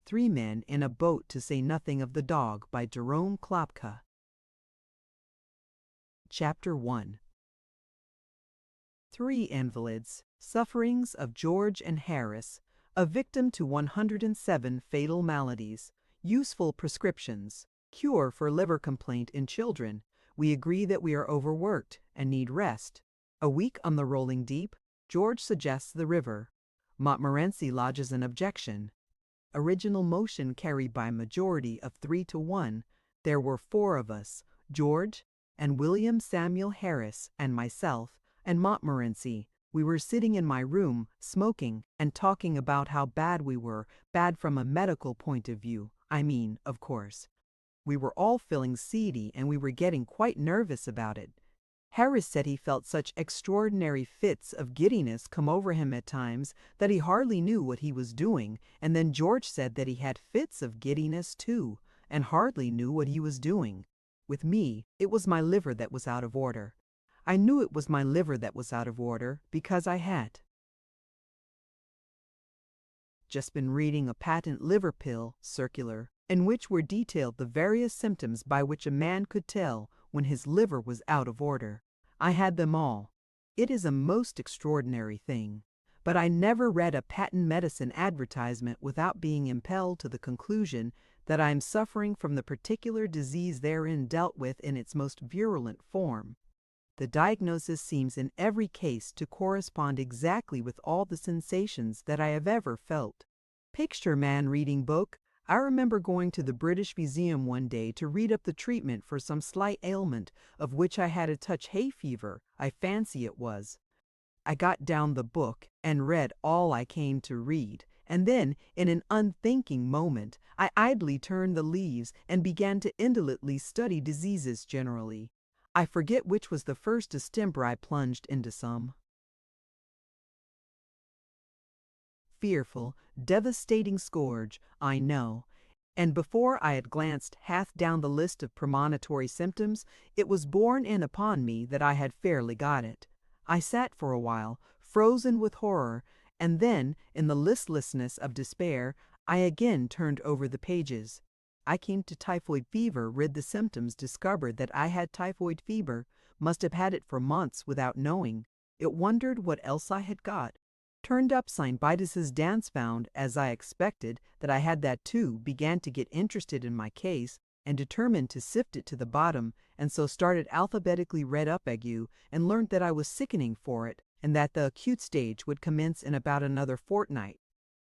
Three Men in a Boat, to Say Nothing of the Dog, by Jerome Klapka. Chapter 1. Three Invalids. Sufferings of George and Harris. A Victim to 107 Fatal Maladies. Useful Prescriptions. Cure for Liver Complaint in Children. We agree that we are overworked and need rest. A week on the rolling deep. George suggests the river. Montmorency lodges an objection. Original motion carried by majority of 3-1. There were four of us, George and William Samuel Harris and myself and Montmorency. We were sitting in my room, smoking and talking about how bad we were, bad from a medical point of view, I mean, of course. We were all feeling seedy and we were getting quite nervous about it. Harris said he felt such extraordinary fits of giddiness come over him at times that he hardly knew what he was doing, and then George said that he had fits of giddiness too, and hardly knew what he was doing. With me, it was my liver that was out of order. I knew it was my liver that was out of order because I had just been reading a patent liver pill circular in which were detailed the various symptoms by which a man could tell when his liver was out of order. I had them all. It is a most extraordinary thing, but I never read a patent medicine advertisement without being impelled to the conclusion that I am suffering from the particular disease therein dealt with in its most virulent form. The diagnosis seems in every case to correspond exactly with all the sensations that I have ever felt. Picture man reading book. I remember going to the British Museum one day to read up the treatment for some slight ailment of which I had a touch hay fever, I fancy it was. I got down the book and read all I came to read, and then, in an unthinking moment, I idly turned the leaves and began to indolently study diseases generally. I forget which was the first distemper I plunged into some. Fearful, devastating scourge, I know, and before I had glanced half down the list of premonitory symptoms, it was borne in upon me that I had fairly got it. I sat for a while, frozen with horror, and then, in the listlessness of despair, I again turned over the pages. I came to typhoid fever, read the symptoms, discovered that I had typhoid fever, must have had it for months without knowing. It wondered what else I had got. Turned up St. Vitus's dance, found, as I expected, that I had that too, began to get interested in my case, and determined to sift it to the bottom, and so started alphabetically read up ague, and learnt that I was sickening for it, and that the acute stage would commence in about another fortnight.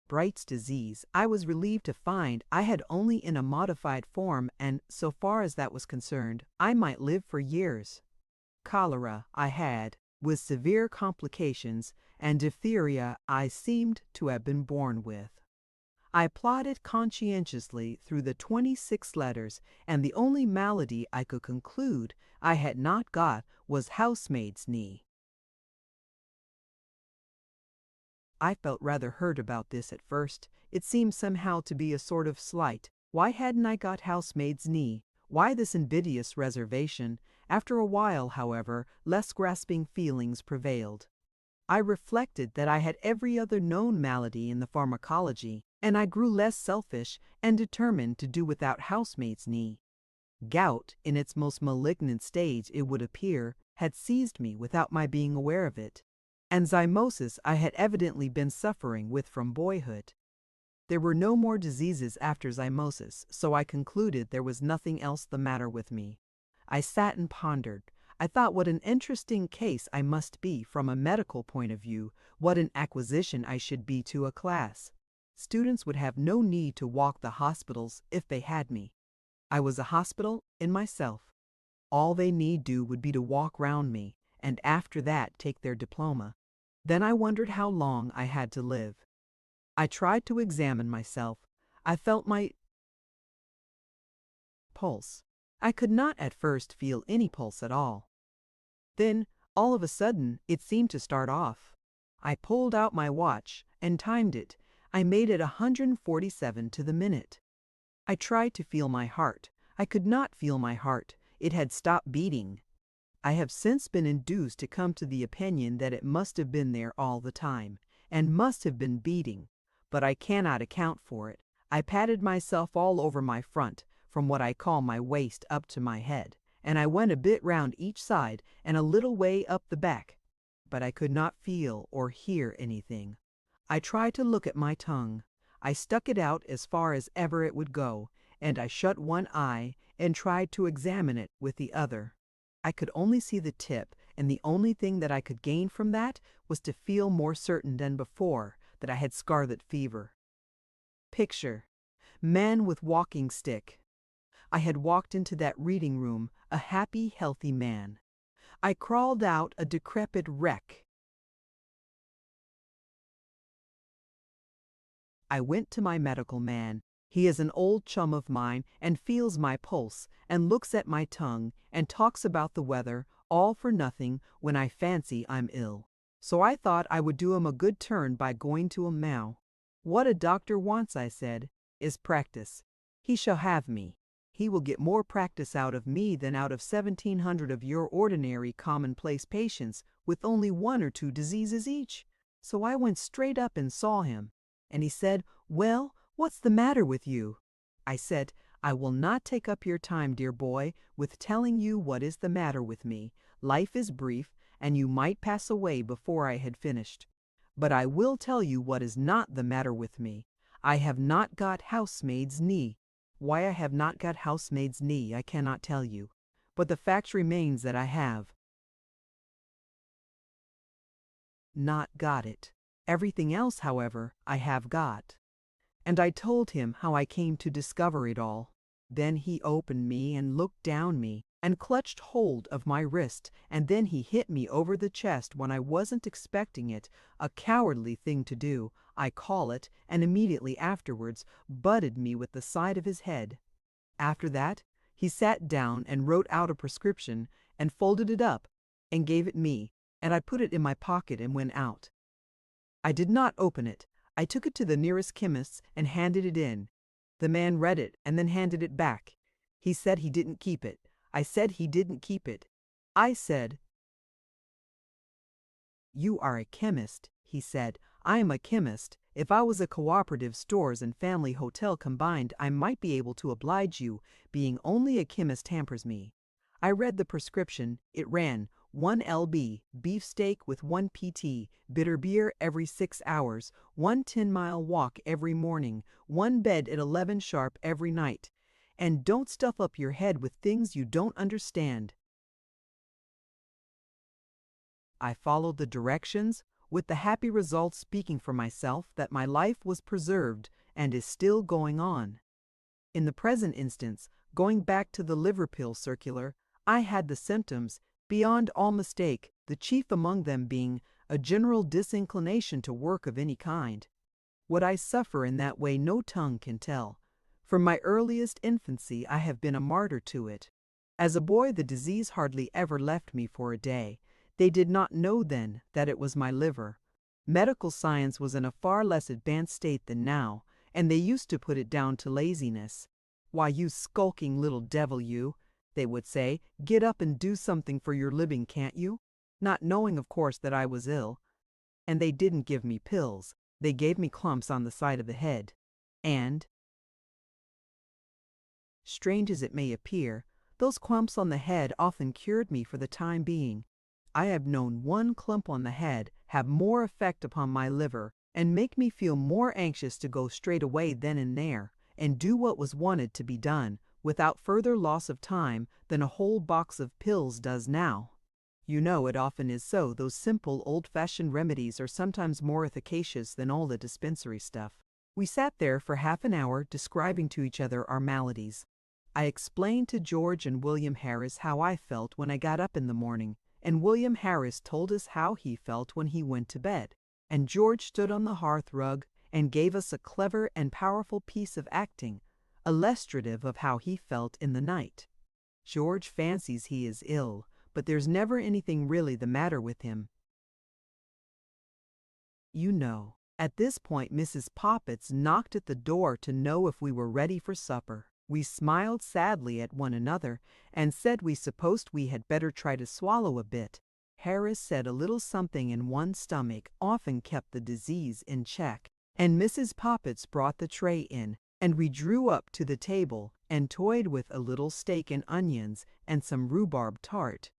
Bright's disease, I was relieved to find I had only in a modified form, and, so far as that was concerned, I might live for years. Cholera I had, with severe complications, and diphtheria I seemed to have been born with. I plodded conscientiously through the 26 letters, and the only malady I could conclude I had not got was housemaid's knee. I felt rather hurt about this at first. It seemed somehow to be a sort of slight. Why hadn't I got housemaid's knee? Why this invidious reservation? After a while, however, less grasping feelings prevailed. I reflected that I had every other known malady in the pharmacology, and I grew less selfish and determined to do without housemaid's knee. Gout, in its most malignant stage, it would appear, had seized me without my being aware of it, and zymosis I had evidently been suffering with from boyhood. There were no more diseases after zymosis, so I concluded there was nothing else the matter with me. I sat and pondered. I thought what an interesting case I must be from a medical point of view, what an acquisition I should be to a class. Students would have no need to walk the hospitals if they had me. I was a hospital in myself. All they need do would be to walk round me, and after that take their diploma. Then I wondered how long I had to live. I tried to examine myself. I felt my pulse. I could not at first feel any pulse at all. Then, all of a sudden, it seemed to start off. I pulled out my watch and timed it. I made it 147 to the minute. I tried to feel my heart. I could not feel my heart. It had stopped beating. I have since been induced to come to the opinion that it must have been there all the time, and must have been beating, but I cannot account for it. I patted myself all over my front, from what I call my waist up to my head, and I went a bit round each side and a little way up the back. But I could not feel or hear anything. I tried to look at my tongue. I stuck it out as far as ever it would go, and I shut one eye and tried to examine it with the other. I could only see the tip, and the only thing that I could gain from that was to feel more certain than before that I had scarlet fever. Picture: man with walking stick. I had walked into that reading room a happy, healthy man. I crawled out a decrepit wreck. I went to my medical man. He is an old chum of mine and feels my pulse and looks at my tongue and talks about the weather, all for nothing when I fancy I'm ill. So I thought I would do him a good turn by going to him now. What a doctor wants, I said, is practice. He shall have me. He will get more practice out of me than out of 1,700 of your ordinary commonplace patients with only 1 or 2 diseases each. So I went straight up and saw him. And he said, "Well, what's the matter with you?" I said, "I will not take up your time, dear boy, with telling you what is the matter with me. Life is brief, and you might pass away before I had finished. But I will tell you what is not the matter with me. I have not got housemaid's knee. Why I have not got housemaid's knee I cannot tell you, but the fact remains that I have not got it. Everything else, however, I have got." And I told him how I came to discover it all. Then he opened me and looked down me and clutched hold of my wrist, and then he hit me over the chest when I wasn't expecting it, a cowardly thing to do, I call it, and immediately afterwards butted me with the side of his head. After that, he sat down and wrote out a prescription and folded it up and gave it me, and I put it in my pocket and went out. I did not open it. I took it to the nearest chemist's and handed it in. The man read it and then handed it back. He said he didn't keep it. I said he didn't keep it. I said, "You are a chemist," he said. "I am a chemist. If I was a cooperative stores and family hotel combined, I might be able to oblige you. Being only a chemist hampers me." I read the prescription. It ran 1 lb, beefsteak with 1 pt, bitter beer every 6 hours, 1 10-mile walk every morning, 1 bed at 11 sharp every night. And don't stuff up your head with things you don't understand. I followed the directions, with the happy result speaking for myself that my life was preserved and is still going on. In the present instance, going back to the liver pill circular, I had the symptoms, beyond all mistake, the chief among them being a general disinclination to work of any kind. What I suffer in that way no tongue can tell. From my earliest infancy I have been a martyr to it. As a boy the disease hardly ever left me for a day. They did not know then that it was my liver. Medical science was in a far less advanced state than now, and they used to put it down to laziness. "Why, you skulking little devil, you," they would say, "get up and do something for your living, can't you?" Not knowing, of course, that I was ill. And they didn't give me pills. They gave me clumps on the side of the head. And, strange as it may appear, those clumps on the head often cured me for the time being. I have known 1 clump on the head have more effect upon my liver and make me feel more anxious to go straight away then and there and do what was wanted to be done without further loss of time than a whole box of pills does now. You know it often is so. Those simple old-fashioned remedies are sometimes more efficacious than all the dispensary stuff. We sat there for half an hour describing to each other our maladies. I explained to George and William Harris how I felt when I got up in the morning, and William Harris told us how he felt when he went to bed. And George stood on the hearth rug and gave us a clever and powerful piece of acting, illustrative of how he felt in the night. George fancies he is ill, but there's never anything really the matter with him. You know. At this point Mrs. Poppets knocked at the door to know if we were ready for supper. We smiled sadly at one another and said we supposed we had better try to swallow a bit. Harris said a little something in one's stomach often kept the disease in check, and Mrs. Poppets brought the tray in, and we drew up to the table and toyed with a little steak and onions and some rhubarb tart.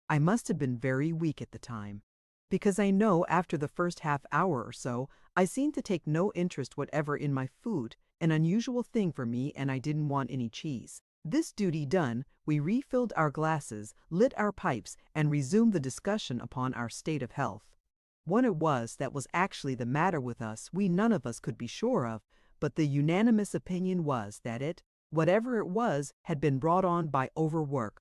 I must have been very weak at the time, because I know after the first half hour or so, I seemed to take no interest whatever in my food, an unusual thing for me, and I didn't want any cheese. This duty done, we refilled our glasses, lit our pipes, and resumed the discussion upon our state of health. What it was that was actually the matter with us, we none of us could be sure of, but the unanimous opinion was that it, whatever it was, had been brought on by overwork.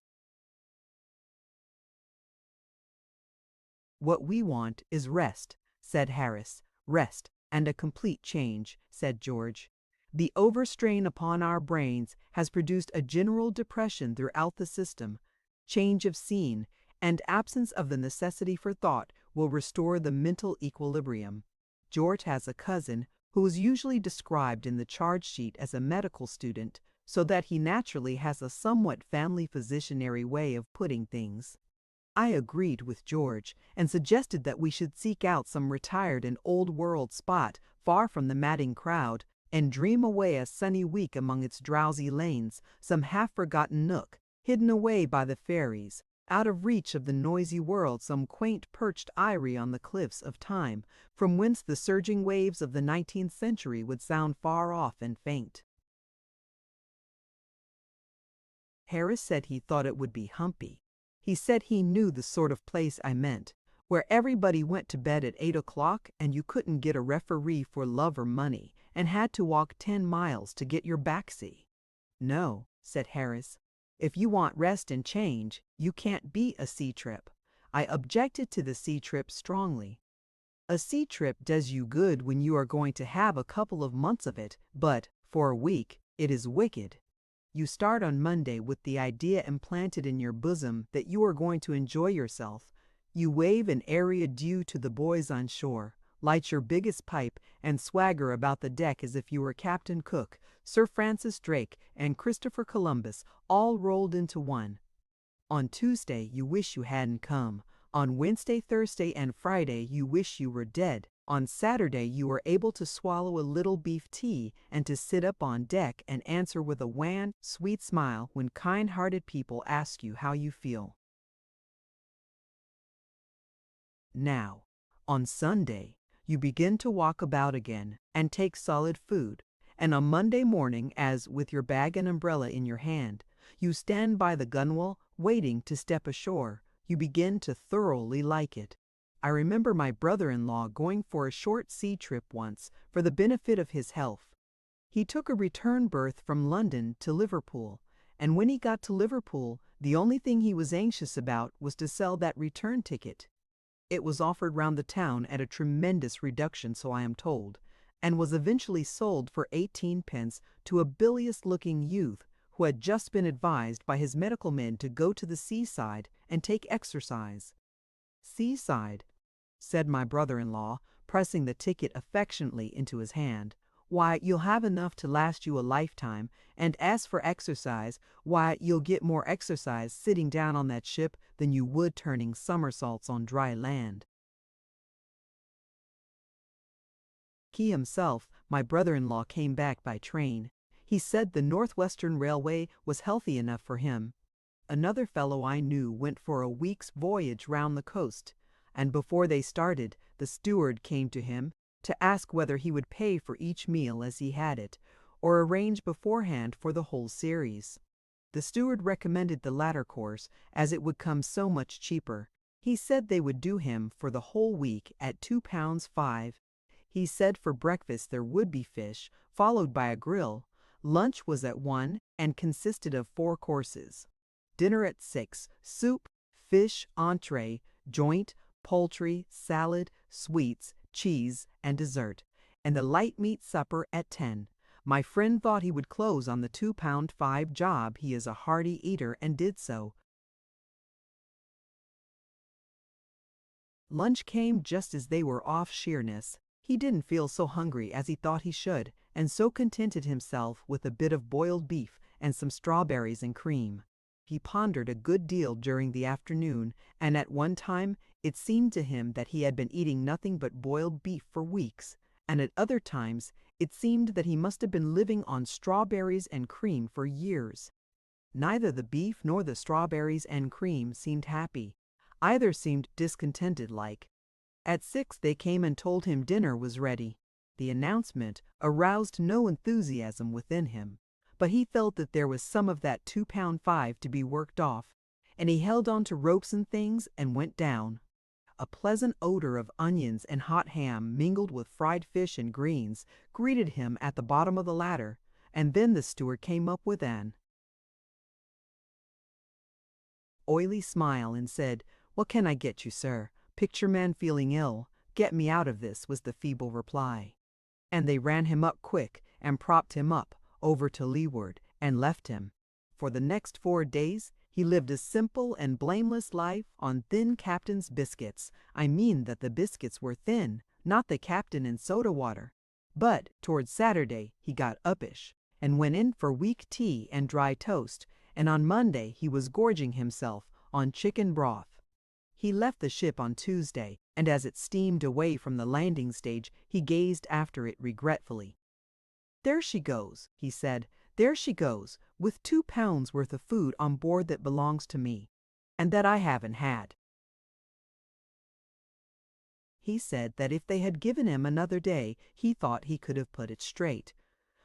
"What we want is rest," said Harris. "Rest, and a complete change," said George. "The overstrain upon our brains has produced a general depression throughout the system. Change of scene, and absence of the necessity for thought will restore the mental equilibrium." George has a cousin who is usually described in the charge sheet as a medical student, so that he naturally has a somewhat family physicianary way of putting things. I agreed with George and suggested that we should seek out some retired and old-world spot far from the madding crowd and dream away a sunny week among its drowsy lanes, some half-forgotten nook, hidden away by the fairies, out of reach of the noisy world, some quaint perched eyrie on the cliffs of time, from whence the surging waves of the 19th century would sound far off and faint. Harris said he thought it would be humpy. He said he knew the sort of place I meant, where everybody went to bed at 8 o'clock and you couldn't get a referee for love or money and had to walk 10 miles to get your backseat. "No," said Harris. "If you want rest and change, you can't be a sea trip." I objected to the sea trip strongly. A sea trip does you good when you are going to have a couple of months of it, but, for a week, it is wicked. You start on Monday with the idea implanted in your bosom that you are going to enjoy yourself. You wave an airy adieu to the boys on shore, light your biggest pipe, and swagger about the deck as if you were Captain Cook, Sir Francis Drake, and Christopher Columbus, all rolled into one. On Tuesday you wish you hadn't come. On Wednesday, Thursday, and Friday you wish you were dead. On Saturday you are able to swallow a little beef tea and to sit up on deck and answer with a wan, sweet smile when kind-hearted people ask you how you feel. Now, on Sunday, you begin to walk about again and take solid food, and on Monday morning, as with your bag and umbrella in your hand, you stand by the gunwale waiting to step ashore, you begin to thoroughly like it. I remember my brother-in-law going for a short sea trip once for the benefit of his health. He took a return berth from London to Liverpool, and when he got to Liverpool, the only thing he was anxious about was to sell that return ticket. It was offered round the town at a tremendous reduction, so I am told, and was eventually sold for 18 pence to a bilious-looking youth who had just been advised by his medical men to go to the seaside and take exercise. "Seaside," said my brother-in-law, pressing the ticket affectionately into his hand. "Why, you'll have enough to last you a lifetime, and as for exercise, why, you'll get more exercise sitting down on that ship than you would turning somersaults on dry land." He himself, my brother-in-law, came back by train. He said the Northwestern Railway was healthy enough for him. Another fellow I knew went for a week's voyage round the coast, and before they started, the steward came to him to ask whether he would pay for each meal as he had it, or arrange beforehand for the whole series. The steward recommended the latter course, as it would come so much cheaper. He said they would do him for the whole week at £2.5. He said for breakfast there would be fish, followed by a grill. Lunch was at 1 and consisted of 4 courses. Dinner at 6, soup, fish, entree, joint, poultry, salad, sweets, cheese, and dessert, and the light meat supper at 10. My friend thought he would close on the £2.5 job. He is a hearty eater and did so. Lunch came just as they were off Sheerness. He didn't feel so hungry as he thought he should, and so contented himself with a bit of boiled beef and some strawberries and cream. He pondered a good deal during the afternoon, and at one time it seemed to him that he had been eating nothing but boiled beef for weeks, and at other times It seemed that he must have been living on strawberries and cream for years. Neither the beef nor the strawberries and cream seemed happy. Either seemed discontented-like. At 6 they came and told him dinner was ready. The announcement aroused no enthusiasm within him, but he felt that there was some of that £2.5 to be worked off, and he held on to ropes and things and went down. A pleasant odor of onions and hot ham mingled with fried fish and greens greeted him at the bottom of the ladder, and then the steward came up with an oily smile and said, "What can I get you, sir? Picture man feeling ill. Get me out of this," was the feeble reply. And they ran him up quick and propped him up over to leeward and left him. For the next 4 days he lived a simple and blameless life on thin captain's biscuits. I mean that the biscuits were thin, not the captain in soda water. But towards Saturday he got uppish and went in for weak tea and dry toast, and on Monday he was gorging himself on chicken broth. He left the ship on Tuesday, and as it steamed away from the landing stage, he gazed after it regretfully. "There she goes," he said. "There she goes, with £2 worth of food on board that belongs to me, and that I haven't had." He said that if they had given him another day, he thought he could have put it straight.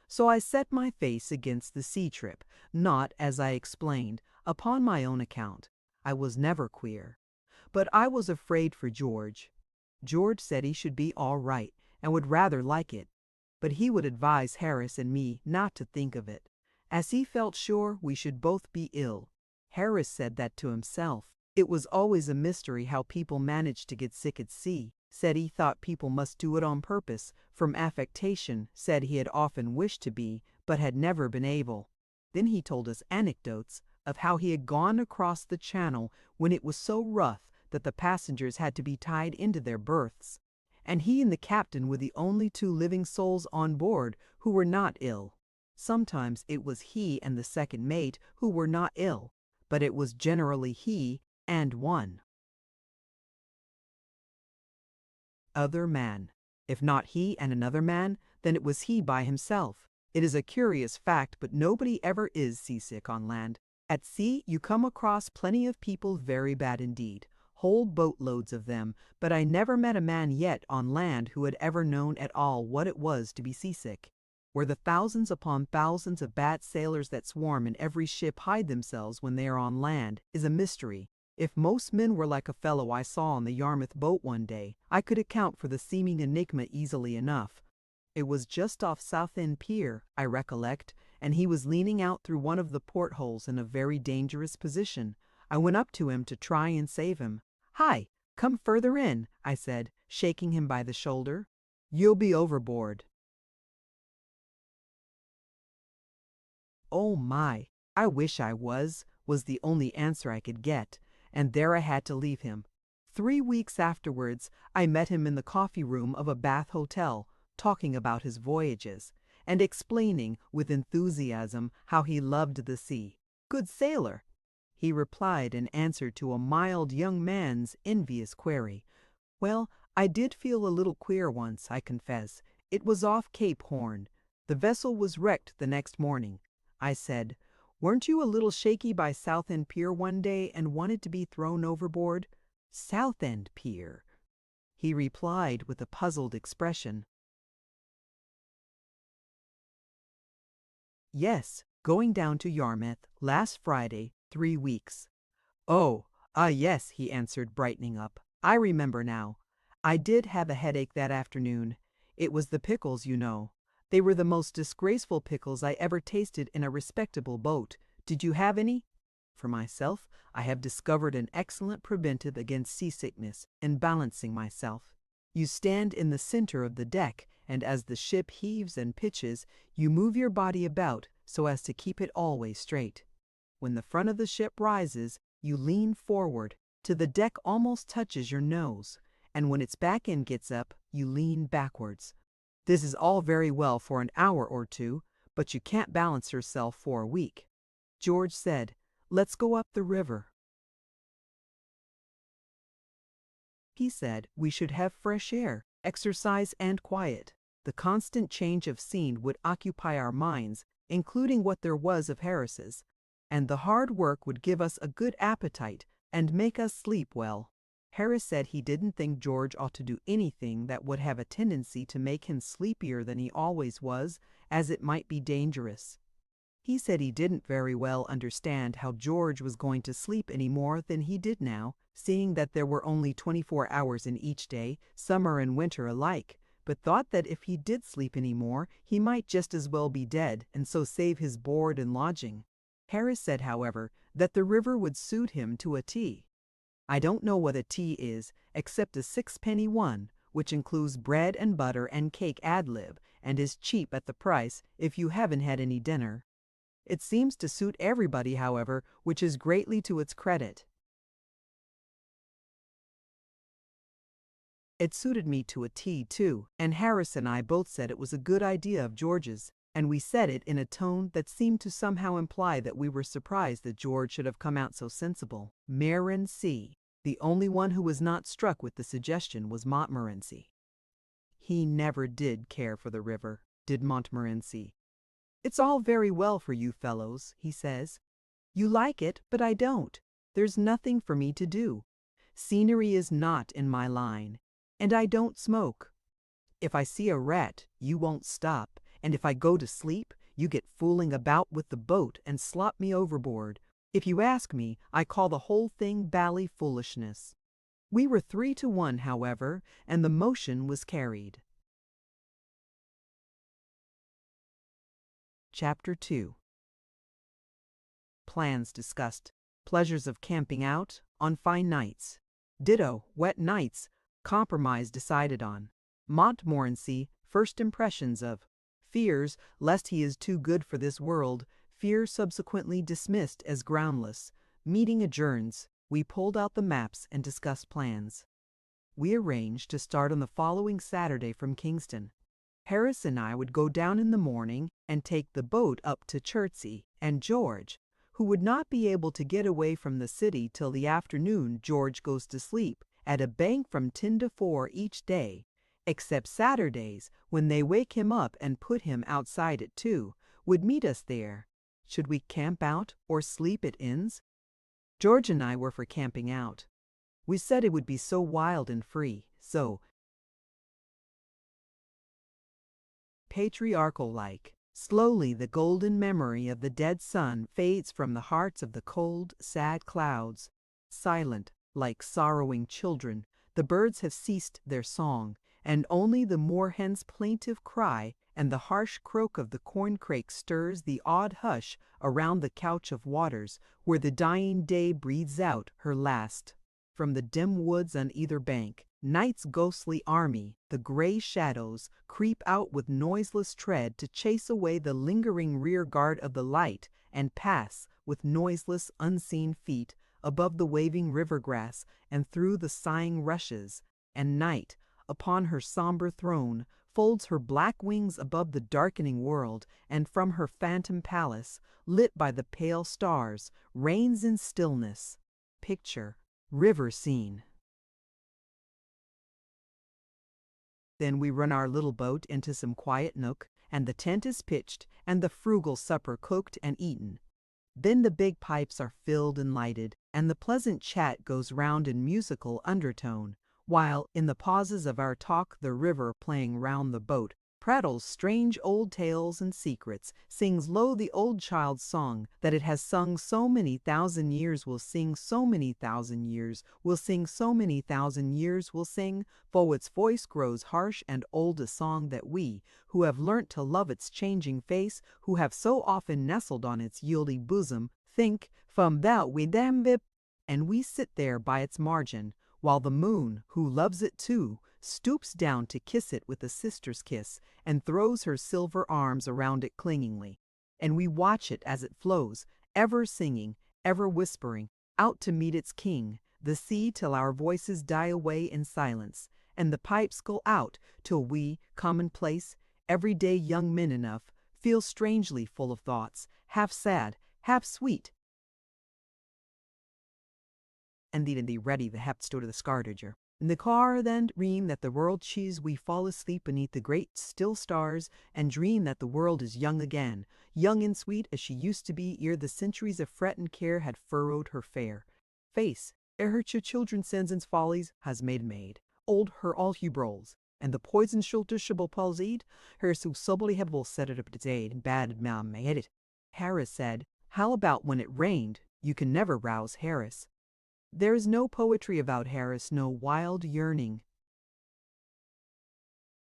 So I set my face against the sea trip, not, as I explained, upon my own account. I was never queer. But I was afraid for George. George said he should be all right, and would rather like it, but he would advise Harris and me not to think of it, as he felt sure we should both be ill. Harris said that to himself. It was always a mystery how people managed to get sick at sea. Said he thought people must do it on purpose, from affectation. Said he had often wished to be, but had never been able. Then he told us anecdotes of how he had gone across the channel when it was so rough that the passengers had to be tied into their berths, and he and the captain were the only 2 living souls on board who were not ill. Sometimes it was he and the second mate who were not ill, but it was generally he and one other man. If not he and another man, then it was he by himself. It is a curious fact, but nobody ever is seasick on land. At sea you come across plenty of people very bad indeed, whole boatloads of them, but I never met a man yet on land who had ever known at all what it was to be seasick. Where the thousands upon thousands of bad sailors that swarm in every ship hide themselves when they are on land is a mystery. If most men were like a fellow I saw on the Yarmouth boat one day, I could account for the seeming enigma easily enough. It was just off Southend Pier, I recollect, and he was leaning out through one of the portholes in a very dangerous position. I went up to him to try and save him. "Hi, come further in," I said, shaking him by the shoulder. "You'll be overboard." "Oh my, I wish I was the only answer I could get, and there I had to leave him. 3 weeks afterwards, I met him in the coffee room of a Bath hotel, talking about his voyages, and explaining with enthusiasm how he loved the sea. "Good sailor," he replied in answer to a mild young man's envious query. "Well, I did feel a little queer once, I confess. It was off Cape Horn. The vessel was wrecked the next morning." I said, "Weren't you a little shaky by Southend Pier one day and wanted to be thrown overboard?" "Southend Pier," he replied with a puzzled expression. "Yes, going down to Yarmouth last Friday, 3 weeks." "Oh, yes," he answered, brightening up. "I remember now. I did have a headache that afternoon. It was the pickles, you know. They were the most disgraceful pickles I ever tasted in a respectable boat. Did you have any?" For myself, I have discovered an excellent preventive against seasickness in balancing myself. You stand in the center of the deck, and as the ship heaves and pitches, you move your body about so as to keep it always straight. When the front of the ship rises, you lean forward till the deck almost touches your nose, and when its back end gets up, you lean backwards. This is all very well for an hour or 2, but you can't balance yourself for a week. George said, "Let's go up the river." He said we should have fresh air, exercise, and quiet. The constant change of scene would occupy our minds, including what there was of Harris's, and the hard work would give us a good appetite and make us sleep well. Harris said he didn't think George ought to do anything that would have a tendency to make him sleepier than he always was, as it might be dangerous. He said he didn't very well understand how George was going to sleep any more than he did now, seeing that there were only 24 hours in each day, summer and winter alike, but thought that if he did sleep any more, he might just as well be dead and so save his board and lodging. Harris said, however, that the river would suit him to a T. I don't know what a tea is, except a sixpenny one, which includes bread and butter and cake ad lib, and is cheap at the price if you haven't had any dinner. It seems to suit everybody, however, which is greatly to its credit. It suited me to a T, too, and Harris and I both said it was a good idea of George's, and we said it in a tone that seemed to somehow imply that we were surprised that George should have come out so sensible. Montmorency. The only one who was not struck with the suggestion was Montmorency. He never did care for the river, did Montmorency. It's all very well for you fellows, he says. You like it, but I don't. There's nothing for me to do. Scenery is not in my line, and I don't smoke. If I see a rat, you won't stop, and if I go to sleep, you get fooling about with the boat and slop me overboard. If you ask me, I call the whole thing bally foolishness. We were 3-1, however, and the motion was carried. Chapter 2. Plans discussed. Pleasures of camping out on fine nights. Ditto, wet nights. Compromise decided on. Montmorency, first impressions of. Fears lest he is too good for this world. Fears subsequently dismissed as groundless. Meeting adjourns. We pulled out the maps and discussed plans. We arranged to start on the following Saturday from Kingston. Harris and I would go down in the morning and take the boat up to Chertsey, and George, who would not be able to get away from the city till the afternoon George goes to sleep, at a bank from 10 to 4 each day, except Saturdays, when they wake him up and put him outside at 2, would meet us there. Should we camp out or sleep at inns? George and I were for camping out. We said it would be so wild and free, so patriarchal-like. Slowly the golden memory of the dead sun fades from the hearts of the cold, sad clouds. Silent, like sorrowing children, the birds have ceased their song, and only the moorhen's plaintive cry and the harsh croak of the corncrake stirs the awed hush around the couch of waters where the dying day breathes out her last. From the dim woods on either bank, night's ghostly army, the gray shadows, creep out with noiseless tread to chase away the lingering rear guard of the light and pass with noiseless, unseen feet above the waving river grass and through the sighing rushes, and night, upon her somber throne, folds her black wings above the darkening world, and from her phantom palace, lit by the pale stars, reigns in stillness. Picture, river scene. Then we run our little boat into some quiet nook, and the tent is pitched, and the frugal supper cooked and eaten. Then the big pipes are filled and lighted, and the pleasant chat goes round in musical undertone, while, in the pauses of our talk, the river, playing round the boat, prattles strange old tales and secrets, sings low the old child's song that it has sung so many thousand years will sing so many thousand years, will sing so many thousand years will sing, for its voice grows harsh and old a song that we, who have learnt to love its changing face, who have so often nestled on its yielding bosom, think, from that we damn vip, and we sit there by its margin, while the moon, who loves it too, stoops down to kiss it with a sister's kiss, and throws her silver arms around it clingingly. And we watch it as it flows, ever singing, ever whispering, out to meet its king, the sea, till our voices die away in silence, and the pipes go out till we, commonplace, everyday young men enough, feel strangely full of thoughts, half sad, half sweet. And the ready the hebt stod to the scardager. In the car then dream that the world cheese we fall asleep beneath the great still stars and dream that the world is young again, young and sweet as she used to be ere the centuries of fret and care had furrowed her fair face, ere her children's sins and follies has made, old her all hubrols, and the poison schultershable palsied, her so subly hebel set it up to day and bad made it. Harris said, how about when it rained? You can never rouse Harris. There is no poetry about Harris, no wild yearning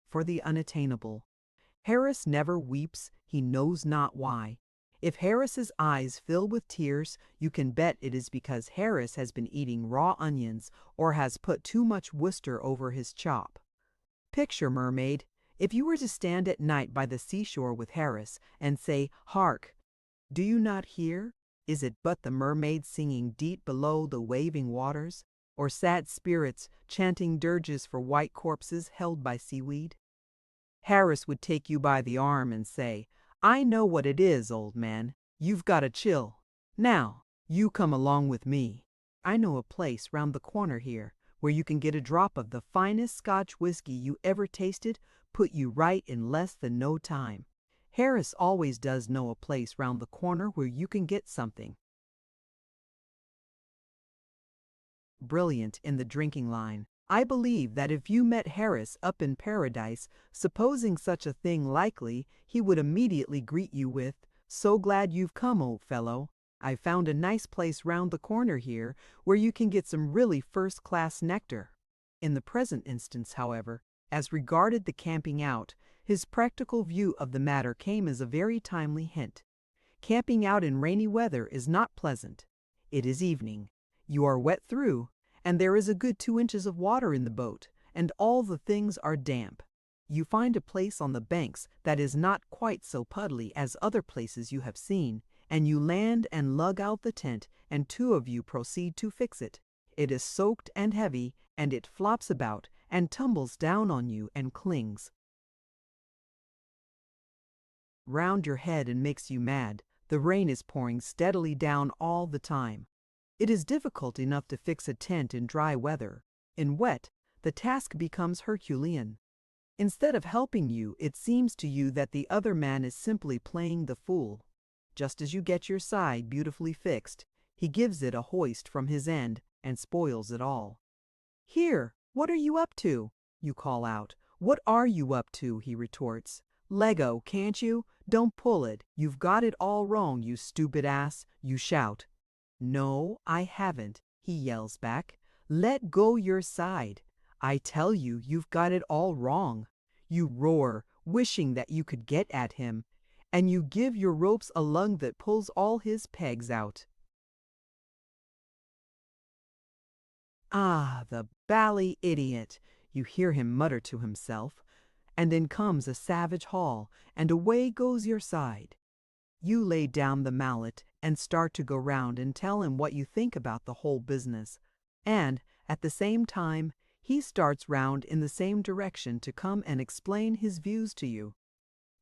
for the unattainable. Harris never weeps, he knows not why. If Harris's eyes fill with tears, you can bet it is because Harris has been eating raw onions or has put too much Worcester over his chop. Picture, mermaid, if you were to stand at night by the seashore with Harris and say, hark, do you not hear? Is it but the mermaid singing deep below the waving waters, or sad spirits chanting dirges for white corpses held by seaweed? Harris would take you by the arm and say, I know what it is, old man. You've got a chill. Now, you come along with me. I know a place round the corner here where you can get a drop of the finest Scotch whiskey you ever tasted, put you right in less than no time. Harris always does know a place round the corner where you can get something brilliant in the drinking line. I believe that if you met Harris up in paradise, supposing such a thing likely, he would immediately greet you with, so glad you've come, old fellow. I've found a nice place round the corner here where you can get some really first-class nectar. In the present instance, however, as regarded the camping out, his practical view of the matter came as a very timely hint. Camping out in rainy weather is not pleasant. It is evening. You are wet through, and there is a good 2 inches of water in the boat, and all the things are damp. You find a place on the banks that is not quite so puddly as other places you have seen, and you land and lug out the tent, and 2 of you proceed to fix it. It is soaked and heavy, and it flops about and tumbles down on you and clings round your head and makes you mad. The rain is pouring steadily down all the time. It is difficult enough to fix a tent in dry weather. In wet, the task becomes Herculean. Instead of helping you, it seems to you that the other man is simply playing the fool. Just as you get your side beautifully fixed, he gives it a hoist from his end and spoils it all. Here, what are you up to? You call out. What are you up to? He retorts. Lego, can't you? Don't pull it. You've got it all wrong, you stupid ass, you shout. No, I haven't, he yells back. Let go your side. I tell you, you've got it all wrong. You roar, wishing that you could get at him, and you give your ropes a lung that pulls all his pegs out. Ah, the bally idiot, you hear him mutter to himself, and then comes a savage haul, and away goes your side. You lay down the mallet and start to go round and tell him what you think about the whole business, and, at the same time, he starts round in the same direction to come and explain his views to you.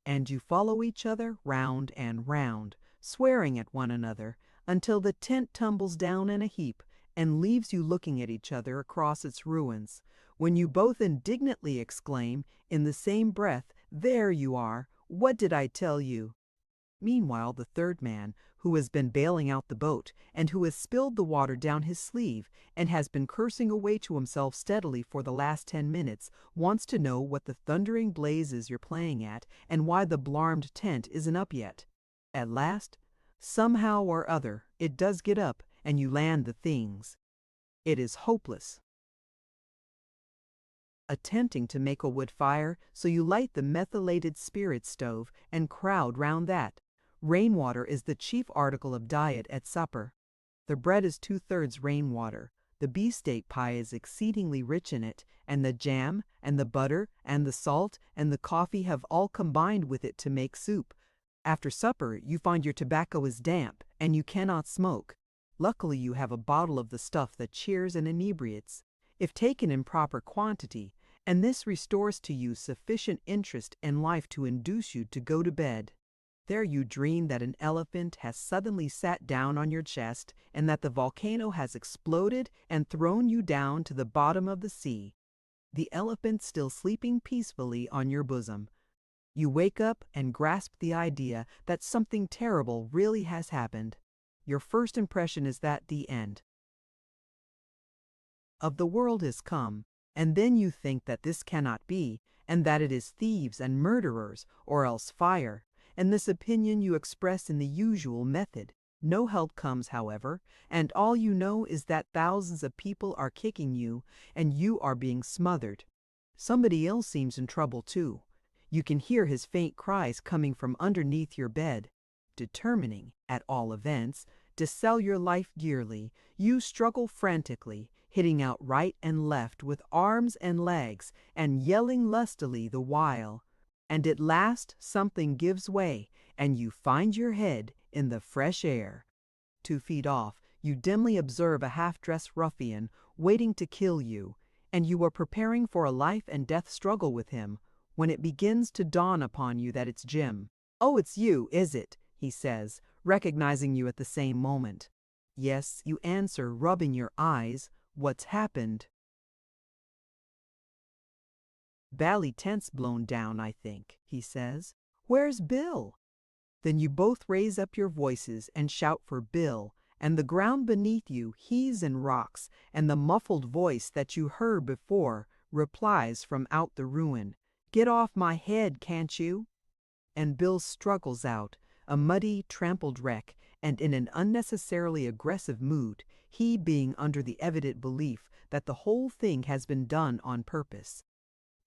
And you follow each other round and round, swearing at one another, until the tent tumbles down in a heap and leaves you looking at each other across its ruins, when you both indignantly exclaim, in the same breath, there you are, what did I tell you? Meanwhile, the third man, who has been bailing out the boat, and who has spilled the water down his sleeve, and has been cursing away to himself steadily for the last 10 minutes, wants to know what the thundering blazes you're playing at, and why the blarmed tent isn't up yet. At last, somehow or other, it does get up, and you land the things. It is hopeless attempting to make a wood fire, so you light the methylated spirit stove and crowd round that. Rainwater is the chief article of diet at supper. The bread is 2/3 rainwater, the beefsteak pie is exceedingly rich in it, and the jam, and the butter, and the salt, and the coffee have all combined with it to make soup. After supper, you find your tobacco is damp, and you cannot smoke. Luckily you have a bottle of the stuff that cheers and inebriates, if taken in proper quantity, and this restores to you sufficient interest in life to induce you to go to bed. there you dream that an elephant has suddenly sat down on your chest and that the volcano has exploded and thrown you down to the bottom of the sea, the elephant still sleeping peacefully on your bosom. You wake up and grasp the idea that something terrible really has happened. Your first impression is that the end of the world has come, and then you think that this cannot be, and that it is thieves and murderers, or else fire, and this opinion you express in the usual method. No help comes, however, and all you know is that thousands of people are kicking you, and you are being smothered. Somebody else seems in trouble too. You can hear his faint cries coming from underneath your bed. Determining, at all events, to sell your life dearly, you struggle frantically, hitting out right and left with arms and legs, and yelling lustily the while. And at last something gives way, and you find your head in the fresh air. 2 feet off, you dimly observe a half-dressed ruffian waiting to kill you, and you are preparing for a life-and-death struggle with him, when it begins to dawn upon you that it's Jim. "Oh, it's you, is it?" he says, recognizing you at the same moment. "Yes," you answer, rubbing your eyes. "What's happened?" "Bally tent's blown down, I think," he says. "Where's Bill?" Then you both raise up your voices and shout for Bill, and the ground beneath you heaves and rocks, and the muffled voice that you heard before replies from out the ruin, "Get off my head, can't you?" And Bill struggles out, a muddy, trampled wreck, and in an unnecessarily aggressive mood, he being under the evident belief that the whole thing has been done on purpose.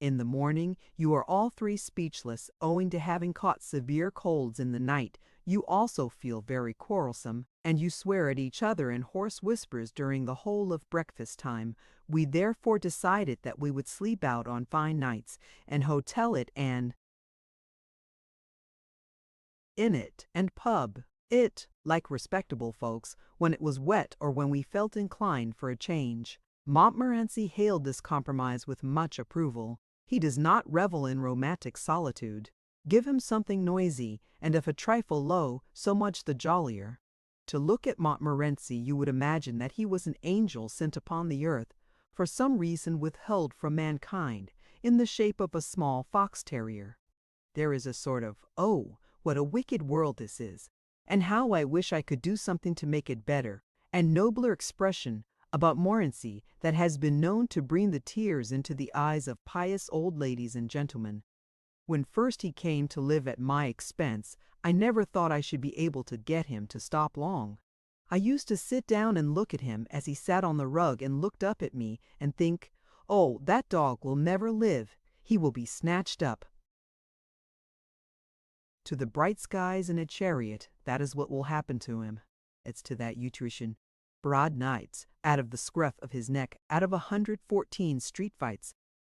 In the morning, you are all three speechless, owing to having caught severe colds in the night. You also feel very quarrelsome, and you swear at each other in hoarse whispers during the whole of breakfast time. We therefore decided that we would sleep out on fine nights, and hotel it and in it, and pub it, like respectable folks, when it was wet or when we felt inclined for a change. Montmorency hailed this compromise with much approval. He does not revel in romantic solitude. Give him something noisy, and if a trifle low, so much the jollier. To look at Montmorency, you would imagine that he was an angel sent upon the earth, for some reason withheld from mankind, in the shape of a small fox terrier. There is a sort of, "Oh, what a wicked world this is, and how I wish I could do something to make it better," and nobler expression about Montmorency that has been known to bring the tears into the eyes of pious old ladies and gentlemen. When first he came to live at my expense, I never thought I should be able to get him to stop long. I used to sit down and look at him as he sat on the rug and looked up at me and think, "Oh, that dog will never live. He will be snatched up to the bright skies in a chariot. That is what will happen to him. It's to that utrition. Broad nights, out of the scruff of his neck, out of 114 street fights,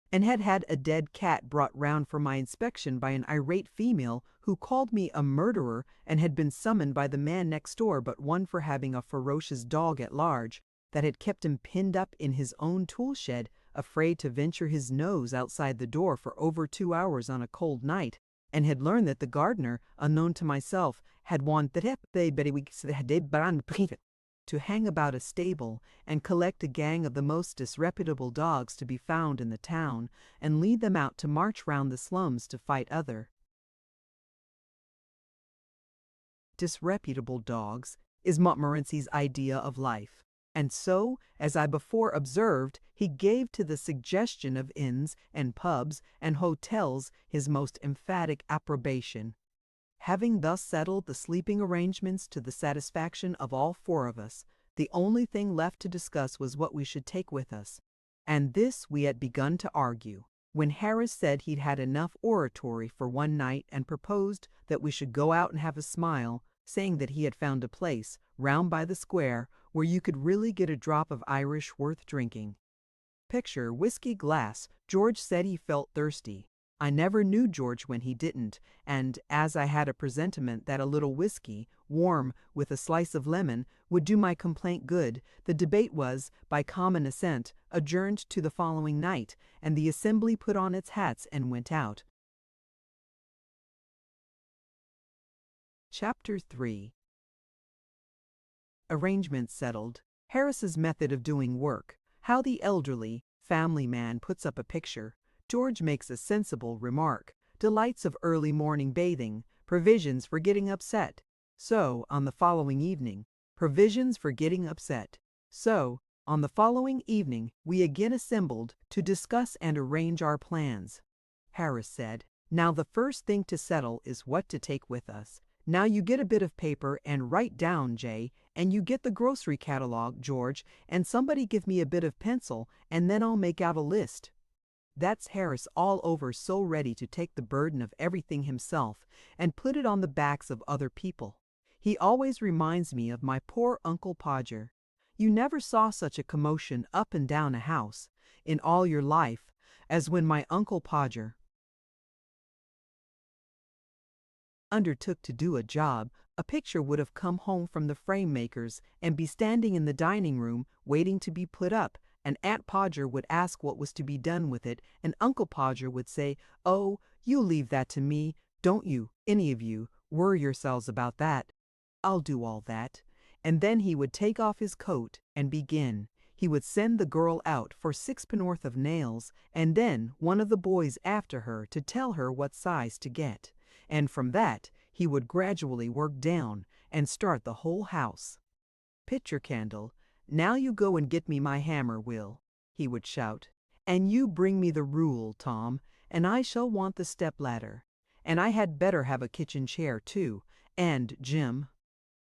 and had had a dead cat brought round for my inspection by an irate female who called me a murderer and had been summoned by the man next door but one for having a ferocious dog at large that had kept him pinned up in his own tool shed, afraid to venture his nose outside the door for over 2 hours on a cold night, and had learned that the gardener, unknown to myself, had wanted to hang about a stable and collect a gang of the most disreputable dogs to be found in the town, and lead them out to march round the slums to fight other disreputable dogs, is Montmorency's idea of life. And so, as I before observed, he gave to the suggestion of inns and pubs and hotels his most emphatic approbation. Having thus settled the sleeping arrangements to the satisfaction of all four of us, the only thing left to discuss was what we should take with us. And this we had begun to argue, when Harris said he'd had enough oratory for one night and proposed that we should go out and have a smile, saying that he had found a place, round by the square, where you could really get a drop of Irish worth drinking. Picture whiskey glass. George said he felt thirsty. I never knew George when he didn't, and as I had a presentiment that a little whiskey, warm, with a slice of lemon, would do my complaint good, the debate was, by common assent, adjourned to the following night, and the assembly put on its hats and went out. Chapter 3. Arrangements settled. Harris's method of doing work. How the elderly, family man puts up a picture. George makes a sensible remark. Delights of early morning bathing. Provisions for getting upset. So, on the following evening. Provisions for getting upset. So, on the following evening, we again assembled to discuss and arrange our plans. Harris said, "Now the first thing to settle is what to take with us. Now you get a bit of paper and write down, Jay, and you get the grocery catalog, George, and somebody give me a bit of pencil, and then I'll make out a list." That's Harris all over, so ready to take the burden of everything himself and put it on the backs of other people. He always reminds me of my poor Uncle Podger. You never saw such a commotion up and down a house, in all your life, as when my Uncle Podger undertook to do a job. A picture would have come home from the frame makers and be standing in the dining room waiting to be put up, and Aunt Podger would ask what was to be done with it, and Uncle Podger would say, "Oh, you leave that to me, don't you, any of you, worry yourselves about that. I'll do all that." And then he would take off his coat and begin. He would send the girl out for 6 penn'orth of nails, and then one of the boys after her to tell her what size to get. And from that he would gradually work down and start the whole house. "Picture candle, now you go and get me my hammer, Will," he would shout. "And you bring me the rule, Tom, and I shall want the step-ladder. And I had better have a kitchen chair, too. And, Jim,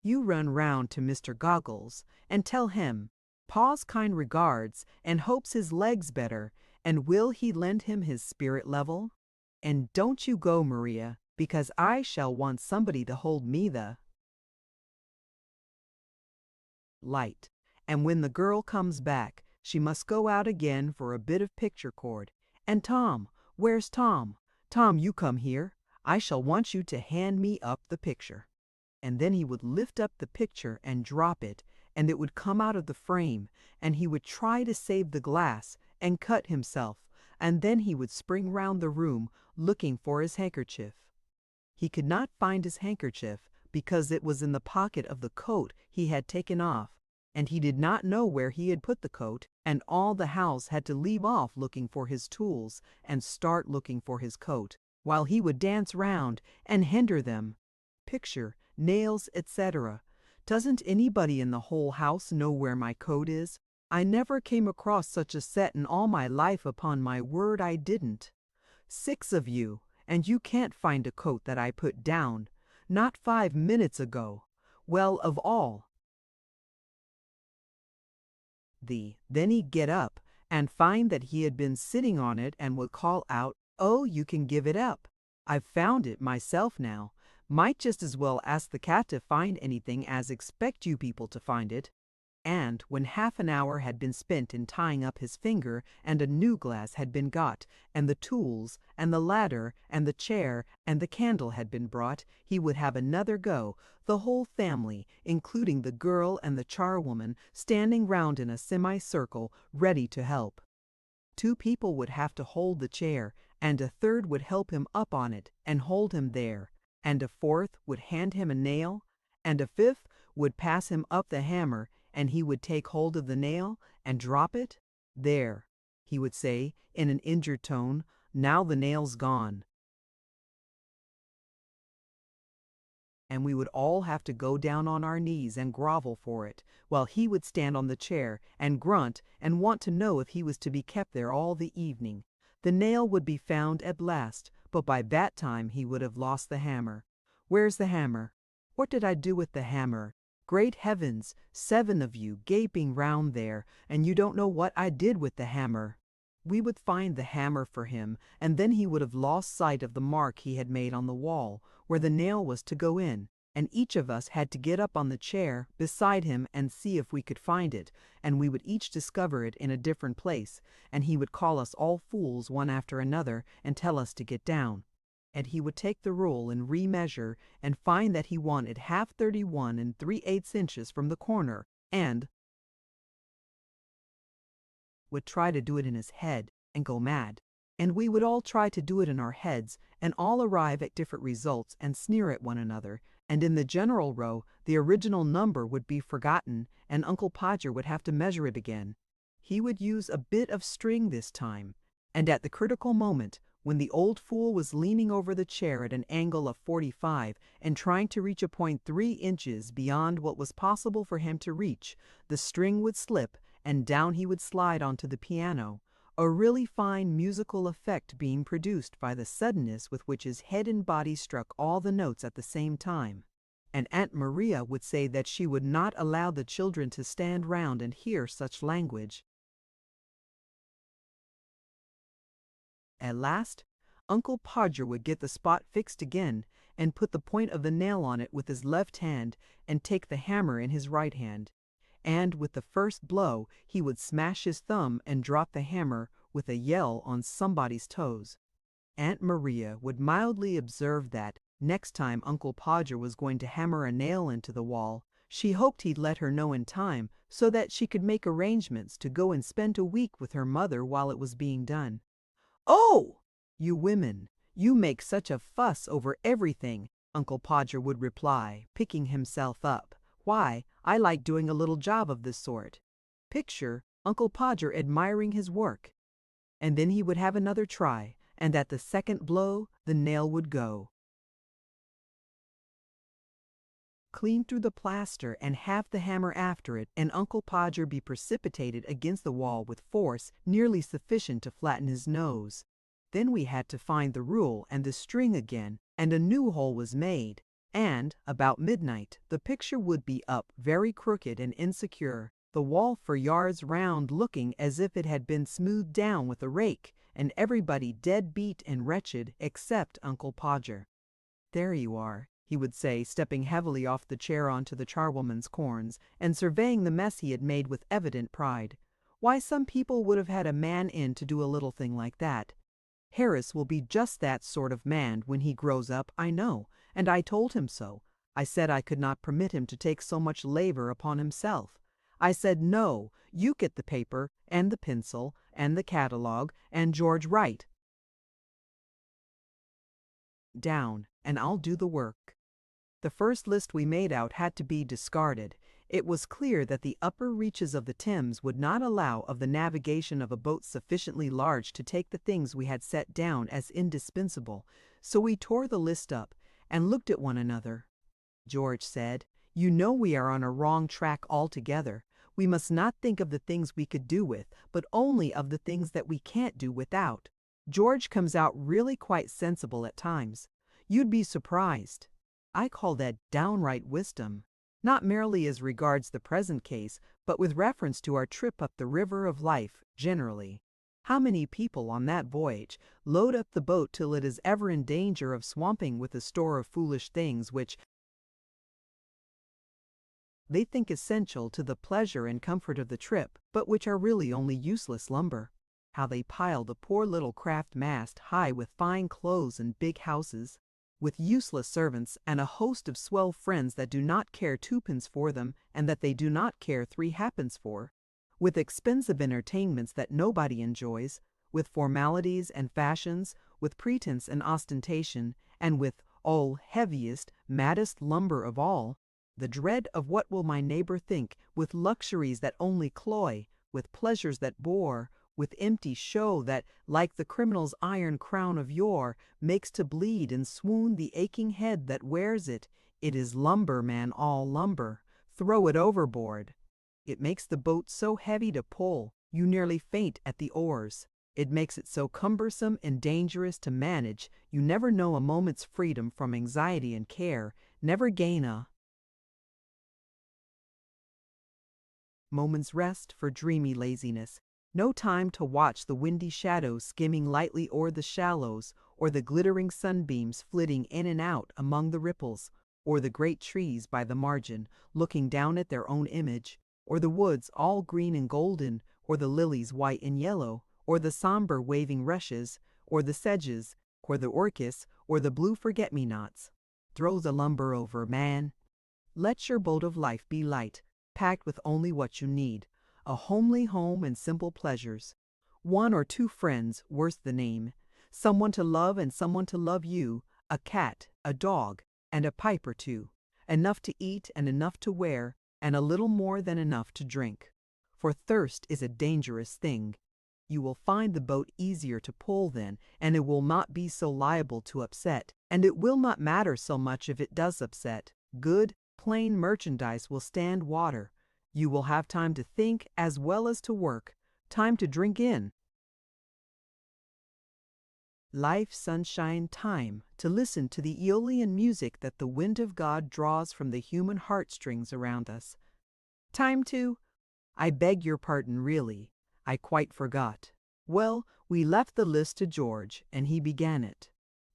you run round to Mr. Goggles and tell him Pa's kind regards and hopes his leg's better, and will he lend him his spirit level? And don't you go, Maria, because I shall want somebody to hold me the light. And when the girl comes back, she must go out again for a bit of picture cord. And Tom, where's Tom? Tom, you come here. I shall want you to hand me up the picture." And then he would lift up the picture and drop it, and it would come out of the frame, and he would try to save the glass and cut himself, and then he would spring round the room looking for his handkerchief. He could not find his handkerchief because it was in the pocket of the coat he had taken off, and he did not know where he had put the coat, and all the house had to leave off looking for his tools and start looking for his coat, while he would dance round and hinder them. Picture, nails, etc. Doesn't anybody in the whole house know where my coat is? I never came across such a set in all my life, upon my word I didn't. 6 of you, and you can't find a coat that I put down, not 5 minutes ago. Well, of all then he'd get up and find that he had been sitting on it and would call out, "Oh, you can give it up. I've found it myself now. Might just as well ask the cat to find anything as expect you people to find it." And when half an hour had been spent in tying up his finger, and a new glass had been got, and the tools, and the ladder, and the chair, and the candle had been brought, he would have another go, the whole family, including the girl and the charwoman, standing round in a semicircle, ready to help. 2 people would have to hold the chair, and a third would help him up on it and hold him there, and a fourth would hand him a nail, and a fifth would pass him up the hammer, and he would take hold of the nail and drop it. "There," he would say in an injured tone, "now the nail's gone." And we would all have to go down on our knees and grovel for it, while he would stand on the chair and grunt and want to know if he was to be kept there all the evening. The nail would be found at last, but by that time he would have lost the hammer. "Where's the hammer? What did I do with the hammer? Great heavens, 7 of you gaping round there, and you don't know what I did with the hammer." We would find the hammer for him, and then he would have lost sight of the mark he had made on the wall, where the nail was to go in, and each of us had to get up on the chair beside him and see if we could find it, and we would each discover it in a different place, and he would call us all fools one after another and tell us to get down. And he would take the rule and remeasure and find that he wanted half 31 3/8 inches from the corner, and would try to do it in his head and go mad. And we would all try to do it in our heads and all arrive at different results and sneer at one another, and in the general row, the original number would be forgotten, and Uncle Podger would have to measure it again. He would use a bit of string this time, and at the critical moment, when the old fool was leaning over the chair at an angle of 45 and trying to reach a point 3 inches beyond what was possible for him to reach, the string would slip and down he would slide onto the piano, a really fine musical effect being produced by the suddenness with which his head and body struck all the notes at the same time. And Aunt Maria would say that she would not allow the children to stand round and hear such language. At last, Uncle Podger would get the spot fixed again and put the point of the nail on it with his left hand and take the hammer in his right hand. And with the first blow, he would smash his thumb and drop the hammer with a yell on somebody's toes. Aunt Maria would mildly observe that, next time Uncle Podger was going to hammer a nail into the wall, she hoped he'd let her know in time so that she could make arrangements to go and spend a week with her mother while it was being done. "Oh, you women, you make such a fuss over everything," Uncle Podger would reply, picking himself up. "Why, I like doing a little job of this sort." Picture Uncle Podger admiring his work. And then he would have another try, and at the second blow, the nail would go clean through the plaster and have the hammer after it, and Uncle Podger be precipitated against the wall with force nearly sufficient to flatten his nose. Then we had to find the rule and the string again, and a new hole was made, and, about midnight, the picture would be up very crooked and insecure, the wall for yards round looking as if it had been smoothed down with a rake, and everybody dead beat and wretched except Uncle Podger. "There you are," he would say, stepping heavily off the chair onto the charwoman's corns, and surveying the mess he had made with evident pride. "Why, some people would have had a man in to do a little thing like that. Harris will be just that sort of man when he grows up, I know, and I told him so. I said I could not permit him to take so much labor upon himself. I said, no, you get the paper, and the pencil, and the catalog, and George write down, and I'll do the work." The first list we made out had to be discarded. It was clear that the upper reaches of the Thames would not allow of the navigation of a boat sufficiently large to take the things we had set down as indispensable, so we tore the list up and looked at one another. George said, "You know we are on a wrong track altogether. We must not think of the things we could do with, but only of the things that we can't do without. George comes out really quite sensible at times. You'd be surprised. I call that downright wisdom, not merely as regards the present case, but with reference to our trip up the river of life generally. How many people on that voyage load up the boat till it is ever in danger of swamping with a store of foolish things which they think essential to the pleasure and comfort of the trip, but which are really only useless lumber. How they pile the poor little craft mast high with fine clothes and big houses, with useless servants and a host of swell friends that do not care twopence for them and that they do not care three halfpence for, with expensive entertainments that nobody enjoys, with formalities and fashions, with pretense and ostentation, and with, oh, heaviest, maddest lumber of all, the dread of what will my neighbor think, with luxuries that only cloy, with pleasures that bore, with empty show that, like the criminal's iron crown of yore, makes to bleed and swoon the aching head that wears it. It is lumber, man, all lumber. Throw it overboard. It makes the boat so heavy to pull, you nearly faint at the oars. It makes it so cumbersome and dangerous to manage, you never know a moment's freedom from anxiety and care, never gain a moment's rest for dreamy laziness. No time to watch the windy shadows skimming lightly o'er the shallows, or the glittering sunbeams flitting in and out among the ripples, or the great trees by the margin looking down at their own image, or the woods all green and golden, or the lilies white and yellow, or the somber waving rushes, or the sedges, or the orchis, or the blue forget-me-nots. Throw the lumber over, man. Let your boat of life be light, packed with only what you need. A homely home and simple pleasures. One or two friends, worth the name. Someone to love and someone to love you. A cat, a dog, and a pipe or two. enough to eat and enough to wear, and a little more than enough to drink. For thirst is a dangerous thing. You will find the boat easier to pull then, and it will not be so liable to upset, and it will not matter so much if it does upset. Good, plain merchandise will stand water. You will have time to think as well as to work, time to drink in. Life, sunshine, time to listen to the Aeolian music that the wind of God draws from the human heartstrings around us. Time to... I beg your pardon, really. I quite forgot. Well, we left the list to George, and he began it.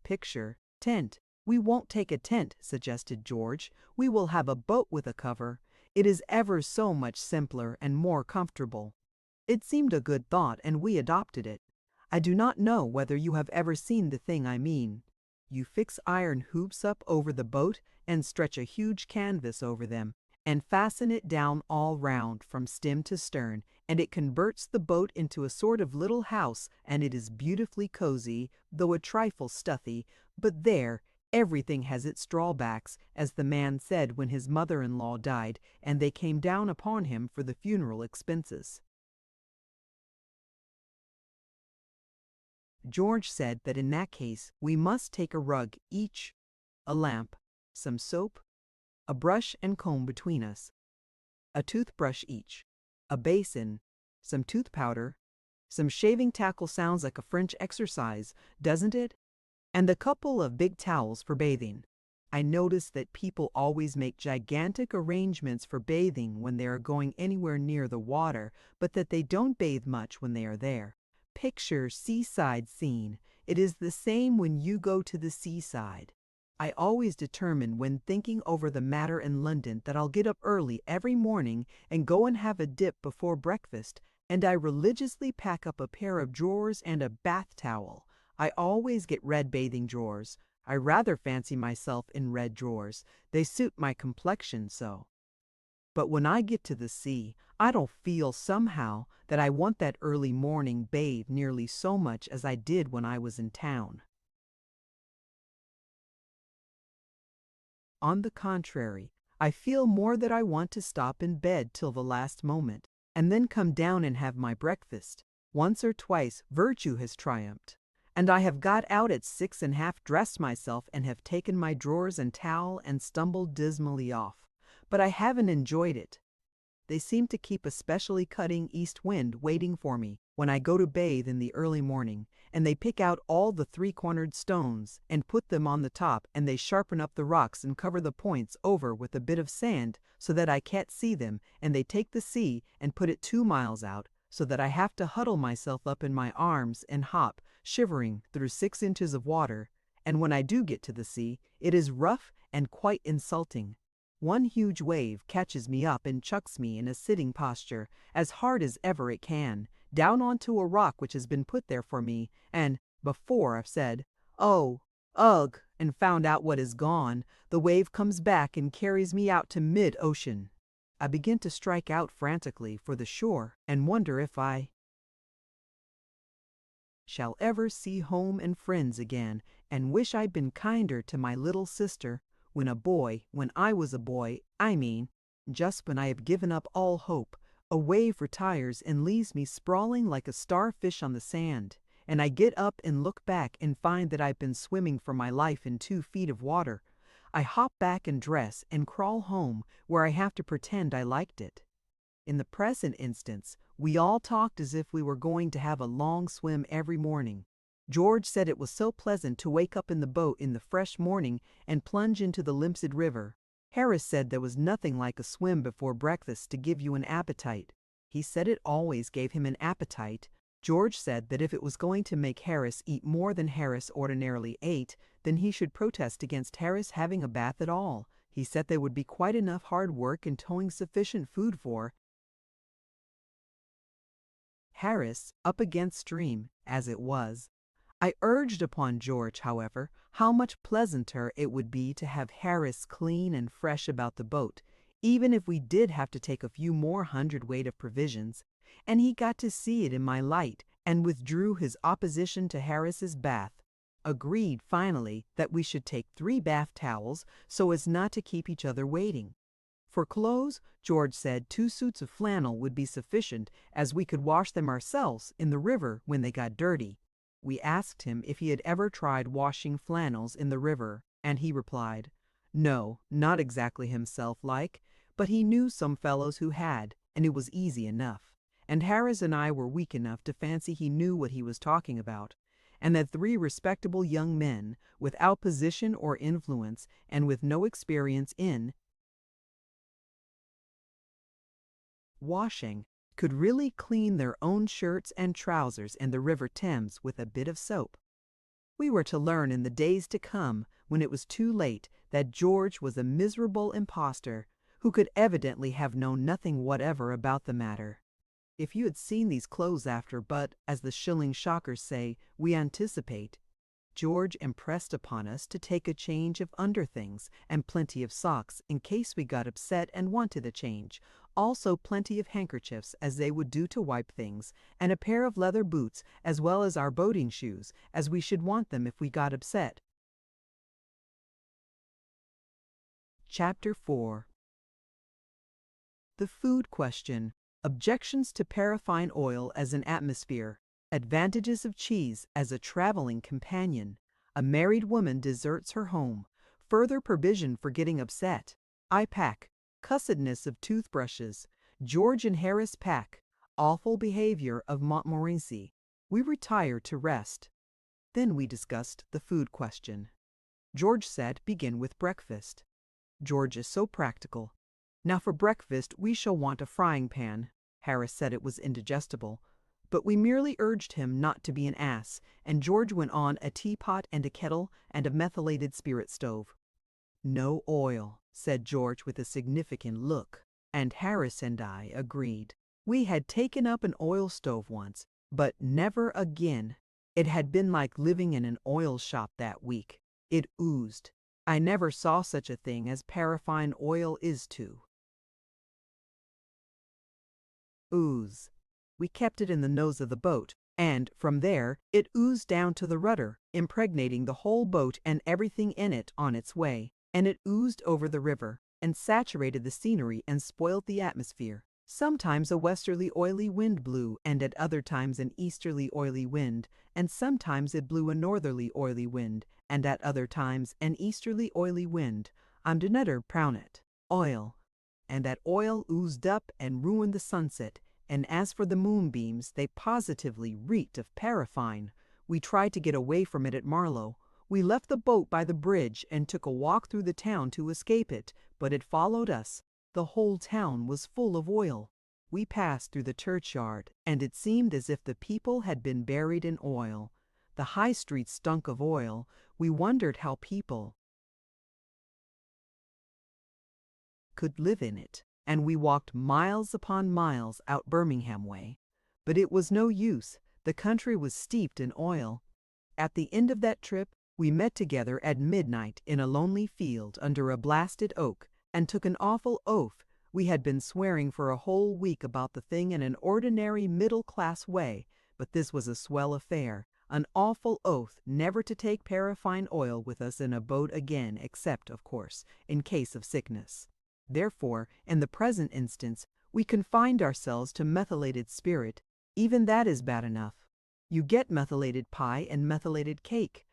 Picture, tent. We won't take a tent, suggested George. We will have a boat with a cover. It is ever so much simpler and more comfortable. It seemed a good thought, and we adopted it. I do not know whether you have ever seen the thing I mean. You fix iron hoops up over the boat and stretch a huge canvas over them, and fasten it down all round from stem to stern, and it converts the boat into a sort of little house, and it is beautifully cozy, though a trifle stuffy, but there, everything has its drawbacks, as the man said when his mother-in-law died, and they came down upon him for the funeral expenses. George said that in that case we must take a rug each, a lamp, some soap, a brush and comb between us, a toothbrush each, a basin, some tooth powder, some shaving tackle. Sounds like a French exercise, doesn't it? And a couple of big towels for bathing. I notice that people always make gigantic arrangements for bathing when they are going anywhere near the water, but that they don't bathe much when they are there. Picture seaside scene. It is the same when you go to the seaside. I always determine when thinking over the matter in London that I'll get up early every morning and go and have a dip before breakfast, and I religiously pack up a pair of drawers and a bath towel. I always get red bathing drawers. I rather fancy myself in red drawers. They suit my complexion so. But when I get to the sea, I don't feel somehow that I want that early morning bathe nearly so much as I did when I was in town. On the contrary, I feel more that I want to stop in bed till the last moment, and then come down and have my breakfast. Once or twice virtue has triumphed, and I have got out at 6 and half dressed myself and have taken my drawers and towel and stumbled dismally off. But I haven't enjoyed it. They seem to keep a specially cutting east wind waiting for me when I go to bathe in the early morning, and they pick out all the three-cornered stones and put them on the top, and they sharpen up the rocks and cover the points over with a bit of sand so that I can't see them, and they take the sea and put it 2 miles out so that I have to huddle myself up in my arms and hop, shivering, through 6 inches of water, and when I do get to the sea, it is rough and quite insulting. One huge wave catches me up and chucks me in a sitting posture, as hard as ever it can, down onto a rock which has been put there for me, and, before I've said, "Oh, ugh," and found out what is gone, the wave comes back and carries me out to mid-ocean. I begin to strike out frantically for the shore, and wonder if I shall ever see home and friends again, and wish I'd been kinder to my little sister. When I was a boy, I mean, just when I have given up all hope, a wave retires and leaves me sprawling like a starfish on the sand, and I get up and look back and find that I've been swimming for my life in 2 feet of water. I hop back and dress and crawl home, where I have to pretend I liked it. In the present instance, we all talked as if we were going to have a long swim every morning. George said it was so pleasant to wake up in the boat in the fresh morning and plunge into the limpid river. Harris said there was nothing like a swim before breakfast to give you an appetite. He said it always gave him an appetite. George said that if it was going to make Harris eat more than Harris ordinarily ate, then he should protest against Harris having a bath at all. He said there would be quite enough hard work in towing sufficient food for Harris up against stream, as it was. I urged upon George, however, how much pleasanter it would be to have Harris clean and fresh about the boat, even if we did have to take a few more hundredweight of provisions, and he got to see it in my light, and withdrew his opposition to Harris's bath. agreed finally that we should take 3 bath towels so as not to keep each other waiting. For clothes, George said 2 suits of flannel would be sufficient, as we could wash them ourselves in the river when they got dirty. We asked him if he had ever tried washing flannels in the river, and he replied, no, not exactly himself like, but he knew some fellows who had, and it was easy enough. And Harris and I were weak enough to fancy he knew what he was talking about, and that 3 respectable young men, without position or influence, and with no experience in washing, could really clean their own shirts and trousers in the River Thames with a bit of soap. We were to learn in the days to come, when it was too late, that George was a miserable impostor who could evidently have known nothing whatever about the matter. If you had seen these clothes after, but, as the shilling shockers say, we anticipate, George impressed upon us to take a change of underthings and plenty of socks in case we got upset and wanted a change, also plenty of handkerchiefs as they would do to wipe things, and a pair of leather boots as well as our boating shoes, as we should want them if we got upset. Chapter 4. The Food Question. Objections to paraffine oil as an atmosphere. Advantages of cheese as a traveling companion. A married woman deserts her home. Further provision for getting upset. I pack. Cussedness of toothbrushes. George and Harris pack. Awful behavior of Montmorency. We retire to rest. Then we discussed the food question. George said, begin with breakfast. George is so practical. Now for breakfast we shall want a frying pan. Harris said it was indigestible. But we merely urged him not to be an ass, and George went on a teapot and a kettle and a methylated spirit stove. No oil, said George with a significant look, and Harris and I agreed. We had taken up an oil stove once, but never again. It had been like living in an oil shop that week. It oozed. I never saw such a thing as paraffine oil is to. Ooze. We kept it in the nose of the boat, and from there it oozed down to the rudder, impregnating the whole boat and everything in it on its way, and it oozed over the river, and saturated the scenery and spoilt the atmosphere. Sometimes a westerly oily wind blew, and at other times an easterly oily wind, and sometimes it blew a northerly oily wind, and at other times an easterly oily wind. I'm de netter prownet. Oil. And that oil oozed up and ruined the sunset, and as for the moonbeams, they positively reeked of paraffine. We tried to get away from it at Marlow. We left the boat by the bridge and took a walk through the town to escape it, but it followed us. The whole town was full of oil. We passed through the churchyard, and it seemed as if the people had been buried in oil. The high street stunk of oil. We wondered how people could live in it, and we walked miles upon miles out Birmingham way. But it was no use. The country was steeped in oil. At the end of that trip, we met together at midnight in a lonely field under a blasted oak, and took an awful oath. We had been swearing for a whole week about the thing in an ordinary middle-class way, but this was a swell affair, an awful oath never to take paraffine oil with us in a boat again, except, of course, in case of sickness. Therefore, in the present instance, we confined ourselves to methylated spirit. Even that is bad enough. You get methylated pie and methylated cake,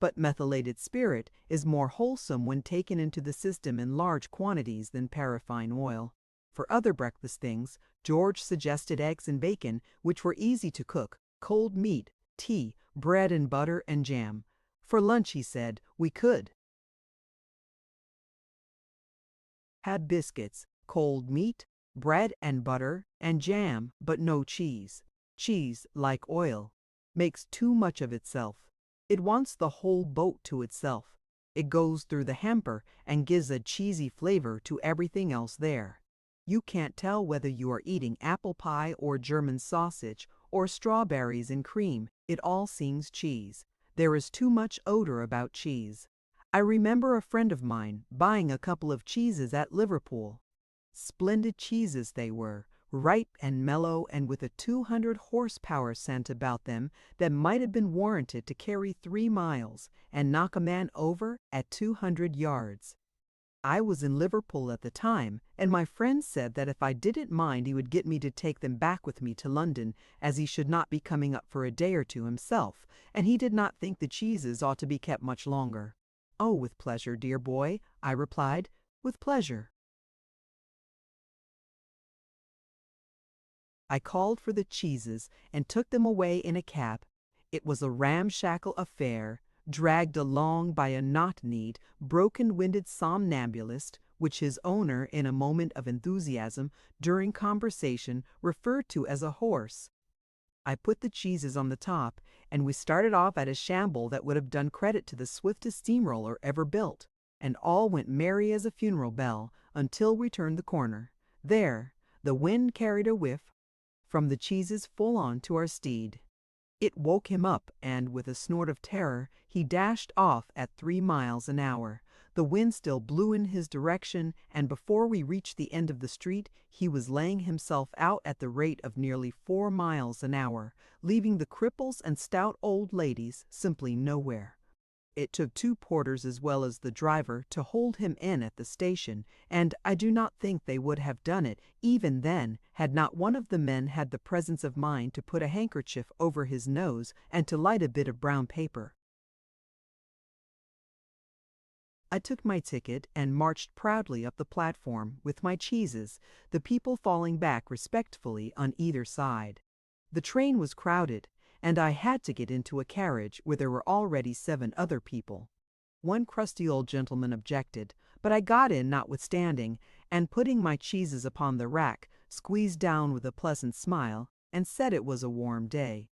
but methylated spirit is more wholesome when taken into the system in large quantities than paraffine oil. For other breakfast things, George suggested eggs and bacon, which were easy to cook, cold meat, tea, bread and butter and jam. For lunch, he said, we could had biscuits, cold meat, bread and butter, and jam, but no cheese. Cheese, like oil, makes too much of itself. It wants the whole boat to itself. It goes through the hamper and gives a cheesy flavor to everything else there. You can't tell whether you are eating apple pie or German sausage or strawberries and cream. It all seems cheese. There is too much odor about cheese. I remember a friend of mine buying a couple of cheeses at Liverpool. Splendid cheeses they were, ripe and mellow and with a 200 horsepower scent about them that might have been warranted to carry 3 miles and knock a man over at 200 yards. I was in Liverpool at the time, and my friend said that if I didn't mind he would get me to take them back with me to London, as he should not be coming up for a day or two himself, and he did not think the cheeses ought to be kept much longer. "Oh, with pleasure, dear boy," I replied, "with pleasure." I called for the cheeses and took them away in a cab. It was a ramshackle affair, dragged along by a knock-kneed, broken-winded somnambulist, which his owner, in a moment of enthusiasm, during conversation, referred to as a horse. I put the cheeses on the top, and we started off at a shamble that would have done credit to the swiftest steamroller ever built, and all went merry as a funeral bell until we turned the corner. There, the wind carried a whiff from the cheeses full on to our steed. It woke him up, and with a snort of terror, he dashed off at 3 miles an hour. The wind still blew in his direction, and before we reached the end of the street, he was laying himself out at the rate of nearly 4 miles an hour, leaving the cripples and stout old ladies simply nowhere. It took 2 porters as well as the driver to hold him in at the station, and I do not think they would have done it even then had not one of the men had the presence of mind to put a handkerchief over his nose and to light a bit of brown paper. I took my ticket and marched proudly up the platform with my cheeses, the people falling back respectfully on either side. The train was crowded, and I had to get into a carriage where there were already 7 other people. One crusty old gentleman objected, but I got in notwithstanding, and putting my cheeses upon the rack, squeezed down with a pleasant smile, and said it was a warm day.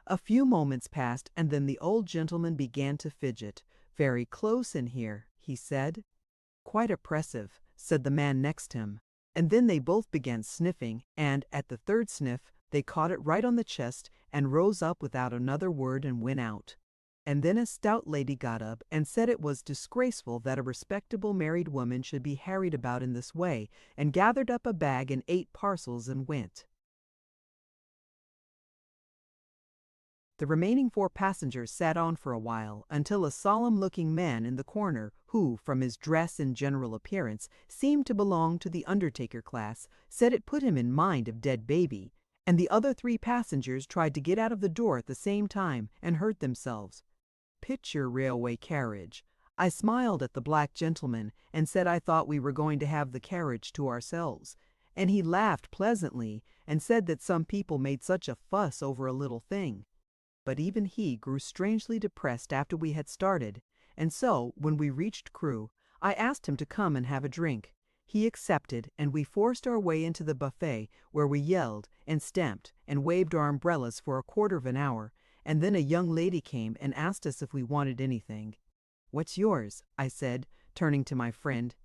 A few moments passed, and then the old gentleman began to fidget. "Very close in here," he said. "Quite oppressive," said the man next him. And then they both began sniffing, and at the 3rd sniff, they caught it right on the chest and rose up without another word and went out. And then a stout lady got up and said it was disgraceful that a respectable married woman should be harried about in this way, and gathered up a bag and 8 parcels and went. The remaining 4 passengers sat on for a while, until a solemn-looking man in the corner, who, from his dress and general appearance, seemed to belong to the undertaker class, said it put him in mind of dead baby, and the other 3 passengers tried to get out of the door at the same time and hurt themselves. Picture railway carriage. I smiled at the black gentleman and said I thought we were going to have the carriage to ourselves, and he laughed pleasantly and said that some people made such a fuss over a little thing. But even he grew strangely depressed after we had started, and so, when we reached Crewe, I asked him to come and have a drink. He accepted, and we forced our way into the buffet, where we yelled and stamped and waved our umbrellas for a quarter of an hour, and then a young lady came and asked us if we wanted anything. "What's yours?" I said, turning to my friend.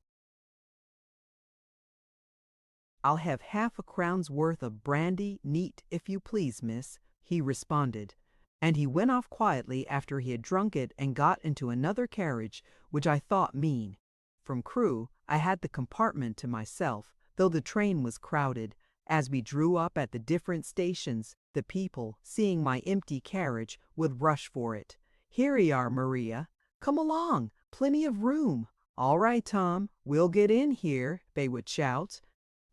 "I'll have half a crown's worth of brandy, neat, if you please, miss," he responded. And he went off quietly after he had drunk it and got into another carriage, which I thought mean. From Crewe, I had the compartment to myself, though the train was crowded. As we drew up at the different stations, the people, seeing my empty carriage, would rush for it. "Here you are, Maria. Come along, plenty of room. All right, Tom, we'll get in here," they would shout.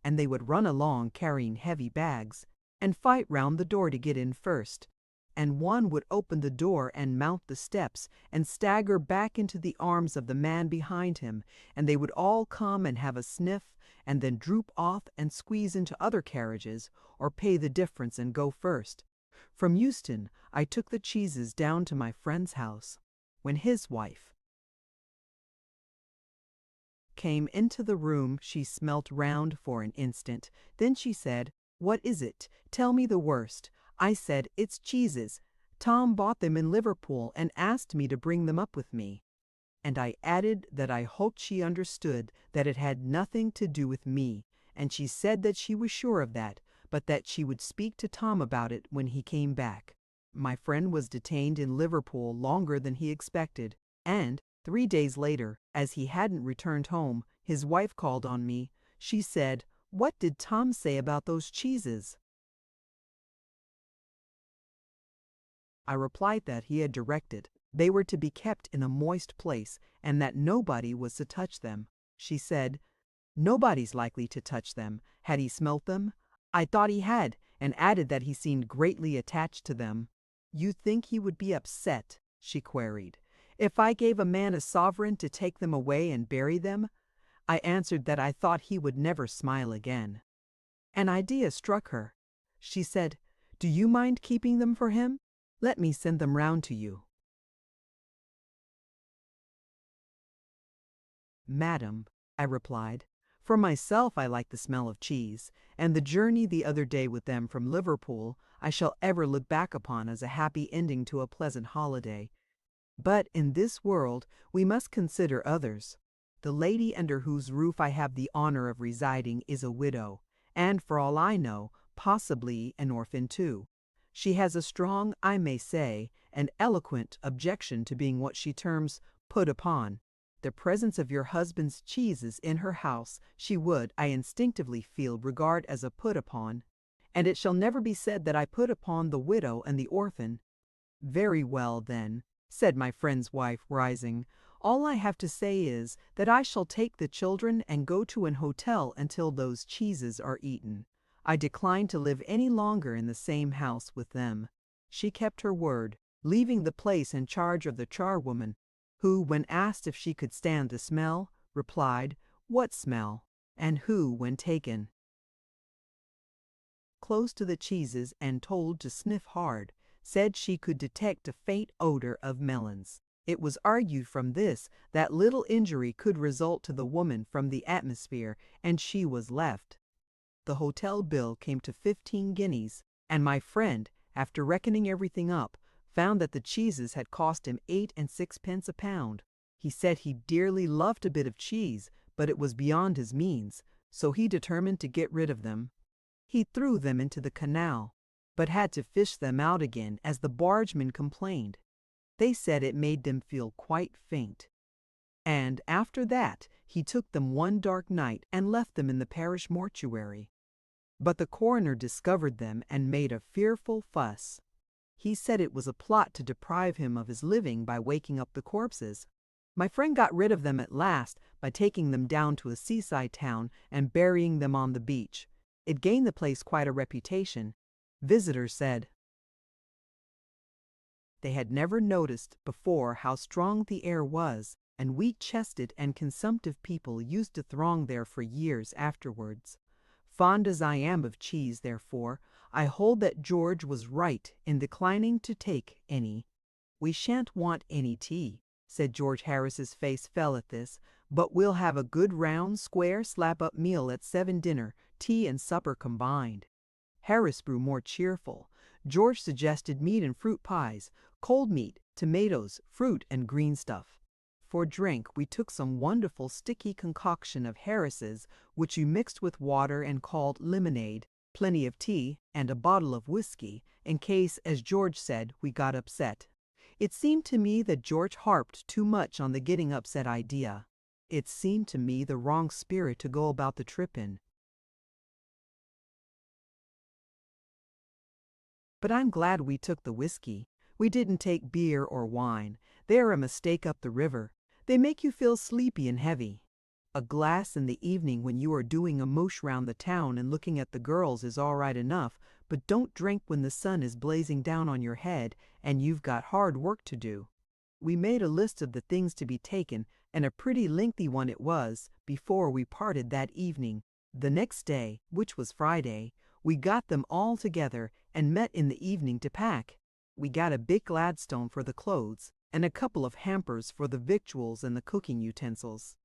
And they would run along carrying heavy bags, and fight round the door to get in first. And one would open the door and mount the steps and stagger back into the arms of the man behind him, and they would all come and have a sniff, and then droop off and squeeze into other carriages, or pay the difference and go first. From Euston, I took the cheeses down to my friend's house, when his wife came into the room. She smelt round for an instant. Then she said, "What is it? Tell me the worst." I said, "It's cheeses. Tom bought them in Liverpool and asked me to bring them up with me." And I added that I hoped she understood that it had nothing to do with me, and she said that she was sure of that, but that she would speak to Tom about it when he came back. My friend was detained in Liverpool longer than he expected, and 3 days later, as he hadn't returned home, his wife called on me. She said, What did Tom say about those cheeses? I replied that he had directed they were to be kept in a moist place and that nobody was to touch them. She said, "Nobody's likely to touch them. Had he smelt them?" I thought he had, and added that he seemed greatly attached to them. "You think he would be upset?" she queried, "if I gave a man a sovereign to take them away and bury them?" I answered that I thought he would never smile again. An idea struck her. She said, "Do you mind keeping them for him? Let me send them round to you." "Madam," I replied, "for myself I like the smell of cheese, and the journey the other day with them from Liverpool I shall ever look back upon as a happy ending to a pleasant holiday. But in this world we must consider others. The lady under whose roof I have the honor of residing is a widow, and for all I know, possibly an orphan too. She has a strong, I may say, an eloquent objection to being what she terms put upon. The presence of your husband's cheeses in her house she would, I instinctively feel, regard as a put upon, and it shall never be said that I put upon the widow and the orphan." "Very well, then," said my friend's wife, rising. "All I have to say is that I shall take the children and go to an hotel until those cheeses are eaten. I decline to live any longer in the same house with them." She kept her word, leaving the place in charge of the charwoman, who, when asked if she could stand the smell, replied, "What smell?" and who, when taken close to the cheeses and told to sniff hard, said she could detect a faint odor of melons. It was argued from this that little injury could result to the woman from the atmosphere, and she was left. The hotel bill came to 15 guineas, and my friend, after reckoning everything up, found that the cheeses had cost him 8 and 6 pence a pound. He said he dearly loved a bit of cheese, but it was beyond his means, so he determined to get rid of them. He threw them into the canal, but had to fish them out again as the bargemen complained. They said it made them feel quite faint. And after that he took them one dark night and left them in the parish mortuary. But the coroner discovered them and made a fearful fuss. He said it was a plot to deprive him of his living by waking up the corpses. My friend got rid of them at last by taking them down to a seaside town and burying them on the beach. It gained the place quite a reputation. Visitors said they had never noticed before how strong the air was, and weak-chested and consumptive people used to throng there for years afterwards. Fond as I am of cheese, therefore, I hold that George was right in declining to take any. "We shan't want any tea," said George. Harris's face fell at this, "but we'll have a good round, square, slap-up meal at 7 dinner, tea and supper combined." Harris grew more cheerful. George suggested meat and fruit pies, cold meat, tomatoes, fruit, and green stuff. For drink, we took some wonderful sticky concoction of Harris's, which you mixed with water and called lemonade, plenty of tea, and a bottle of whiskey, in case, as George said, we got upset. It seemed to me that George harped too much on the getting upset idea. It seemed to me the wrong spirit to go about the trip in. But I'm glad we took the whiskey. We didn't take beer or wine. They're a mistake up the river. They make you feel sleepy and heavy. A glass in the evening when you are doing a moosh round the town and looking at the girls is all right enough, but don't drink when the sun is blazing down on your head and you've got hard work to do. We made a list of the things to be taken, and a pretty lengthy one it was, before we parted that evening. The next day, which was Friday, we got them all together and met in the evening to pack. We got a big Gladstone for the clothes, and a couple of hampers for the victuals and the cooking utensils.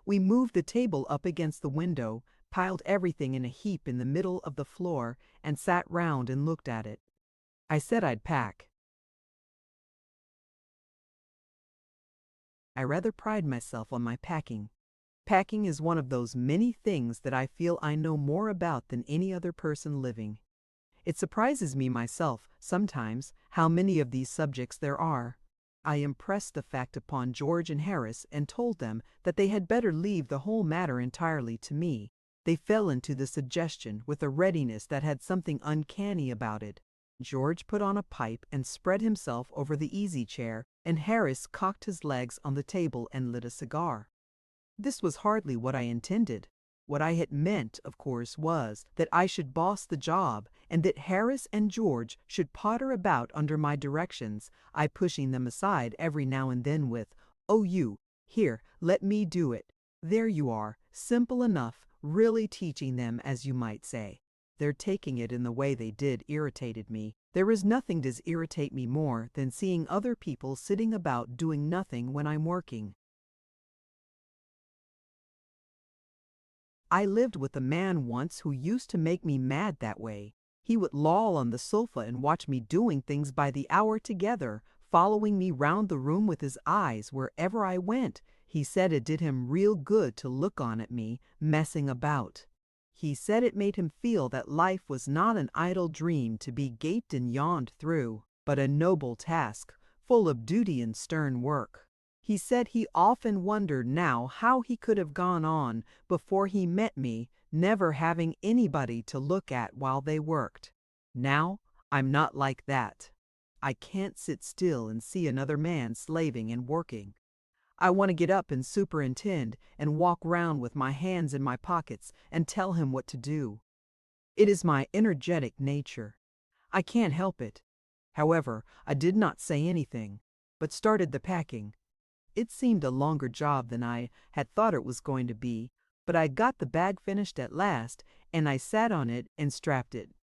We moved the table up against the window, piled everything in a heap in the middle of the floor, and sat round and looked at it. I said I'd pack. I rather pride myself on my packing. Packing is one of those many things that I feel I know more about than any other person living. It surprises me myself, sometimes, how many of these subjects there are. I impressed the fact upon George and Harris and told them that they had better leave the whole matter entirely to me. They fell into the suggestion with a readiness that had something uncanny about it. George put on a pipe and spread himself over the easy chair, and Harris cocked his legs on the table and lit a cigar. This was hardly what I intended. What I had meant, of course, was that I should boss the job and that Harris and George should potter about under my directions, I pushing them aside every now and then with, "Oh, you, here, let me do it. There you are, simple enough, really teaching them, as you might say." Their taking it in the way they did irritated me. There is nothing does irritate me more than seeing other people sitting about doing nothing when I'm working. I lived with a man once who used to make me mad that way. He would loll on the sofa and watch me doing things by the hour together, following me round the room with his eyes wherever I went. He said it did him real good to look on at me, messing about. He said it made him feel that life was not an idle dream to be gaped and yawned through, but a noble task, full of duty and stern work. He said he often wondered now how he could have gone on before he met me, never having anybody to look at while they worked. Now, I'm not like that. I can't sit still and see another man slaving and working. I want to get up and superintend and walk round with my hands in my pockets and tell him what to do. It is my energetic nature. I can't help it. However, I did not say anything, but started the packing. It seemed a longer job than I had thought it was going to be, but I got the bag finished at last, and I sat on it and strapped it.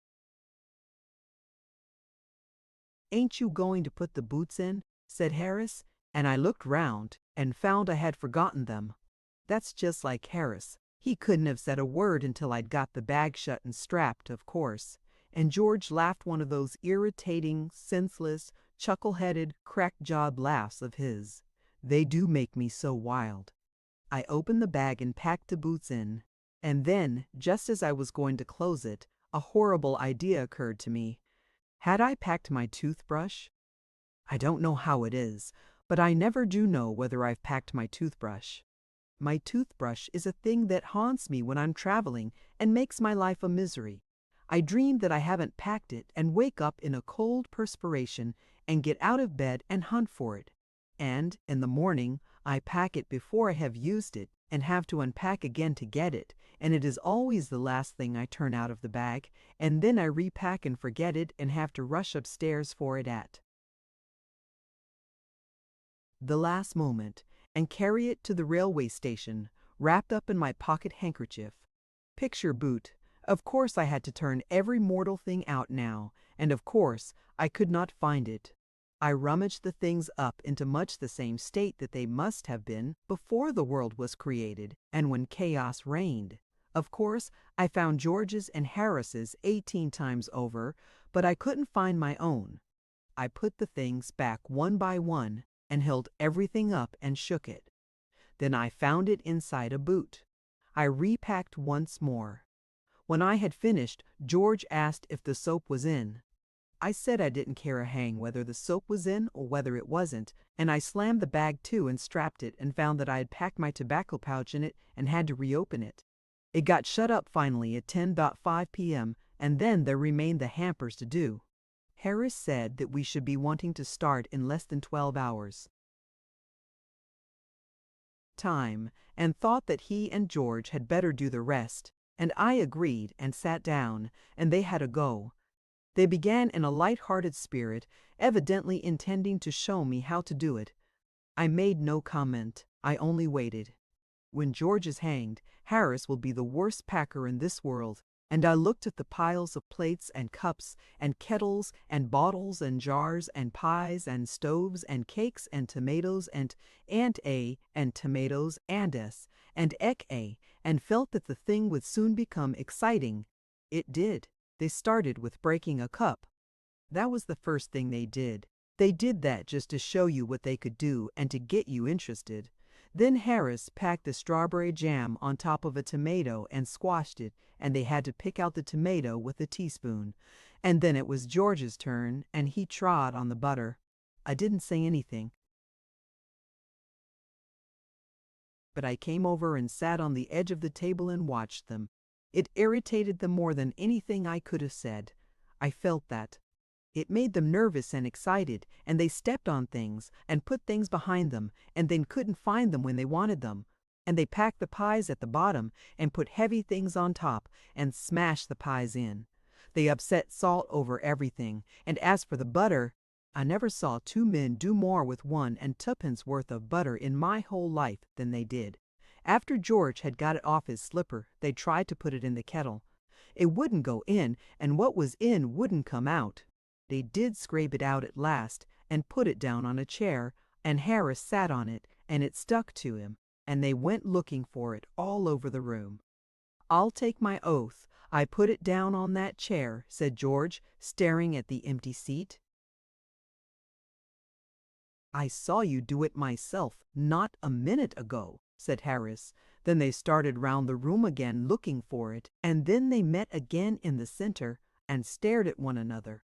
"Ain't you going to put the boots in?" said Harris, and I looked round and found I had forgotten them. That's just like Harris. He couldn't have said a word until I'd got the bag shut and strapped, of course, and George laughed one of those irritating, senseless, chuckle-headed, crack-jawed laughs of his. They do make me so wild. I opened the bag and packed the boots in, and then, just as I was going to close it, a horrible idea occurred to me. Had I packed my toothbrush? I don't know how it is, but I never do know whether I've packed my toothbrush. My toothbrush is a thing that haunts me when I'm traveling and makes my life a misery. I dream that I haven't packed it and wake up in a cold perspiration and get out of bed and hunt for it. And, in the morning, I pack it before I have used it and have to unpack again to get it, and it is always the last thing I turn out of the bag, and then I repack and forget it and have to rush upstairs for it at the last moment, and carry it to the railway station, wrapped up in my pocket handkerchief. Picture boot. Of course I had to turn every mortal thing out now, and of course I could not find it. I rummaged the things up into much the same state that they must have been before the world was created and when chaos reigned. Of course, I found George's and Harris's 18 times over, but I couldn't find my own. I put the things back one by one and held everything up and shook it. Then I found it inside a boot. I repacked once more. When I had finished, George asked if the soap was in. I said I didn't care a hang whether the soap was in or whether it wasn't, and I slammed the bag to and strapped it and found that I had packed my tobacco pouch in it and had to reopen it. It got shut up finally at 10:05 p.m., and then there remained the hampers to do. Harris said that we should be wanting to start in less than 12 hours. Time, and thought that he and George had better do the rest, and I agreed and sat down, and they had a go. They began in a light-hearted spirit, evidently intending to show me how to do it. I made no comment. I only waited. When George is hanged, Harris will be the worst packer in this world, and I looked at the piles of plates and cups and kettles and bottles and jars and pies and stoves and cakes and tomatoes and Aunt A and tomatoes and S and Ek A, and felt that the thing would soon become exciting. It did. They started with breaking a cup. That was the first thing they did. They did that just to show you what they could do and to get you interested. Then Harris packed the strawberry jam on top of a tomato and squashed it, and they had to pick out the tomato with a teaspoon. And then it was George's turn, and he trod on the butter. I didn't say anything, but I came over and sat on the edge of the table and watched them. It irritated them more than anything I could have said. I felt that. It made them nervous and excited, and they stepped on things and put things behind them and then couldn't find them when they wanted them. And they packed the pies at the bottom and put heavy things on top and smashed the pies in. They upset salt over everything, and as for the butter, I never saw two men do more with 1.2 worth of butter in my whole life than they did. After George had got it off his slipper, they tried to put it in the kettle. It wouldn't go in, and what was in wouldn't come out. They did scrape it out at last and put it down on a chair, and Harris sat on it, and it stuck to him, and they went looking for it all over the room. "I'll take my oath I put it down on that chair," said George, staring at the empty seat. "I saw you do it myself not a minute ago," said Harris. Then they started round the room again looking for it, and then they met again in the center and stared at one another.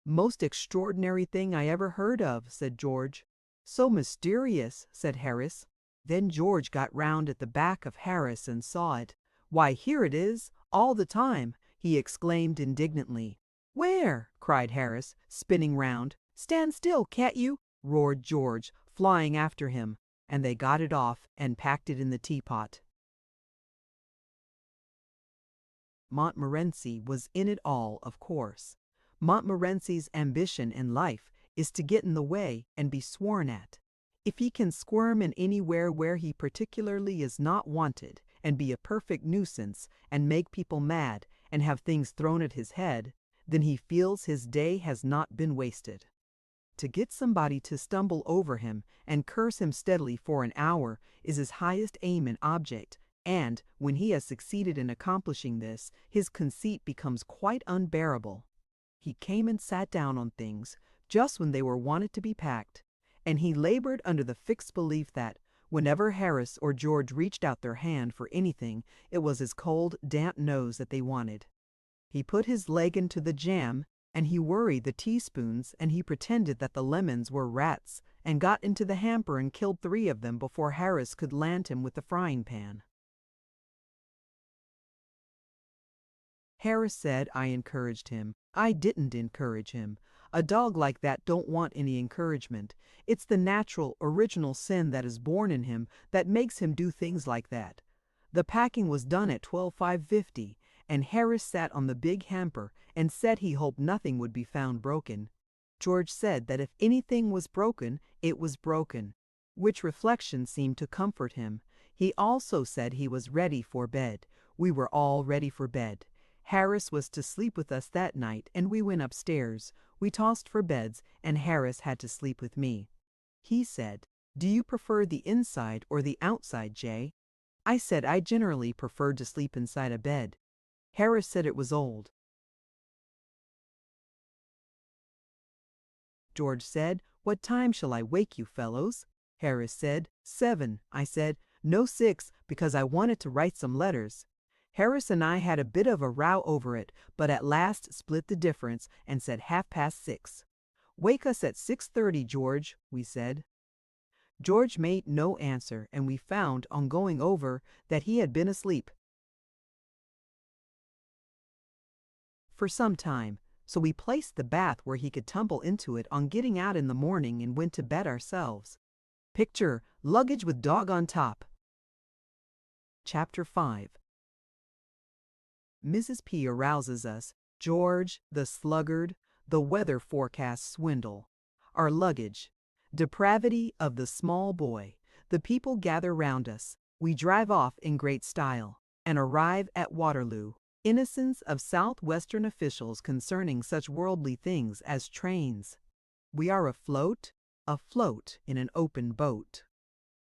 "Most extraordinary thing I ever heard of," said George. "So mysterious," said Harris. Then George got round at the back of Harris and saw it. "Why, here it is, all the time!" he exclaimed indignantly. "Where?" cried Harris, spinning round. "Stand still, can't you?" roared George, flying after him, and they got it off and packed it in the teapot. Montmorency was in it all, of course. Montmorency's ambition in life is to get in the way and be sworn at. If he can squirm in anywhere where he particularly is not wanted, and be a perfect nuisance, and make people mad, and have things thrown at his head, then he feels his day has not been wasted. To get somebody to stumble over him and curse him steadily for an hour is his highest aim and object, and when he has succeeded in accomplishing this, his conceit becomes quite unbearable. He came and sat down on things just when they were wanted to be packed, and he labored under the fixed belief that whenever Harris or George reached out their hand for anything, it was his cold, damp nose that they wanted. He put his leg into the jam, and he worried the teaspoons, and he pretended that the lemons were rats, and got into the hamper and killed 3 of them before Harris could land him with the frying pan. Harris said I encouraged him. I didn't encourage him. A dog like that don't want any encouragement. It's the natural, original sin that is born in him that makes him do things like that. The packing was done at 12:50, and Harris sat on the big hamper and said he hoped nothing would be found broken. George said that if anything was broken, it was broken, which reflection seemed to comfort him. He also said he was ready for bed. We were all ready for bed. Harris was to sleep with us that night, and we went upstairs. We tossed for beds, and Harris had to sleep with me. He said, "Do you prefer the inside or the outside, Jay?" I said I generally preferred to sleep inside a bed. Harris said it was old. George said, "What time shall I wake you, fellows?" Harris said, 7. I said, "No 6, because I wanted to write some letters." Harris and I had a bit of a row over it, but at last split the difference and said 6:30. "Wake us at 6:30, George," we said. George made no answer, and we found, on going over, that he had been asleep for some time, so we placed the bath where he could tumble into it on getting out in the morning and went to bed ourselves. Picture luggage with dog on top. Chapter 5. Mrs. P. arouses us. George, the sluggard, the weather forecast swindle. Our luggage. Depravity of the small boy. The people gather round us. We drive off in great style, and arrive at Waterloo. Innocence of southwestern officials concerning such worldly things as trains. We are afloat in an open boat.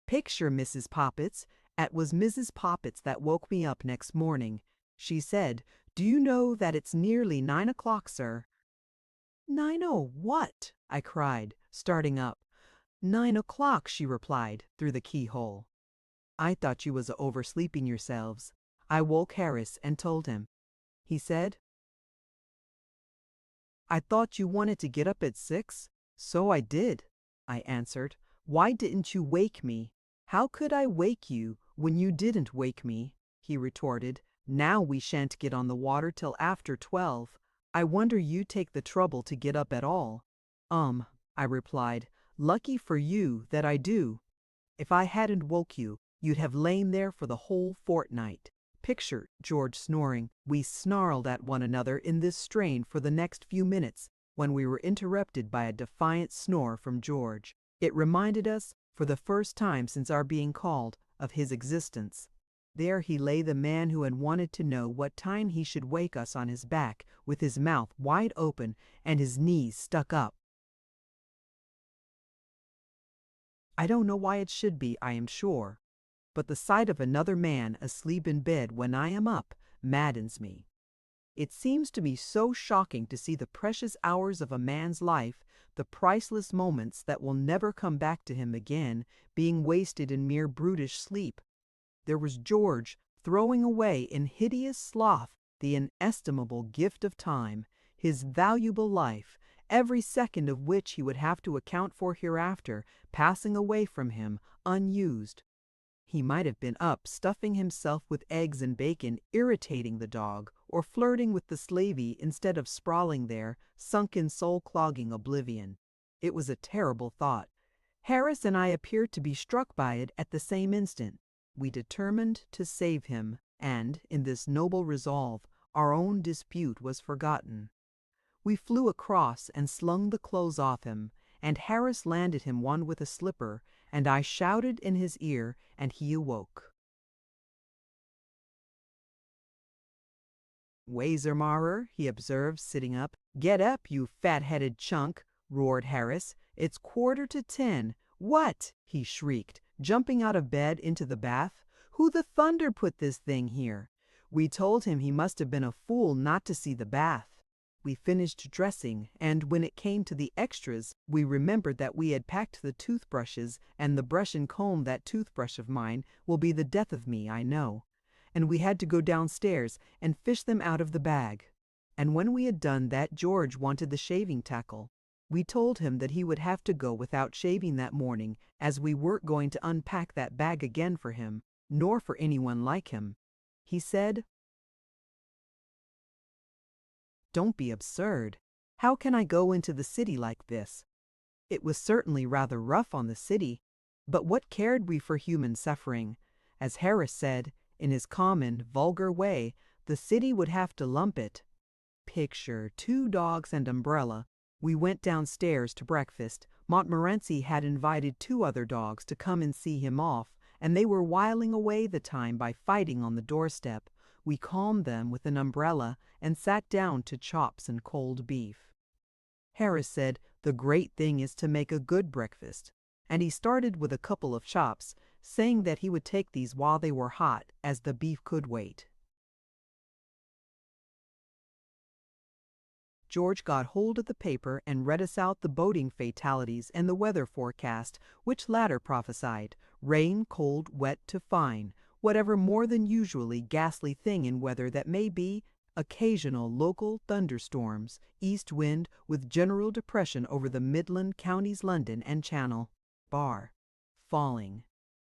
Picture Mrs. Poppets. It was Mrs. Poppets that woke me up next morning. She said, "Do you know that it's nearly 9 o'clock, sir?" "What?" I cried, starting up. 9 o'clock, she replied, through the keyhole. "I thought you was oversleeping yourselves." I woke Harris and told him. He said, "I thought you wanted to get up at 6. "So I did," I answered. "Why didn't you wake me?" "How could I wake you when you didn't wake me?" he retorted. Now we shan't get on the water till after 12. I wonder you take the trouble to get up at all." I replied, "lucky for you that I do. If I hadn't woke you, you'd have lain there for the whole fortnight." Picture George snoring. We snarled at one another in this strain for the next few minutes when we were interrupted by a defiant snore from George. It reminded us, for the first time since our being called, of his existence. There he lay, the man who had wanted to know what time he should wake us, on his back, with his mouth wide open and his knees stuck up. I don't know why it should be, I am sure, but the sight of another man asleep in bed when I am up maddens me. It seems to me so shocking to see the precious hours of a man's life, the priceless moments that will never come back to him again, being wasted in mere brutish sleep. There was George throwing away in hideous sloth the inestimable gift of time, his valuable life, every second of which he would have to account for hereafter, passing away from him unused. He might have been up stuffing himself with eggs and bacon, irritating the dog, or flirting with the slavey instead of sprawling there, sunk in soul-clogging oblivion. It was a terrible thought. Harris and I appeared to be struck by it at the same instant. We determined to save him, and, in this noble resolve, our own dispute was forgotten. We flew across and slung the clothes off him, and Harris landed him one with a slipper, and I shouted in his ear, and he awoke. "Wayzermarer," he observed, sitting up. "Get up, you fat-headed chunk," roared Harris. "It's 10:15. What?" he shrieked, jumping out of bed into the bath. "Who the thunder put this thing here?" We told him he must have been a fool not to see the bath. We finished dressing, and when it came to the extras, we remembered that we had packed the toothbrushes, and the brush and comb, that toothbrush of mine, will be the death of me, I know. And we had to go downstairs and fish them out of the bag. And when we had done that, George wanted the shaving tackle. We told him that he would have to go without shaving that morning, as we weren't going to unpack that bag again for him, nor for anyone like him. He said, "Don't be absurd. How can I go into the city like this?" It was certainly rather rough on the city, but what cared we for human suffering? As Harris said, in his common, vulgar way, the city would have to lump it. Picture 2 dogs and umbrella. We went downstairs to breakfast. Montmorency had invited 2 other dogs to come and see him off, and they were whiling away the time by fighting on the doorstep. We calmed them with an umbrella and sat down to chops and cold beef. Harris said the great thing is to make a good breakfast, and he started with a couple of chops, saying that he would take these while they were hot, as the beef could wait. George got hold of the paper and read us out the boating fatalities and the weather forecast, which latter prophesied rain, cold, wet to fine, whatever more than usually ghastly thing in weather that may be, occasional local thunderstorms, east wind with general depression over the Midland counties, London and Channel, bar, falling.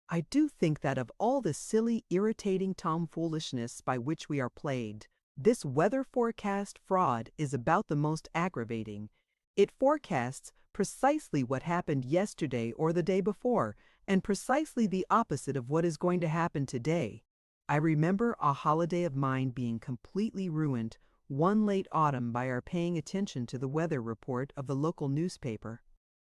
I do think that of all the silly, irritating tomfoolishness by which we are plagued, this weather forecast fraud is about the most aggravating. It forecasts precisely what happened yesterday or the day before, and precisely the opposite of what is going to happen today. I remember a holiday of mine being completely ruined one late autumn by our paying attention to the weather report of the local newspaper.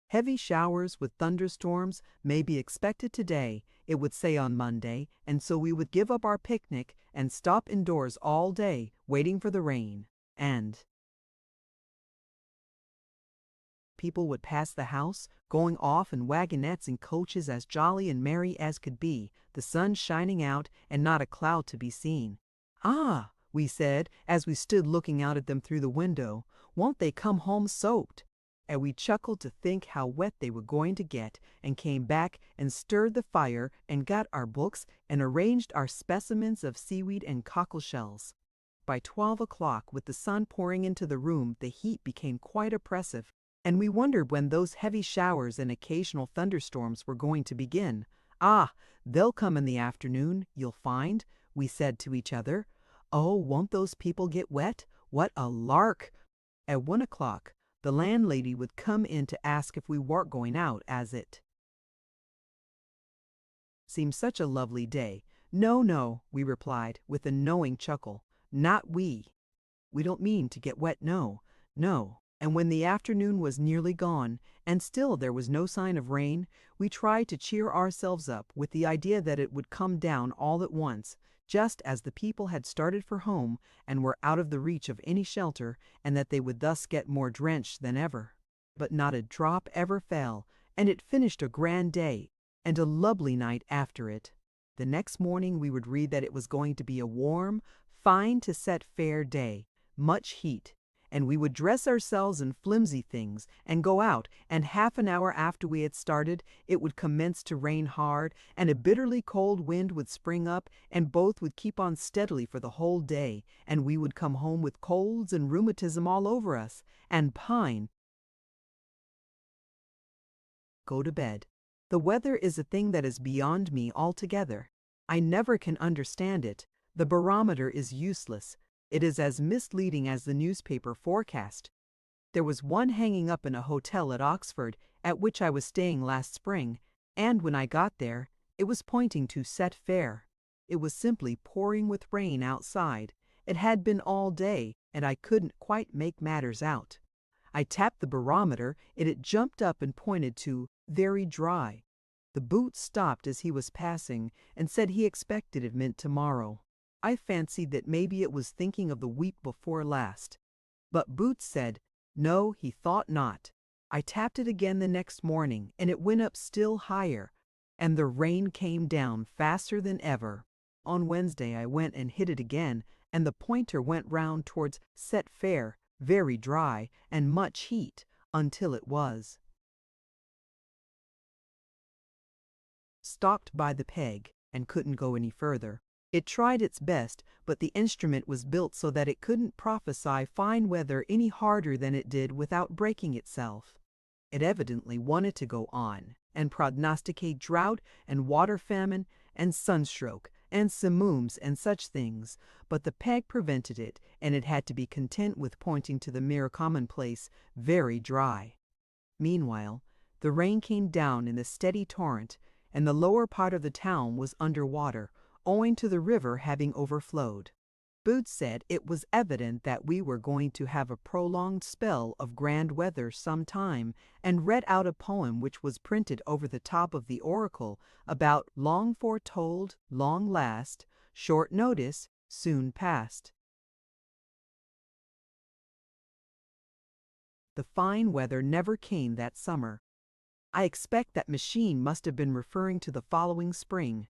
Heavy showers with thunderstorms may be expected today, it would say on Monday, and so we would give up our picnic and stop indoors all day, waiting for the rain. And people would pass the house, going off in wagonettes and coaches as jolly and merry as could be, the sun shining out and not a cloud to be seen. "Ah," we said, as we stood looking out at them through the window, "won't they come home soaked?" And we chuckled to think how wet they were going to get, and came back and stirred the fire and got our books and arranged our specimens of seaweed and cockle shells. By 12 o'clock, with the sun pouring into the room, the heat became quite oppressive, and we wondered when those heavy showers and occasional thunderstorms were going to begin. "Ah, they'll come in the afternoon, you'll find," we said to each other. "Oh, won't those people get wet? What a lark!" At 1 o'clock, the landlady would come in to ask if we weren't going out, as it seemed such a lovely day. "No, no," we replied, with a knowing chuckle. "Not we. We don't mean to get wet, no, no." And when the afternoon was nearly gone, and still there was no sign of rain, we tried to cheer ourselves up with the idea that it would come down all at once, just as the people had started for home and were out of the reach of any shelter, and that they would thus get more drenched than ever. But not a drop ever fell, and it finished a grand day, and a lovely night after it. The next morning we would read that it was going to be a warm, fine to set fair day, much heat, and we would dress ourselves in flimsy things and go out, and half an hour after we had started it would commence to rain hard, and a bitterly cold wind would spring up, and both would keep on steadily for the whole day, and we would come home with colds and rheumatism all over us, and pine. Go to bed. The weather is a thing that is beyond me altogether. I never can understand it. The barometer is useless. It is as misleading as the newspaper forecast. There was one hanging up in a hotel at Oxford, at which I was staying last spring, and when I got there, it was pointing to set fair. It was simply pouring with rain outside. It had been all day, and I couldn't quite make matters out. I tapped the barometer, and it jumped up and pointed to very dry. The Boots stopped as he was passing, and said he expected it meant tomorrow. I fancied that maybe it was thinking of the week before last. But Boots said, no, he thought not. I tapped it again the next morning, and it went up still higher, and the rain came down faster than ever. On Wednesday I went and hit it again, and the pointer went round towards set fair, very dry, and much heat, until it was stopped by the peg, and couldn't go any further. It tried its best, but the instrument was built so that it couldn't prophesy fine weather any harder than it did without breaking itself. It evidently wanted to go on, and prognosticate drought, and water famine, and sunstroke, and samooms, and such things, but the peg prevented it, and it had to be content with pointing to the mere commonplace, very dry. Meanwhile, the rain came down in a steady torrent, and the lower part of the town was under water, owing to the river having overflowed. Boots said it was evident that we were going to have a prolonged spell of grand weather some time, and read out a poem which was printed over the top of the Oracle about long foretold, long last, short notice, soon past. The fine weather never came that summer. I expect that machine must have been referring to the following spring.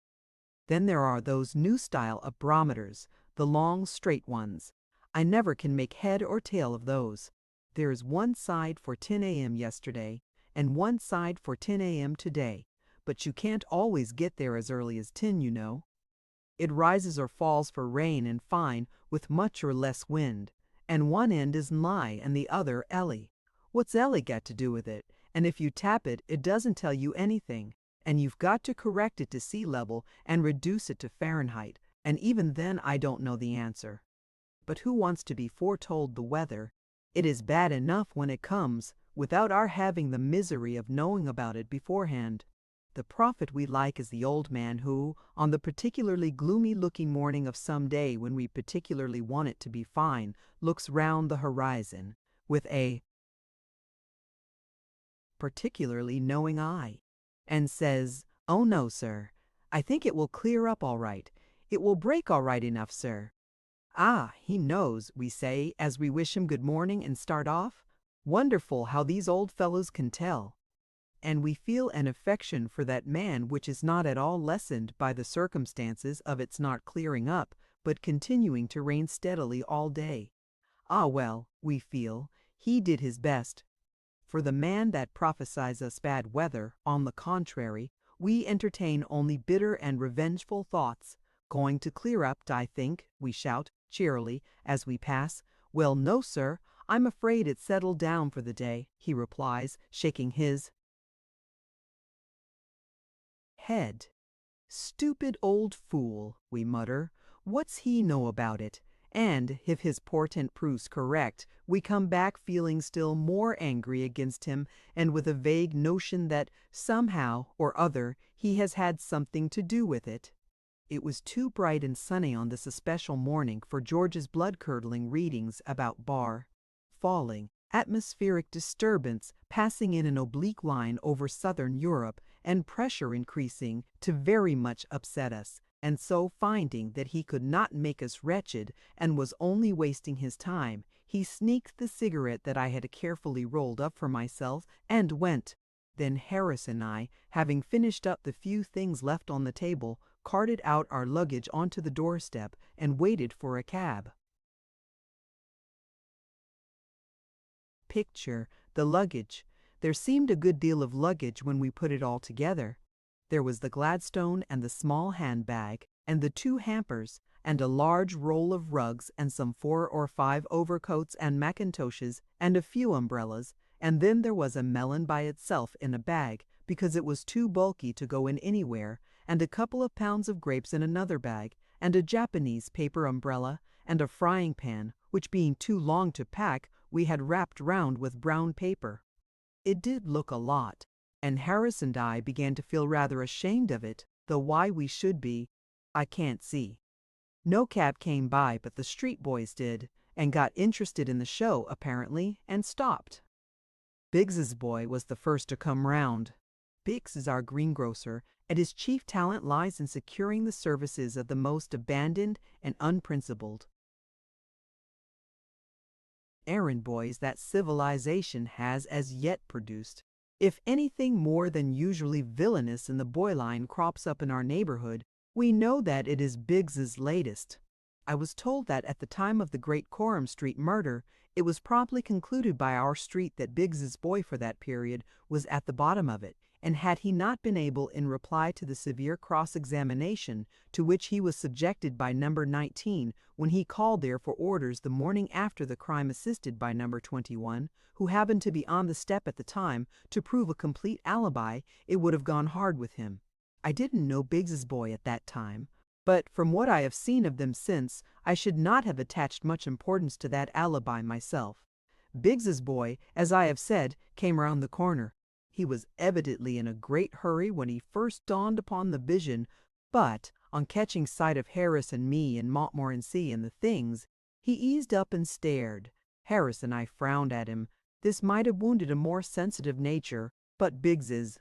Then there are those new style of barometers, the long straight ones. I never can make head or tail of those. There is one side for 10 a.m. yesterday, and one side for 10 a.m. today, but you can't always get there as early as 10, you know. It rises or falls for rain and fine with much or less wind, and one end is lie and the other ellie. What's ellie got to do with it? And if you tap it, it doesn't tell you anything, and you've got to correct it to sea level and reduce it to Fahrenheit, and even then I don't know the answer. But who wants to be foretold the weather? It is bad enough when it comes, without our having the misery of knowing about it beforehand. The prophet we like is the old man who, on the particularly gloomy-looking morning of some day when we particularly want it to be fine, looks round the horizon with a particularly knowing eye, and says, "Oh no, sir, I think it will clear up all right. It will break all right enough, sir." "Ah, he knows," we say, as we wish him good morning and start off. Wonderful how these old fellows can tell. And we feel an affection for that man which is not at all lessened by the circumstances of its not clearing up, but continuing to rain steadily all day. Ah well, we feel, he did his best. For the man that prophesies us bad weather, on the contrary, we entertain only bitter and revengeful thoughts. "Going to clear up, I think," we shout, cheerily, as we pass. "Well, no, sir, I'm afraid it's settled down for the day," he replies, shaking his head. "Stupid old fool," we mutter. What's he know about it? And, if his portent proves correct, we come back feeling still more angry against him and with a vague notion that, somehow or other, he has had something to do with it. It was too bright and sunny on this especial morning for George's blood-curdling readings about bar, falling, atmospheric disturbance passing in an oblique line over southern Europe, and pressure increasing to very much upset us, and so finding that he could not make us wretched and was only wasting his time, he sneaked the cigarette that I had carefully rolled up for myself and went. Then Harris and I, having finished up the few things left on the table, carted out our luggage onto the doorstep and waited for a cab. Picture the luggage. There seemed a good deal of luggage when we put it all together. There was the Gladstone and the small handbag, and the 2 hampers, and a large roll of rugs, and some 4 or 5 overcoats and mackintoshes, and a few umbrellas, and then there was a melon by itself in a bag, because it was too bulky to go in anywhere, and a couple of pounds of grapes in another bag, and a Japanese paper umbrella, and a frying pan, which being too long to pack, we had wrapped round with brown paper. It did look a lot, and Harris and I began to feel rather ashamed of it, though why we should be, I can't see. No cab came by, but the street boys did, and got interested in the show, apparently, and stopped. Biggs's boy was the first to come round. Biggs is our greengrocer, and his chief talent lies in securing the services of the most abandoned and unprincipled errand boys that civilization has as yet produced. If anything more than usually villainous in the boy line crops up in our neighborhood, we know that it is Biggs's latest. I was told that at the time of the great Coram Street murder, it was promptly concluded by our street that Biggs's boy for that period was at the bottom of it, and had he not been able, in reply to the severe cross-examination to which he was subjected by number 19 when he called there for orders the morning after the crime, assisted by number 21, who happened to be on the step at the time, to prove a complete alibi, it would have gone hard with him. I didn't know Biggs's boy at that time, but from what I have seen of them since, I should not have attached much importance to that alibi myself. Biggs's boy, as I have said, came round the corner. He was evidently in a great hurry when he first dawned upon the vision, but, on catching sight of Harris and me and Montmorency and the things, he eased up and stared. Harris and I frowned at him. This might have wounded a more sensitive nature, but Biggs's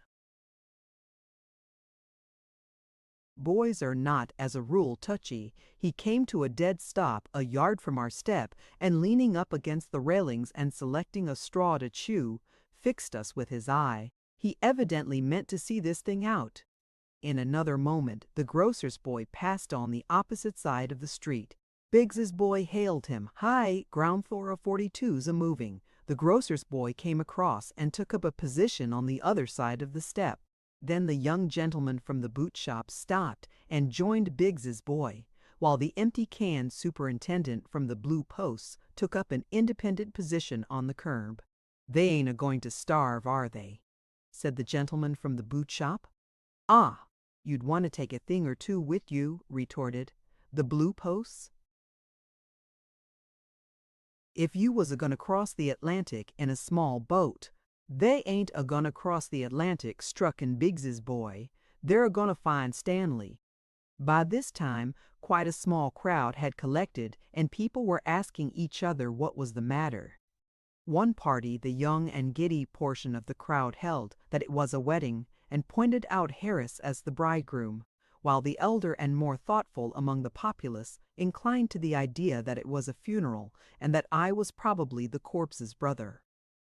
boys are not, as a rule, touchy. He came to a dead stop a yard from our step, and leaning up against the railings and selecting a straw to chew, fixed us with his eye. He evidently meant to see this thing out. In another moment, the grocer's boy passed on the opposite side of the street. Biggs's boy hailed him. "Hi, ground floor of 42's a-moving." The grocer's boy came across and took up a position on the other side of the step. Then the young gentleman from the boot shop stopped and joined Biggs's boy, while the empty can superintendent from the Blue Posts took up an independent position on the curb. "They ain't a-going to starve, are they?" said the gentleman from the boot shop. "Ah, you'd want to take a thing or two with you," retorted the Blue Posts. "If you was a-going to cross the Atlantic in a small boat. They ain't a-gonna cross the Atlantic," struck in Biggs's boy. "They're a-gonna find Stanley." By this time, quite a small crowd had collected, and people were asking each other what was the matter. One party, the young and giddy portion of the crowd, held that it was a wedding, and pointed out Harris as the bridegroom, while the elder and more thoughtful among the populace inclined to the idea that it was a funeral, and that I was probably the corpse's brother.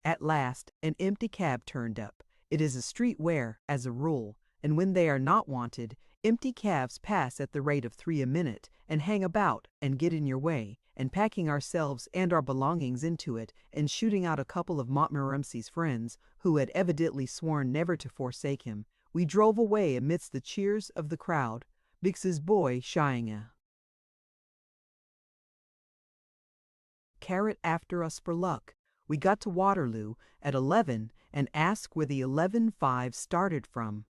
At last, an empty cab turned up. It is a street where, as a rule, and when they are not wanted, empty cabs pass at the rate of 3 a minute, and hang about, and get in your way, and packing ourselves and our belongings into it, and shooting out a couple of Montmorency's friends, who had evidently sworn never to forsake him, we drove away amidst the cheers of the crowd, Biggs's boy shying a carrot after us for luck. We got to Waterloo at 11 and asked where the 11.5 started from.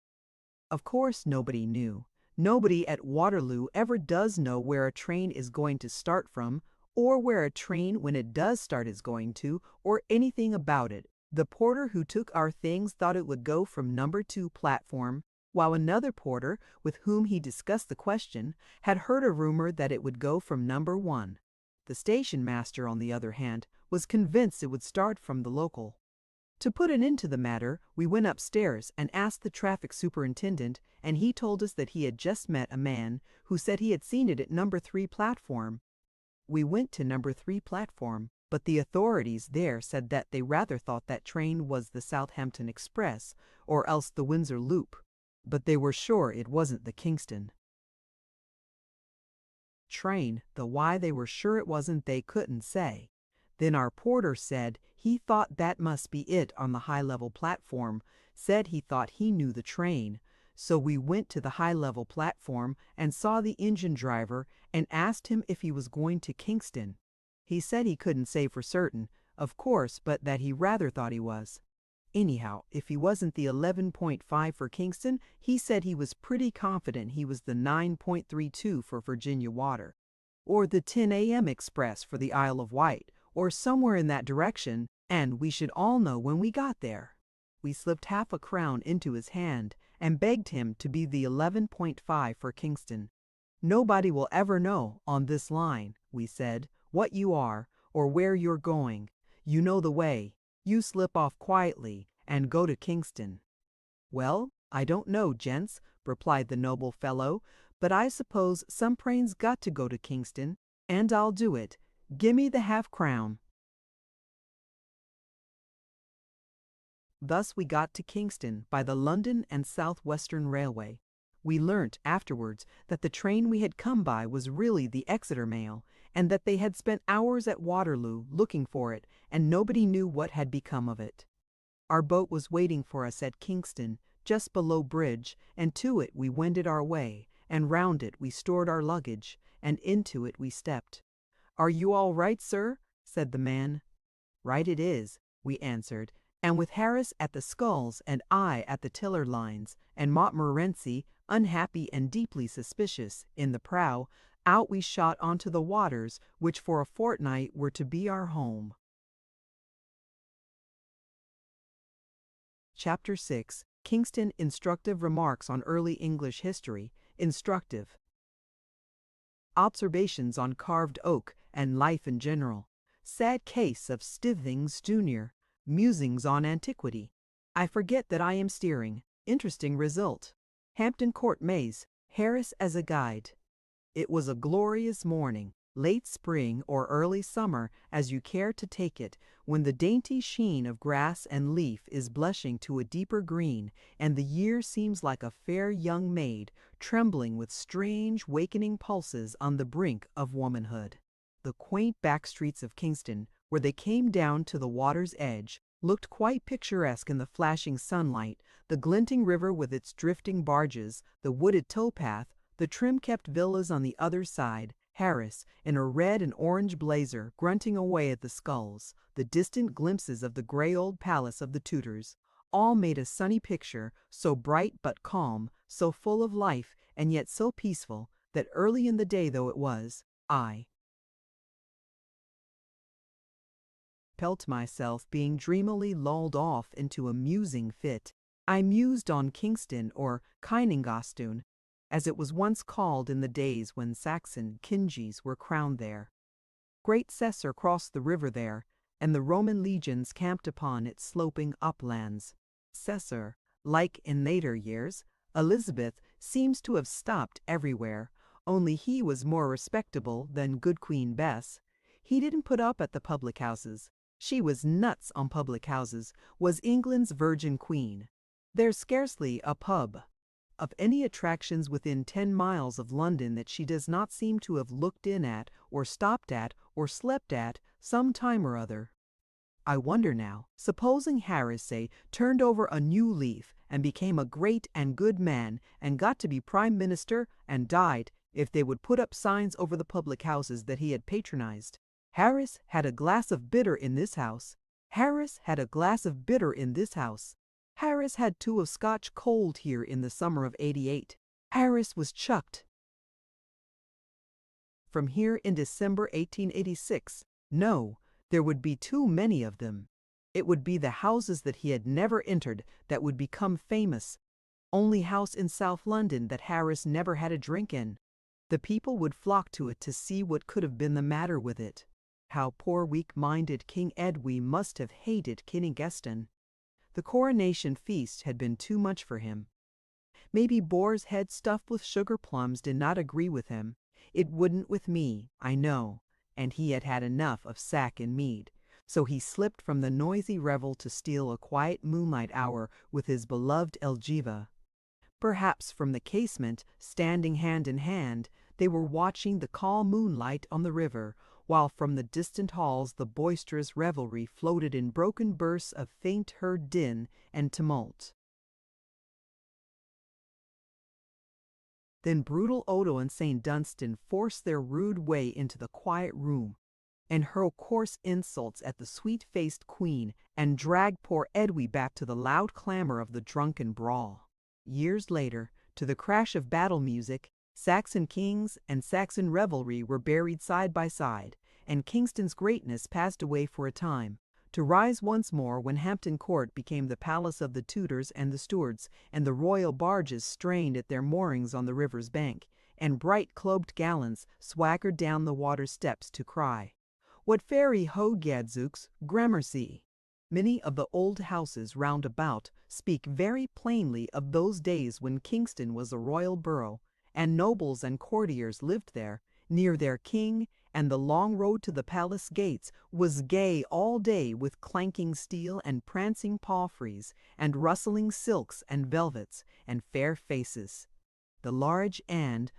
Of course nobody knew. Nobody at Waterloo ever does know where a train is going to start from, or where a train, when it does start, is going to, or anything about it. The porter who took our things thought it would go from number 2 platform, while another porter, with whom he discussed the question, had heard a rumor that it would go from number 1. The station master, on the other hand, was convinced it would start from the local. To put an end to the matter, we went upstairs and asked the traffic superintendent, and he told us that he had just met a man who said he had seen it at number 3 platform. We went to number 3 platform, but the authorities there said that they rather thought that train was the Southampton Express or else the Windsor Loop, but they were sure it wasn't the Kingston train, though why they were sure it wasn't they couldn't say. Then our porter said he thought that must be it on the high-level platform, said he thought he knew the train. So we went to the high-level platform and saw the engine driver and asked him if he was going to Kingston. He said he couldn't say for certain, of course, but that he rather thought he was. Anyhow, if he wasn't the 11.5 for Kingston, he said he was pretty confident he was the 9.32 for Virginia Water, or the 10 a.m. express for the Isle of Wight, or somewhere in that direction, and we should all know when we got there. We slipped half a crown into his hand and begged him to be the 11.5 for Kingston. Nobody will ever know, on this line, we said, what you are, or where you're going. You know the way. You slip off quietly and go to Kingston. Well, I don't know, gents, replied the noble fellow, but I suppose some train's got to go to Kingston, and I'll do it. Gimme the half-crown. Thus we got to Kingston by the London and South Western Railway. We learnt afterwards that the train we had come by was really the Exeter Mail, and that they had spent hours at Waterloo looking for it, and nobody knew what had become of it. Our boat was waiting for us at Kingston, just below bridge, and to it we wended our way, and round it we stored our luggage, and into it we stepped. "Are you all right, sir?" said the man. "Right it is," we answered, and with Harris at the sculls and I at the tiller lines, and Montmorency, unhappy and deeply suspicious, in the prow, out we shot onto the waters which for a fortnight were to be our home. Chapter 6. Kingston Instructive Remarks on Early English History. Instructive. Observations on carved oak and life in general. Sad case of Stithings Jr. Musings on antiquity. I forget that I am steering. Interesting result. Hampton Court Maze. Harris as a guide. It was a glorious morning, late spring or early summer, as you care to take it, when the dainty sheen of grass and leaf is blushing to a deeper green, and the year seems like a fair young maid, trembling with strange wakening pulses on the brink of womanhood. The quaint back streets of Kingston, where they came down to the water's edge, looked quite picturesque in the flashing sunlight, the glinting river with its drifting barges, the wooded towpath, the trim-kept villas on the other side, Harris, in a red and orange blazer, grunting away at the sculls, the distant glimpses of the gray old palace of the Tudors, all made a sunny picture, so bright but calm, so full of life, and yet so peaceful, that early in the day though it was, I felt myself being dreamily lulled off into a musing fit. I mused on Kingston, or Kyningastun, as it was once called in the days when Saxon kinges were crowned there. Great Cesar crossed the river there, and the Roman legions camped upon its sloping uplands. Cesar, like in later years, Elizabeth, seems to have stopped everywhere, only he was more respectable than good Queen Bess. He didn't put up at the public houses. She was nuts on public houses, was England's virgin queen. There's scarcely a pub of any attractions within 10 miles of London that she does not seem to have looked in at, or stopped at, or slept at, some time or other. I wonder now, supposing Harris, say, turned over a new leaf and became a great and good man and got to be Prime Minister and died, if they would put up signs over the public houses that he had patronized. Harris had a glass of bitter in this house. Harris had a glass of bitter in this house. Harris had 2 of Scotch cold here in the summer of '88. Harris was chucked from here in December 1886. No, there would be too many of them. It would be the houses that he had never entered that would become famous. Only house in South London that Harris never had a drink in. The people would flock to it to see what could have been the matter with it. How poor weak-minded King Edwy must have hated Kennigeston. The coronation feast had been too much for him. Maybe boar's head stuffed with sugar plums did not agree with him. It wouldn't with me, I know, and he had had enough of sack and mead. So he slipped from the noisy revel to steal a quiet moonlight hour with his beloved Elgiva. Perhaps from the casement, standing hand in hand, they were watching the calm moonlight on the river, while from the distant halls the boisterous revelry floated in broken bursts of faint-heard din and tumult. Then brutal Odo and St. Dunstan forced their rude way into the quiet room, and hurled coarse insults at the sweet-faced queen, and dragged poor Edwy back to the loud clamor of the drunken brawl. Years later, to the crash of battle music, Saxon kings and Saxon revelry were buried side by side, and Kingston's greatness passed away for a time, to rise once more when Hampton Court became the palace of the Tudors and the Stuarts, and the royal barges strained at their moorings on the river's bank, and bright-cloaked gallants swaggered down the water steps to cry, "What fairy ho gadzooks, gramercy!" Many of the old houses round about speak very plainly of those days when Kingston was a royal borough, and nobles and courtiers lived there, near their king, and the long road to the palace gates was gay all day with clanking steel and prancing palfreys, and rustling silks and velvets, and fair faces. The large and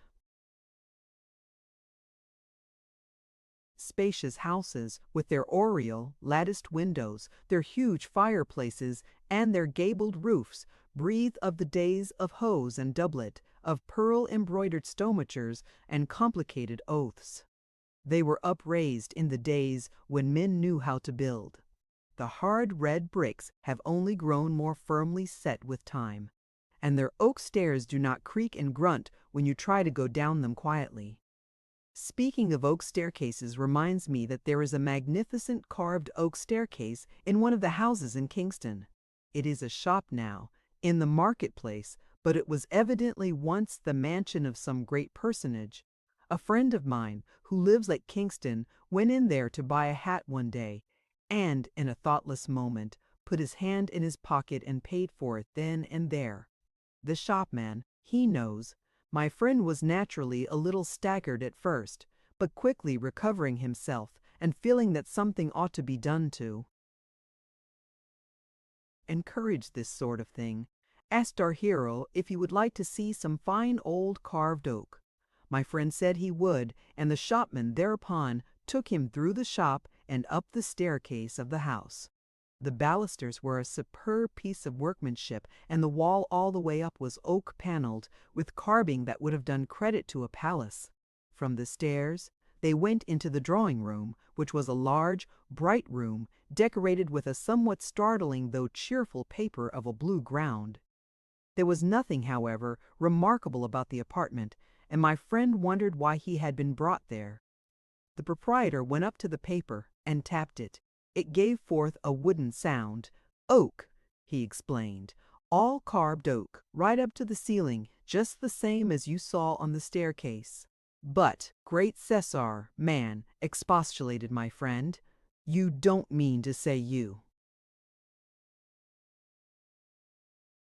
spacious houses, with their oriel, latticed windows, their huge fireplaces, and their gabled roofs, breathe of the days of hose and doublet, of pearl-embroidered stomatures and complicated oaths. They were upraised in the days when men knew how to build. The hard red bricks have only grown more firmly set with time, and their oak stairs do not creak and grunt when you try to go down them quietly. Speaking of oak staircases reminds me that there is a magnificent carved oak staircase in one of the houses in Kingston. It is a shop now, in the marketplace, but it was evidently once the mansion of some great personage. A friend of mine, who lives at Kingston, went in there to buy a hat one day, and, in a thoughtless moment, put his hand in his pocket and paid for it then and there. The shopman, he knows. My friend was naturally a little staggered at first, but quickly recovering himself, and feeling that something ought to be done to encourage this sort of thing, asked our hero if he would like to see some fine old carved oak. My friend said he would, and the shopman thereupon took him through the shop and up the staircase of the house. The balusters were a superb piece of workmanship, and the wall all the way up was oak-paneled, with carving that would have done credit to a palace. From the stairs, they went into the drawing-room, which was a large, bright room, decorated with a somewhat startling though cheerful paper of a blue ground. There was nothing, however, remarkable about the apartment, and my friend wondered why he had been brought there. The proprietor went up to the paper and tapped it. It gave forth a wooden sound. "Oak," he explained. "All carved oak, right up to the ceiling, just the same as you saw on the staircase." "But, great Cesar, man," expostulated my friend, "you don't mean to say you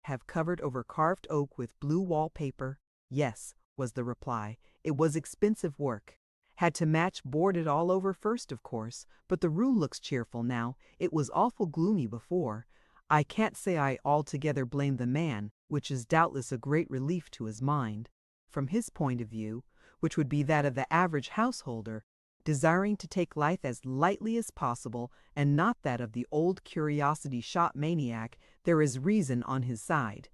have covered over carved oak with blue wall-paper?" "Yes," was the reply. "It was expensive work. Had to match board it all over first, of course, but the room looks cheerful now. It was awful gloomy before. I can't say I altogether blame the man, which is doubtless a great relief to his mind. From his point of view, which would be that of the average householder, desiring to take life as lightly as possible, and not that of the old curiosity shop maniac, there is reason on his side.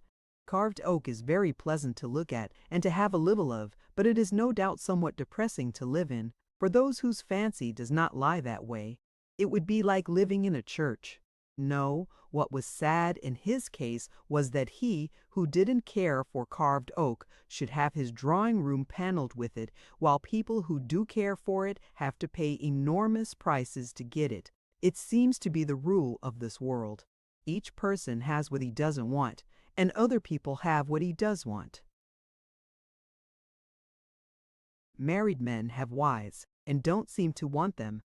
Carved oak is very pleasant to look at and to have a little of, but it is no doubt somewhat depressing to live in, for those whose fancy does not lie that way. It would be like living in a church. No, what was sad in his case was that he, who didn't care for carved oak, should have his drawing room paneled with it, while people who do care for it have to pay enormous prices to get it. It seems to be the rule of this world. Each person has what he doesn't want, and other people have what he does want. Married men have wives and don't seem to want them,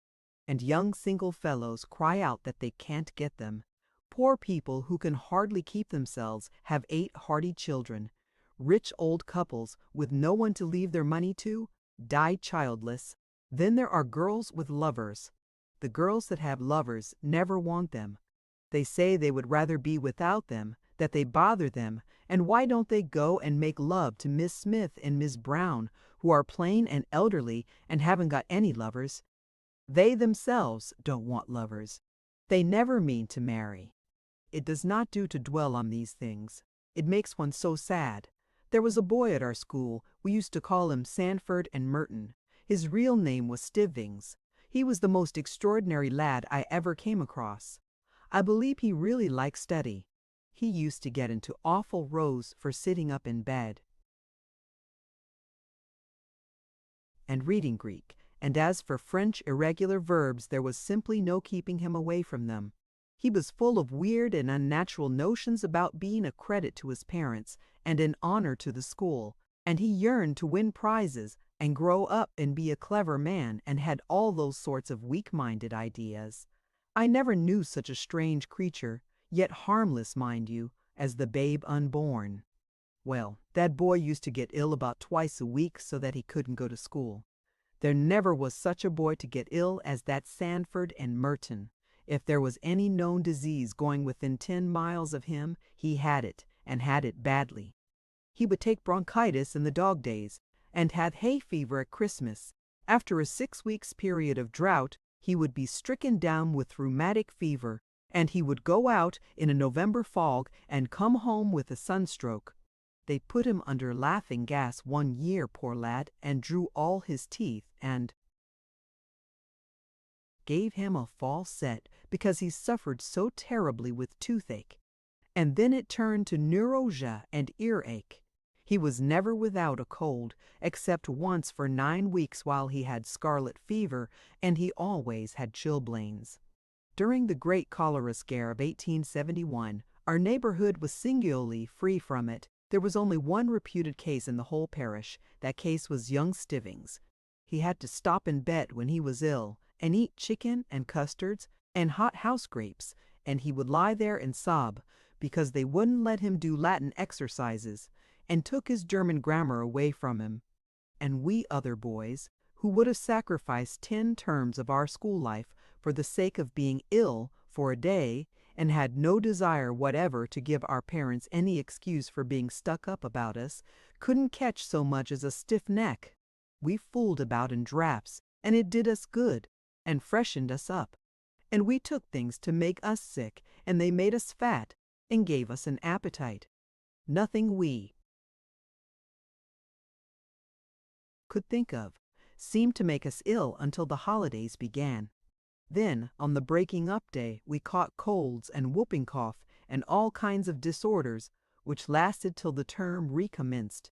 and young single fellows cry out that they can't get them. Poor people who can hardly keep themselves have 8 hearty children. Rich old couples with no one to leave their money to die childless. Then there are girls with lovers. The girls that have lovers never want them. They say they would rather be without them, that they bother them, and why don't they go and make love to Miss Smith and Miss Brown, who are plain and elderly and haven't got any lovers? They themselves don't want lovers. They never mean to marry. It does not do to dwell on these things. It makes one so sad. There was a boy at our school. We used to call him Sanford and Merton. His real name was Stivings. He was the most extraordinary lad I ever came across. I believe he really liked study. He used to get into awful rows for sitting up in bed and reading Greek, and as for French irregular verbs, there was simply no keeping him away from them. He was full of weird and unnatural notions about being a credit to his parents and an honor to the school, and he yearned to win prizes and grow up and be a clever man, and had all those sorts of weak-minded ideas. I never knew such a strange creature, yet harmless, mind you, as the babe unborn. Well, that boy used to get ill about twice a week so that he couldn't go to school. There never was such a boy to get ill as that Sanford and Merton. If there was any known disease going within 10 miles of him, he had it, and had it badly. He would take bronchitis in the dog days, and had hay fever at Christmas. After a 6 weeks period of drought, he would be stricken down with rheumatic fever, and he would go out in a November fog and come home with a sunstroke. They put him under laughing gas 1 year, poor lad, and drew all his teeth, and gave him a false set because he suffered so terribly with toothache. And then it turned to neuralgia and earache. He was never without a cold, except once for 9 weeks while he had scarlet fever, and he always had chilblains. During the great cholera scare of 1871, our neighborhood was singularly free from it. There was only one reputed case in the whole parish. That case was young Stivings. He had to stop in bed when he was ill, and eat chicken and custards and hot house grapes, and he would lie there and sob, because they wouldn't let him do Latin exercises, and took his German grammar away from him. And we other boys, who would have sacrificed 10 terms of our school life for the sake of being ill for a day, and had no desire whatever to give our parents any excuse for being stuck up about us, couldn't catch so much as a stiff neck. We fooled about in draughts, and it did us good, and freshened us up. And we took things to make us sick, and they made us fat, and gave us an appetite. Nothing we could think of seemed to make us ill until the holidays began. Then, on the breaking up day, we caught colds and whooping cough and all kinds of disorders, which lasted till the term recommenced,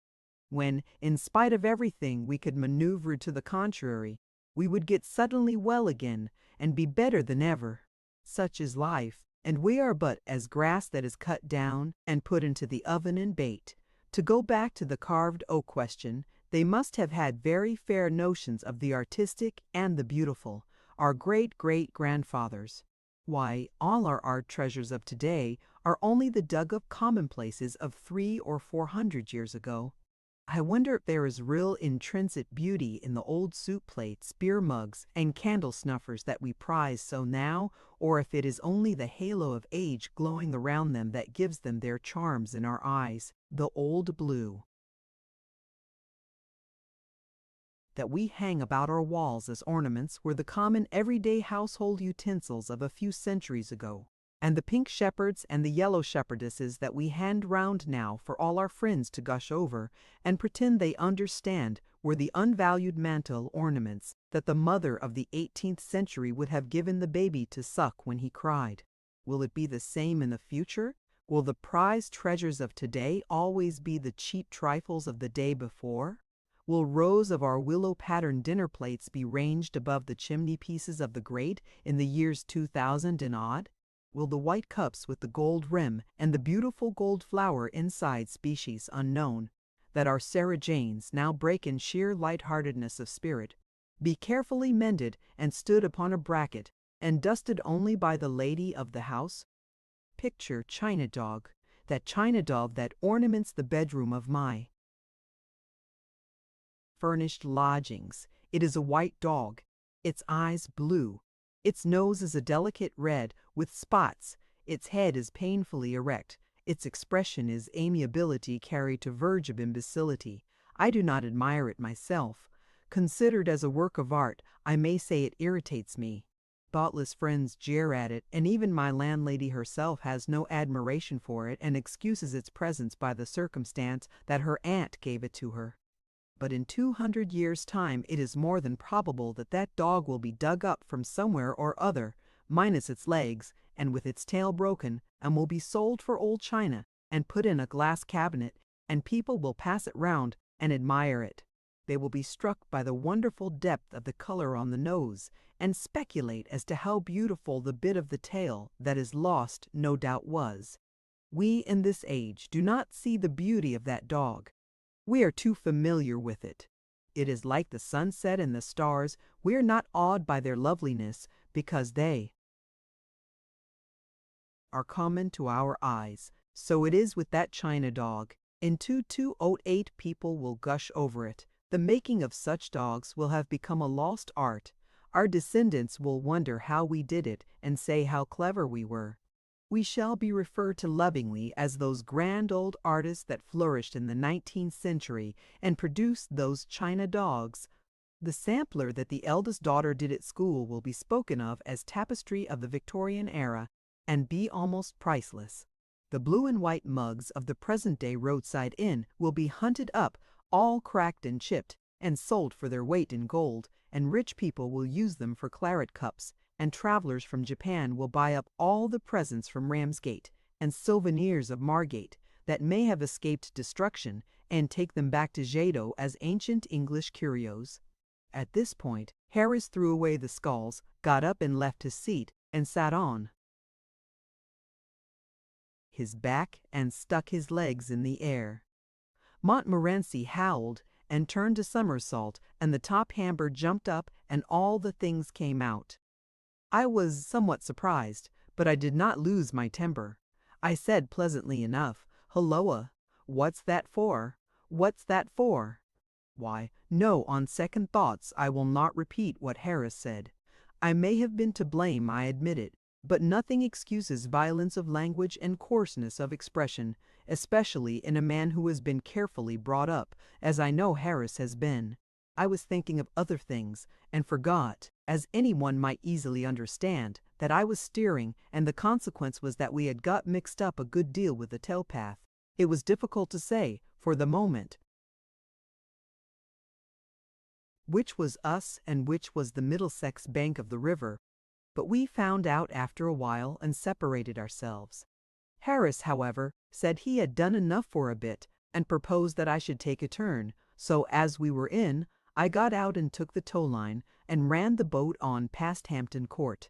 when, in spite of everything we could maneuver to the contrary, we would get suddenly well again and be better than ever. Such is life, and we are but as grass that is cut down and put into the oven and baked. To go back to the carved oak question, they must have had very fair notions of the artistic and the beautiful, our great-great-grandfathers. Why, all our art treasures of today are only the dug-up commonplaces of 300 or 400 years ago. I wonder if there is real intrinsic beauty in the old soup plates, beer mugs, and candle snuffers that we prize so now, or if it is only the halo of age glowing around them that gives them their charms in our eyes, the old blue that we hang about our walls as ornaments were the common everyday household utensils of a few centuries ago, and the pink shepherds and the yellow shepherdesses that we hand round now for all our friends to gush over and pretend they understand were the unvalued mantle ornaments that the mother of the 18th century would have given the baby to suck when he cried. Will it be the same in the future? Will the prized treasures of today always be the cheap trifles of the day before? Will rows of our willow-patterned dinner plates be ranged above the chimney-pieces of the grate in the years 2000 and odd? Will the white cups with the gold rim and the beautiful gold flower inside species unknown, that our Sarah Janes now break in sheer lightheartedness of spirit, be carefully mended and stood upon a bracket and dusted only by the lady of the house? Picture China Dog, that China dog that ornaments the bedroom of my furnished lodgings. It is a white dog, its eyes blue, its nose is a delicate red with spots, its head is painfully erect, its expression is amiability carried to verge of imbecility. I do not admire it myself. Considered as a work of art, I may say it irritates me. Thoughtless friends jeer at it, and even my landlady herself has no admiration for it and excuses its presence by the circumstance that her aunt gave it to her. But in 200 years' time it is more than probable that that dog will be dug up from somewhere or other, minus its legs, and with its tail broken, and will be sold for old china, and put in a glass cabinet, and people will pass it round and admire it. They will be struck by the wonderful depth of the color on the nose, and speculate as to how beautiful the bit of the tail that is lost no doubt was. We in this age do not see the beauty of that dog. We are too familiar with it. It is like the sunset and the stars. We are not awed by their loveliness because they are common to our eyes. So it is with that China dog. In 2208 people will gush over it. The making of such dogs will have become a lost art. Our descendants will wonder how we did it and say how clever we were. We shall be referred to lovingly as those grand old artists that flourished in the 19th century and produced those China dogs. The sampler that the eldest daughter did at school will be spoken of as tapestry of the Victorian-era and be almost priceless. The blue and white mugs of the present-day roadside inn will be hunted up, all cracked and chipped, and sold for their weight in gold, and rich people will use them for claret cups, and travelers from Japan will buy up all the presents from Ramsgate and souvenirs of Margate that may have escaped destruction and take them back to Jado as ancient English curios. At this point, Harris threw away the sculls, got up and left his seat, and sat on his back and stuck his legs in the air. Montmorency howled and turned a somersault, and the top hamper jumped up and all the things came out. I was somewhat surprised, but I did not lose my temper. I said pleasantly enough, "Hulloa, what's that for? What's that for?" Why, no, on second thoughts I will not repeat what Harris said. I may have been to blame, I admit it, but nothing excuses violence of language and coarseness of expression, especially in a man who has been carefully brought up, as I know Harris has been. I was thinking of other things, and forgot, as anyone might easily understand, that I was steering, and the consequence was that we had got mixed up a good deal with the towpath. It was difficult to say, for the moment, which was us and which was the Middlesex bank of the river, but we found out after a while and separated ourselves. Harris, however, said he had done enough for a bit, and proposed that I should take a turn, so as we were in, I got out and took the tow line, and ran the boat on past Hampton Court.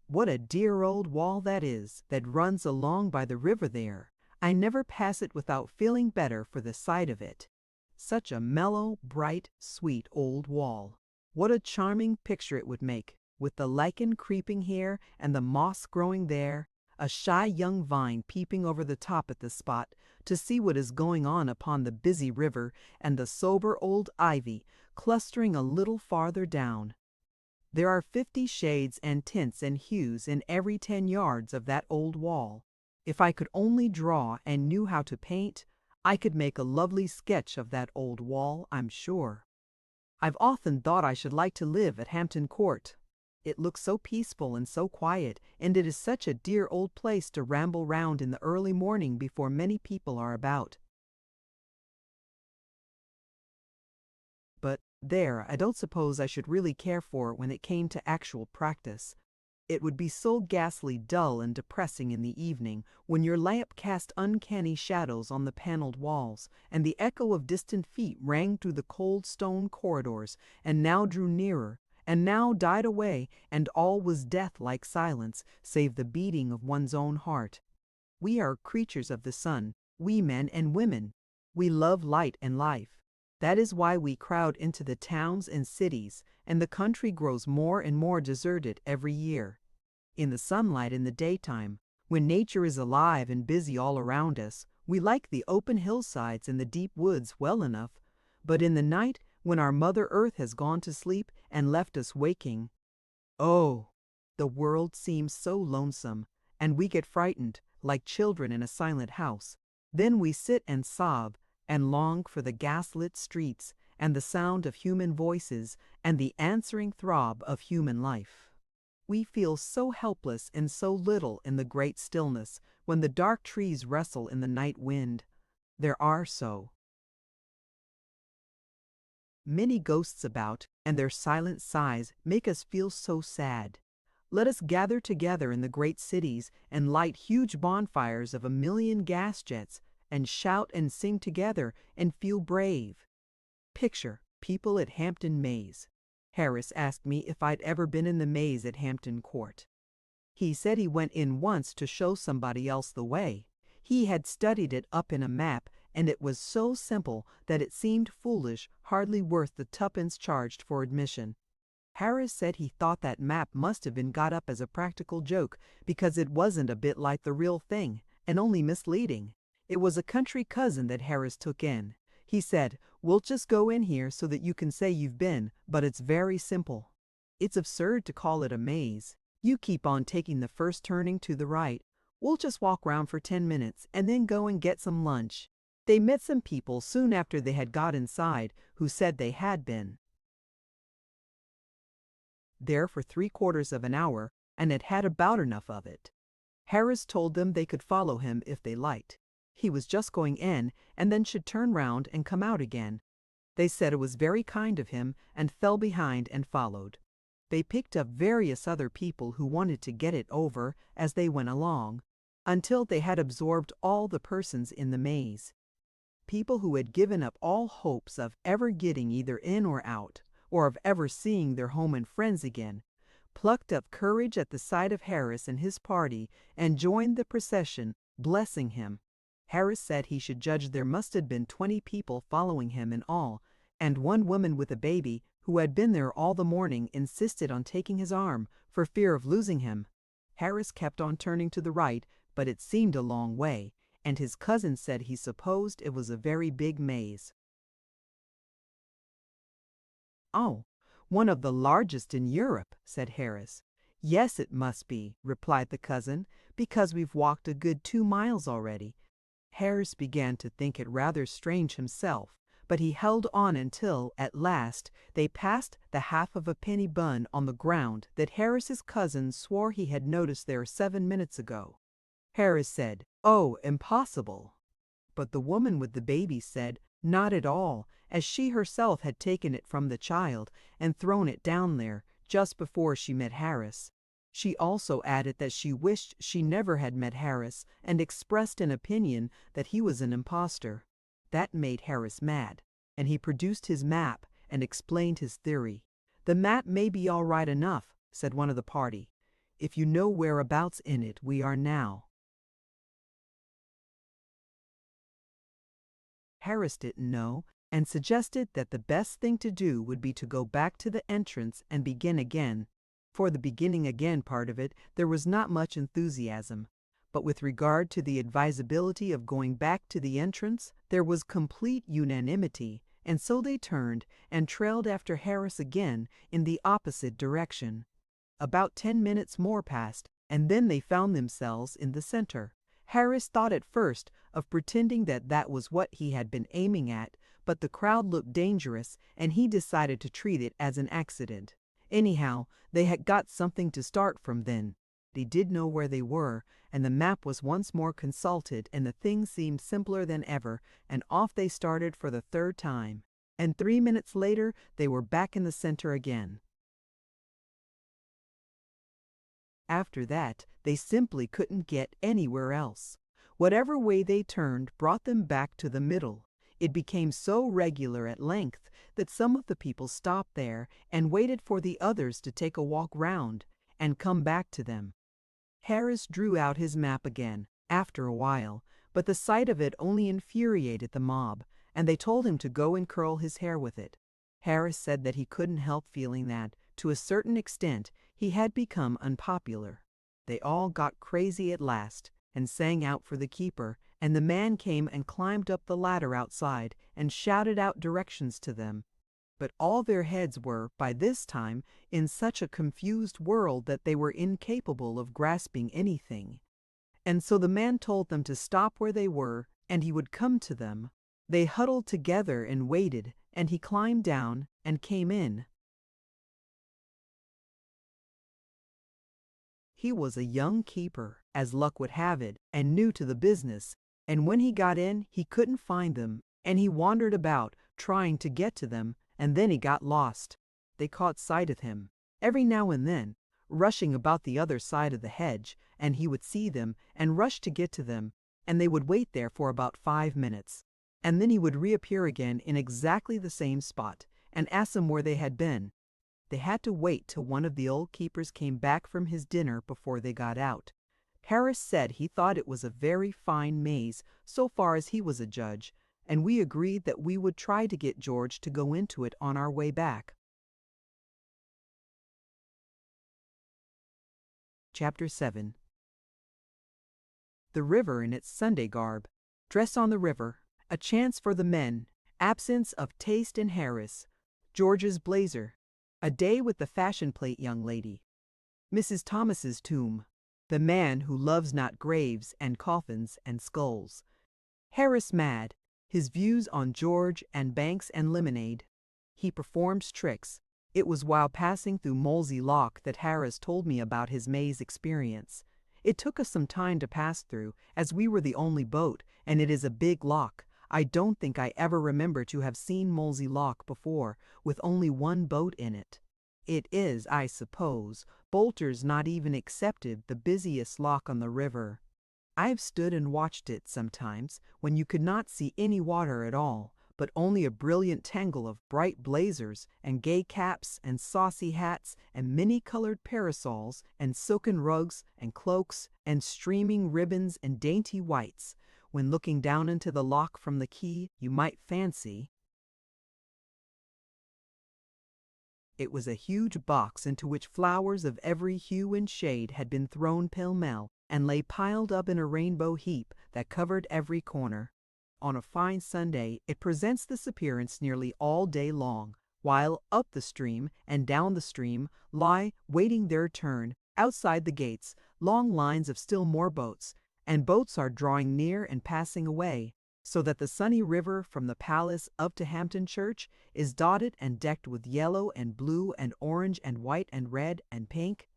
What a dear old wall that is, that runs along by the river there. I never pass it without feeling better for the sight of it. Such a mellow, bright, sweet old wall. What a charming picture it would make, with the lichen creeping here and the moss growing there, a shy young vine peeping over the top at the spot to see what is going on upon the busy river, and the sober old ivy clustering a little farther down. There are 50 shades and tints and hues in every 10 yards of that old wall. If I could only draw and knew how to paint, I could make a lovely sketch of that old wall, I'm sure. I've often thought I should like to live at Hampton Court. It looks so peaceful and so quiet, and it is such a dear old place to ramble round in the early morning before many people are about. But there, I don't suppose I should really care for it when it came to actual practice. It would be so ghastly dull and depressing in the evening when your lamp cast uncanny shadows on the paneled walls, and the echo of distant feet rang through the cold stone corridors, and now drew nearer, and now died away, and all was death-like silence, save the beating of one's own heart. We are creatures of the sun, we men and women. We love light and life. That is why we crowd into the towns and cities, and the country grows more and more deserted every year. In the sunlight in the daytime, when nature is alive and busy all around us, we like the open hillsides and the deep woods well enough, but in the night, when our Mother Earth has gone to sleep and left us waking, oh, the world seems so lonesome, and we get frightened, like children in a silent house. Then we sit and sob, and long for the gaslit streets, and the sound of human voices, and the answering throb of human life. We feel so helpless and so little in the great stillness, when the dark trees rustle in the night wind. There are so many ghosts about, and their silent sighs make us feel so sad. Let us gather together in the great cities and light huge bonfires of 1,000,000 gas jets, and shout and sing together and feel brave. Picture people at Hampton Maze. Harris asked me if I'd ever been in the maze at Hampton Court. He said he went in once to show somebody else the way. He had studied it up in a map, and it was so simple that it seemed foolish, hardly worth the tuppence charged for admission. Harris said he thought that map must have been got up as a practical joke because it wasn't a bit like the real thing, and only misleading. It was a country cousin that Harris took in. He said, "We'll just go in here so that you can say you've been, but it's very simple. It's absurd to call it a maze. You keep on taking the first turning to the right. We'll just walk round for 10 minutes and then go and get some lunch." They met some people soon after they had got inside who said they had been there for 3/4 of an hour and had had about enough of it. Harris told them they could follow him if they liked. He was just going in and then should turn round and come out again. They said it was very kind of him and fell behind and followed. They picked up various other people who wanted to get it over as they went along, until they had absorbed all the persons in the maze. People who had given up all hopes of ever getting either in or out, or of ever seeing their home and friends again, plucked up courage at the sight of Harris and his party and joined the procession, blessing him. Harris said he should judge there must have been 20 people following him in all, and one woman with a baby who had been there all the morning insisted on taking his arm for fear of losing him. Harris kept on turning to the right, but it seemed a long way, and his cousin said he supposed it was a very big maze. "Oh, one of the largest in Europe," said Harris. "Yes, it must be," replied the cousin, "because we've walked a good 2 miles already." Harris began to think it rather strange himself, but he held on until, at last, they passed the half of a penny bun on the ground that Harris's cousin swore he had noticed there 7 minutes ago. Harris said, "Oh, impossible." But the woman with the baby said, not at all, as she herself had taken it from the child and thrown it down there just before she met Harris. She also added that she wished she never had met Harris and expressed an opinion that he was an impostor. That made Harris mad, and he produced his map and explained his theory. "The map may be all right enough," said one of the party, "if you know whereabouts in it we are now." Harris didn't know, and suggested that the best thing to do would be to go back to the entrance and begin again. For the beginning again part of it, there was not much enthusiasm. But with regard to the advisability of going back to the entrance, there was complete unanimity, and so they turned and trailed after Harris again in the opposite direction. About 10 minutes more passed, and then they found themselves in the center. Harris thought at first of pretending that that was what he had been aiming at, but the crowd looked dangerous, and he decided to treat it as an accident. Anyhow, they had got something to start from then. They did know where they were, and the map was once more consulted, and the thing seemed simpler than ever, and off they started for the 3rd time. And 3 minutes later, they were back in the center again. After that, they simply couldn't get anywhere else. Whatever way they turned brought them back to the middle. It became so regular at length that some of the people stopped there and waited for the others to take a walk round and come back to them. Harris drew out his map again, after a while, but the sight of it only infuriated the mob, and they told him to go and curl his hair with it. Harris said that he couldn't help feeling that, to a certain extent, he had become unpopular. They all got crazy at last, and sang out for the keeper, and the man came and climbed up the ladder outside and shouted out directions to them. But all their heads were, by this time, in such a confused whirl that they were incapable of grasping anything. And so the man told them to stop where they were, and he would come to them. They huddled together and waited, and he climbed down and came in. He was a young keeper, as luck would have it, and new to the business, and when he got in, he couldn't find them, and he wandered about, trying to get to them, and then he got lost. They caught sight of him, every now and then, rushing about the other side of the hedge, and he would see them and rush to get to them, and they would wait there for about 5 minutes, and then he would reappear again in exactly the same spot, and ask them where they had been. They had to wait till one of the old keepers came back from his dinner before they got out. Harris said he thought it was a very fine maze so far as he was a judge, and we agreed that we would try to get George to go into it on our way back. Chapter 7. The river in its Sunday garb. Dress on the river. A chance for the men. Absence of taste in Harris. George's blazer. A day with the fashion plate young lady. Mrs. Thomas's tomb. The man who loves not graves and coffins and skulls. Harris mad. His views on George and Banks and lemonade. He performs tricks. It was while passing through Molesey Lock that Harris told me about his maze experience. It took us some time to pass through, as we were the only boat, and it is a big lock. I don't think I ever remember to have seen Molesey Lock before, with only one boat in it. It is, I suppose, Bolter's not even excepted, the busiest lock on the river. I've stood and watched it sometimes, when you could not see any water at all, but only a brilliant tangle of bright blazers and gay caps and saucy hats and many-colored parasols and silken rugs and cloaks and streaming ribbons and dainty whites. When looking down into the lock from the quay, you might fancy it was a huge box into which flowers of every hue and shade had been thrown pell-mell and lay piled up in a rainbow heap that covered every corner. On a fine Sunday, it presents this appearance nearly all day long, while up the stream and down the stream lie, waiting their turn, outside the gates, long lines of still more boats, and boats are drawing near and passing away, so that the sunny river from the palace up to Hampton Church is dotted and decked with yellow and blue and orange and white and red and pink.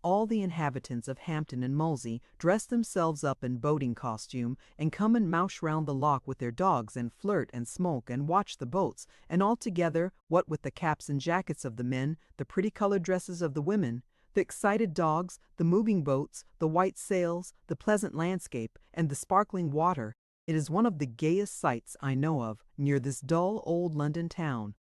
All the inhabitants of Hampton and Molesey dress themselves up in boating costume and come and mouch round the lock with their dogs and flirt and smoke and watch the boats, and altogether, what with the caps and jackets of the men, the pretty colored dresses of the women, the excited dogs, the moving boats, the white sails, the pleasant landscape, and the sparkling water, it is one of the gayest sights I know of near this dull old London town.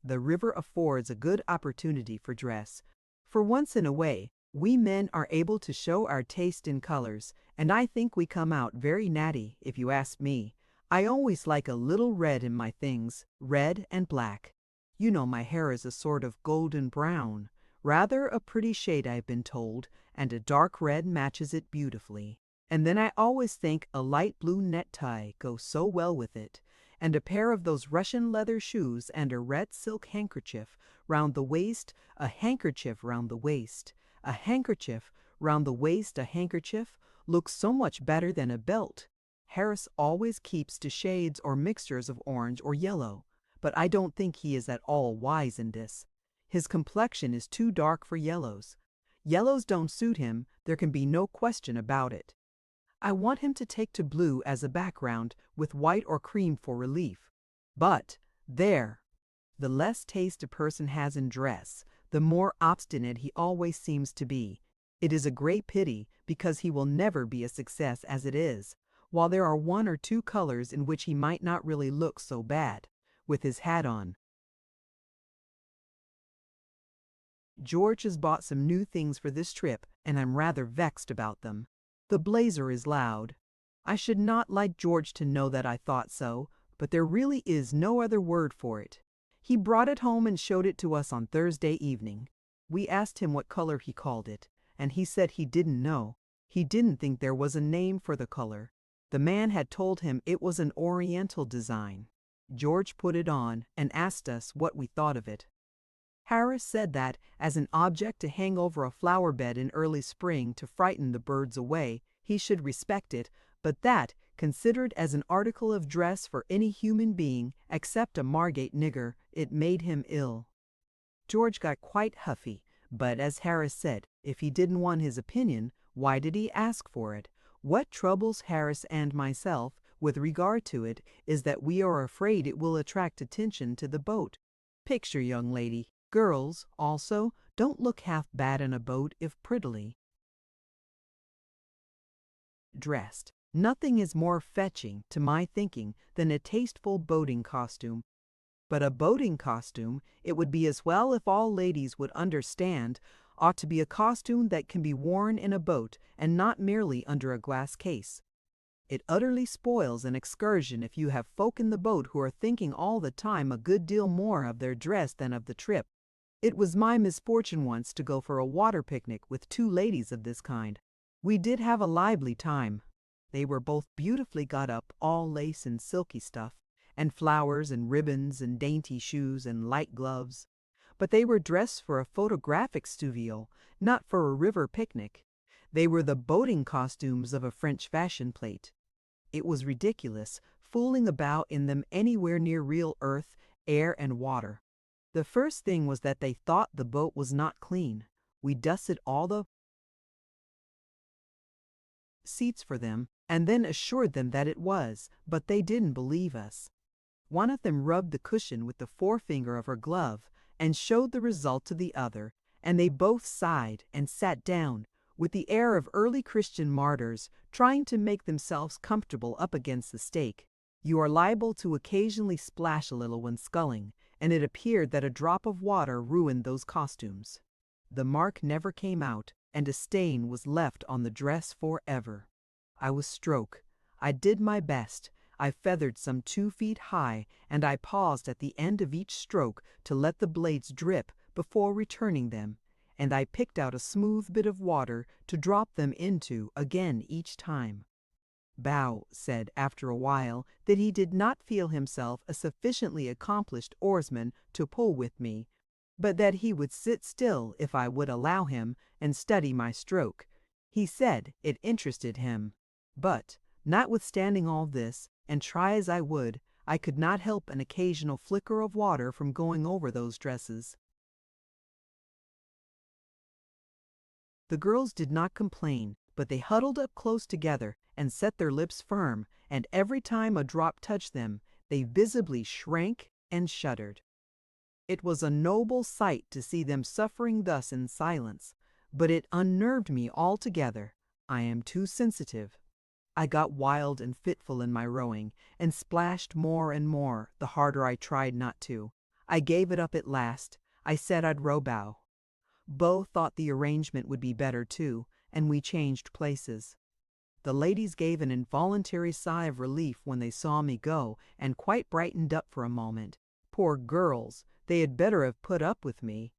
The river affords a good opportunity for dress. For once in a way, we men are able to show our taste in colors, and I think we come out very natty, if you ask me. I always like a little red in my things, red and black. You know my hair is a sort of golden brown, rather a pretty shade I've been told, and a dark red matches it beautifully. And then I always think a light blue necktie goes so well with it, and a pair of those Russian leather shoes and a red silk handkerchief round the waist, a handkerchief round the waist, a handkerchief round the waist, a handkerchief, looks so much better than a belt. Harris always keeps to shades or mixtures of orange or yellow, but I don't think he is at all wise in this. His complexion is too dark for yellows. Yellows don't suit him, there can be no question about it. I want him to take to blue as a background, with white or cream for relief. But, there! The less taste a person has in dress, the more obstinate he always seems to be. It is a great pity, because he will never be a success as it is, while there are one or two colors in which he might not really look so bad, with his hat on. George has bought some new things for this trip, and I'm rather vexed about them. The blazer is loud. I should not like George to know that I thought so, but there really is no other word for it. He brought it home and showed it to us on Thursday evening. We asked him what color he called it, and he said he didn't know. He didn't think there was a name for the color. The man had told him it was an Oriental design. George put it on and asked us what we thought of it. Harris said that, as an object to hang over a flower bed in early spring to frighten the birds away, he should respect it, but that, considered as an article of dress for any human being except a Margate nigger, it made him ill. George got quite huffy, but as Harris said, if he didn't want his opinion, why did he ask for it? What troubles Harris and myself, with regard to it, is that we are afraid it will attract attention to the boat. Picture, young lady, girls, also, don't look half bad in a boat if prettily dressed. Nothing is more fetching, to my thinking, than a tasteful boating costume. But a boating costume, it would be as well if all ladies would understand, ought to be a costume that can be worn in a boat and not merely under a glass case. It utterly spoils an excursion if you have folk in the boat who are thinking all the time a good deal more of their dress than of the trip. It was my misfortune once to go for a water picnic with two ladies of this kind. We did have a lively time. They were both beautifully got up, all lace and silky stuff, and flowers and ribbons and dainty shoes and light gloves. But they were dressed for a photographic studio, not for a river picnic. They were the boating costumes of a French fashion plate. It was ridiculous, fooling about in them anywhere near real earth, air, and water. The first thing was that they thought the boat was not clean. We dusted all the seats for them, and then assured them that it was, but they didn't believe us. One of them rubbed the cushion with the forefinger of her glove and showed the result to the other, and they both sighed and sat down, with the air of early Christian martyrs, trying to make themselves comfortable up against the stake. You are liable to occasionally splash a little when sculling, and it appeared that a drop of water ruined those costumes. The mark never came out, and a stain was left on the dress forever. I was stroke. I did my best. I feathered some 2 feet high, and I paused at the end of each stroke to let the blades drip before returning them, and I picked out a smooth bit of water to drop them into again each time. Bow said after a while that he did not feel himself a sufficiently accomplished oarsman to pull with me, but that he would sit still if I would allow him and study my stroke. He said it interested him. But, notwithstanding all this, and try as I would, I could not help an occasional flicker of water from going over those dresses. The girls did not complain, but they huddled up close together and set their lips firm, and every time a drop touched them, they visibly shrank and shuddered. It was a noble sight to see them suffering thus in silence, but it unnerved me altogether. I am too sensitive. I got wild and fitful in my rowing, and splashed more and more, the harder I tried not to. I gave it up at last. I said I'd row bow. Beau thought the arrangement would be better too, and we changed places. The ladies gave an involuntary sigh of relief when they saw me go, and quite brightened up for a moment. Poor girls, they had better have put up with me.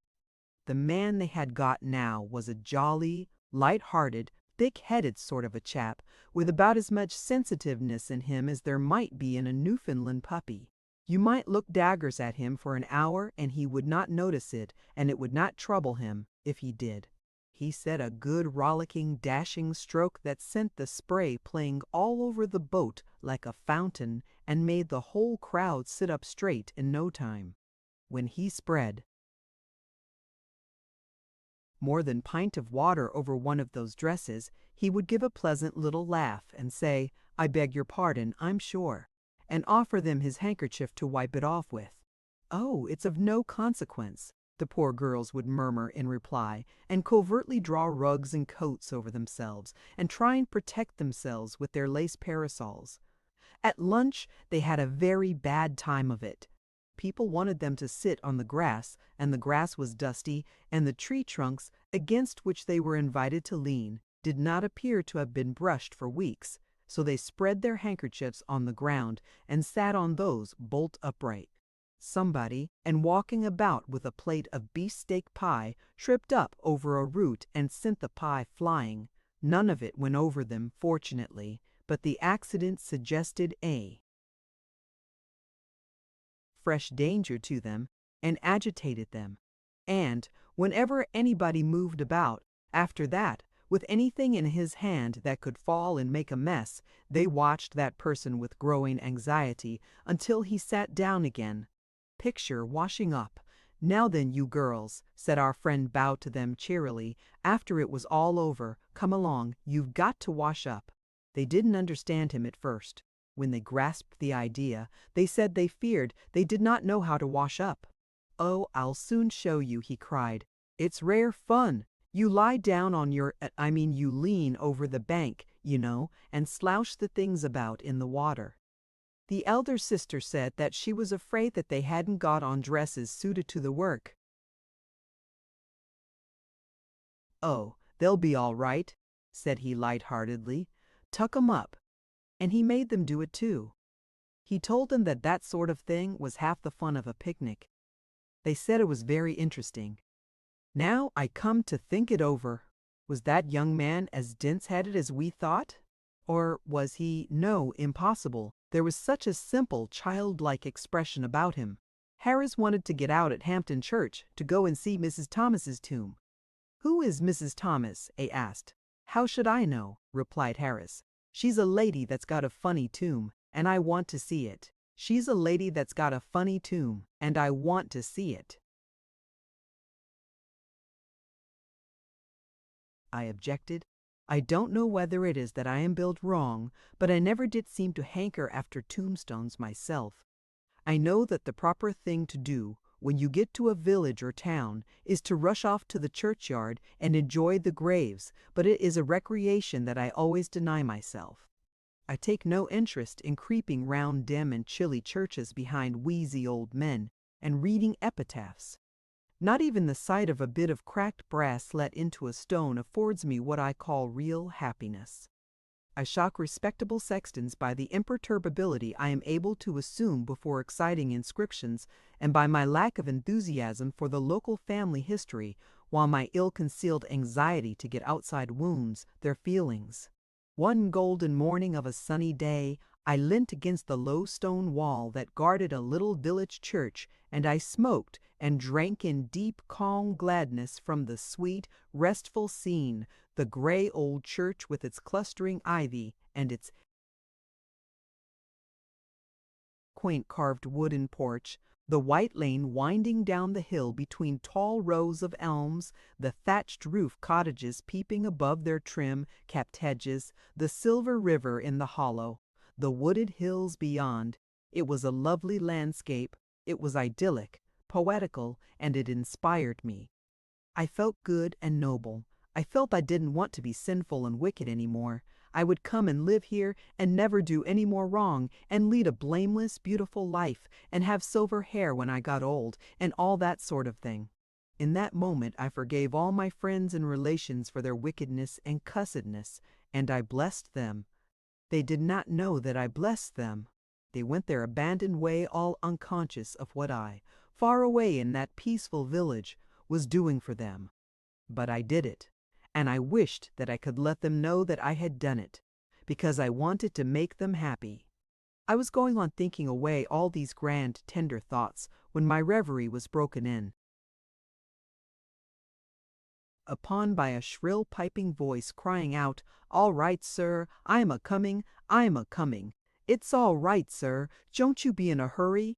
The man they had got now was a jolly, light-hearted, thick-headed sort of a chap, with about as much sensitiveness in him as there might be in a Newfoundland puppy. You might look daggers at him for an hour and he would not notice it, and it would not trouble him if he did. He set a good rollicking, dashing stroke that sent the spray playing all over the boat like a fountain and made the whole crowd sit up straight in no time. When he spread more than pint of water over one of those dresses, he would give a pleasant little laugh and say, "I beg your pardon, I'm sure," and offer them his handkerchief to wipe it off with. "Oh, it's of no consequence." the poor girls would murmur in reply, and covertly draw rugs and coats over themselves, and try and protect themselves with their lace parasols. At lunch, they had a very bad time of it. People wanted them to sit on the grass, and the grass was dusty, and the tree trunks, against which they were invited to lean, did not appear to have been brushed for weeks, so they spread their handkerchiefs on the ground and sat on those bolt upright. Somebody, and walking about with a plate of beefsteak pie, tripped up over a root and sent the pie flying. None of it went over them, fortunately, but the accident suggested a fresh danger to them and agitated them. And whenever anybody moved about, after that, with anything in his hand that could fall and make a mess, they watched that person with growing anxiety until he sat down again. Picture washing up. "Now then, you girls," said our friend Bow to them cheerily, after it was all over, "come along, you've got to wash up." They didn't understand him at first. When they grasped the idea, they said they feared they did not know how to wash up. "Oh, I'll soon show you," he cried. "It's rare fun. You lie down on you lean over the bank, you know, and slouch the things about in the water." The elder sister said that she was afraid that they hadn't got on dresses suited to the work. "Oh, they'll be all right," said he lightheartedly. "Tuck 'em up." And he made them do it too. He told them that that sort of thing was half the fun of a picnic. They said it was very interesting. Now I come to think it over. Was that young man as dense-headed as we thought? Or was he? No, impossible. There was such a simple, childlike expression about him. Harris wanted to get out at Hampton Church to go and see Mrs. Thomas's tomb. "Who is Mrs. Thomas?" I asked. "How should I know?" replied Harris. "She's a lady that's got a funny tomb, and I want to see it. She's a lady that's got a funny tomb, and I want to see it." I objected. "I don't know whether it is that I am built wrong, but I never did seem to hanker after tombstones myself. I know that the proper thing to do when you get to a village or town is to rush off to the churchyard and enjoy the graves, but it is a recreation that I always deny myself. I take no interest in creeping round dim and chilly churches behind wheezy old men and reading epitaphs. Not even the sight of a bit of cracked brass let into a stone affords me what I call real happiness. I shock respectable sextons by the imperturbability I am able to assume before exciting inscriptions, and by my lack of enthusiasm for the local family history, while my ill-concealed anxiety to get outside wounds their feelings. One golden morning of a sunny day, I leant against the low stone wall that guarded a little village church, and I smoked and drank in deep, calm gladness from the sweet, restful scene, the gray old church with its clustering ivy and its quaint carved wooden porch, the white lane winding down the hill between tall rows of elms, the thatched roof cottages peeping above their trim, capped hedges, the silver river in the hollow, the wooded hills beyond. It was a lovely landscape. It was idyllic, poetical, and it inspired me. I felt good and noble. I felt I didn't want to be sinful and wicked anymore. I would come and live here and never do any more wrong and lead a blameless, beautiful life and have silver hair when I got old and all that sort of thing. In that moment I forgave all my friends and relations for their wickedness and cussedness, and I blessed them. They did not know that I blessed them. They went their abandoned way all unconscious of what I, far away in that peaceful village, was doing for them. But I did it. And I wished that I could let them know that I had done it, because I wanted to make them happy. I was going on thinking away all these grand, tender thoughts when my reverie was broken in upon by a shrill piping voice crying out, "All right, sir, I'm a-coming, I'm a-coming. It's all right, sir, don't you be in a hurry."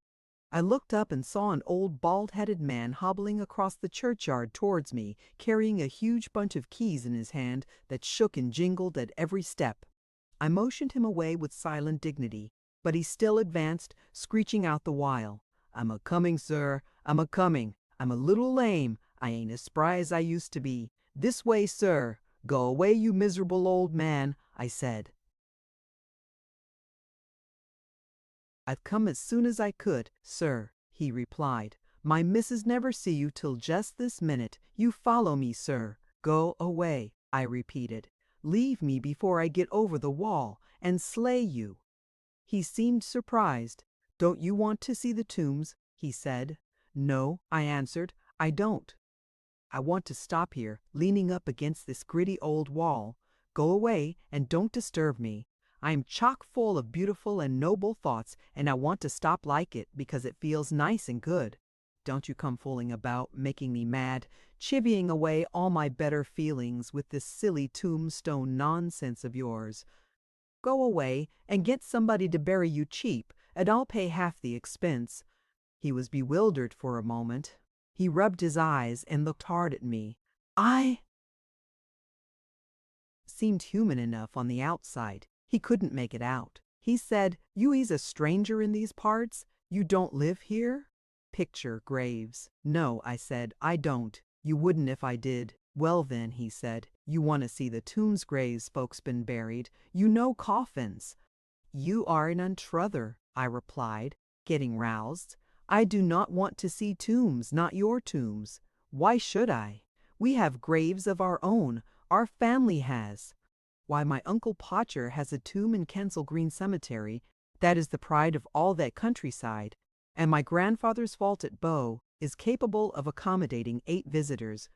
I looked up and saw an old bald-headed man hobbling across the churchyard towards me, carrying a huge bunch of keys in his hand that shook and jingled at every step. I motioned him away with silent dignity, but he still advanced, screeching out the while, "I'm a-coming, sir, I'm a-coming, I'm a little lame. I ain't as spry as I used to be. This way, sir. Go away, you miserable old man, I said. I've come as soon as I could, sir, he replied. My missus never see you till just this minute. You follow me, sir. Go away, I repeated. Leave me before I get over the wall and slay you. He seemed surprised. Don't you want to see the tombs? He said. No, I answered, I don't. I want to stop here, leaning up against this gritty old wall. Go away and don't disturb me. I am chock full of beautiful and noble thoughts, and I want to stop like it because it feels nice and good. Don't you come fooling about, making me mad, chivying away all my better feelings with this silly tombstone nonsense of yours. Go away and get somebody to bury you cheap, and I'll pay half the expense. He was bewildered for a moment. He rubbed his eyes and looked hard at me. I seemed human enough on the outside. He couldn't make it out. He said, You is a stranger in these parts? You don't live here? Picture graves. No, I said, I don't. You wouldn't if I did. Well then, he said, you want to see the tombs graves folks been buried. You know coffins. You are an untruther, I replied, getting roused. I do not want to see tombs, not your tombs. Why should I? We have graves of our own. Our family has. Why, my Uncle Podger has a tomb in Kensal Green Cemetery that is the pride of all that countryside, and my grandfather's vault at Bow is capable of accommodating 8 visitors,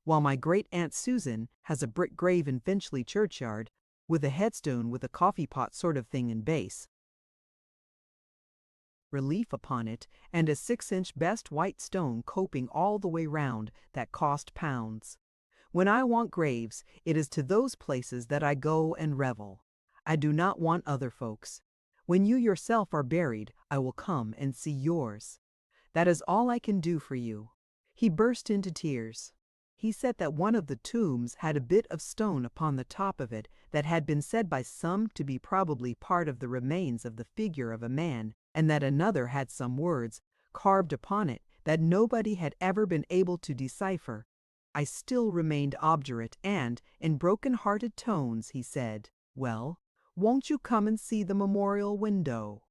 while my great-aunt Susan has a brick grave in Finchley churchyard with a headstone with a coffee-pot sort of thing in base relief upon it, and a 6-inch best white stone coping all the way round that cost pounds. When I want graves, it is to those places that I go and revel. I do not want other folks. When you yourself are buried, I will come and see yours. That is all I can do for you. He burst into tears. He said that one of the tombs had a bit of stone upon the top of it that had been said by some to be probably part of the remains of the figure of a man, and that another had some words carved upon it that nobody had ever been able to decipher. I still remained obdurate, and, in broken-hearted tones, he said, Well, won't you come and see the memorial window?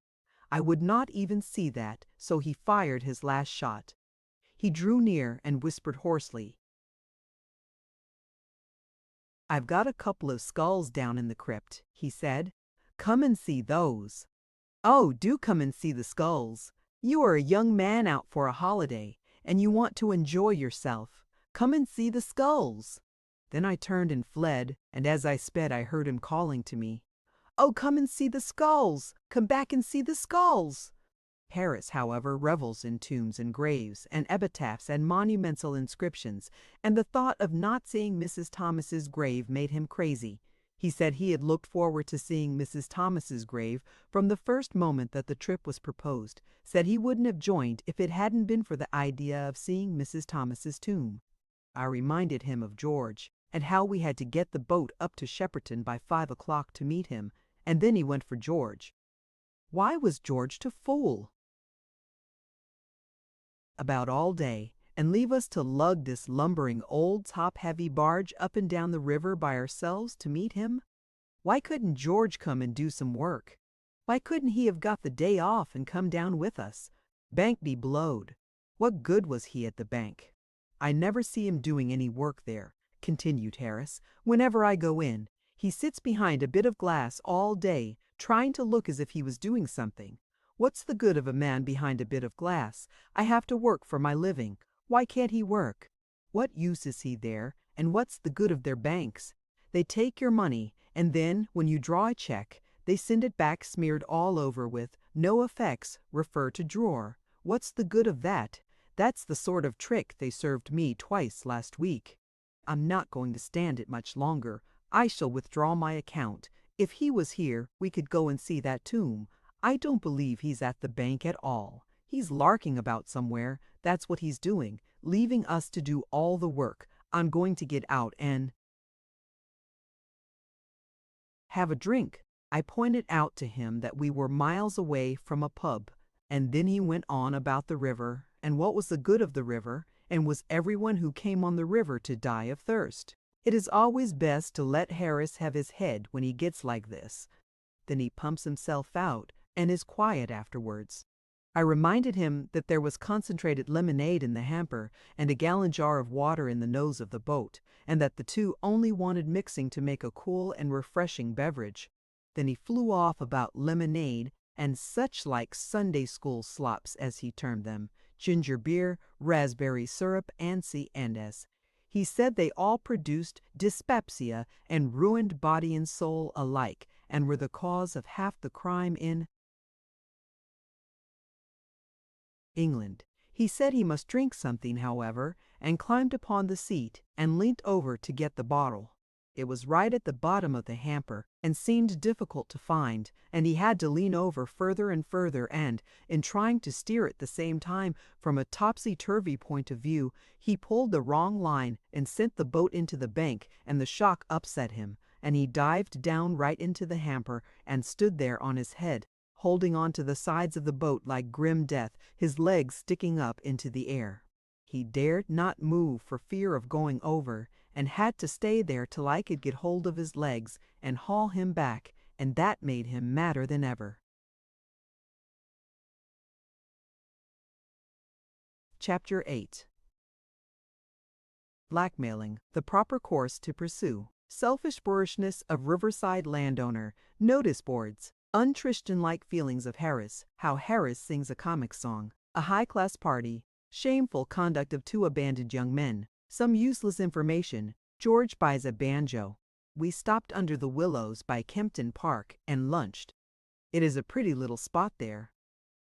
I would not even see that, so he fired his last shot. He drew near and whispered hoarsely, I've got a couple of skulls down in the crypt, he said. Come and see those. Oh, do come and see the skulls. You are a young man out for a holiday, and you want to enjoy yourself. Come and see the skulls. Then I turned and fled, and as I sped I heard him calling to me. Oh, come and see the skulls! Come back and see the skulls! Paris, however, revels in tombs and graves and epitaphs and monumental inscriptions, and the thought of not seeing Mrs. Thomas's grave made him crazy. He said he had looked forward to seeing Mrs. Thomas's grave from the first moment that the trip was proposed, said he wouldn't have joined if it hadn't been for the idea of seeing Mrs. Thomas's tomb. I reminded him of George, and how we had to get the boat up to Shepperton by 5 o'clock to meet him, and then he went for George. Why was George to fool about all day and leave us to lug this lumbering old top-heavy barge up and down the river by ourselves to meet him? Why couldn't George come and do some work? Why couldn't he have got the day off and come down with us? Bank be blowed. What good was he at the bank? I never see him doing any work there, continued Harris. Whenever I go in, he sits behind a bit of glass all day, trying to look as if he was doing something. What's the good of a man behind a bit of glass? I have to work for my living. Why can't he work? What use is he there, and what's the good of their banks? They take your money, and then, when you draw a check, they send it back smeared all over with, no effects, refer to drawer. What's the good of that? That's the sort of trick they served me twice last week. I'm not going to stand it much longer. I shall withdraw my account. If he was here, we could go and see that tomb. I don't believe he's at the bank at all. He's larking about somewhere. That's what he's doing, leaving us to do all the work. I'm going to get out and have a drink. I pointed out to him that we were miles away from a pub, and then he went on about the river, and what was the good of the river, and was everyone who came on the river to die of thirst? It is always best to let Harris have his head when he gets like this. Then he pumps himself out and is quiet afterwards. I reminded him that there was concentrated lemonade in the hamper and a gallon jar of water in the nose of the boat, and that the two only wanted mixing to make a cool and refreshing beverage. Then he flew off about lemonade and such like Sunday school slops, as he termed them, ginger beer, raspberry syrup, and C&S. He said they all produced dyspepsia and ruined body and soul alike, and were the cause of half the crime in England. He said he must drink something, however, and climbed upon the seat and leant over to get the bottle. It was right at the bottom of the hamper and seemed difficult to find, and he had to lean over further and further and, in trying to steer at the same time from a topsy-turvy point of view, he pulled the wrong line and sent the boat into the bank, and the shock upset him, and he dived down right into the hamper and stood there on his head, holding on to the sides of the boat like grim death, his legs sticking up into the air. He dared not move for fear of going over, and had to stay there till I could get hold of his legs and haul him back, and that made him madder than ever. Chapter 8. Blackmailing, the proper course to pursue. Selfish boorishness of riverside landowner, notice boards, unchristian-like feelings of Harris, how Harris sings a comic song, a high-class party, shameful conduct of two abandoned young men, some useless information, George buys a banjo. We stopped under the willows by Kempton Park and lunched. It is a pretty little spot there.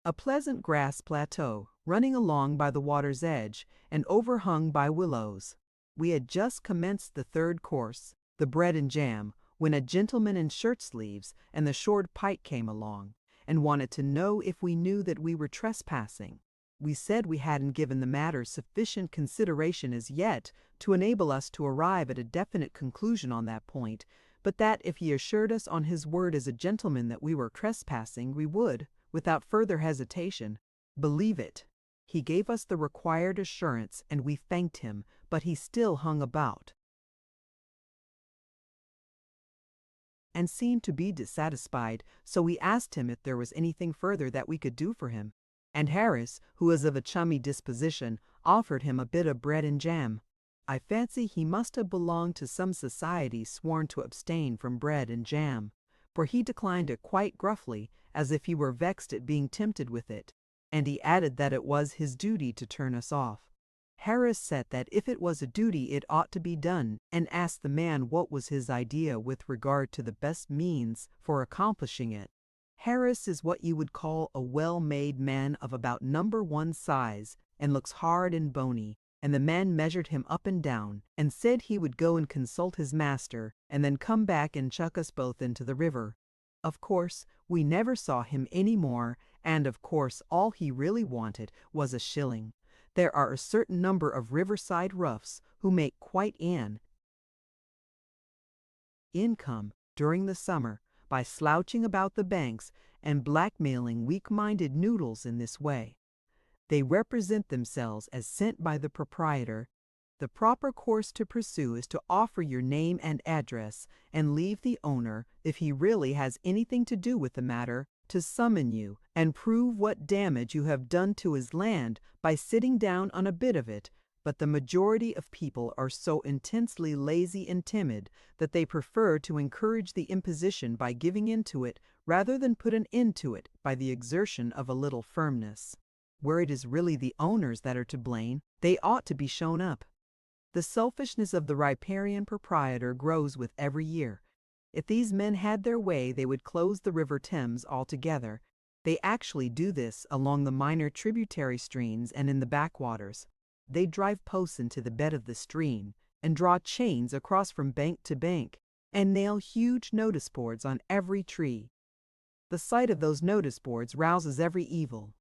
A pleasant grass plateau, running along by the water's edge and overhung by willows. We had just commenced the third course, the bread and jam, when a gentleman in shirt sleeves and the short pike came along, and wanted to know if we knew that we were trespassing. We said we hadn't given the matter sufficient consideration as yet to enable us to arrive at a definite conclusion on that point, but that if he assured us on his word as a gentleman that we were trespassing, we would, without further hesitation, believe it. He gave us the required assurance, and we thanked him, but he still hung about and seemed to be dissatisfied, so we asked him if there was anything further that we could do for him. And Harris, who was of a chummy disposition, offered him a bit of bread and jam. I fancy he must have belonged to some society sworn to abstain from bread and jam, for he declined it quite gruffly, as if he were vexed at being tempted with it, and he added that it was his duty to turn us off. Harris said that if it was a duty it ought to be done, and asked the man what was his idea with regard to the best means for accomplishing it. Harris is what you would call a well-made man of about number 1 size, and looks hard and bony, and the man measured him up and down, and said he would go and consult his master, and then come back and chuck us both into the river. Of course, we never saw him any more, and of course all he really wanted was a shilling. There are a certain number of riverside roughs who make quite an income during the summer by slouching about the banks and blackmailing weak-minded noodles in this way. They represent themselves as sent by the proprietor. The proper course to pursue is to offer your name and address, and leave the owner, if he really has anything to do with the matter, to summon you and prove what damage you have done to his land by sitting down on a bit of it, but the majority of people are so intensely lazy and timid that they prefer to encourage the imposition by giving in to it rather than put an end to it by the exertion of a little firmness. Where it is really the owners that are to blame, they ought to be shown up. The selfishness of the riparian proprietor grows with every year. If these men had their way, they would close the River Thames altogether. They actually do this along the minor tributary streams and in the backwaters. They drive posts into the bed of the stream, and draw chains across from bank to bank, and nail huge notice boards on every tree. The sight of those notice boards rouses every evil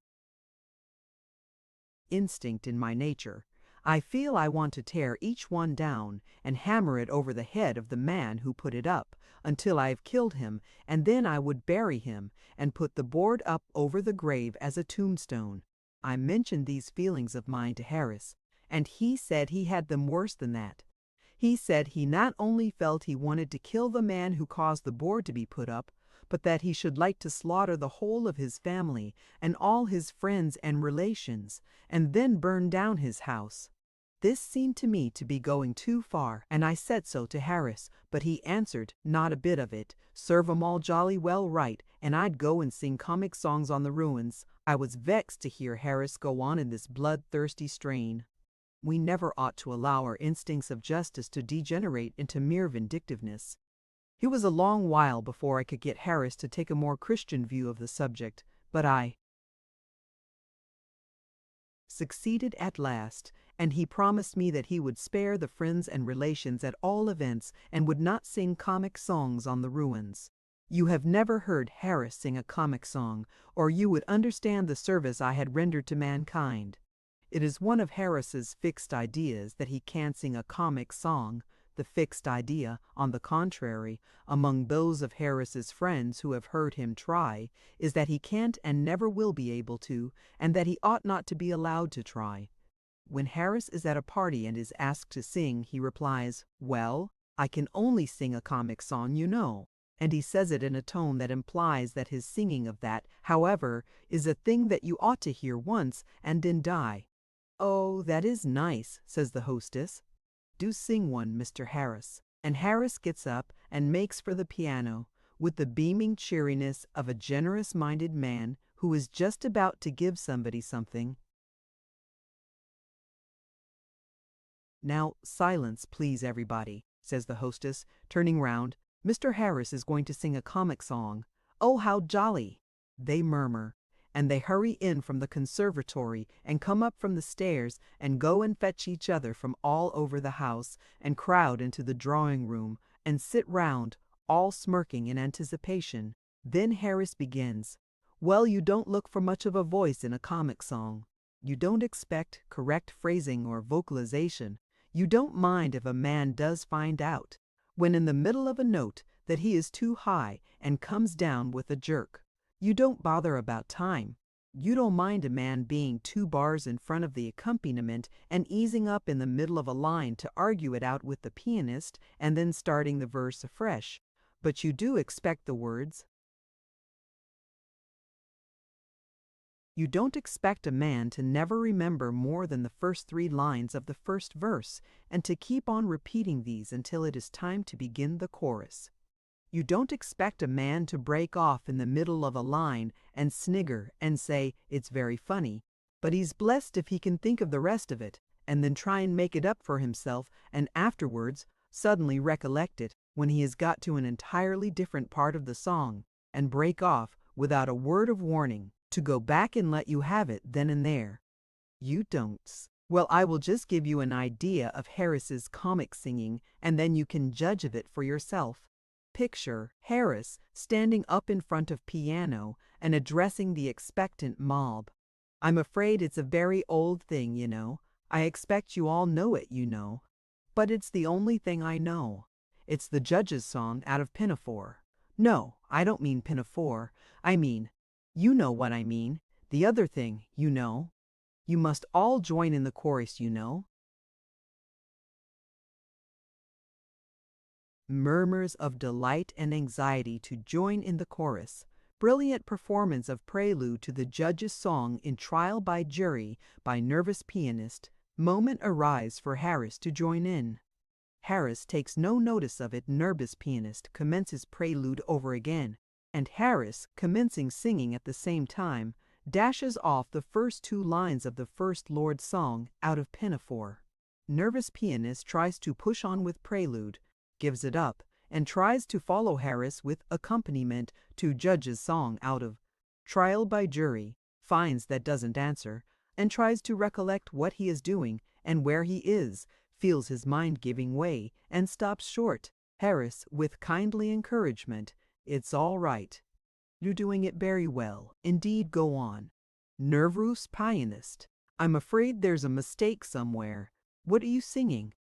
instinct in my nature. I feel I want to tear each one down and hammer it over the head of the man who put it up until I have killed him, and then I would bury him and put the board up over the grave as a tombstone. I mentioned these feelings of mine to Harris, and he said he had them worse than that. He said he not only felt he wanted to kill the man who caused the board to be put up, but that he should like to slaughter the whole of his family and all his friends and relations, and then burn down his house. This seemed to me to be going too far, and I said so to Harris, but he answered, not a bit of it, serve 'em all jolly well right, and I'd go and sing comic songs on the ruins. I was vexed to hear Harris go on in this bloodthirsty strain. We never ought to allow our instincts of justice to degenerate into mere vindictiveness. It was a long while before I could get Harris to take a more Christian view of the subject, but I succeeded at last, and he promised me that he would spare the friends and relations at all events and would not sing comic songs on the ruins. You have never heard Harris sing a comic song, or you would understand the service I had rendered to mankind. It is one of Harris's fixed ideas that he can't sing a comic song. The fixed idea, on the contrary, among those of Harris's friends who have heard him try, is that he can't and never will be able to, and that he ought not to be allowed to try. When Harris is at a party and is asked to sing, he replies, "Well, I can only sing a comic song, you know." And he says it in a tone that implies that his singing of that, however, is a thing that you ought to hear once and then die. "Oh, that is nice," says the hostess. "Do sing one, Mr. Harris." And Harris gets up and makes for the piano, with the beaming cheeriness of a generous-minded man who is just about to give somebody something. "Now, silence, please, everybody," says the hostess, turning round. "Mr. Harris is going to sing a comic song. Oh, how jolly!" They murmur, and they hurry in from the conservatory and come up from the stairs and go and fetch each other from all over the house and crowd into the drawing-room and sit round, all smirking in anticipation. Then Harris begins. "Well, you don't look for much of a voice in a comic song. You don't expect correct phrasing or vocalization. You don't mind if a man does find out, when in the middle of a note, that he is too high and comes down with a jerk. You don't bother about time. You don't mind a man being 2 bars in front of the accompaniment and easing up in the middle of a line to argue it out with the pianist and then starting the verse afresh. But you do expect the words. You don't expect a man to never remember more than the first 3 lines of the first verse and to keep on repeating these until it is time to begin the chorus. You don't expect a man to break off in the middle of a line and snigger and say, 'It's very funny,' but he's blessed if he can think of the rest of it, and then try and make it up for himself, and afterwards suddenly recollect it when he has got to an entirely different part of the song, and break off without a word of warning, to go back and let you have it then and there. You don't. Well, I will just give you an idea of Harris's comic singing, and then you can judge of it for yourself. Picture Harris standing up in front of piano and addressing the expectant mob. I'm afraid it's a very old thing, you know. I expect you all know it, you know. But it's the only thing I know. It's the Judge's song out of Pinafore. No, I don't mean Pinafore. I mean, you know what I mean. The other thing, you know. You must all join in the chorus, you know. Murmurs of delight and anxiety to join in the chorus. Brilliant performance of prelude to the Judge's song in Trial by Jury by nervous pianist. Moment arrives for Harris to join in. Harris takes no notice of it. Nervous pianist commences prelude over again, and Harris, commencing singing at the same time, dashes off the first 2 lines of the first Lord's song out of Pinafore. Nervous pianist tries to push on with prelude, gives it up, and tries to follow Harris with accompaniment to Judge's song out of Trial by Jury, finds that doesn't answer, and tries to recollect what he is doing and where he is, feels his mind giving way, and stops short. Harris, with kindly encouragement, "It's all right. You're doing it very well. Indeed, go on." Nervous pianist, "I'm afraid there's a mistake somewhere. What are you singing?"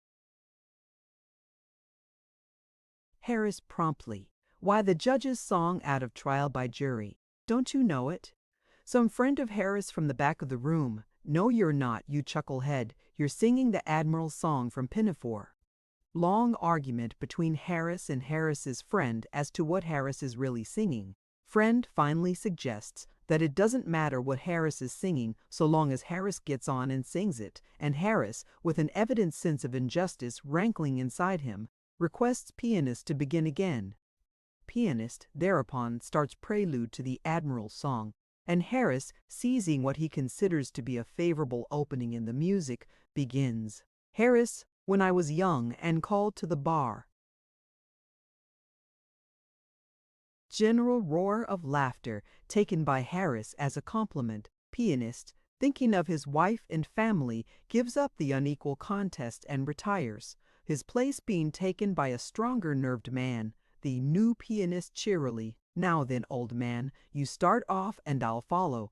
Harris promptly, "Why, the Judge's song out of Trial by Jury. Don't you know it?" Some friend of Harris from the back of the room, No, you're not, you chucklehead. You're singing the Admiral's song from Pinafore. Long argument between Harris and Harris's friend as to what Harris is really singing. Friend finally suggests that it doesn't matter what Harris is singing so long as Harris gets on and sings it, and Harris, with an evident sense of injustice rankling inside him, requests pianist to begin again. Pianist thereupon starts prelude to the Admiral's song, and Harris, seizing what he considers to be a favorable opening in the music, begins. Harris, when I was young and called to the bar. General roar of laughter, taken by Harris as a compliment. Pianist, thinking of his wife and family, gives up the unequal contest and retires, his place being taken by a stronger-nerved man. The new pianist cheerily, now then, old man, you start off and I'll follow.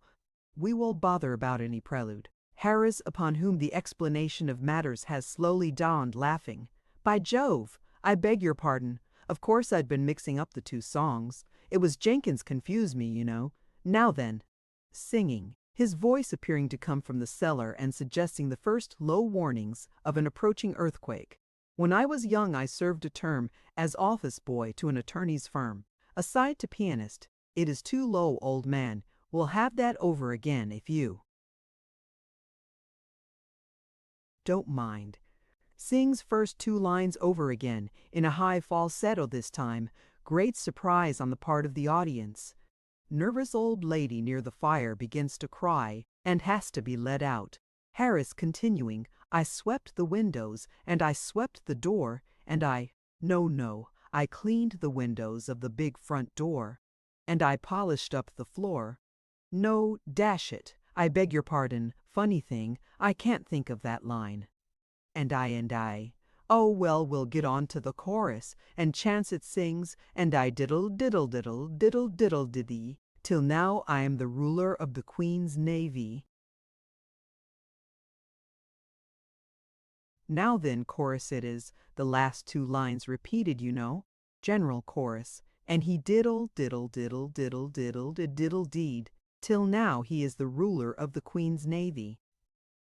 We will bother about any prelude. Harris, upon whom the explanation of matters has slowly dawned, laughing. By Jove, I beg your pardon. Of course I'd been mixing up the two songs. It was Jenkins confused me, you know. Now then. Singing, his voice appearing to come from the cellar and suggesting the first low warnings of an approaching earthquake. When I was young I served a term as office boy to an attorney's firm. Aside to pianist, it is too low, old man. We'll have that over again if you don't mind. Sings first two lines over again, in a high falsetto this time. Great surprise on the part of the audience. Nervous old lady near the fire begins to cry and has to be let out. Harris continuing, I swept the windows, and I swept the door, and no, I cleaned the windows of the big front door, and I polished up the floor. No, dash it, I beg your pardon, funny thing, I can't think of that line. And I, oh well, we'll get on to the chorus, and chance it sings, and I diddle diddle diddle diddle diddle diddy, till now I am the ruler of the Queen's Navy. Now then, chorus it is, the last two lines repeated, you know. General chorus, and he diddle diddle diddle diddle diddle diddle deed, till now he is the ruler of the Queen's Navy.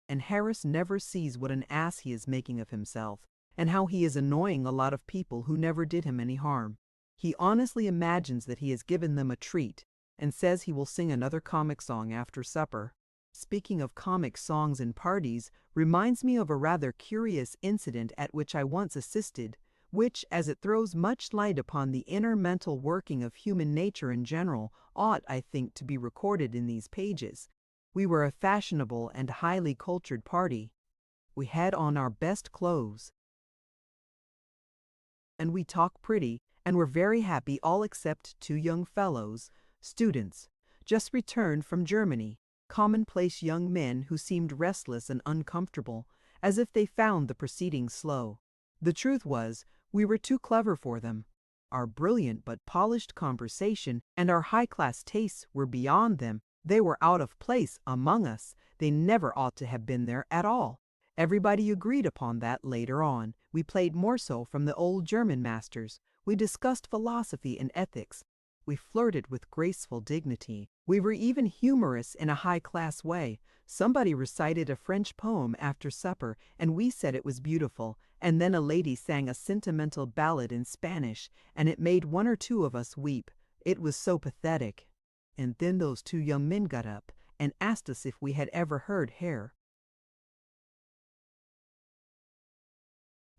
And Harris never sees what an ass he is making of himself, and how he is annoying a lot of people who never did him any harm. He honestly imagines that he has given them a treat, and says he will sing another comic song after supper. Speaking of comic songs and parties, reminds me of a rather curious incident at which I once assisted, which, as it throws much light upon the inner mental working of human nature in general, ought, I think, to be recorded in these pages. We were a fashionable and highly cultured party. We had on our best clothes, and we talked pretty, and were very happy, all except two young fellows, students, just returned from Germany, commonplace young men who seemed restless and uncomfortable, as if they found the proceedings slow. The truth was, we were too clever for them. Our brilliant but polished conversation and our high-class tastes were beyond them. They were out of place among us. They never ought to have been there at all. Everybody agreed upon that later on. We played morceau from the old German masters. We discussed philosophy and ethics. We flirted with graceful dignity. We were even humorous in a high-class way. Somebody recited a French poem after supper, and we said it was beautiful. And then a lady sang a sentimental ballad in Spanish, and it made one or two of us weep. It was so pathetic. And then those two young men got up and asked us if we had ever heard Herr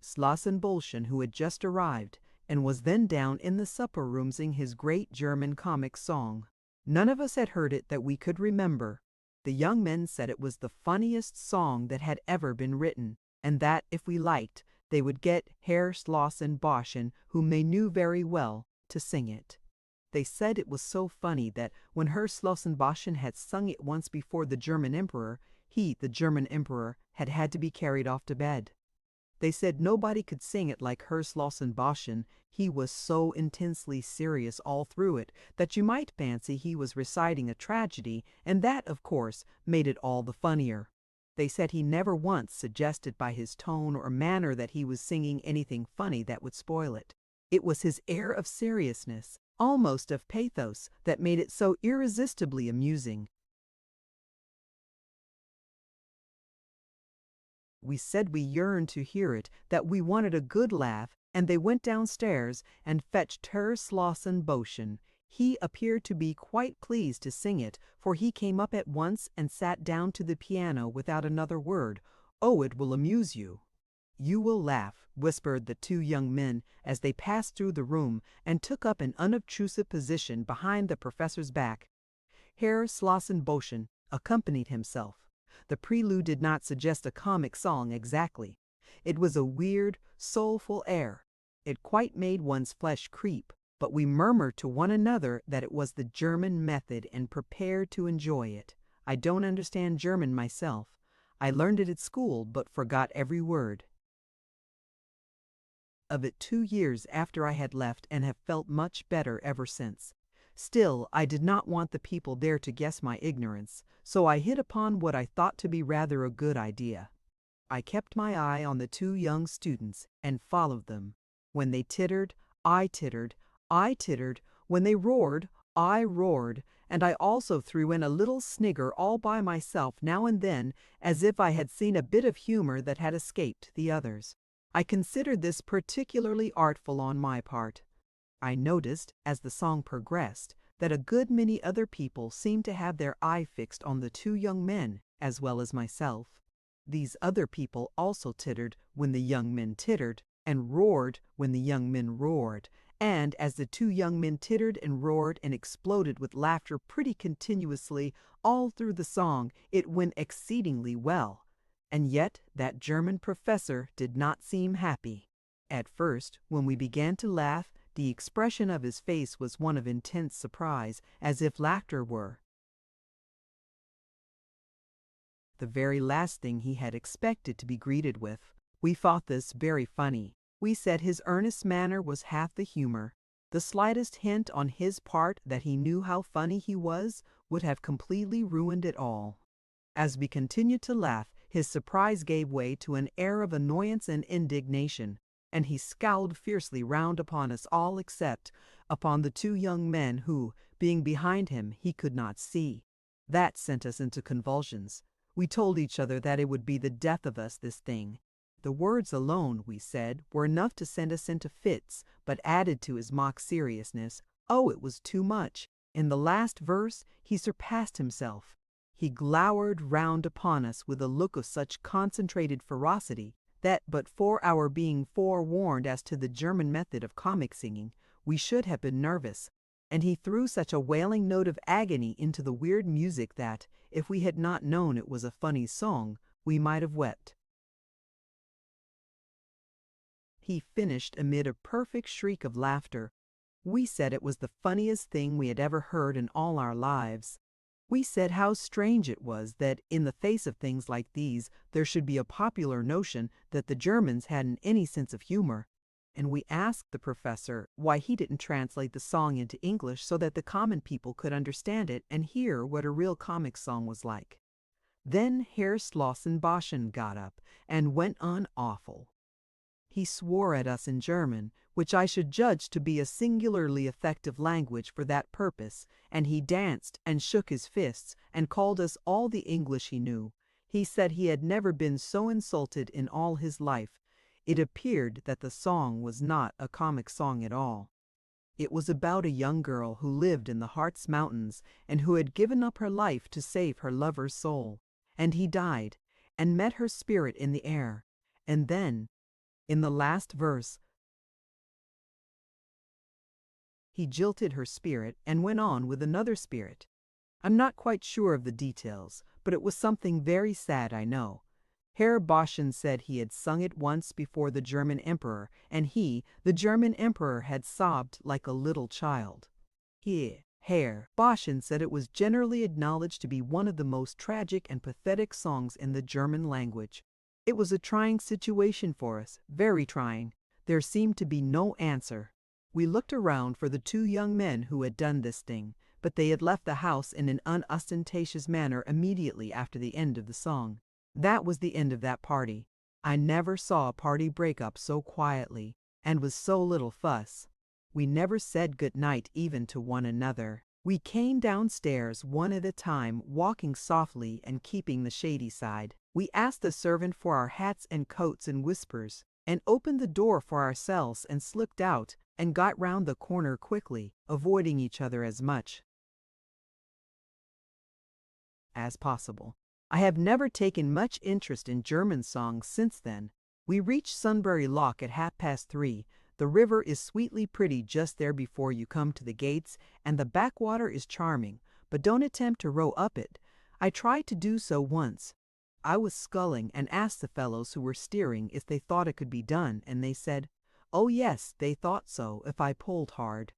Slossenbolschen, who had just arrived, and was then down in the supper room singing his great German comic song. None of us had heard it that we could remember. The young men said it was the funniest song that had ever been written, and that, if we liked, they would get Herr Slossenbolschen, whom they knew very well, to sing it. They said it was so funny that when Herr Slossenbolschen had sung it once before the German Emperor, he, the German Emperor, had had to be carried off to bed. They said nobody could sing it like Herr Slossenbolschen. He was so intensely serious all through it that you might fancy he was reciting a tragedy, and that, of course, made it all the funnier. They said he never once suggested by his tone or manner that he was singing anything funny that would spoil it. It was his air of seriousness, almost of pathos, that made it so irresistibly amusing. We said we yearned to hear it, that we wanted a good laugh, and they went downstairs and fetched Herr Slossenn. He appeared to be quite pleased to sing it, for he came up at once and sat down to the piano without another word. "Oh, it will amuse you." "You will laugh," whispered the two young men as they passed through the room and took up an unobtrusive position behind the professor's back. Herr Slossenn accompanied himself. The prelude did not suggest a comic song exactly. It was a weird, soulful air. It quite made one's flesh creep, but we murmured to one another that it was the German method and prepared to enjoy it. I don't understand German myself. I learned it at school but forgot every word of it 2 years after I had left and have felt much better ever since. Still, I did not want the people there to guess my ignorance, so I hit upon what I thought to be rather a good idea. I kept my eye on the two young students and followed them. When they tittered, I tittered. I tittered. When they roared, I roared, and I also threw in a little snigger all by myself now and then, as if I had seen a bit of humor that had escaped the others. I considered this particularly artful on my part. I noticed, as the song progressed, that a good many other people seemed to have their eye fixed on the two young men, as well as myself. These other people also tittered when the young men tittered, and roared when the young men roared, and as the two young men tittered and roared and exploded with laughter pretty continuously all through the song, it went exceedingly well. And yet that German professor did not seem happy. At first, when we began to laugh, the expression of his face was one of intense surprise, as if laughter were the very last thing he had expected to be greeted with. We thought this very funny. We said his earnest manner was half the humor. The slightest hint on his part that he knew how funny he was would have completely ruined it all. As we continued to laugh, his surprise gave way to an air of annoyance and indignation, and he scowled fiercely round upon us all except upon the two young men who, being behind him, he could not see. That sent us into convulsions. We told each other that it would be the death of us, this thing. The words alone, we said, were enough to send us into fits, but added to his mock seriousness, oh, it was too much. In the last verse he surpassed himself. He glowered round upon us with a look of such concentrated ferocity that, but for our being forewarned as to the German method of comic singing, we should have been nervous, and he threw such a wailing note of agony into the weird music that, if we had not known it was a funny song, we might have wept. He finished amid a perfect shriek of laughter. We said it was the funniest thing we had ever heard in all our lives. We said how strange it was that, in the face of things like these, there should be a popular notion that the Germans hadn't any sense of humor. And we asked the professor why he didn't translate the song into English so that the common people could understand it and hear what a real comic song was like. Then Herr Slossenn got up and went on awful. He swore at us in German, which I should judge to be a singularly effective language for that purpose, and he danced and shook his fists and called us all the English he knew. He said he had never been so insulted in all his life. It appeared that the song was not a comic song at all. It was about a young girl who lived in the Harz Mountains and who had given up her life to save her lover's soul. And he died, and met her spirit in the air. And then, in the last verse, he jilted her spirit and went on with another spirit. I'm not quite sure of the details, but it was something very sad, I know. Herr Boschen said he had sung it once before the German emperor, and he, the German emperor, had sobbed like a little child. Herr Boschen said it was generally acknowledged to be one of the most tragic and pathetic songs in the German language. It was a trying situation for us, very trying. There seemed to be no answer. We looked around for the two young men who had done this thing, but they had left the house in an unostentatious manner immediately after the end of the song. That was the end of that party. I never saw a party break up so quietly, and with so little fuss. We never said good night even to one another. We came downstairs one at a time, walking softly and keeping the shady side. We asked the servant for our hats and coats in whispers, and opened the door for ourselves and slipped out and got round the corner quickly, avoiding each other as much as possible. I have never taken much interest in German songs since then. We reached Sunbury Lock at 3:30. The river is sweetly pretty just there before you come to the gates, and the backwater is charming, but don't attempt to row up it. I tried to do so once. I was sculling and asked the fellows who were steering if they thought it could be done, and they said, oh yes, they thought so if I pulled hard.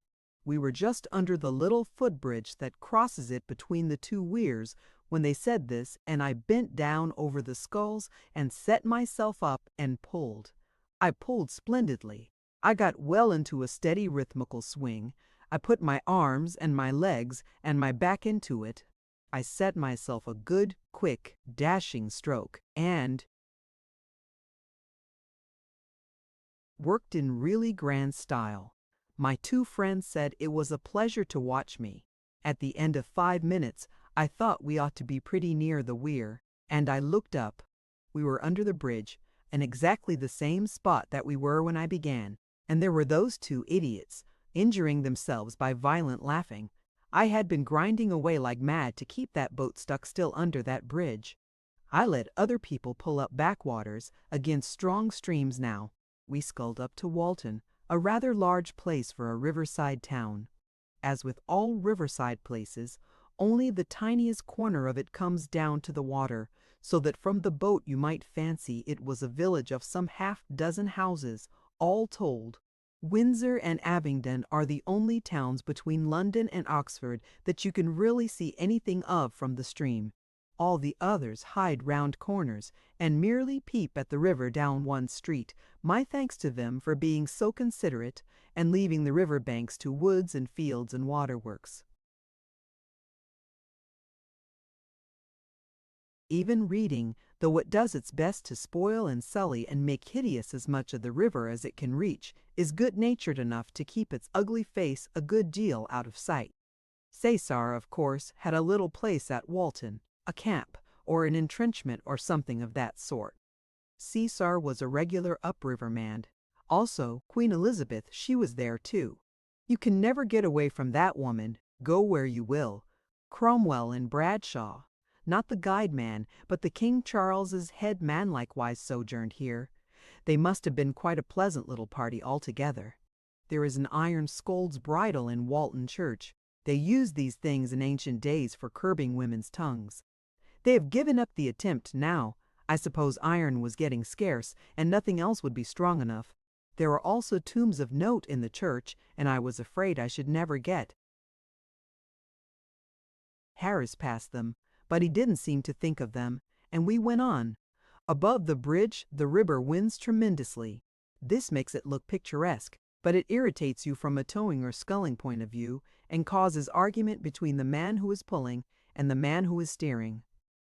We were just under the little footbridge that crosses it between the two weirs when they said this, and I bent down over the sculls and set myself up and pulled. I pulled splendidly. I got well into a steady rhythmical swing. I put my arms and my legs and my back into it. I set myself a good, quick, dashing stroke, and worked in really grand style. My two friends said it was a pleasure to watch me. At the end of 5 minutes, I thought we ought to be pretty near the weir, and I looked up. We were under the bridge, in exactly the same spot that we were when I began, and there were those two idiots, injuring themselves by violent laughing. I had been grinding away like mad to keep that boat stuck still under that bridge. I let other people pull up backwaters against strong streams now. We sculled up to Walton, a rather large place for a riverside town. As with all riverside places, only the tiniest corner of it comes down to the water, so that from the boat you might fancy it was a village of some half-dozen houses, all told. Windsor and Abingdon are the only towns between London and Oxford that you can really see anything of from the stream. All the others hide round corners and merely peep at the river down one street, my thanks to them for being so considerate and leaving the river banks to woods and fields and waterworks. Even reading, though it does its best to spoil and sully and make hideous as much of the river as it can reach, is good-natured enough to keep its ugly face a good deal out of sight. Cesar, of course, had a little place at Walton, a camp, or an entrenchment or something of that sort. Cesar was a regular upriver man. Also, Queen Elizabeth, she was there too. You can never get away from that woman, go where you will. Cromwell and Bradshaw, not the guide man, but the King Charles's head man likewise sojourned here. They must have been quite a pleasant little party altogether. There is an iron scold's bridle in Walton Church. They used these things in ancient days for curbing women's tongues. They have given up the attempt now. I suppose iron was getting scarce, and nothing else would be strong enough. There are also tombs of note in the church, and I was afraid I should never get. Harris passed them, but he didn't seem to think of them, and we went on. Above the bridge, the river winds tremendously. This makes it look picturesque, but it irritates you from a towing or sculling point of view, and causes argument between the man who is pulling and the man who is steering.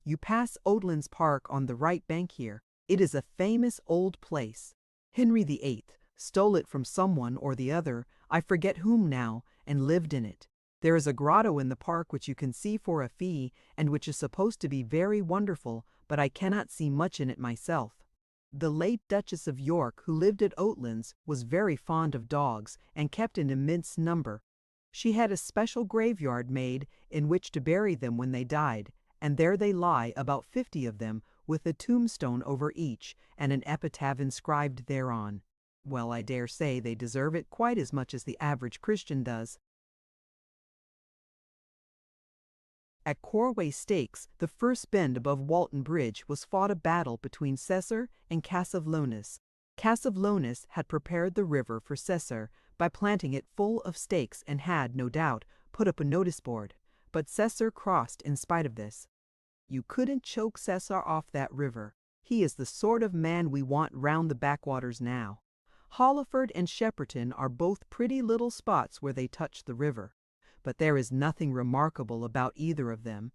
You pass Oatlands Park on the right bank here. It is a famous old place. Henry VIII stole it from someone or the other, I forget whom now, and lived in it. There is a grotto in the park which you can see for a fee, and which is supposed to be very wonderful, but I cannot see much in it myself. The late Duchess of York, who lived at Oatlands, was very fond of dogs, and kept an immense number. She had a special graveyard made in which to bury them when they died, and there they lie, about 50 of them, with a tombstone over each, and an epitaph inscribed thereon. Well, I dare say they deserve it quite as much as the average Christian does. At Corway Stakes, the first bend above Walton Bridge, was fought a battle between Cesar and Cassivlonis. Cassivlonis had prepared the river for Cesar by planting it full of stakes and had, no doubt, put up a notice board, but Cesar crossed in spite of this. You couldn't choke Cesar off that river. He is the sort of man we want round the backwaters now. Holliford and Shepperton are both pretty little spots where they touch the river, but there is nothing remarkable about either of them.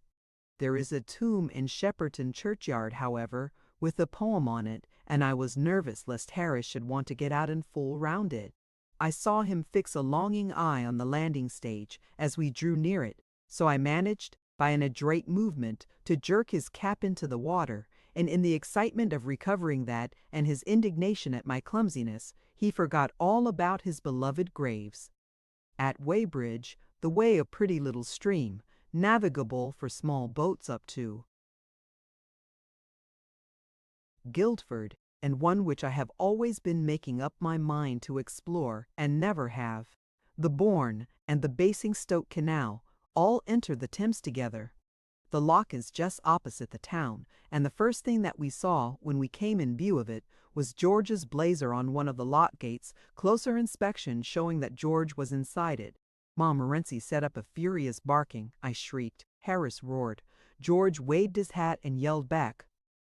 There is a tomb in Shepperton churchyard, however, with a poem on it, and I was nervous lest Harris should want to get out and fool round it. I saw him fix a longing eye on the landing stage as we drew near it, so I managed, by an adroit movement, to jerk his cap into the water, and in the excitement of recovering that and his indignation at my clumsiness, he forgot all about his beloved graves. At Weybridge, the Wey a pretty little stream, navigable for small boats up to Guildford, and one which I have always been making up my mind to explore and never have. The Bourne and the Basingstoke Canal all enter the Thames together. The lock is just opposite the town, and the first thing that we saw when we came in view of it was George's blazer on one of the lock gates, closer inspection showing that George was inside it. Montmorency set up a furious barking. I shrieked. Harris roared. George waved his hat and yelled back.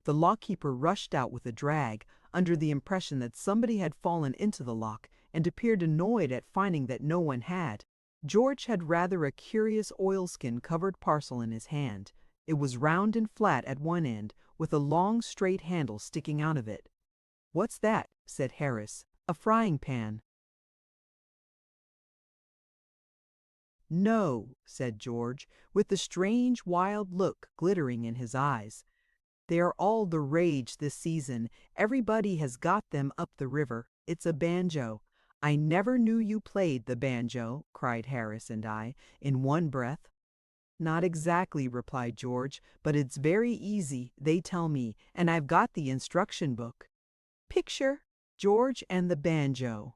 The lockkeeper rushed out with a drag, under the impression that somebody had fallen into the lock, and appeared annoyed at finding that no one had. George had rather a curious oilskin-covered parcel in his hand. It was round and flat at one end, with a long straight handle sticking out of it. "What's that?" said Harris. "A frying pan." "No," said George, with the strange wild look glittering in his eyes. "They are all the rage this season. Everybody has got them up the river. It's a banjo." "I never knew you played the banjo," cried Harris and I, in one breath. "Not exactly," replied George, "but it's very easy, they tell me, and I've got the instruction book." Picture George and the banjo.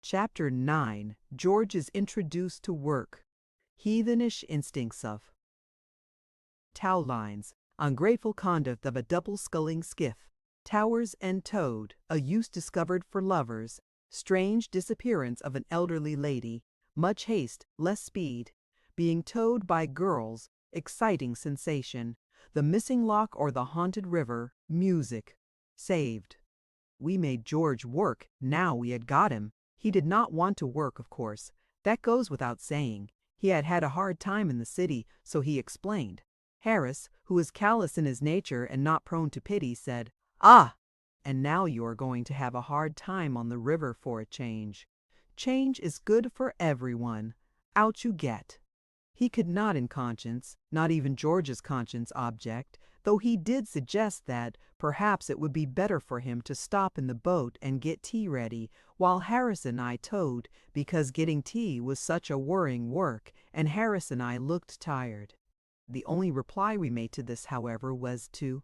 Chapter 9. George is introduced to work. Heathenish instincts of tow lines, ungrateful conduct of a double-sculling skiff, Towers and Toad, a use discovered for lovers, strange disappearance of an elderly lady, much haste, less speed, being towed by girls, exciting sensation, the missing lock or the haunted river, music, saved. We made George work, now we had got him. He did not want to work, of course. That goes without saying. He had had a hard time in the city, so he explained. Harris, who is callous in his nature and not prone to pity, said, "Ah! And now you are going to have a hard time on the river for a change. Change is good for everyone. Out you get." He could not in conscience, not even George's conscience, object, though he did suggest that perhaps it would be better for him to stop in the boat and get tea ready, while Harris and I towed, because getting tea was such a worrying work, and Harris and I looked tired. The only reply we made to this, however, was to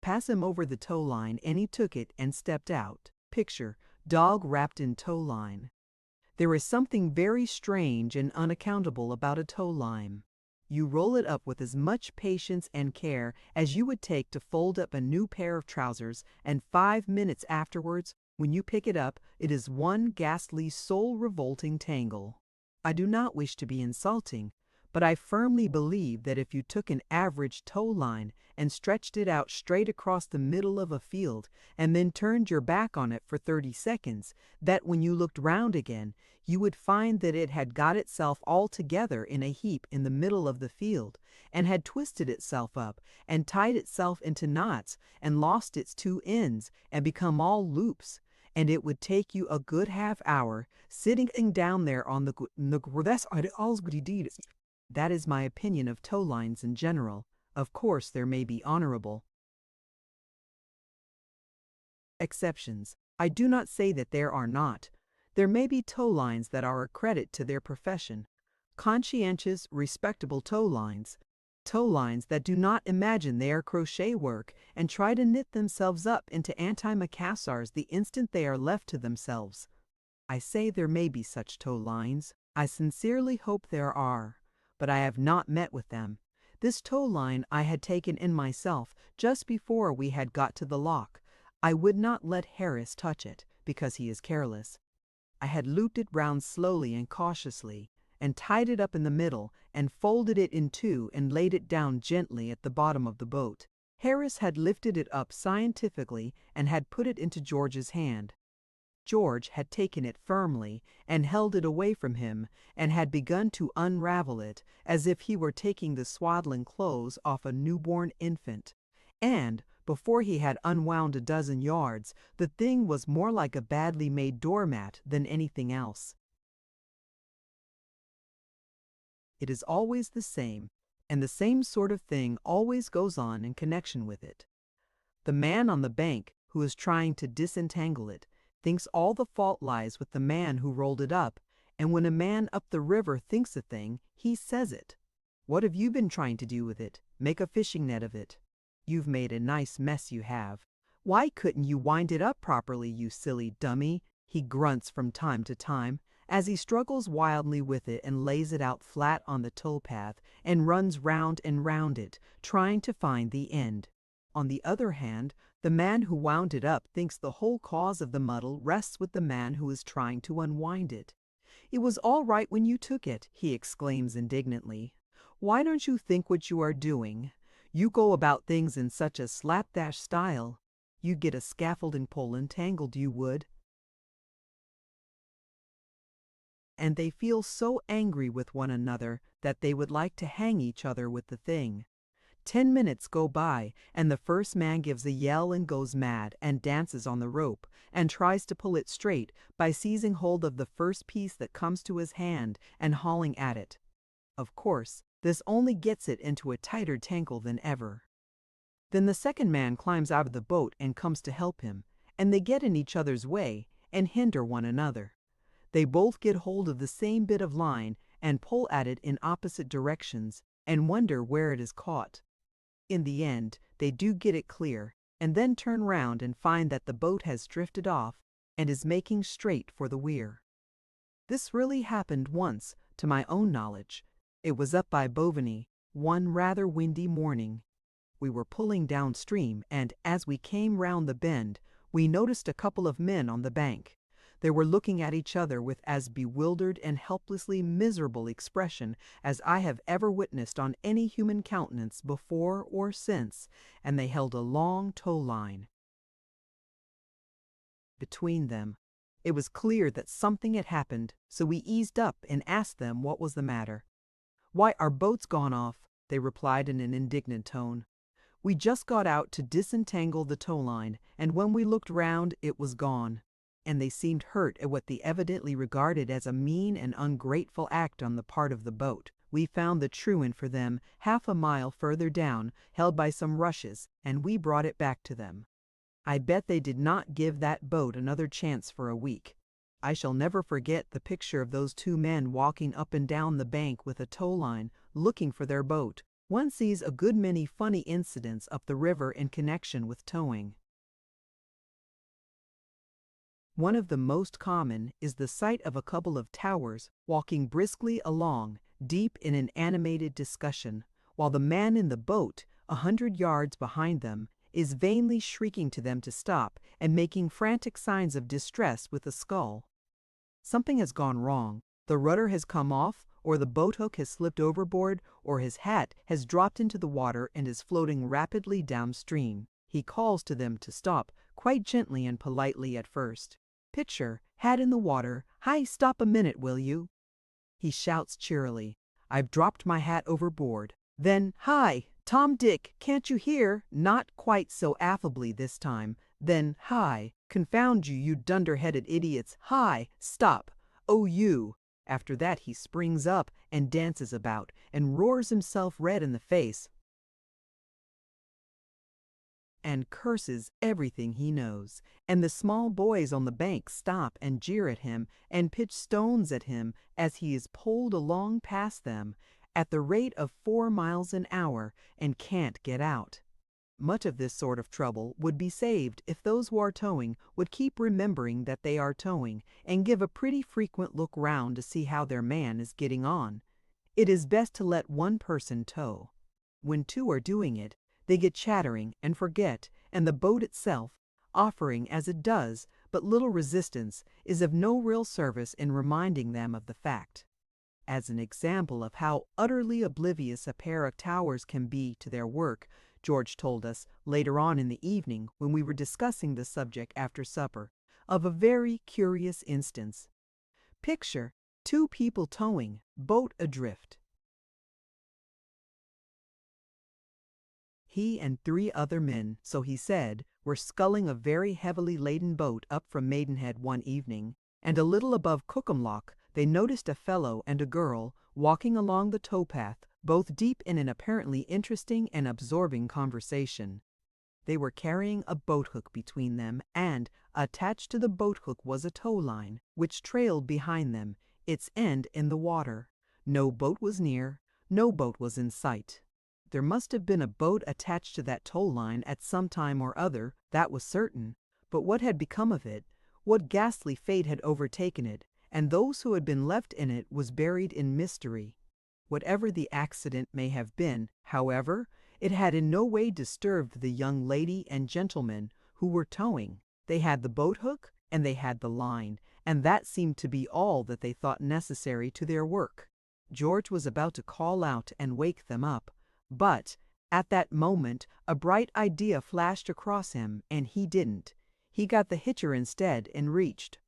pass him over the tow line, and he took it and stepped out. Picture dog wrapped in tow line. There is something very strange and unaccountable about a tow line. You roll it up with as much patience and care as you would take to fold up a new pair of trousers, and 5 minutes afterwards, when you pick it up, it is one ghastly, soul-revolting tangle. I do not wish to be insulting, but I firmly believe that if you took an average tow line and stretched it out straight across the middle of a field, and then turned your back on it for 30 seconds, that when you looked round again, you would find that it had got itself all together in a heap in the middle of the field, and had twisted itself up, and tied itself into knots, and lost its 2 ends, and become all loops, and it would take you a good half-hour sitting down there on the That is my opinion of tow lines in general. Of course there may be honorable exceptions. I do not say that there are not. There may be tow lines that are a credit to their profession. Conscientious, respectable tow lines that do not imagine they are crochet work and try to knit themselves up into antimacassars the instant they are left to themselves. I say there may be such tow lines. I sincerely hope there are, but I have not met with them. This tow line I had taken in myself just before we had got to the lock. I would not let Harris touch it, because he is careless. I had looped it round slowly and cautiously, and tied it up in the middle, and folded it in two, and laid it down gently at the bottom of the boat. Harris had lifted it up scientifically and had put it into George's hand. George had taken it firmly and held it away from him, and had begun to unravel it, as if he were taking the swaddling clothes off a newborn infant. And, Before he had unwound a dozen yards, the thing was more like a badly made doormat than anything else. It is always the same, and the same sort of thing always goes on in connection with it. The man on the bank, who is trying to disentangle it, thinks all the fault lies with the man who rolled it up, and when a man up the river thinks a thing, he says it. What have you been trying to do with it? Make a fishing net of it. You've made a nice mess, you have. Why couldn't you wind it up properly, you silly dummy? He grunts from time to time, as he struggles wildly with it and lays it out flat on the towpath and runs round and round it, trying to find the end. On the other hand, the man who wound it up thinks the whole cause of the muddle rests with the man who is trying to unwind it. It was all right when you took it, he exclaims indignantly. Why don't you think what you are doing? You go about things in such a slapdash style. You'd get a scaffolding pole entangled, you would. And they feel so angry with one another that they would like to hang each other with the thing. 10 minutes go by, and the first man gives a yell and goes mad, and dances on the rope, and tries to pull it straight by seizing hold of the first piece that comes to his hand and hauling at it. Of course, this only gets it into a tighter tangle than ever. Then the second man climbs out of the boat and comes to help him, and they get in each other's way and hinder one another. They both get hold of the same bit of line and pull at it in opposite directions and wonder where it is caught. In the end, they do get it clear, and then turn round and find that the boat has drifted off and is making straight for the weir. This really happened once, to my own knowledge. It was up by Bovany, one rather windy morning. We were pulling downstream, and as we came round the bend, we noticed a couple of men on the bank. They were looking at each other with as bewildered and helplessly miserable expression as I have ever witnessed on any human countenance before or since, and they held a long tow line between them. It was clear that something had happened, so we eased up and asked them what was the matter. "Why, our boat's gone off," they replied in an indignant tone. "We just got out to disentangle the tow line, and when we looked round it was gone." And they seemed hurt at what they evidently regarded as a mean and ungrateful act on the part of the boat. We found the truant for them half a mile further down, held by some rushes, and we brought it back to them. I bet they did not give that boat another chance for a week. I shall never forget the picture of those two men walking up and down the bank with a tow line, looking for their boat. One sees a good many funny incidents up the river in connection with towing. One of the most common is the sight of a couple of towers walking briskly along, deep in an animated discussion, while the man in the boat, 100 yards behind them, is vainly shrieking to them to stop and making frantic signs of distress with a scull. Something has gone wrong. The rudder has come off, or the boat hook has slipped overboard, or his hat has dropped into the water and is floating rapidly downstream. He calls to them to stop, quite gently and politely at first. Picture, hat in the water. "Hi, stop a minute, will you?" He shouts cheerily, "I've dropped my hat overboard." Then, "Hi, Tom Dick, can't you hear?" Not quite so affably this time. Then, "Hi, confound you, you dunder-headed idiots. Hi, stop. Oh, you." After that he springs up and dances about and roars himself red in the face and curses everything he knows, and the small boys on the bank stop and jeer at him and pitch stones at him as he is poled along past them at the rate of 4 miles an hour and can't get out. Much of this sort of trouble would be saved if those who are towing would keep remembering that they are towing and give a pretty frequent look round to see how their man is getting on. It is best to let one person tow. When two are doing it, they get chattering and forget, and the boat itself, offering as it does but little resistance, is of no real service in reminding them of the fact. As an example of how utterly oblivious a pair of towers can be to their work, George told us, later on in the evening when we were discussing the subject after supper, of a very curious instance. Picture 2 people towing, boat adrift. He and 3 other men, so he said, were sculling a very heavily laden boat up from Maidenhead one evening, and a little above Cookham they noticed a fellow and a girl walking along the towpath, both deep in an apparently interesting and absorbing conversation. They were carrying a boat-hook between them, and attached to the boat-hook was a tow-line, which trailed behind them, its end in the water. No boat was near, no boat was in sight. There must have been a boat attached to that tow-line at some time or other, that was certain, but what had become of it, what ghastly fate had overtaken it, and those who had been left in it, was buried in mystery. Whatever the accident may have been, however, it had in no way disturbed the young lady and gentleman who were towing. They had the boat-hook and they had the line, and that seemed to be all that they thought necessary to their work. George was about to call out and wake them up, but at that moment a bright idea flashed across him, and he didn't. He got the hitcher instead and reached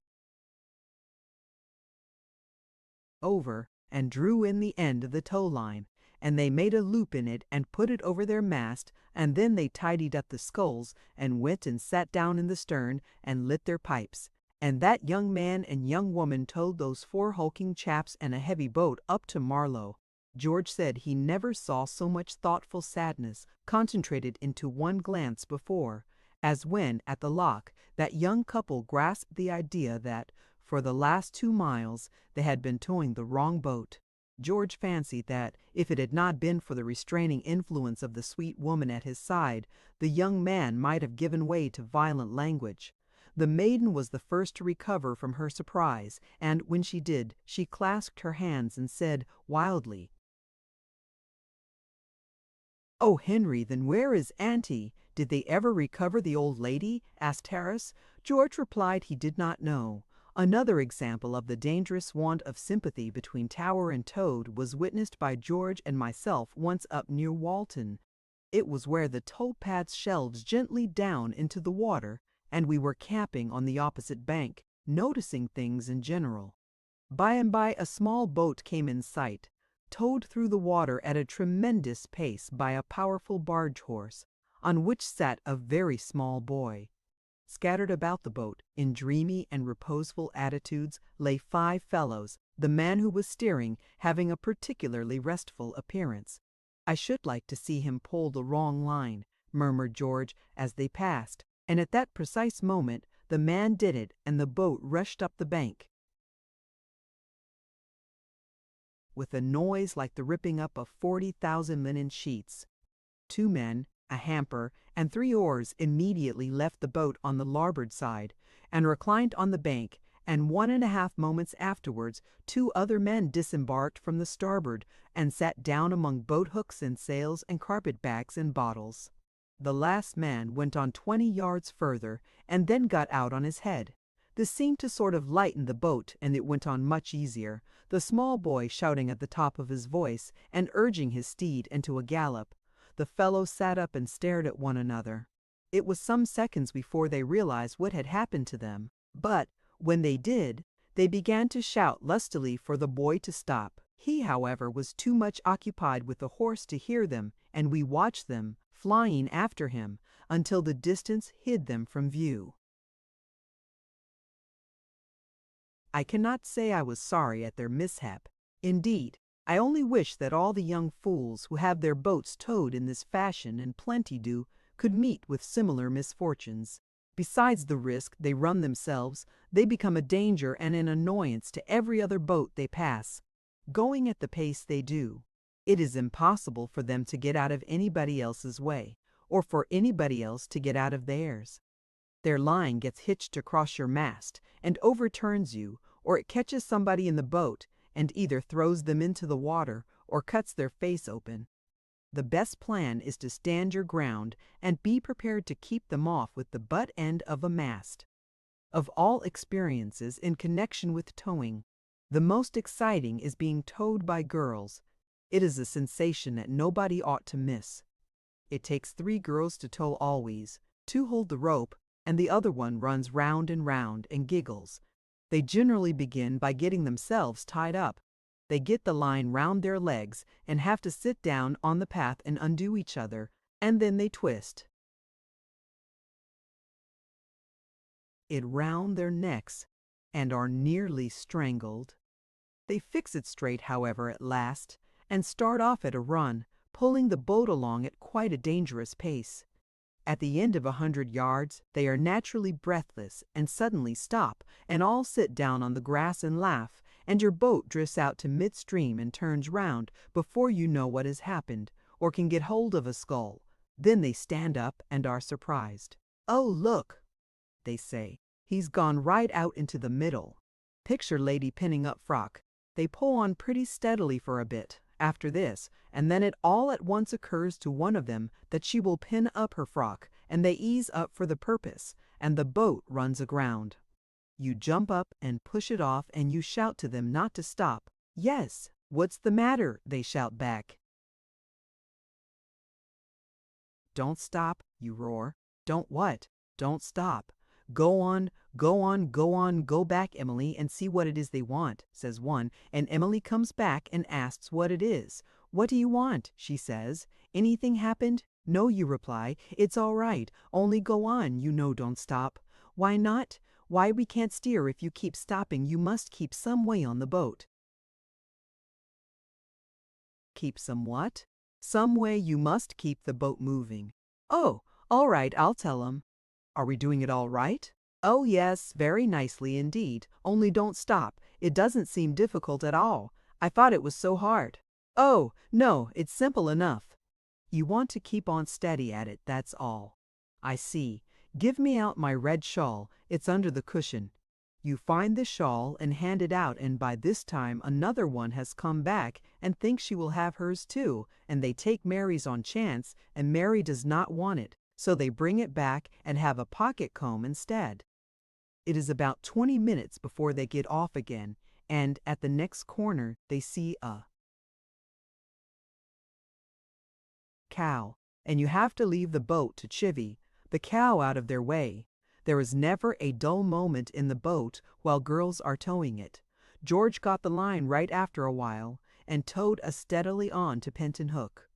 over and drew in the end of the tow line, and they made a loop in it and put it over their mast, and then they tidied up the sculls and went and sat down in the stern and lit their pipes, and that young man and young woman towed those 4 hulking chaps and a heavy boat up to Marlow. George said he never saw so much thoughtful sadness concentrated into one glance before, as when, at the lock, that young couple grasped the idea that, for the last 2 miles, they had been towing the wrong boat. George fancied that, if it had not been for the restraining influence of the sweet woman at his side, the young man might have given way to violent language. The maiden was the first to recover from her surprise, and when she did, she clasped her hands and said wildly, "Oh, Henry, then where is Auntie? Did they ever recover the old lady?" asked Harris. George replied he did not know. Another example of the dangerous want of sympathy between tower and towed was witnessed by George and myself once up near Walton. It was where the tow paths shelved gently down into the water, and we were camping on the opposite bank, noticing things in general. By and by a small boat came in sight, towed through the water at a tremendous pace by a powerful barge horse, on which sat a very small boy. Scattered about the boat, in dreamy and reposeful attitudes, lay 5 fellows, the man who was steering having a particularly restful appearance. "I should like to see him pull the wrong line," murmured George as they passed, and at that precise moment the man did it and the boat rushed up the bank with a noise like the ripping up of 40,000 linen sheets. 2 men, a hamper, and 3 oars immediately left the boat on the larboard side and reclined on the bank, and 1½ moments afterwards 2 other men disembarked from the starboard and sat down among boat hooks and sails and carpet bags and bottles. The last man went on 20 yards further and then got out on his head. This seemed to sort of lighten the boat, and it went on much easier, the small boy shouting at the top of his voice and urging his steed into a gallop. The fellows sat up and stared at one another. It was some seconds before they realized what had happened to them, but when they did, they began to shout lustily for the boy to stop. He, however, was too much occupied with the horse to hear them, and we watched them, flying after him, until the distance hid them from view. I cannot say I was sorry at their mishap. Indeed, I only wish that all the young fools who have their boats towed in this fashion, and plenty do, could meet with similar misfortunes. Besides the risk they run themselves, they become a danger and an annoyance to every other boat they pass. Going at the pace they do, it is impossible for them to get out of anybody else's way, or for anybody else to get out of theirs. Their line gets hitched across your mast and overturns you, or it catches somebody in the boat and either throws them into the water or cuts their face open. The best plan is to stand your ground and be prepared to keep them off with the butt end of a mast. Of all experiences in connection with towing, the most exciting is being towed by girls. It is a sensation that nobody ought to miss. It takes 3 girls to tow always. 2 hold the rope, and the other one runs round and giggles. They generally begin by getting themselves tied up. They get the line round their legs and have to sit down on the path and undo each other, and then they twist it round their necks and are nearly strangled. They fix it straight, however, at last, and start off at a run, pulling the boat along at quite a dangerous pace. At the end of 100 yards, they are naturally breathless and suddenly stop, and all sit down on the grass and laugh, and your boat drifts out to midstream and turns round before you know what has happened, or can get hold of a scull. Then they stand up and are surprised. "Oh, look," they say, "he's gone right out into the middle." Picture lady pinning up frock. They pull on pretty steadily for a bit after this, and then it all at once occurs to one of them that she will pin up her frock, and they ease up for the purpose, and the boat runs aground. You jump up and push it off, and you shout to them not to stop. "Yes, what's the matter?" they shout back. "Don't stop," you roar. "Don't what?" "Don't stop. Go on, go on, go on, go back, Emily, and see what it is they want," says one, and Emily comes back and asks what it is. "What do you want?" she says. "Anything happened?" "No," you reply. "It's all right. Only go on, you know, don't stop." "Why not?" "Why, we can't steer if you keep stopping. You must keep some way on the boat." "Keep some what?" "Some way you must keep the boat moving." "Oh, all right, I'll tell 'em." "Are we doing it all right?" "Oh yes, very nicely indeed. Only don't stop. It doesn't seem difficult at all. I thought it was so hard." "Oh, no, it's simple enough." You want to keep on steady at it, that's all. "I see. Give me out my red shawl. It's under the cushion." You find the shawl and hand it out, and by this time another one has come back and thinks she will have hers too, and they take Mary's on chance, and Mary does not want it, so they bring it back and have a pocket comb instead. It is about 20 minutes before they get off again, and at the next corner they see a cow, and you have to leave the boat to chivvy the cow out of their way. There is never a dull moment in the boat while girls are towing it. George got the line right after a while, and towed us steadily on to Penton Hook.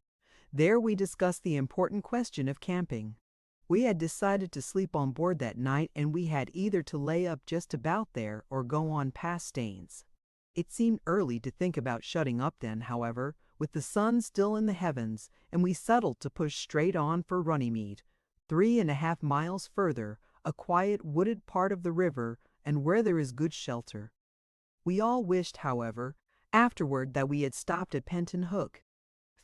There we discussed the important question of camping. We had decided to sleep on board that night, and we had either to lay up just about there or go on past Staines. It seemed early to think about shutting up then, however, with the sun still in the heavens, and we settled to push straight on for Runnymede, 3.5 miles further, a quiet wooded part of the river, and where there is good shelter. We all wished, however, afterward that we had stopped at Penton Hook.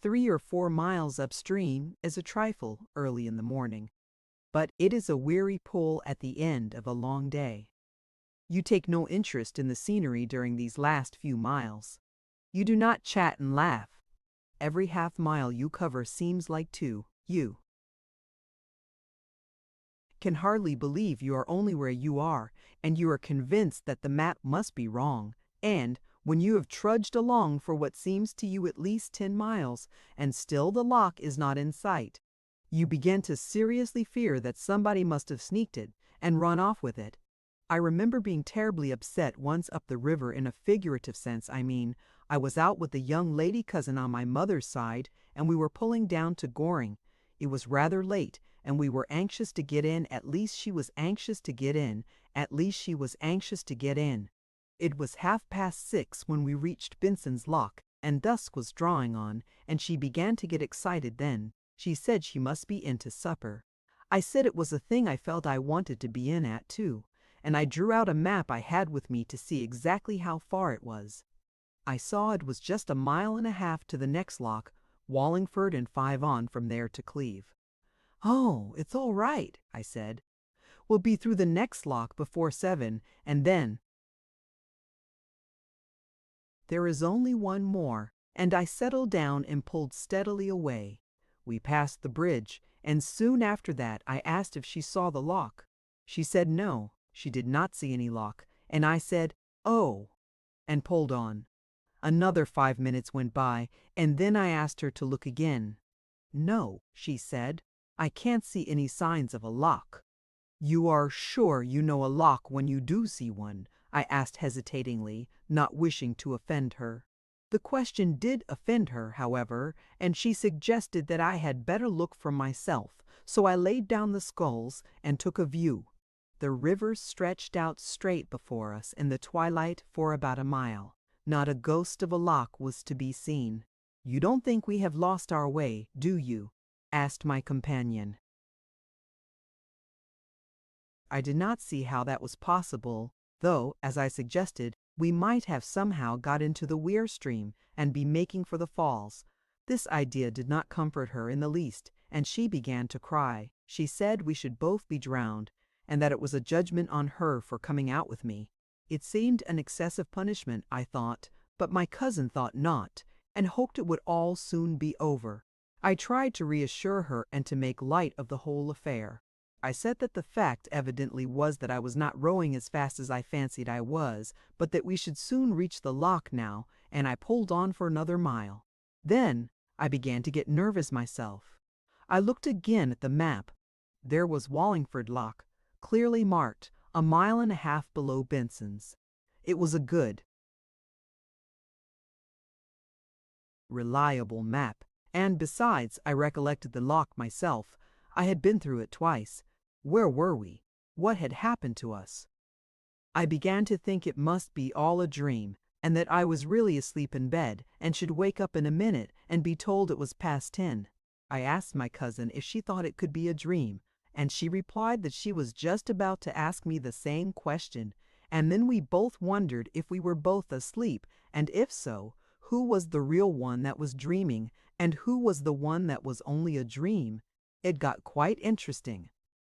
3 or 4 miles upstream is a trifle early in the morning, but it is a weary pull at the end of a long day. You take no interest in the scenery during these last few miles. You do not chat and laugh. Every half mile you cover seems like 2. You can hardly believe you are only where you are, and you are convinced that the map must be wrong, and when you have trudged along for what seems to you at least 10 miles, and still the lock is not in sight, you begin to seriously fear that somebody must have sneaked it and run off with it. I remember being terribly upset once up the river, in a figurative sense, I mean. I was out with a young lady cousin on my mother's side, and we were pulling down to Goring. It was rather late, and we were anxious to get in. At least she was anxious to get in. At least she was anxious to get in. It was 6:30 when we reached Binson's Lock, and dusk was drawing on, and she began to get excited then. She said she must be in to supper. I said it was a thing I felt I wanted to be in at, too, and I drew out a map I had with me to see exactly how far it was. I saw it was just 1.5 miles to the next lock, Wallingford, and 5 on from there to Cleve. "Oh, it's all right," I said. "We'll be through the next lock before 7, and then there is only one more," and I settled down and pulled steadily away. We passed the bridge, and soon after that I asked if she saw the lock. She said no, she did not see any lock, and I said, "Oh," and pulled on. Another 5 minutes went by, and then I asked her to look again. "No," she said, "I can't see any signs of a lock." "You are sure you know a lock when you do see one?" I asked hesitatingly, not wishing to offend her. The question did offend her, however, and she suggested that I had better look for myself, so I laid down the sculls and took a view. The river stretched out straight before us in the twilight for about a mile. Not a ghost of a lock was to be seen. "You don't think we have lost our way, do you?" asked my companion. I did not see how that was possible, though, as I suggested, we might have somehow got into the Weir stream and be making for the falls. This idea did not comfort her in the least, and she began to cry. She said we should both be drowned, and that it was a judgment on her for coming out with me. It seemed an excessive punishment, I thought, but my cousin thought not, and hoped it would all soon be over. I tried to reassure her and to make light of the whole affair. I said that the fact evidently was that I was not rowing as fast as I fancied I was, but that we should soon reach the loch now, and I pulled on for another mile. Then I began to get nervous myself. I looked again at the map. There was Wallingford Loch, clearly marked, 1.5 miles below Benson's. It was a good, reliable map, and besides, I recollected the loch myself. I had been through it twice. Where were we? What had happened to us? I began to think it must be all a dream, and that I was really asleep in bed, and should wake up in a minute and be told it was past 10. I asked my cousin if she thought it could be a dream, and she replied that she was just about to ask me the same question, and then we both wondered if we were both asleep, and if so, who was the real one that was dreaming, and who was the one that was only a dream. It got quite interesting.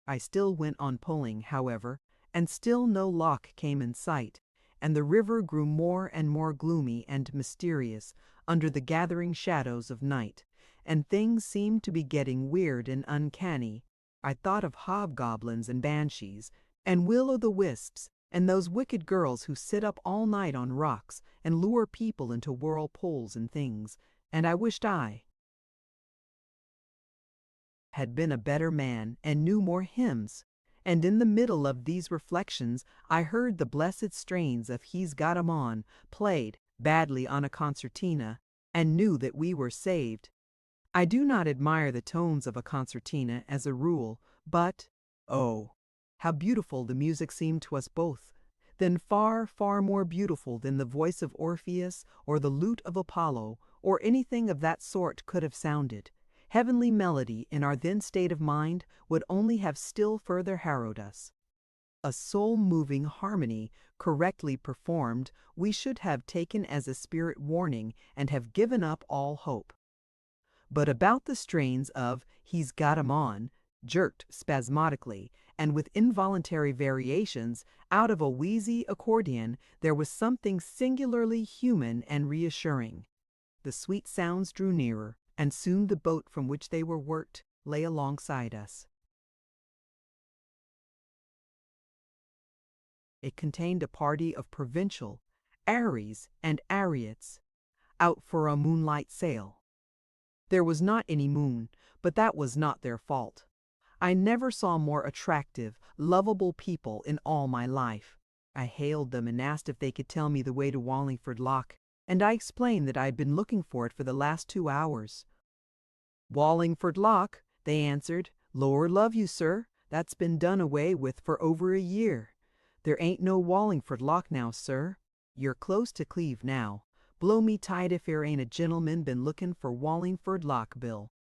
I still went on pulling, however, and still no loch came in sight, and the river grew more and more gloomy and mysterious under the gathering shadows of night, and things seemed to be getting weird and uncanny. I thought of hobgoblins and banshees, and will-o'-the-wisps, and those wicked girls who sit up all night on rocks and lure people into whirlpools and things, and I wished I had been a better man and knew more hymns. And in the middle of these reflections I heard the blessed strains of He's Got 'Em On played badly on a concertina, and knew that we were saved. I do not admire the tones of a concertina as a rule, but, oh, how beautiful the music seemed to us both, then far, far more beautiful than the voice of Orpheus or the lute of Apollo or anything of that sort could have sounded. Heavenly melody in our then state of mind would only have still further harrowed us. A soul-moving harmony, correctly performed, we should have taken as a spirit warning and have given up all hope. But about the strains of He's Got 'Em On, jerked spasmodically, and with involuntary variations, out of a wheezy accordion, there was something singularly human and reassuring. The sweet sounds drew nearer, and soon the boat from which they were worked lay alongside us. It contained a party of provincial Aries and Ariots out for a moonlight sail. There was not any moon, but that was not their fault. I never saw more attractive, lovable people in all my life. I hailed them and asked if they could tell me the way to Wallingford Loch, and I explained that I had been looking for it for the last 2 hours. "Wallingford Loch," they answered. "Lord love you, sir, that's been done away with for over a year. There ain't no Wallingford Loch now, sir. You're close to Cleve now. Blow me tight if there ain't a gentleman been looking for Wallingford Loch, Bill."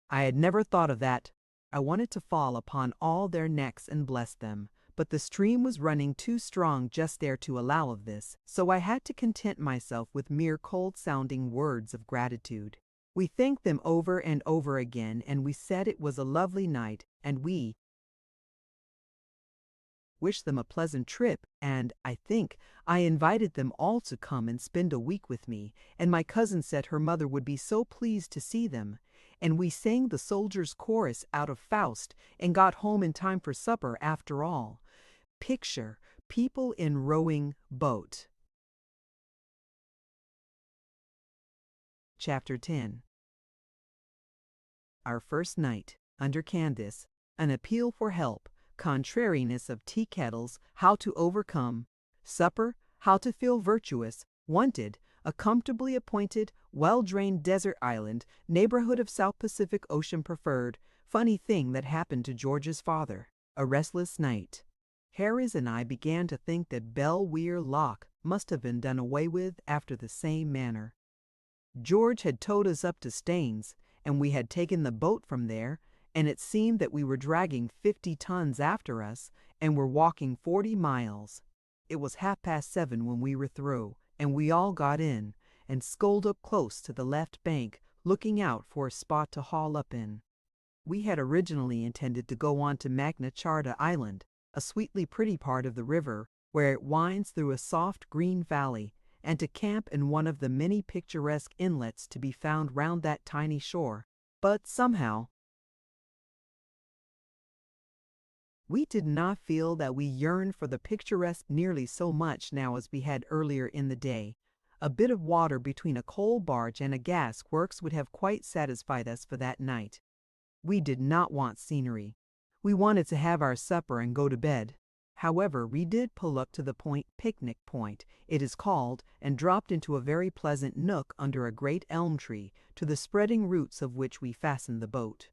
I had never thought of that. I wanted to fall upon all their necks and bless them, but the stream was running too strong just there to allow of this, so I had to content myself with mere cold-sounding words of gratitude. We thanked them over and over again, and we said it was a lovely night, and we wished them a pleasant trip, and, I think, I invited them all to come and spend a week with me, and my cousin said her mother would be so pleased to see them, and we sang the soldiers' chorus out of Faust and got home in time for supper after all. Picture people in rowing boat. Chapter 10. Our first night, under Candace, an appeal for help, contrariness of tea kettles, how to overcome, supper, how to feel virtuous, wanted, a comfortably appointed, well-drained desert island, neighborhood of South Pacific Ocean preferred. Funny thing that happened to George's father. A restless night. Harris and I began to think that Belle Weir Loch must have been done away with after the same manner. George had towed us up to Staines, and we had taken the boat from there, and it seemed that we were dragging 50 tons after us, and were walking 40 miles. It was 7:30 when we were through, and we all got in, and sculled up close to the left bank, looking out for a spot to haul up in. We had originally intended to go on to Magna Charta Island, a sweetly pretty part of the river, where it winds through a soft green valley, and to camp in one of the many picturesque inlets to be found round that tiny shore. But somehow, we did not feel that we yearned for the picturesque nearly so much now as we had earlier in the day. A bit of water between a coal barge and a gas works would have quite satisfied us for that night. We did not want scenery. We wanted to have our supper and go to bed. However, we did pull up to the picnic point, it is called, and dropped into a very pleasant nook under a great elm tree, to the spreading roots of which we fastened the boat.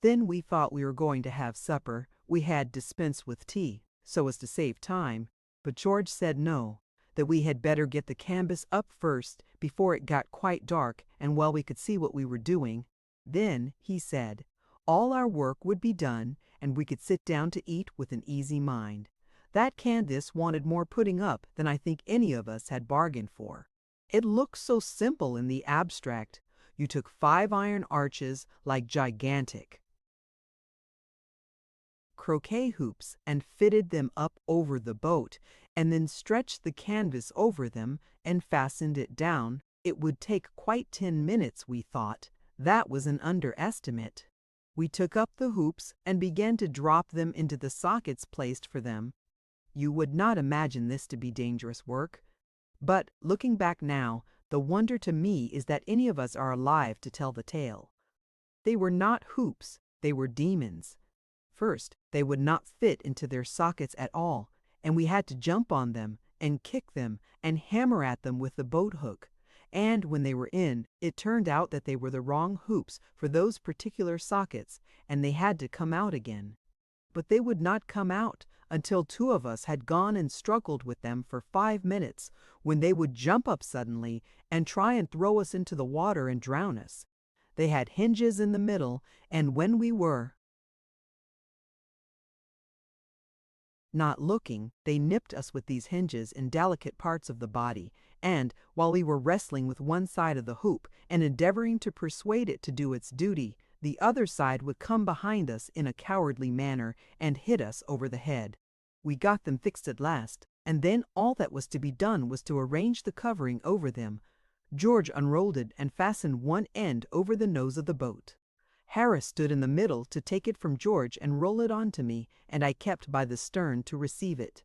Then we thought we were going to have supper. We had dispensed with tea, so as to save time, but George said no, that we had better get the canvas up first before it got quite dark and while we could see what we were doing. Then, he said, all our work would be done, and we could sit down to eat with an easy mind. That canvas wanted more putting up than I think any of us had bargained for. It looked so simple in the abstract. You took 5 iron arches, like gigantic croquet hoops, and fitted them up over the boat, and then stretched the canvas over them and fastened it down. It would take quite 10 minutes, we thought. That was an underestimate. We took up the hoops and began to drop them into the sockets placed for them. You would not imagine this to be dangerous work. But, looking back now, the wonder to me is that any of us are alive to tell the tale. They were not hoops, they were demons. First, they would not fit into their sockets at all, and we had to jump on them, and kick them, and hammer at them with the boat hook. And when they were in, it turned out that they were the wrong hoops for those particular sockets, and they had to come out again. But they would not come out until 2 of us had gone and struggled with them for 5 minutes, when they would jump up suddenly and try and throw us into the water and drown us. They had hinges in the middle, and when we were not looking, they nipped us with these hinges in delicate parts of the body, and, while we were wrestling with one side of the hoop and endeavoring to persuade it to do its duty, the other side would come behind us in a cowardly manner and hit us over the head. We got them fixed at last, and then all that was to be done was to arrange the covering over them. George unrolled it and fastened one end over the nose of the boat. Harris stood in the middle to take it from George and roll it on to me, and I kept by the stern to receive it.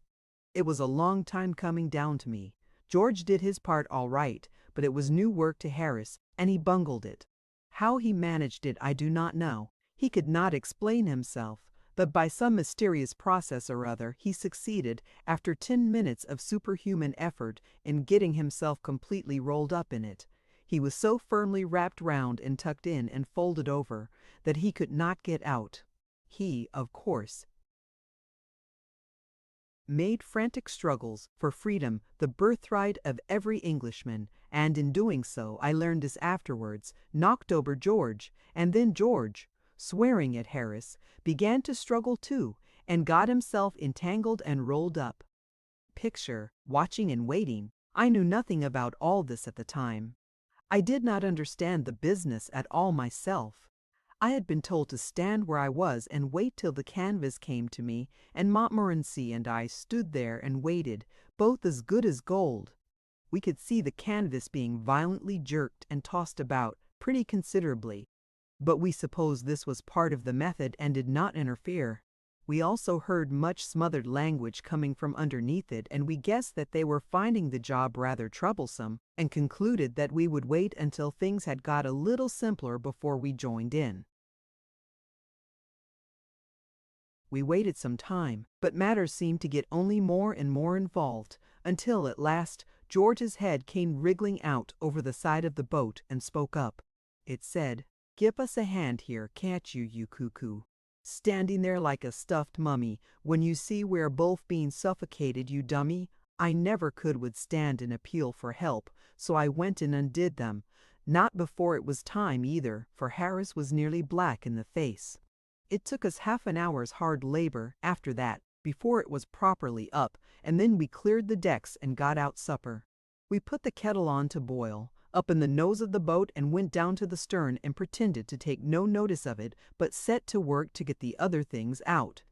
It was a long time coming down to me. George did his part all right, but it was new work to Harris, and he bungled it. How he managed it I do not know. He could not explain himself, but by some mysterious process or other he succeeded, after 10 minutes of superhuman effort, in getting himself completely rolled up in it. He was so firmly wrapped round and tucked in and folded over that he could not get out. He, of course, made frantic struggles for freedom the birthright of every Englishman, and in doing so, I learned this afterwards, knocked over George, and then George, swearing at Harris, began to struggle too, and got himself entangled and rolled up. Picture, watching and waiting. I knew nothing about all this at the time. I did not understand the business at all myself. I had been told to stand where I was and wait till the canvas came to me, and Montmorency and I stood there and waited, both as good as gold. We could see the canvas being violently jerked and tossed about pretty considerably, but we supposed this was part of the method and did not interfere. We also heard much smothered language coming from underneath it, and we guessed that they were finding the job rather troublesome, and concluded that we would wait until things had got a little simpler before we joined in. We waited some time, but matters seemed to get only more and more involved, until at last George's head came wriggling out over the side of the boat and spoke up. It said, "Give us a hand here, can't you, you cuckoo? Standing there like a stuffed mummy, when you see we're both being suffocated, you dummy." I never could withstand an appeal for help, so I went and undid them. Not before it was time either, for Harris was nearly black in the face. It took us half an hour's hard labor after that before it was properly up, and then we cleared the decks and got out supper. We put the kettle on to boil, up in the nose of the boat, and went down to the stern and pretended to take no notice of it, but set to work to get the other things out.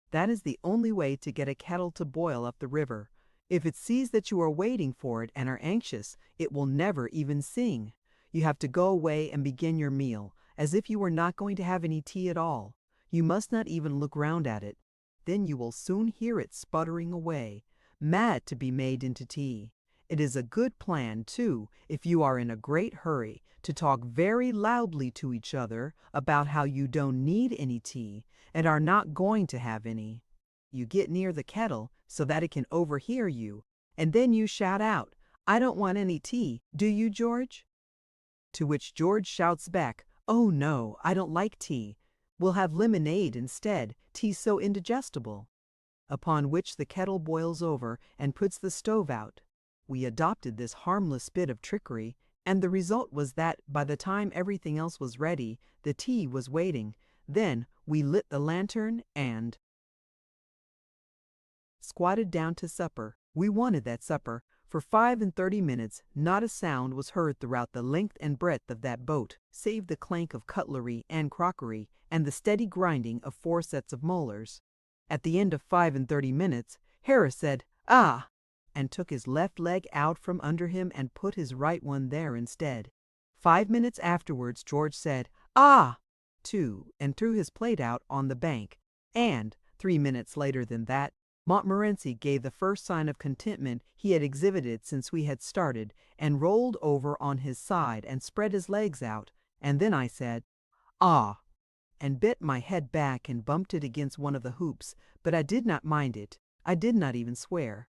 That is the only way to get a kettle to boil up the river. If it sees that you are waiting for it and are anxious, it will never even sing. You have to go away and begin your meal, as if you were not going to have any tea at all. You must not even look round at it. Then you will soon hear it sputtering away, mad to be made into tea. It is a good plan, too, if you are in a great hurry, to talk very loudly to each other about how you don't need any tea and are not going to have any. You get near the kettle so that it can overhear you, and then you shout out, "I don't want any tea, do you, George?" To which George shouts back, "Oh no, I don't like tea. We'll have lemonade instead, tea's so indigestible." Upon which the kettle boils over and puts the stove out. We adopted this harmless bit of trickery, and the result was that by the time everything else was ready, the tea was waiting. Then we lit the lantern and squatted down to supper. We wanted that supper. For 35 minutes not a sound was heard throughout the length and breadth of that boat, save the clank of cutlery and crockery, and the steady grinding of 4 sets of molars. At the end of 35 minutes, Harris said, "Ah!" and took his left leg out from under him and put his right one there instead. 5 minutes afterwards George said, "Ah!" too, and threw his plate out on the bank, and 3 minutes later than that, Montmorency gave the first sign of contentment he had exhibited since we had started, and rolled over on his side and spread his legs out, and then I said, "Ah!" and bent my head back and bumped it against one of the hoops, but I did not mind it. I did not even swear.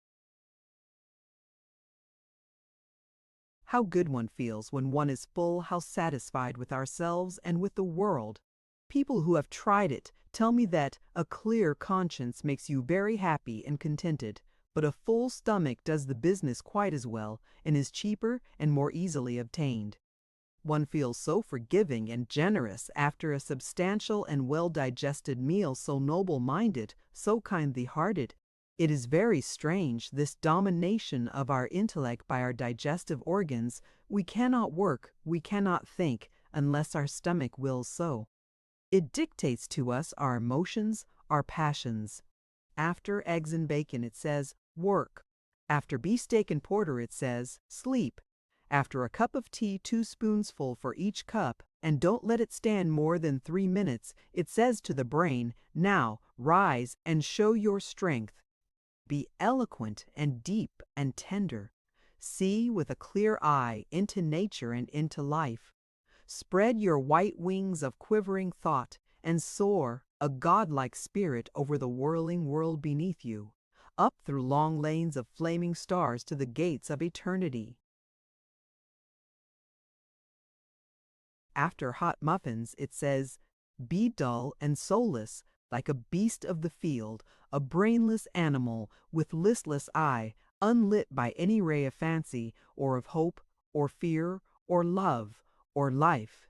How good one feels when one is full, how satisfied with ourselves and with the world. People who have tried it tell me that a clear conscience makes you very happy and contented, but a full stomach does the business quite as well and is cheaper and more easily obtained. One feels so forgiving and generous after a substantial and well-digested meal, so noble-minded, so kindly-hearted. It is very strange, this domination of our intellect by our digestive organs. We cannot work, we cannot think, unless our stomach wills so. It dictates to us our emotions, our passions. After eggs and bacon, it says, "Work." After beefsteak and porter, it says, "Sleep." After a cup of tea, 2 spoonsful for each cup, and don't let it stand more than 3 minutes, it says to the brain, "Now, rise and show your strength." Be eloquent and deep and tender. See with a clear eye into nature and into life. Spread your white wings of quivering thought and soar, a godlike spirit, over the whirling world beneath you, up through long lanes of flaming stars to the gates of eternity. After hot muffins, it says, "Be dull and soulless, like a beast of the field, a brainless animal with listless eye, unlit by any ray of fancy, or of hope, or fear, or love, or life."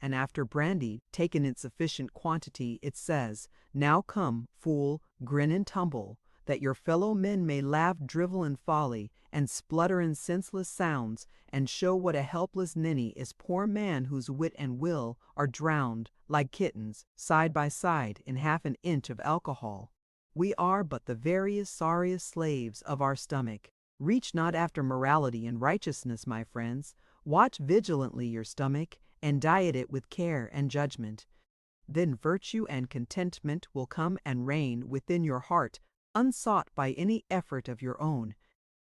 And after brandy, taken in sufficient quantity, it says, "Now come, fool, grin and tumble, that your fellow men may laugh, drivel and folly, and splutter in senseless sounds, and show what a helpless ninny is poor man whose wit and will are drowned, like kittens, side by side, in half an inch of alcohol." We are but the veriest sorriest slaves of our stomach. Reach not after morality and righteousness, my friends. Watch vigilantly your stomach, and diet it with care and judgment. Then virtue and contentment will come and reign within your heart, unsought by any effort of your own,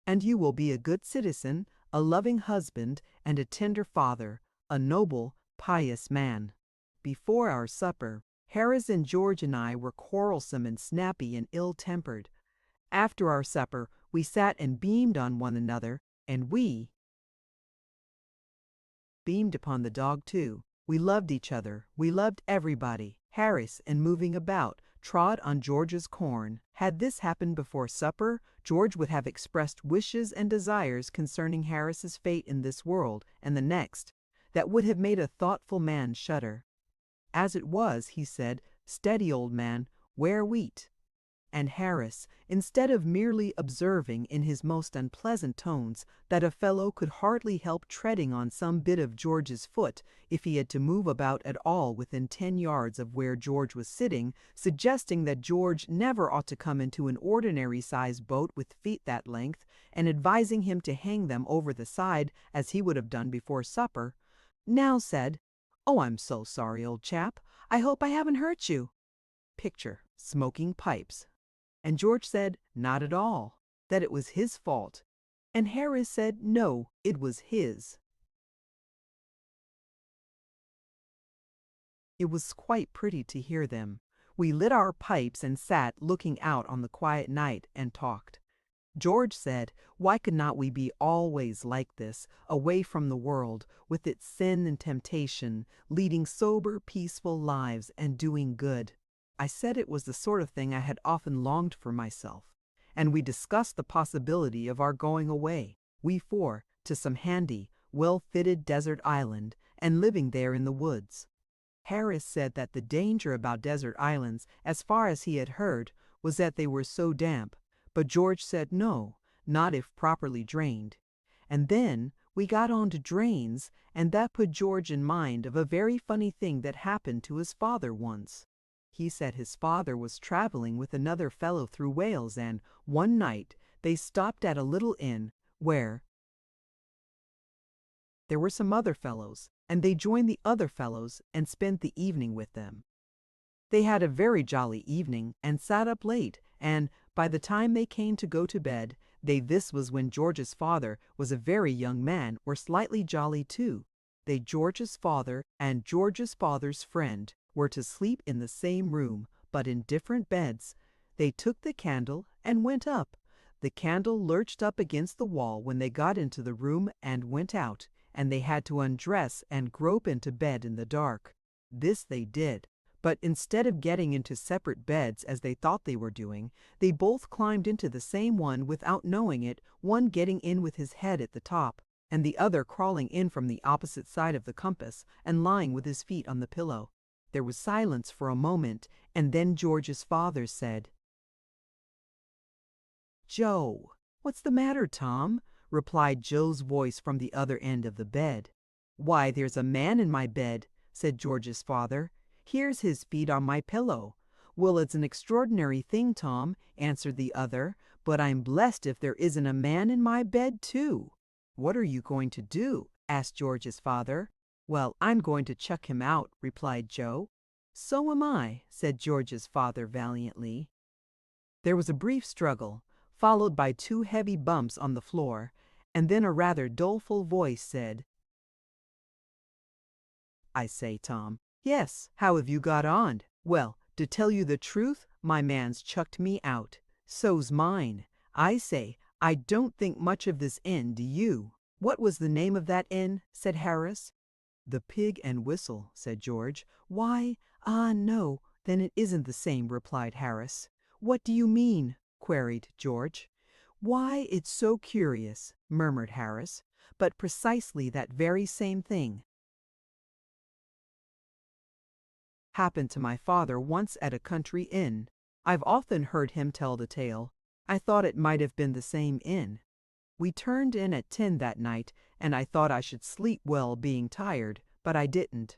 and you will be a good citizen, a loving husband, and a tender father, a noble, pious man. Before our supper, Harris and George and I were quarrelsome and snappy and ill-tempered. After our supper, we sat and beamed on one another, and we beamed upon the dog too. We loved each other. We loved everybody. Harris, in moving about, trod on George's corn. Had this happened before supper, George would have expressed wishes and desires concerning Harris's fate in this world and the next, that would have made a thoughtful man shudder. As it was, he said, "Steady, old man, wear wheat." And Harris, instead of merely observing in his most unpleasant tones that a fellow could hardly help treading on some bit of George's foot if he had to move about at all within 10 yards of where George was sitting, suggesting that George never ought to come into an ordinary-sized boat with feet that length, and advising him to hang them over the side as he would have done before supper, now said, "Oh, I'm so sorry, old chap. I hope I haven't hurt you." Picture smoking pipes. And George said, not at all, that it was his fault. And Harris said, no, it was his. It was quite pretty to hear them. We lit our pipes and sat looking out on the quiet night and talked. George said, why could not we be always like this, away from the world, with its sin and temptation, leading sober, peaceful lives and doing good? I said it was the sort of thing I had often longed for myself, and we discussed the possibility of our going away, we four, to some handy, well-fitted desert island, and living there in the woods. Harris said that the danger about desert islands, as far as he had heard, was that they were so damp, but George said no, not if properly drained. And then we got on to drains, and that put George in mind of a very funny thing that happened to his father once. He said his father was traveling with another fellow through Wales, and one night they stopped at a little inn where there were some other fellows, and they joined the other fellows and spent the evening with them. They had a very jolly evening and sat up late, and by the time they came to go to bed, this was when George's father was a very young man, were slightly jolly too. George's father and George's father's friend were to sleep in the same room, but in different beds. They took the candle and went up. The candle lurched up against the wall when they got into the room and went out, and they had to undress and grope into bed in the dark. This they did, but instead of getting into separate beds as they thought they were doing, they both climbed into the same one without knowing it, one getting in with his head at the top, and the other crawling in from the opposite side of the compass and lying with his feet on the pillow. There was silence for a moment, and then George's father said, "Joe." "What's the matter, Tom?" replied Joe's voice from the other end of the bed. "Why, there's a man in my bed," said George's father. "Here's his feet on my pillow." "Well, it's an extraordinary thing, Tom," answered the other, "but I'm blessed if there isn't a man in my bed, too." "What are you going to do?" asked George's father. "Well, I'm going to chuck him out," replied Joe. "So am I," said George's father valiantly. There was a brief struggle, followed by 2 heavy bumps on the floor, and then a rather doleful voice said, "I say, Tom." "Yes, how have you got on?" "Well, to tell you the truth, my man's chucked me out." "So's mine." "I say, I don't think much of this inn, do you?" "What was the name of that inn?" said Harris. "The Pig and Whistle," said George. "Why, no, then it isn't the same," replied Harris. "What do you mean?" queried George. "Why, it's so curious," murmured Harris, "but precisely that very same thing happened to my father once at a country inn. I've often heard him tell the tale. I thought it might have been the same inn. We turned in at 10 that night, and I thought I should sleep well being tired, but I didn't.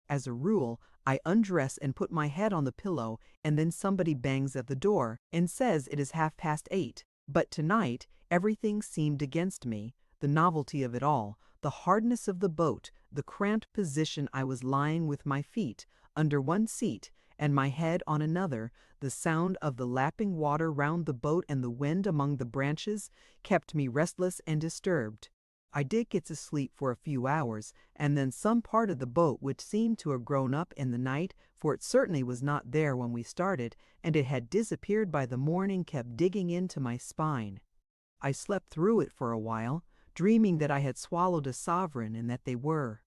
As a rule, I undress and put my head on the pillow, and then somebody bangs at the door and says it is 8:30. But tonight everything seemed against me, the novelty of it all, the hardness of the boat, the cramped position I was lying with my feet under one seat and my head on another, the sound of the lapping water round the boat and the wind among the branches kept me restless and disturbed. I did get to sleep for a few hours, and then some part of the boat which seemed to have grown up in the night, for it certainly was not there when we started, and it had disappeared by the morning, kept digging into my spine. I slept through it for a while, dreaming that I had swallowed a sovereign and that they were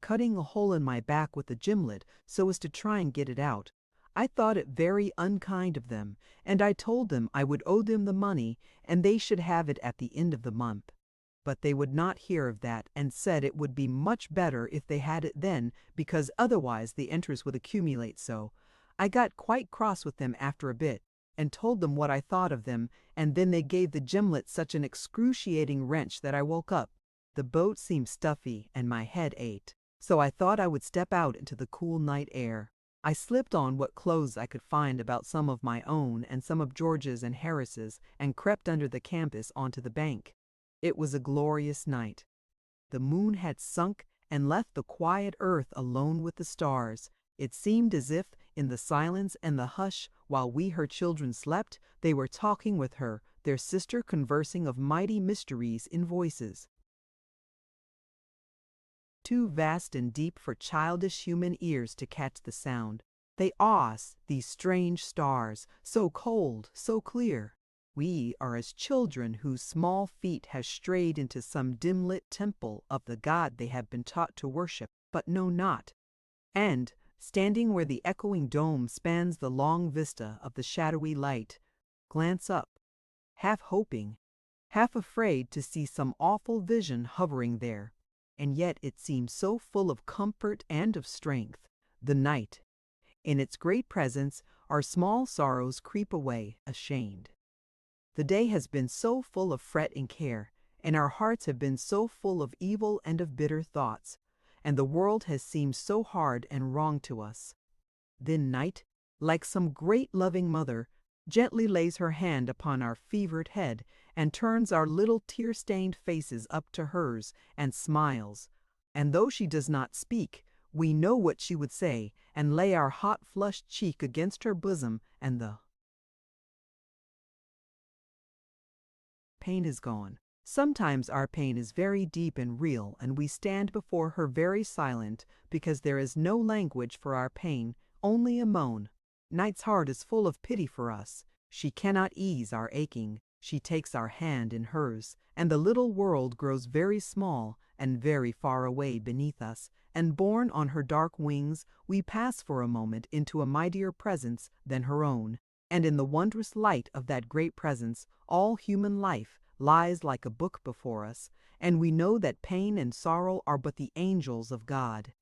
cutting a hole in my back with a gimlet so as to try and get it out. I thought it very unkind of them, and I told them I would owe them the money and they should have it at the end of the month. But they would not hear of that and said it would be much better if they had it then, because otherwise the interest would accumulate so. I got quite cross with them after a bit, and told them what I thought of them, and then they gave the gimlet such an excruciating wrench that I woke up. The boat seemed stuffy and my head ached, so I thought I would step out into the cool night air. I slipped on what clothes I could find about some of my own and some of George's and Harris's, and crept under the canvas onto the bank. It was a glorious night. The moon had sunk and left the quiet earth alone with the stars. It seemed as if, in the silence and the hush, while we her children slept, they were talking with her, their sister conversing of mighty mysteries in voices too vast and deep for childish human ears to catch the sound. They awe us, these strange stars, so cold, so clear. We are as children whose small feet have strayed into some dim-lit temple of the God they have been taught to worship, but know not. And, standing where the echoing dome spans the long vista of the shadowy light, glance up, half hoping, half afraid to see some awful vision hovering there. And yet it seems so full of comfort and of strength. The night. In its great presence, our small sorrows creep away, ashamed. The day has been so full of fret and care, and our hearts have been so full of evil and of bitter thoughts, and the world has seemed so hard and wrong to us. Then night, like some great loving mother, gently lays her hand upon our fevered head and turns our little tear-stained faces up to hers and smiles. And though she does not speak, we know what she would say, and lay our hot flushed cheek against her bosom, and the pain is gone. Sometimes our pain is very deep and real, and we stand before her very silent, because there is no language for our pain, only a moan. Night's heart is full of pity for us. She cannot ease our aching. She takes our hand in hers, and the little world grows very small and very far away beneath us, and borne on her dark wings, we pass for a moment into a mightier presence than her own. And in the wondrous light of that great presence, all human life lies like a book before us, and we know that pain and sorrow are but the angels of God.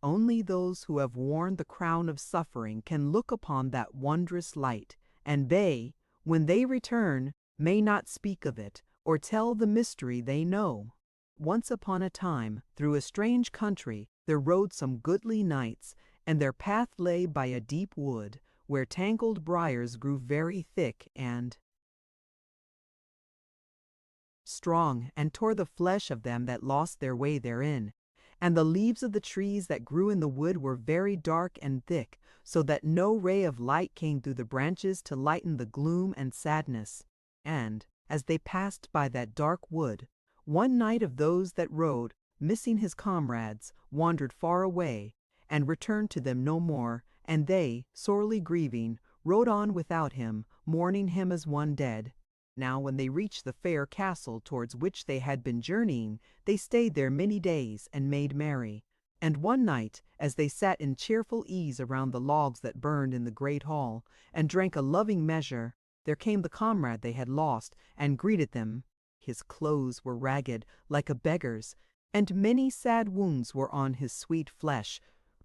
Only those who have worn the crown of suffering can look upon that wondrous light, and they, when they return, may not speak of it, or tell the mystery they know. Once upon a time, through a strange country, there rode some goodly knights, and their path lay by a deep wood, where tangled briars grew very thick and strong, and tore the flesh of them that lost their way therein. And the leaves of the trees that grew in the wood were very dark and thick, so that no ray of light came through the branches to lighten the gloom and sadness. And, as they passed by that dark wood, one knight of those that rode, missing his comrades, wandered far away, and returned to them no more, and they, sorely grieving, rode on without him, mourning him as one dead. Now when they reached the fair castle towards which they had been journeying, they stayed there many days and made merry. And one night, as they sat in cheerful ease around the logs that burned in the great hall, and drank a loving measure, there came the comrade they had lost, and greeted them. His clothes were ragged, like a beggar's, and many sad wounds were on his sweet flesh,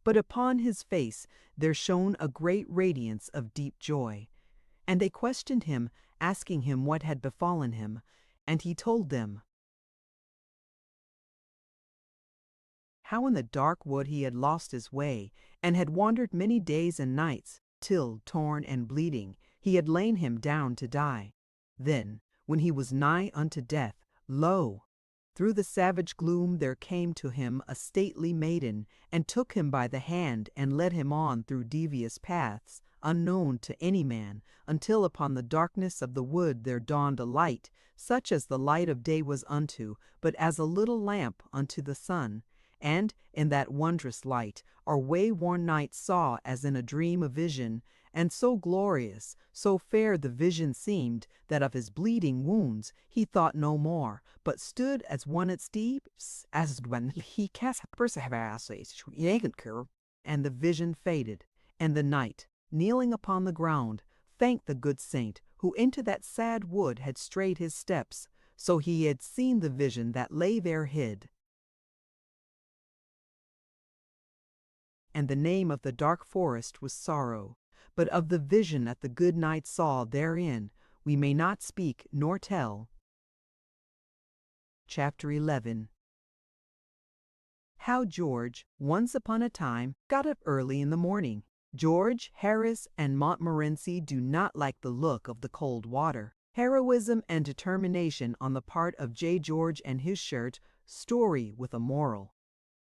but upon his face there shone a great radiance of deep joy. And they questioned him, asking him what had befallen him, and he told them how in the dark wood he had lost his way, and had wandered many days and nights, till, torn and bleeding, he had lain him down to die. Then, when he was nigh unto death, lo! through the savage gloom there came to him a stately maiden, and took him by the hand, and led him on through devious paths, unknown to any man, until upon the darkness of the wood there dawned a light, such as the light of day was unto, but as a little lamp unto the sun. And in that wondrous light our way-worn knight saw as in a dream a vision, and so glorious, so fair the vision seemed, that of his bleeding wounds he thought no more, but stood as one at steeps, as when he cast and the vision faded, and the knight, kneeling upon the ground, thanked the good saint who into that sad wood had strayed his steps, so he had seen the vision that lay there hid. And the name of the dark forest was Sorrow, but of the vision that the good knight saw therein we may not speak nor tell. Chapter 11. How George, once upon a time, got up early in the morning. George, Harris, and Montmorency do not like the look of the cold water. Heroism and determination on the part of J. George and his shirt, story with a moral.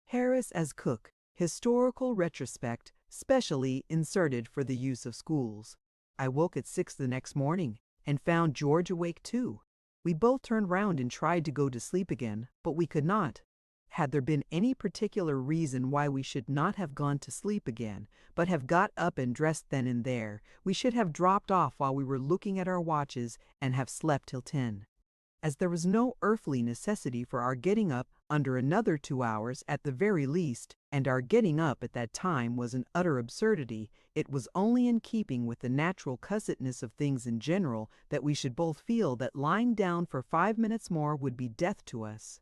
Harris as cook, historical retrospect, specially inserted for the use of schools. I woke at 6 the next morning, and found George awake too. We both turned round and tried to go to sleep again, but we could not. Had there been any particular reason why we should not have gone to sleep again, but have got up and dressed then and there, we should have dropped off while we were looking at our watches and have slept till 10. As there was no earthly necessity for our getting up under another 2 hours at the very least, and our getting up at that time was an utter absurdity, it was only in keeping with the natural cussedness of things in general that we should both feel that lying down for 5 minutes more would be death to us.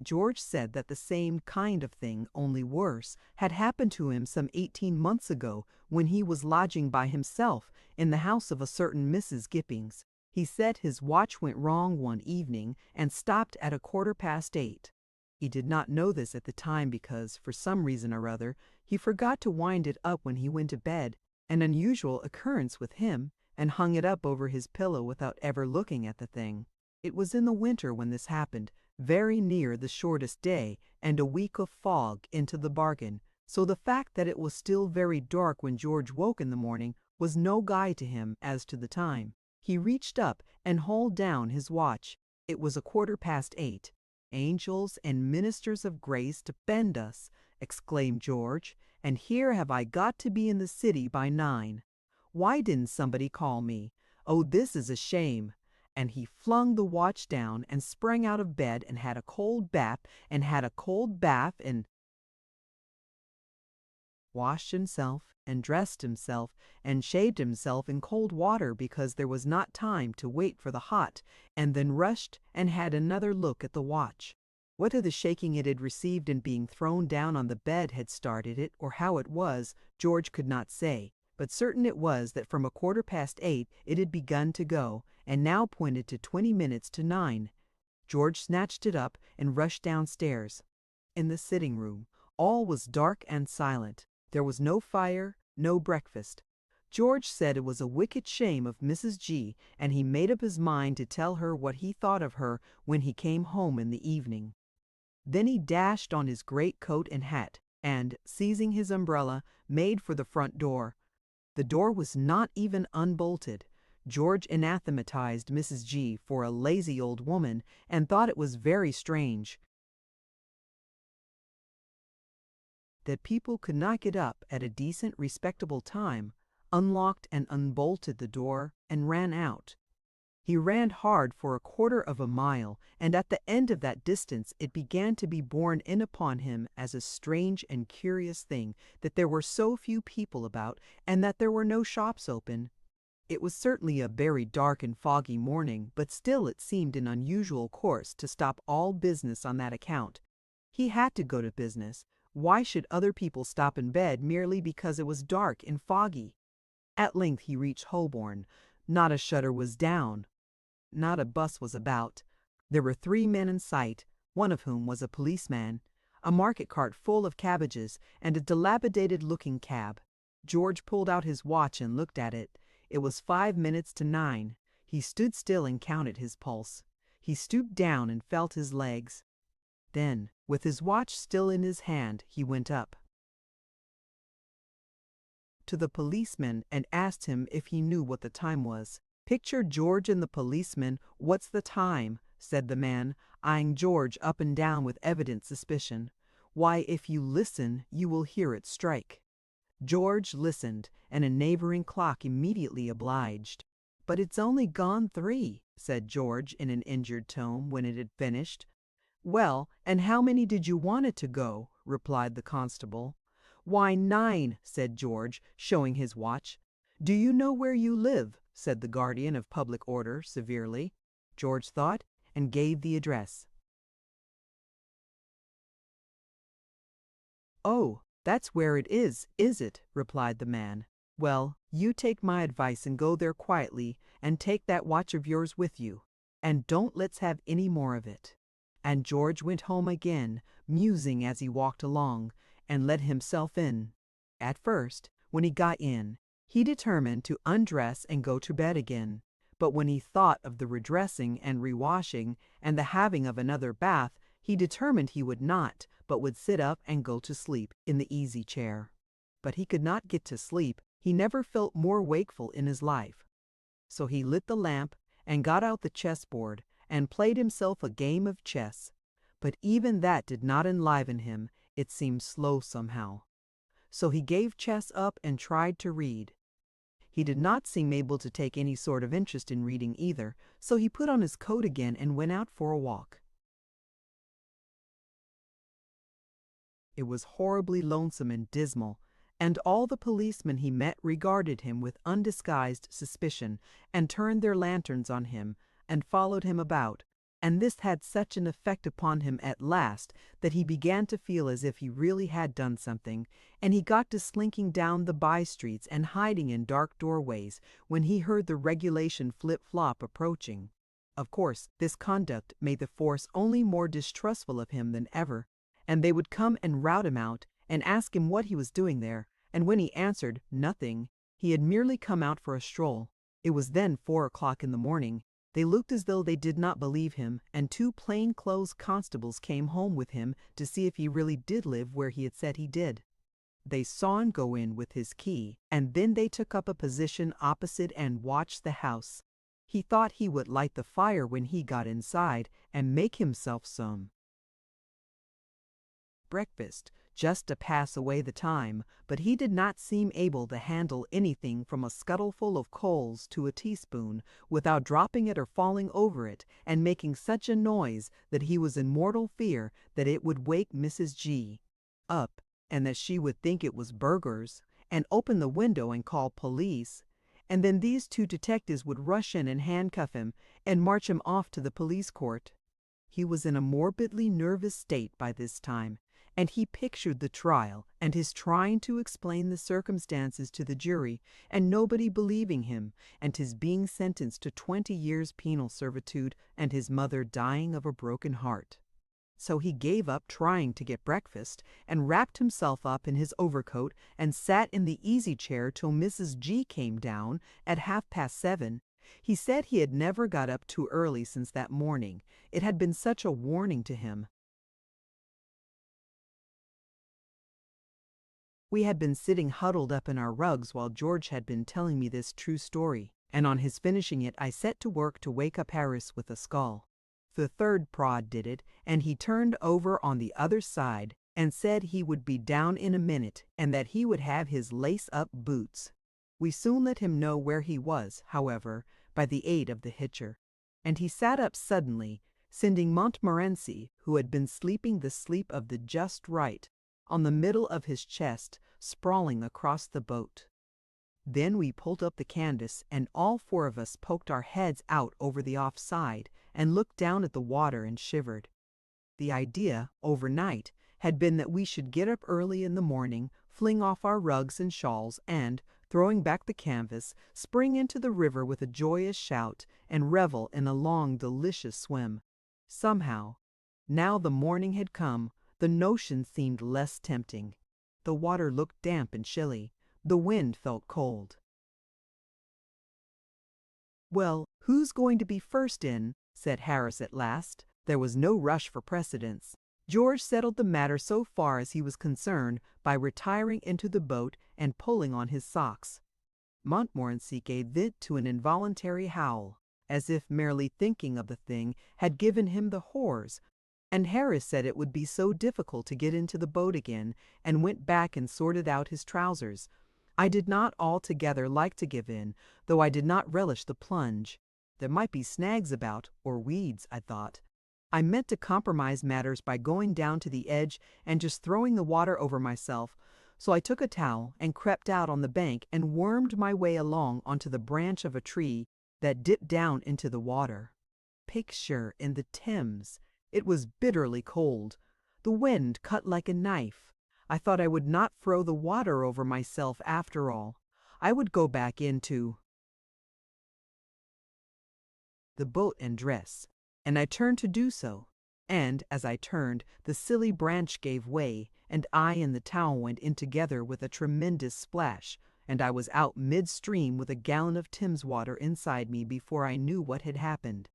George said that the same kind of thing, only worse, had happened to him some 18 months ago when he was lodging by himself in the house of a certain Mrs. Gippings. He said his watch went wrong one evening and stopped at 8:15. He did not know this at the time because, for some reason or other, he forgot to wind it up when he went to bed, an unusual occurrence with him, and hung it up over his pillow without ever looking at the thing. It was in the winter when this happened, very near the shortest day, and a week of fog into the bargain, so the fact that it was still very dark when George woke in the morning was no guide to him as to the time. He reached up and hauled down his watch. It was 8:15. "Angels and ministers of grace defend us," exclaimed George, "and here have I got to be in the city by 9. Why didn't somebody call me? Oh, this is a shame." And he flung the watch down and sprang out of bed and had a cold bath and washed himself and dressed himself and shaved himself in cold water because there was not time to wait for the hot, and then rushed and had another look at the watch. Whether the shaking it had received in being thrown down on the bed had started it, or how it was, George could not say, but certain it was that from 8:15 it had begun to go, and now pointed to 20 minutes to 9. George snatched it up and rushed downstairs. In the sitting room all was dark and silent. There was no fire, no breakfast. George said it was a wicked shame of Mrs. G, and he made up his mind to tell her what he thought of her when he came home in the evening. Then he dashed on his great coat and hat, and, seizing his umbrella, made for the front door. The door was not even unbolted. George anathematized Mrs. G for a lazy old woman, and thought it was very strange that people could not get up at a decent, respectable time, unlocked and unbolted the door, and ran out. He ran hard for 1/4 of a mile, and at the end of that distance it began to be borne in upon him as a strange and curious thing that there were so few people about, and that there were no shops open. It was certainly a very dark and foggy morning, but still it seemed an unusual course to stop all business on that account. He had to go to business. Why should other people stop in bed merely because it was dark and foggy? At length he reached Holborn. Not a shutter was down. Not a bus was about. There were 3 men in sight, one of whom was a policeman, a market cart full of cabbages, and a dilapidated-looking cab. George pulled out his watch and looked at it. It was 5 minutes to 9. He stood still and counted his pulse. He stooped down and felt his legs. Then, with his watch still in his hand, he went up. to the policeman and asked him if he knew what the time was. "Picture George and the policeman. What's the time?" said the man, eyeing George up and down with evident suspicion. "Why, if you listen, you will hear it strike." George listened, and a neighboring clock immediately obliged. "But it's only gone 3, said George in an injured tone when it had finished. "Well, and how many did you want it to go?" replied the constable. "Why, 9, said George, showing his watch. "Do you know where you live?" said the guardian of public order severely. George thought and gave the address. "Oh, that's where it is it?" replied the man. "Well, you take my advice and go there quietly, and take that watch of yours with you, and don't let's have any more of it." And George went home again, musing as he walked along, and let himself in. At first, when he got in, he determined to undress and go to bed again. But when he thought of the redressing and rewashing and the having of another bath, he determined he would not, but would sit up and go to sleep in the easy chair. But he could not get to sleep. He never felt more wakeful in his life. So he lit the lamp and got out the chessboard and played himself a game of chess. But even that did not enliven him. It seemed slow somehow. So he gave chess up and tried to read. He did not seem able to take any sort of interest in reading either, so he put on his coat again and went out for a walk. It was horribly lonesome and dismal, and all the policemen he met regarded him with undisguised suspicion, and turned their lanterns on him, and followed him about, and this had such an effect upon him at last that he began to feel as if he really had done something, and he got to slinking down the by-streets and hiding in dark doorways when he heard the regulation flip-flop approaching. Of course, this conduct made the force only more distrustful of him than ever, and they would come and rout him out and ask him what he was doing there, and when he answered nothing, he had merely come out for a stroll. It was then 4 o'clock in the morning. They looked as though they did not believe him, and 2 plain-clothes constables came home with him to see if he really did live where he had said he did. They saw him go in with his key, and then they took up a position opposite and watched the house. He thought he would light the fire when he got inside and make himself some breakfast, just to pass away the time, but he did not seem able to handle anything from a scuttleful of coals to a teaspoon without dropping it or falling over it and making such a noise that he was in mortal fear that it would wake Mrs. G. up and that she would think it was burglars and open the window and call police, and then these 2 detectives would rush in and handcuff him and march him off to the police court. He was in a morbidly nervous state by this time, and he pictured the trial and his trying to explain the circumstances to the jury and nobody believing him, and his being sentenced to 20 years penal servitude and his mother dying of a broken heart. So he gave up trying to get breakfast and wrapped himself up in his overcoat and sat in the easy chair till Mrs. G came down at 7:30. He said he had never got up too early since that morning. It had been such a warning to him. We had been sitting huddled up in our rugs while George had been telling me this true story, and on his finishing it I set to work to wake up Harris with a skull. The 3rd prod did it, and he turned over on the other side and said he would be down in a minute and that he would have his lace-up boots. We soon let him know where he was, however, by the aid of the hitcher, and he sat up suddenly, sending Montmorency, who had been sleeping the sleep of the just right, on the middle of his chest, sprawling across the boat. Then we pulled up the canvas, and all 4 of us poked our heads out over the off side and looked down at the water and shivered. The idea, overnight, had been that we should get up early in the morning, fling off our rugs and shawls, and, throwing back the canvas, spring into the river with a joyous shout and revel in a long, delicious swim. Somehow, now the morning had come, the notion seemed less tempting. The water looked damp and chilly. The wind felt cold. "Well, who's going to be first in?" said Harris at last. There was no rush for precedence. George settled the matter so far as he was concerned by retiring into the boat and pulling on his socks. Montmorency gave vent to an involuntary howl, as if merely thinking of the thing had given him the horrors, and Harris said it would be so difficult to get into the boat again, and went back and sorted out his trousers. I did not altogether like to give in, though I did not relish the plunge. There might be snags about, or weeds, I thought. I meant to compromise matters by going down to the edge and just throwing the water over myself, so I took a towel and crept out on the bank and wormed my way along onto the branch of a tree that dipped down into the water. Picture in the Thames. It was bitterly cold. The wind cut like a knife. I thought I would not throw the water over myself after all. I would go back into the boat and dress, and I turned to do so. And as I turned, the silly branch gave way, and I and the towel went in together with a tremendous splash, and I was out midstream with a gallon of Thames water inside me before I knew what had happened.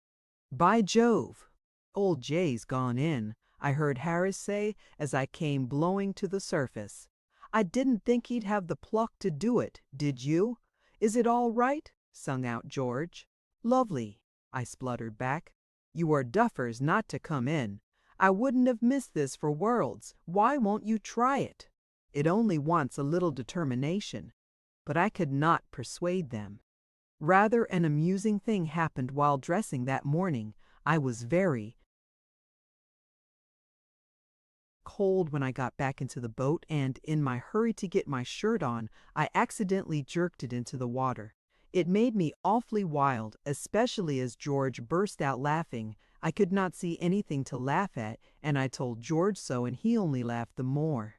"By Jove! Old Jay's gone in," I heard Harris say as I came blowing to the surface. "I didn't think he'd have the pluck to do it, did you?" "Is it all right?" sung out George. "Lovely," I spluttered back. "You are duffers not to come in. I wouldn't have missed this for worlds. Why won't you try it? It only wants a little determination." But I could not persuade them. Rather an amusing thing happened while dressing that morning. I was very cold when I got back into the boat, and in my hurry to get my shirt on, I accidentally jerked it into the water. It made me awfully wild, especially as George burst out laughing. I could not see anything to laugh at, and I told George so, and he only laughed the more.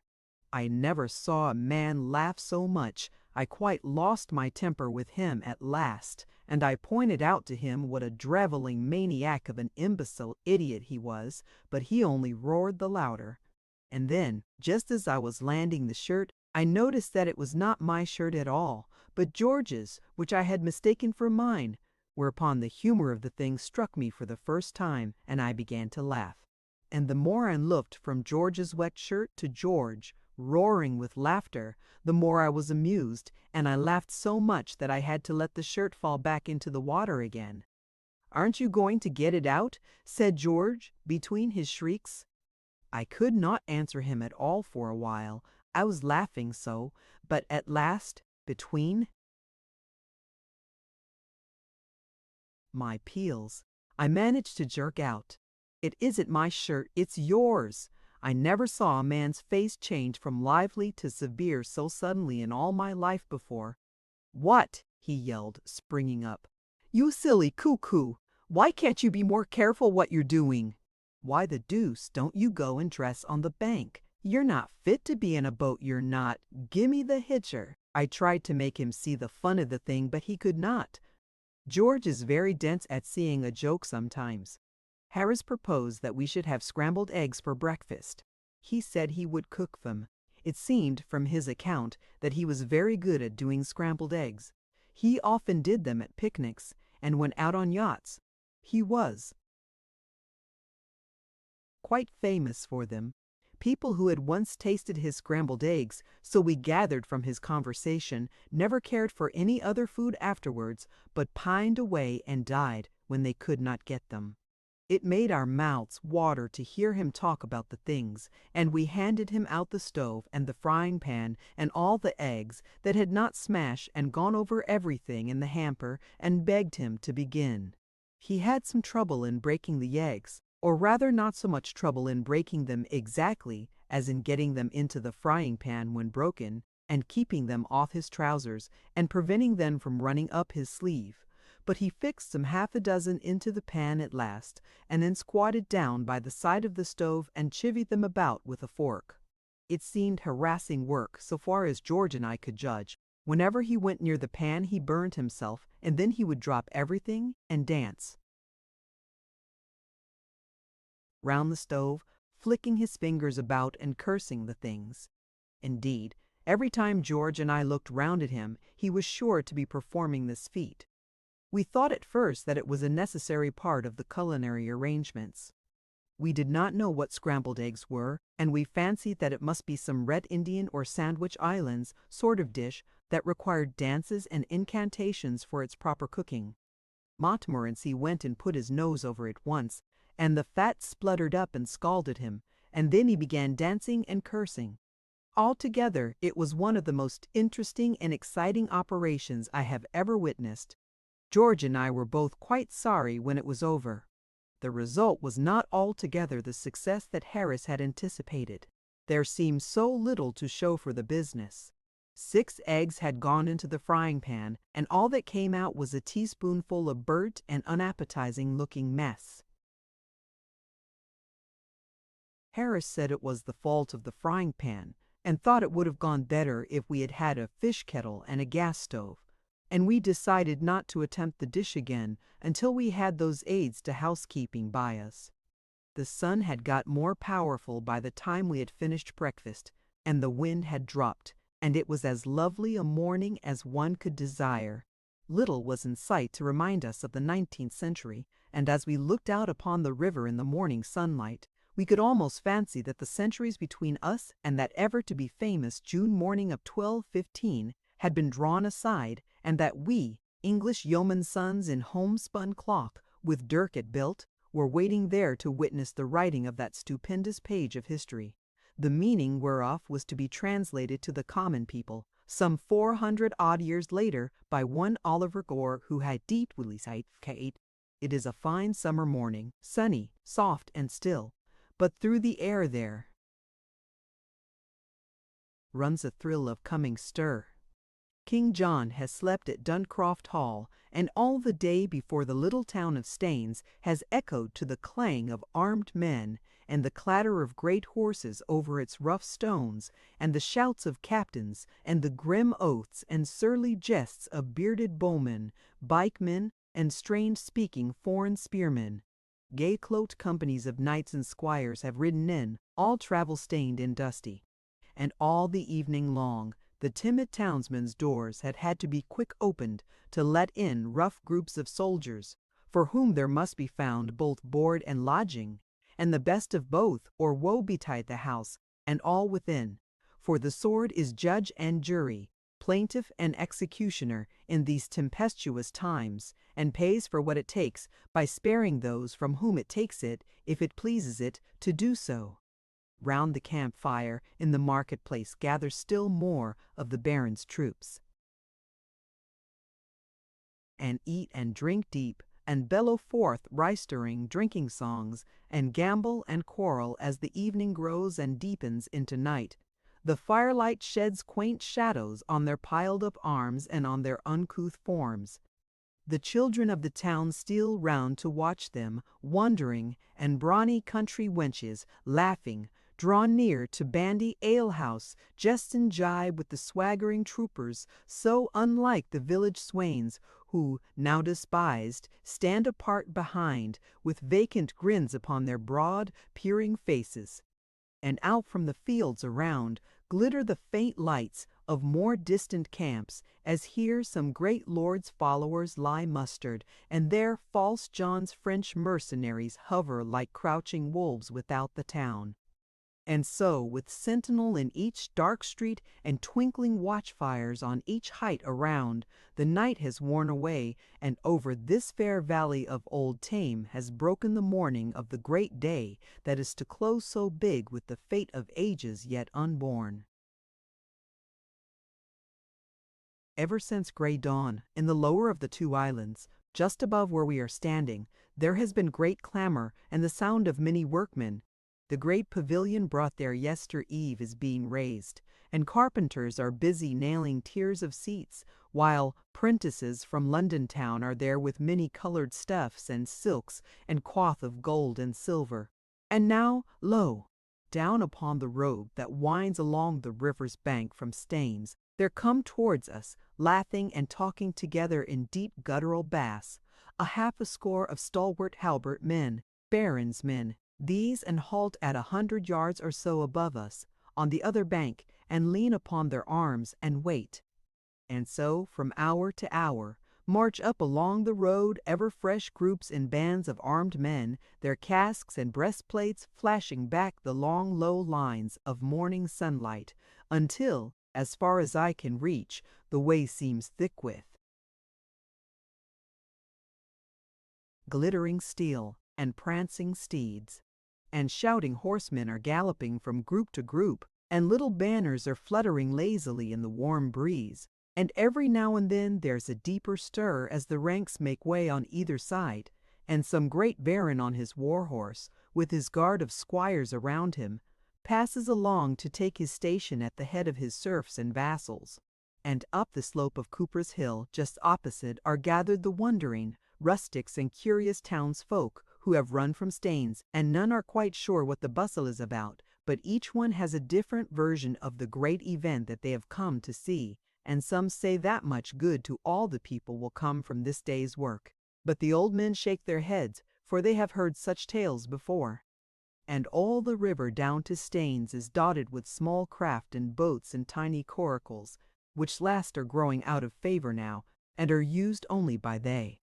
I never saw a man laugh so much. I quite lost my temper with him at last, and I pointed out to him what a driveling maniac of an imbecile idiot he was, but he only roared the louder. And then, just as I was landing the shirt, I noticed that it was not my shirt at all, but George's, which I had mistaken for mine, whereupon the humor of the thing struck me for the first time, and I began to laugh. And the more I looked from George's wet shirt to George, roaring with laughter, the more I was amused, and I laughed so much that I had to let the shirt fall back into the water again. "Aren't you going to get it out?" said George, between his shrieks. I could not answer him at all for a while. I was laughing so, but at last, between my peels, I managed to jerk out, "It isn't my shirt, it's yours." I never saw a man's face change from lively to severe so suddenly in all my life before. "What?" he yelled, springing up. "You silly cuckoo! Why can't you be more careful what you're doing? Why the deuce don't you go and dress on the bank? You're not fit to be in a boat, you're not. Gimme the hitcher." I tried to make him see the fun of the thing, but he could not. George is very dense at seeing a joke sometimes. Harris proposed that we should have scrambled eggs for breakfast. He said he would cook them. It seemed, from his account, that he was very good at doing scrambled eggs. He often did them at picnics, and when out on yachts. He was quite famous for them. People who had once tasted his scrambled eggs, so we gathered from his conversation, never cared for any other food afterwards, but pined away and died when they could not get them. It made our mouths water to hear him talk about the things, and we handed him out the stove and the frying pan and all the eggs that had not smashed and gone over everything in the hamper, and begged him to begin. He had some trouble in breaking the eggs, or rather not so much trouble in breaking them exactly as in getting them into the frying pan when broken, and keeping them off his trousers, and preventing them from running up his sleeve. But he fixed some half a dozen into the pan at last, and then squatted down by the side of the stove and chivied them about with a fork. It seemed harassing work, so far as George and I could judge. Whenever he went near the pan he burned himself, and then he would drop everything and dance round the stove, flicking his fingers about and cursing the things. Indeed, every time George and I looked round at him, he was sure to be performing this feat. We thought at first that it was a necessary part of the culinary arrangements. We did not know what scrambled eggs were, and we fancied that it must be some Red Indian or Sandwich Islands sort of dish that required dances and incantations for its proper cooking. Montmorency went and put his nose over it once, and the fat spluttered up and scalded him, and then he began dancing and cursing. Altogether, it was one of the most interesting and exciting operations I have ever witnessed. George and I were both quite sorry when it was over. The result was not altogether the success that Harris had anticipated. There seemed so little to show for the business. 6 eggs had gone into the frying pan, and all that came out was a teaspoonful of burnt and unappetizing-looking mess. Harris said it was the fault of the frying pan, and thought it would have gone better if we had had a fish kettle and a gas stove, and we decided not to attempt the dish again until we had those aids to housekeeping by us. The sun had got more powerful by the time we had finished breakfast, and the wind had dropped, and it was as lovely a morning as one could desire. Little was in sight to remind us of the 19th century, and as we looked out upon the river in the morning sunlight, we could almost fancy that the centuries between us and that ever-to-be famous June morning of 1215 had been drawn aside, and that we, English yeomen's sons in homespun cloth, with dirk at belt, were waiting there to witness the writing of that stupendous page of history, the meaning whereof was to be translated to the common people, some 400-odd years later, by one Oliver Gore, who had deeply sight. It is a fine summer morning, sunny, soft, and still, but through the air there runs a thrill of coming stir. King John has slept at Duncroft Hall, and all the day before the little town of Staines has echoed to the clang of armed men, and the clatter of great horses over its rough stones, and the shouts of captains, and the grim oaths and surly jests of bearded bowmen, pikemen, and strange-speaking foreign spearmen. Gay-cloaked companies of knights and squires have ridden in, all travel-stained and dusty. And all the evening long, the timid townsmen's doors had to be quick opened to let in rough groups of soldiers, for whom there must be found both board and lodging, and the best of both, or woe betide the house, and all within. For the sword is judge and jury, plaintiff and executioner in these tempestuous times, and pays for what it takes by sparing those from whom it takes it, if it pleases it to do so. Round the campfire in the marketplace gather still more of the baron's troops, and eat and drink deep, and bellow forth rice-stirring drinking songs, and gambol and quarrel as the evening grows and deepens into night. The firelight sheds quaint shadows on their piled-up arms and on their uncouth forms. The children of the town steal round to watch them, wondering, and brawny country wenches, laughing, draw near to bandy alehouse, jest and jibe with the swaggering troopers, so unlike the village swains, who, now despised, stand apart behind, with vacant grins upon their broad, peering faces. And out from the fields around glitter the faint lights of more distant camps, as here some great lord's followers lie mustered, and there false John's French mercenaries hover like crouching wolves without the town. And so, with sentinel in each dark street and twinkling watchfires on each height around, the night has worn away, and over this fair valley of Old Tame has broken the morning of the great day that is to close so big with the fate of ages yet unborn. Ever since grey dawn, in the lower of the 2 islands, just above where we are standing, there has been great clamor and the sound of many workmen. The great pavilion brought there yester-eve is being raised, and carpenters are busy nailing tiers of seats, while prentices from London town are there with many-colored stuffs and silks and cloth of gold and silver. And now, lo! Down upon the road that winds along the river's bank from Staines, there come towards us, laughing and talking together in deep guttural bass, a score of stalwart halbert men, barons' men. These and halt at 100 yards or so above us, on the other bank, and lean upon their arms and wait. And so, from hour to hour, march up along the road ever-fresh groups in bands of armed men, their casques and breastplates flashing back the long low lines of morning sunlight, until, as far as I can reach, the way seems thick with glittering steel and prancing steeds, and shouting horsemen are galloping from group to group, and little banners are fluttering lazily in the warm breeze, and every now and then there's a deeper stir as the ranks make way on either side, and some great baron on his war-horse, with his guard of squires around him, passes along to take his station at the head of his serfs and vassals. And up the slope of Cooper's Hill, just opposite, are gathered the wondering rustics and curious townsfolk who have run from Staines, and none are quite sure what the bustle is about, but each one has a different version of the great event that they have come to see, and some say that much good to all the people will come from this day's work. But the old men shake their heads, for they have heard such tales before. And all the river down to Staines is dotted with small craft and boats and tiny coracles, which last are growing out of favor now, and are used only by they.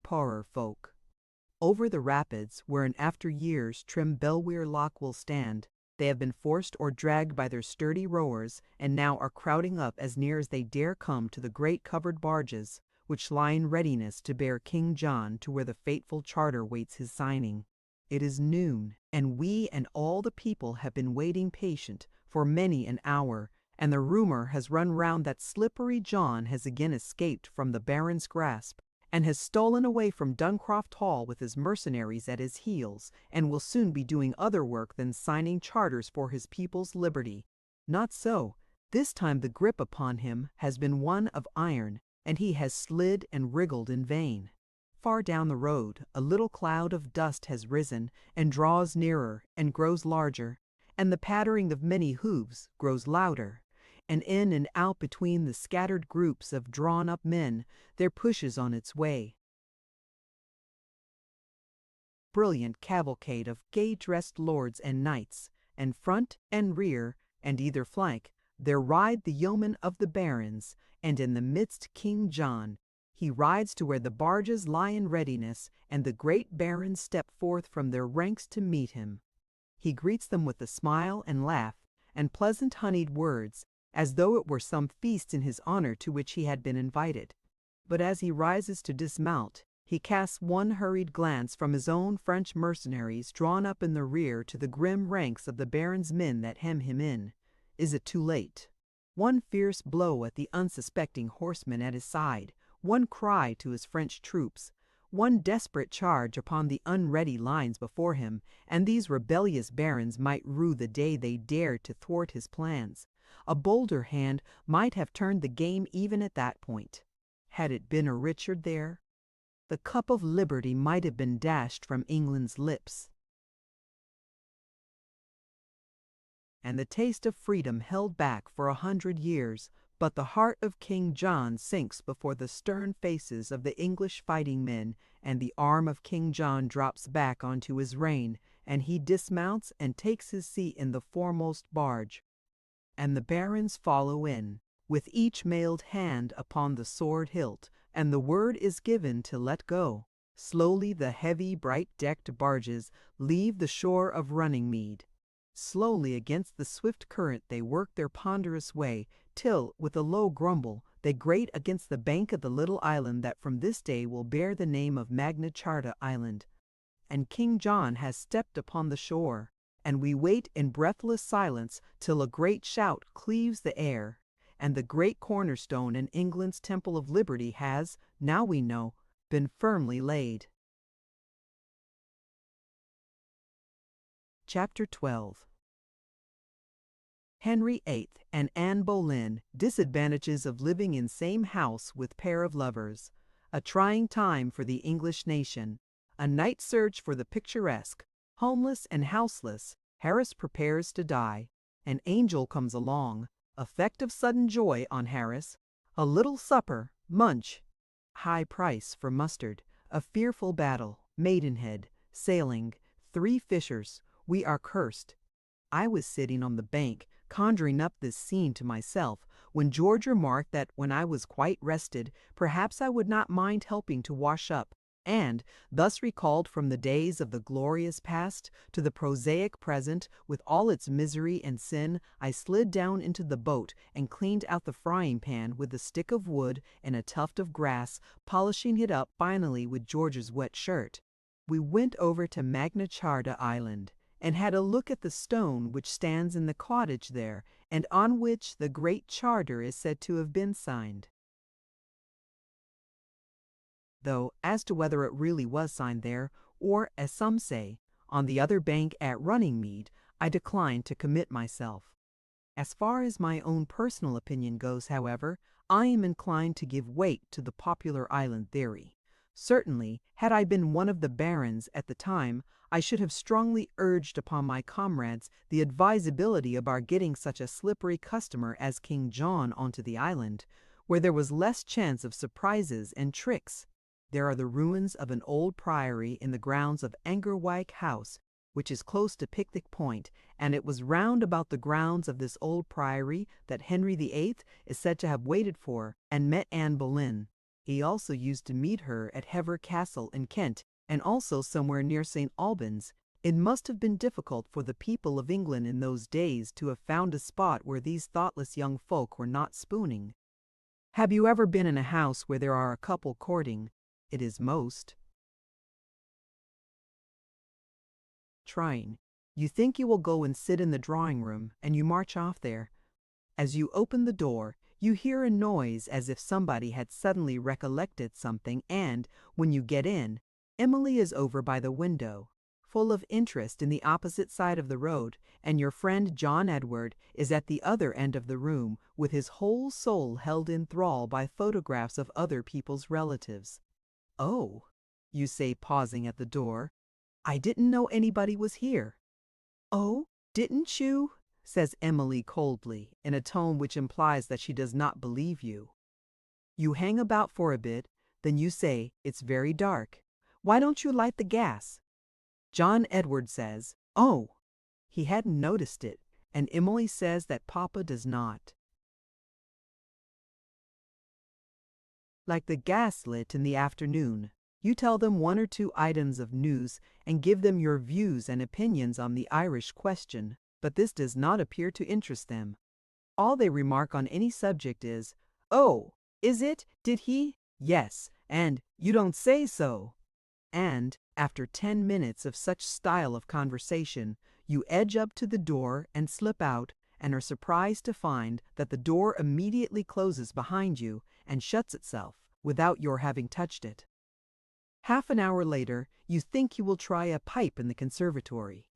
Poorer folk. Over the rapids, where in after years trim Belweir Loch will stand, they have been forced or dragged by their sturdy rowers, and now are crowding up as near as they dare come to the great covered barges, which lie in readiness to bear King John to where the fateful charter waits his signing. It is noon, and we and all the people have been waiting patient for many an hour, and the rumor has run round that slippery John has again escaped from the Baron's grasp, and has stolen away from Duncroft Hall with his mercenaries at his heels, and will soon be doing other work than signing charters for his people's liberty. Not so. This time the grip upon him has been one of iron, and he has slid and wriggled in vain. Far down the road a little cloud of dust has risen, and draws nearer, and grows larger, and the pattering of many hoofs grows louder, and in and out between the scattered groups of drawn-up men there pushes on its way brilliant cavalcade of gay-dressed lords and knights, and front and rear and either flank there ride the yeomen of the barons, and in the midst King John. He rides to where the barges lie in readiness, and the great barons step forth from their ranks to meet him. He greets them with a smile and laugh, and pleasant honeyed words, as though it were some feast in his honor to which he had been invited. But as he rises to dismount, he casts one hurried glance from his own French mercenaries drawn up in the rear to the grim ranks of the baron's men that hem him in. Is it too late? One fierce blow at the unsuspecting horsemen at his side, one cry to his French troops, one desperate charge upon the unready lines before him, and these rebellious barons might rue the day they dared to thwart his plans. A bolder hand might have turned the game even at that point. Had it been a Richard there, the cup of liberty might have been dashed from England's lips, and the taste of freedom held back for 100 years. But the heart of King John sinks before the stern faces of the English fighting men, and the arm of King John drops back onto his rein, and he dismounts and takes his seat in the foremost barge. And the barons follow in, with each mailed hand upon the sword hilt, and the word is given to let go. Slowly the heavy, bright-decked barges leave the shore of Runningmead. Slowly against the swift current they work their ponderous way, till, with a low grumble, they grate against the bank of the little island that from this day will bear the name of Magna Charta Island. And King John has stepped upon the shore, and we wait in breathless silence till a great shout cleaves the air, and the great cornerstone in England's Temple of Liberty has, now we know, been firmly laid. Chapter 12. Henry VIII and Anne Boleyn, disadvantages of living in same house with pair of lovers. A trying time for the English nation. A night search for the picturesque. Homeless and houseless, Harris prepares to die. An angel comes along. Effect of sudden joy on Harris. A little supper, munch. High price for mustard. A fearful battle. Maidenhead. Sailing. 3 fishers. We are cursed. I was sitting on the bank, conjuring up this scene to myself, when George remarked that when I was quite rested, perhaps I would not mind helping to wash up, and, thus recalled from the days of the glorious past to the prosaic present with all its misery and sin, I slid down into the boat and cleaned out the frying pan with a stick of wood and a tuft of grass, polishing it up finally with George's wet shirt. We went over to Magna Charta Island and had a look at the stone which stands in the cottage there, and on which the Great Charter is said to have been signed. Though, as to whether it really was signed there, or, as some say, on the other bank at Runningmead, I decline to commit myself. As far as my own personal opinion goes, however, I am inclined to give weight to the popular island theory. Certainly, had I been one of the barons at the time, I should have strongly urged upon my comrades the advisability of our getting such a slippery customer as King John onto the island, where there was less chance of surprises and tricks. There are the ruins of an old priory in the grounds of Angerwyke House, which is close to Picnic Point, and it was round about the grounds of this old priory that Henry VIII is said to have waited for and met Anne Boleyn. He also used to meet her at Hever Castle in Kent, and also somewhere near St. Albans. It must have been difficult for the people of England in those days to have found a spot where these thoughtless young folk were not spooning. Have you ever been in a house where there are a couple courting? It is most trying. You think you will go and sit in the drawing room, and you march off there. As you open the door, you hear a noise as if somebody had suddenly recollected something, and, when you get in, Emily is over by the window, full of interest in the opposite side of the road, and your friend John Edward is at the other end of the room, with his whole soul held in thrall by photographs of other people's relatives. "Oh," you say, pausing at the door, "I didn't know anybody was here." "Oh, didn't you?" says Emily coldly, in a tone which implies that she does not believe you. You hang about for a bit, then you say, "It's very dark. Why don't you light the gas?" John Edward says, "Oh," he hadn't noticed it, and Emily says that Papa does not. Like the gas lit in the afternoon, you tell them one or two items of news and give them your views and opinions on the Irish question, but this does not appear to interest them. All they remark on any subject is, "Oh, is it? Did he? Yes, and you don't say so." And, after 10 minutes of such style of conversation, you edge up to the door and slip out, and are surprised to find that the door immediately closes behind you and shuts itself without your having touched it. Half an hour later, you think you will try a pipe in the conservatory.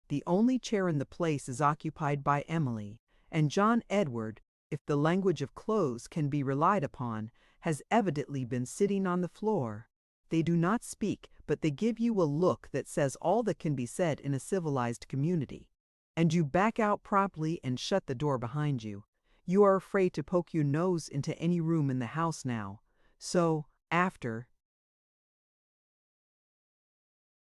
The only chair in the place is occupied by Emily, and John Edward, if the language of clothes can be relied upon, has evidently been sitting on the floor. They do not speak, but they give you a look that says all that can be said in a civilized community. And you back out promptly and shut the door behind you. You are afraid to poke your nose into any room in the house now. So, after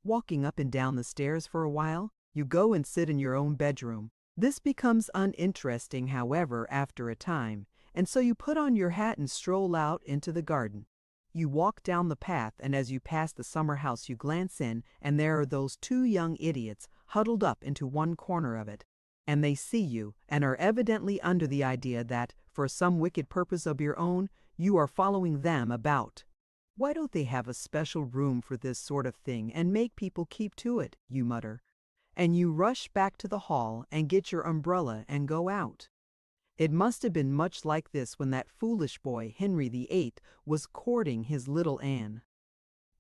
walking up and down the stairs for a while, you go and sit in your own bedroom. This becomes uninteresting, however, after a time, and so you put on your hat and stroll out into the garden. You walk down the path, and as you pass the summer house you glance in, and there are those two young idiots huddled up into one corner of it. And they see you, and are evidently under the idea that, for some wicked purpose of your own, you are following them about. "Why don't they have a special room for this sort of thing, and make people keep to it?" you mutter. And you rush back to the hall and get your umbrella and go out. It must have been much like this when that foolish boy, Henry VIII, was courting his little Anne.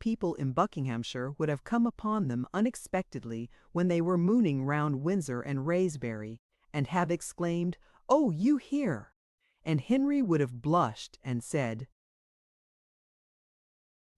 People in Buckinghamshire would have come upon them unexpectedly when they were mooning round Windsor and Wraysbury, and have exclaimed, "Oh, you here!" And Henry would have blushed and said,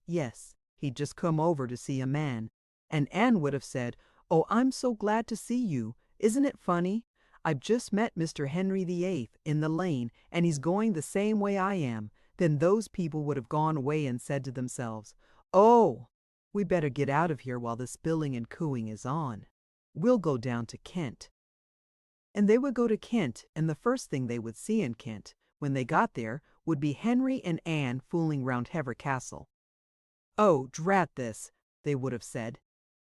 "Yes, he'd just come over to see a man." And Anne would have said, "Oh, I'm so glad to see you. Isn't it funny? I've just met Mr. Henry VIII in the lane, and he's going the same way I am." Then those people would have gone away and said to themselves, "Oh, we better get out of here while this billing and cooing is on. We'll go down to Kent." And they would go to Kent, and the first thing they would see in Kent, when they got there, would be Henry and Anne fooling round Hever Castle. "Oh, drat this," they would have said.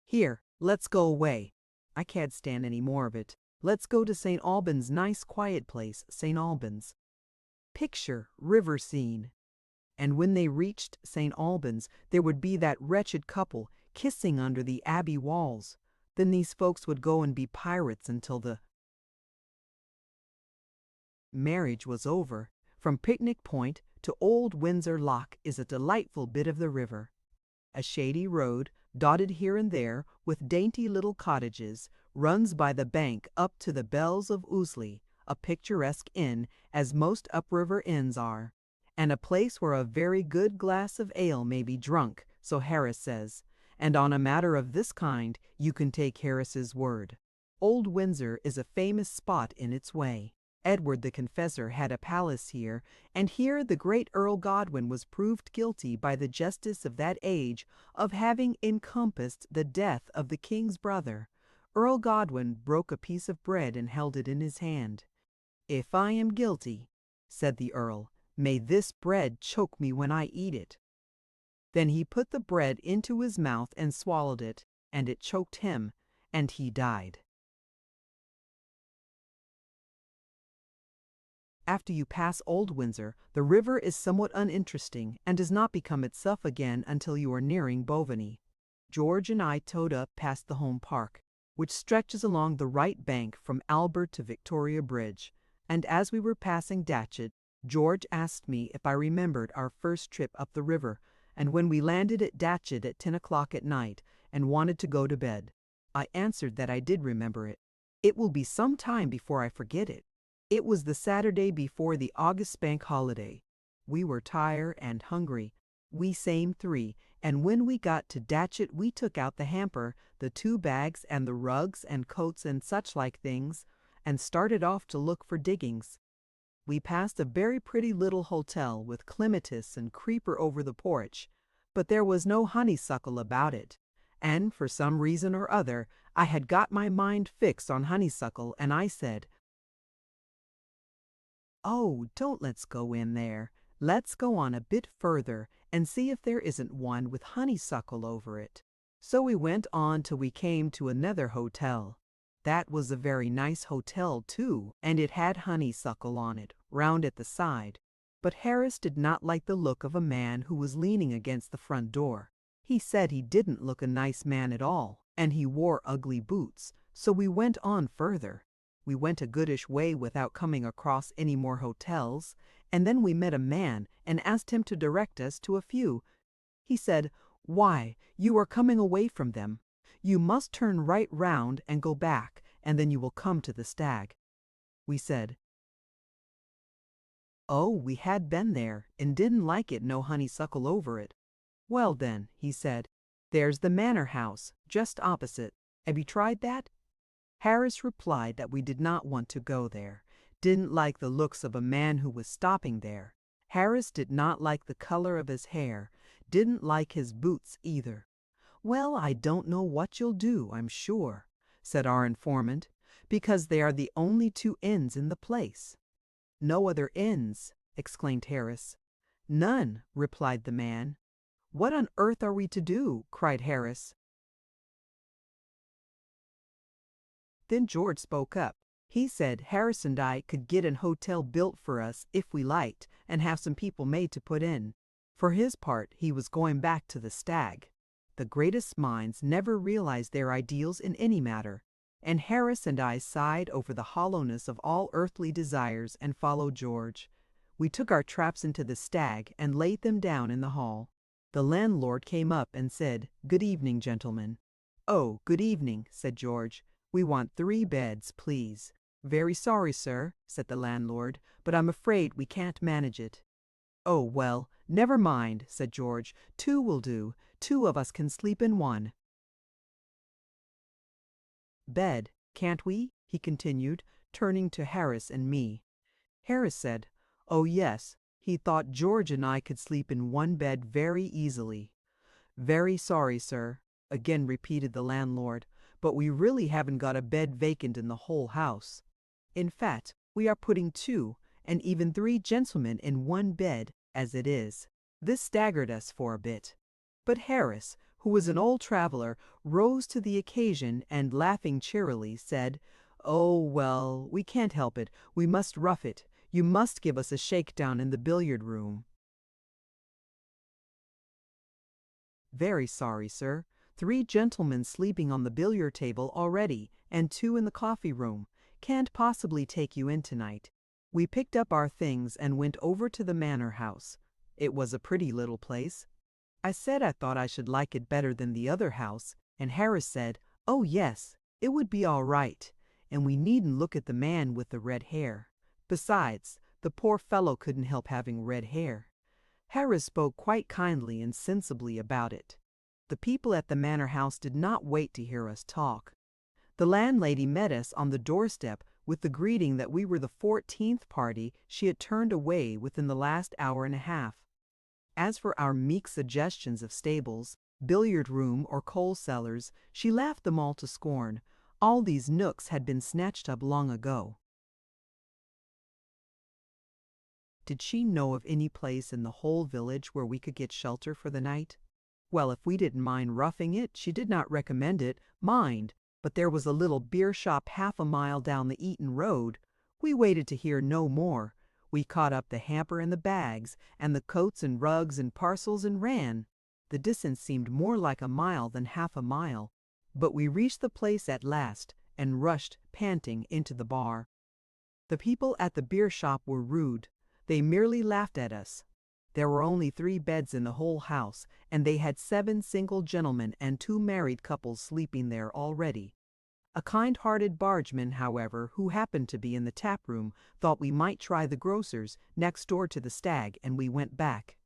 "Here, let's go away. I can't stand any more of it. Let's go to St. Albans, nice quiet place, St. Albans." Picture river scene. And when they reached St. Albans, there would be that wretched couple kissing under the abbey walls. Then these folks would go and be pirates until the marriage was over. From Picnic Point to Old Windsor Loch is a delightful bit of the river. A shady road, dotted here and there with dainty little cottages, runs by the bank up to the Bells of Ouseley, a picturesque inn, as most upriver inns are, and a place where a very good glass of ale may be drunk, so Harris says, and on a matter of this kind you can take Harris's word. Old Windsor is a famous spot in its way. Edward the Confessor had a palace here, and here the great Earl Godwin was proved guilty by the justice of that age of having encompassed the death of the king's brother. Earl Godwin broke a piece of bread and held it in his hand. "If I am guilty," said the earl, "may this bread choke me when I eat it." Then he put the bread into his mouth and swallowed it, and it choked him, and he died. After you pass Old Windsor, the river is somewhat uninteresting and does not become itself again until you are nearing Bovany. George and I towed up past the Home Park, which stretches along the right bank from Albert to Victoria Bridge, and as we were passing Datchet, George asked me if I remembered our first trip up the river, and when we landed at Datchet at 10 o'clock at night and wanted to go to bed. I answered that I did remember it. It will be some time before I forget it. It was the Saturday before the August Bank holiday. We were tired and hungry, we same three, and when we got to Datchet we took out the hamper, the 2 bags and the rugs and coats and such like things, and started off to look for diggings. We passed a very pretty little hotel with clematis and creeper over the porch, but there was no honeysuckle about it, and for some reason or other I had got my mind fixed on honeysuckle, and I said, "Oh, don't let's go in there. Let's go on a bit further and see if there isn't one with honeysuckle over it." So we went on till we came to another hotel. That was a very nice hotel too, and it had honeysuckle on it, round at the side. But Harris did not like the look of a man who was leaning against the front door. He said he didn't look a nice man at all, and he wore ugly boots, so we went on further. We went a goodish way without coming across any more hotels, and then we met a man and asked him to direct us to a few. He said, "Why, you are coming away from them. You must turn right round and go back, and then you will come to the Stag." We said, "Oh, we had been there, and didn't like it no honeysuckle over it." "Well then," he said, "there's the Manor House, just opposite. Have you tried that?" Harris replied that we did not want to go there, didn't like the looks of a man who was stopping there. Harris did not like the color of his hair, didn't like his boots either. "Well, I don't know what you'll do, I'm sure," said our informant, "because they are the only 2 inns in the place." "No other inns?" exclaimed Harris. "None," replied the man. "What on earth are we to do?" cried Harris. Then George spoke up. He said Harris and I could get an hotel built for us if we liked, and have some people made to put in. For his part, he was going back to the Stag. The greatest minds never realize their ideals in any matter, and Harris and I sighed over the hollowness of all earthly desires and followed George. We took our traps into the Stag and laid them down in the hall. The landlord came up and said, "Good evening, gentlemen." "Oh, good evening," said George. "We want 3 beds, please." "Very sorry, sir," said the landlord, "but I'm afraid we can't manage it." "Oh, well, never mind," said George. 2 will do. 2 of us can sleep in 1 bed, can't we?" he continued, turning to Harris and me. Harris said, "Oh, yes, he thought George and I could sleep in 1 bed very easily." "Very sorry, sir," again repeated the landlord, "but we really haven't got a bed vacant in the whole house." In fact, we are putting 2 and even 3 gentlemen in one bed as it is." This staggered us for a bit. But Harris, who was an old traveler, rose to the occasion and, laughing cheerily, said, "Oh, well, we can't help it. We must rough it. You must give us a shakedown in the billiard room." "Very sorry, sir. 3 gentlemen sleeping on the billiard table already, and 2 in the coffee room. Can't possibly take you in tonight." We picked up our things and went over to the manor house. It was a pretty little place. I said I thought I should like it better than the other house, and Harris said, "Oh yes, it would be all right, and we needn't look at the man with the red hair. Besides, the poor fellow couldn't help having red hair." Harris spoke quite kindly and sensibly about it. The people at the manor house did not wait to hear us talk. The landlady met us on the doorstep with the greeting that we were the 14th party she had turned away within the last hour and a half. As for our meek suggestions of stables, billiard room, or coal cellars, she laughed them all to scorn. All these nooks had been snatched up long ago. Did she know of any place in the whole village where we could get shelter for the night? Well, if we didn't mind roughing it, she did not recommend it, but there was a little beer shop half a mile down the Eaton Road. We waited to hear no more. We caught up the hamper and the bags, and the coats and rugs and parcels, and ran. The distance seemed more like a mile than half a mile, but we reached the place at last, and rushed, panting, into the bar. The people at the beer shop were rude. They merely laughed at us. There were only 3 beds in the whole house, and they had 7 single gentlemen and 2 married couples sleeping there already. A kind-hearted bargeman, however, who happened to be in the tap room, thought we might try the grocer's, next door to the Stag, and we went back.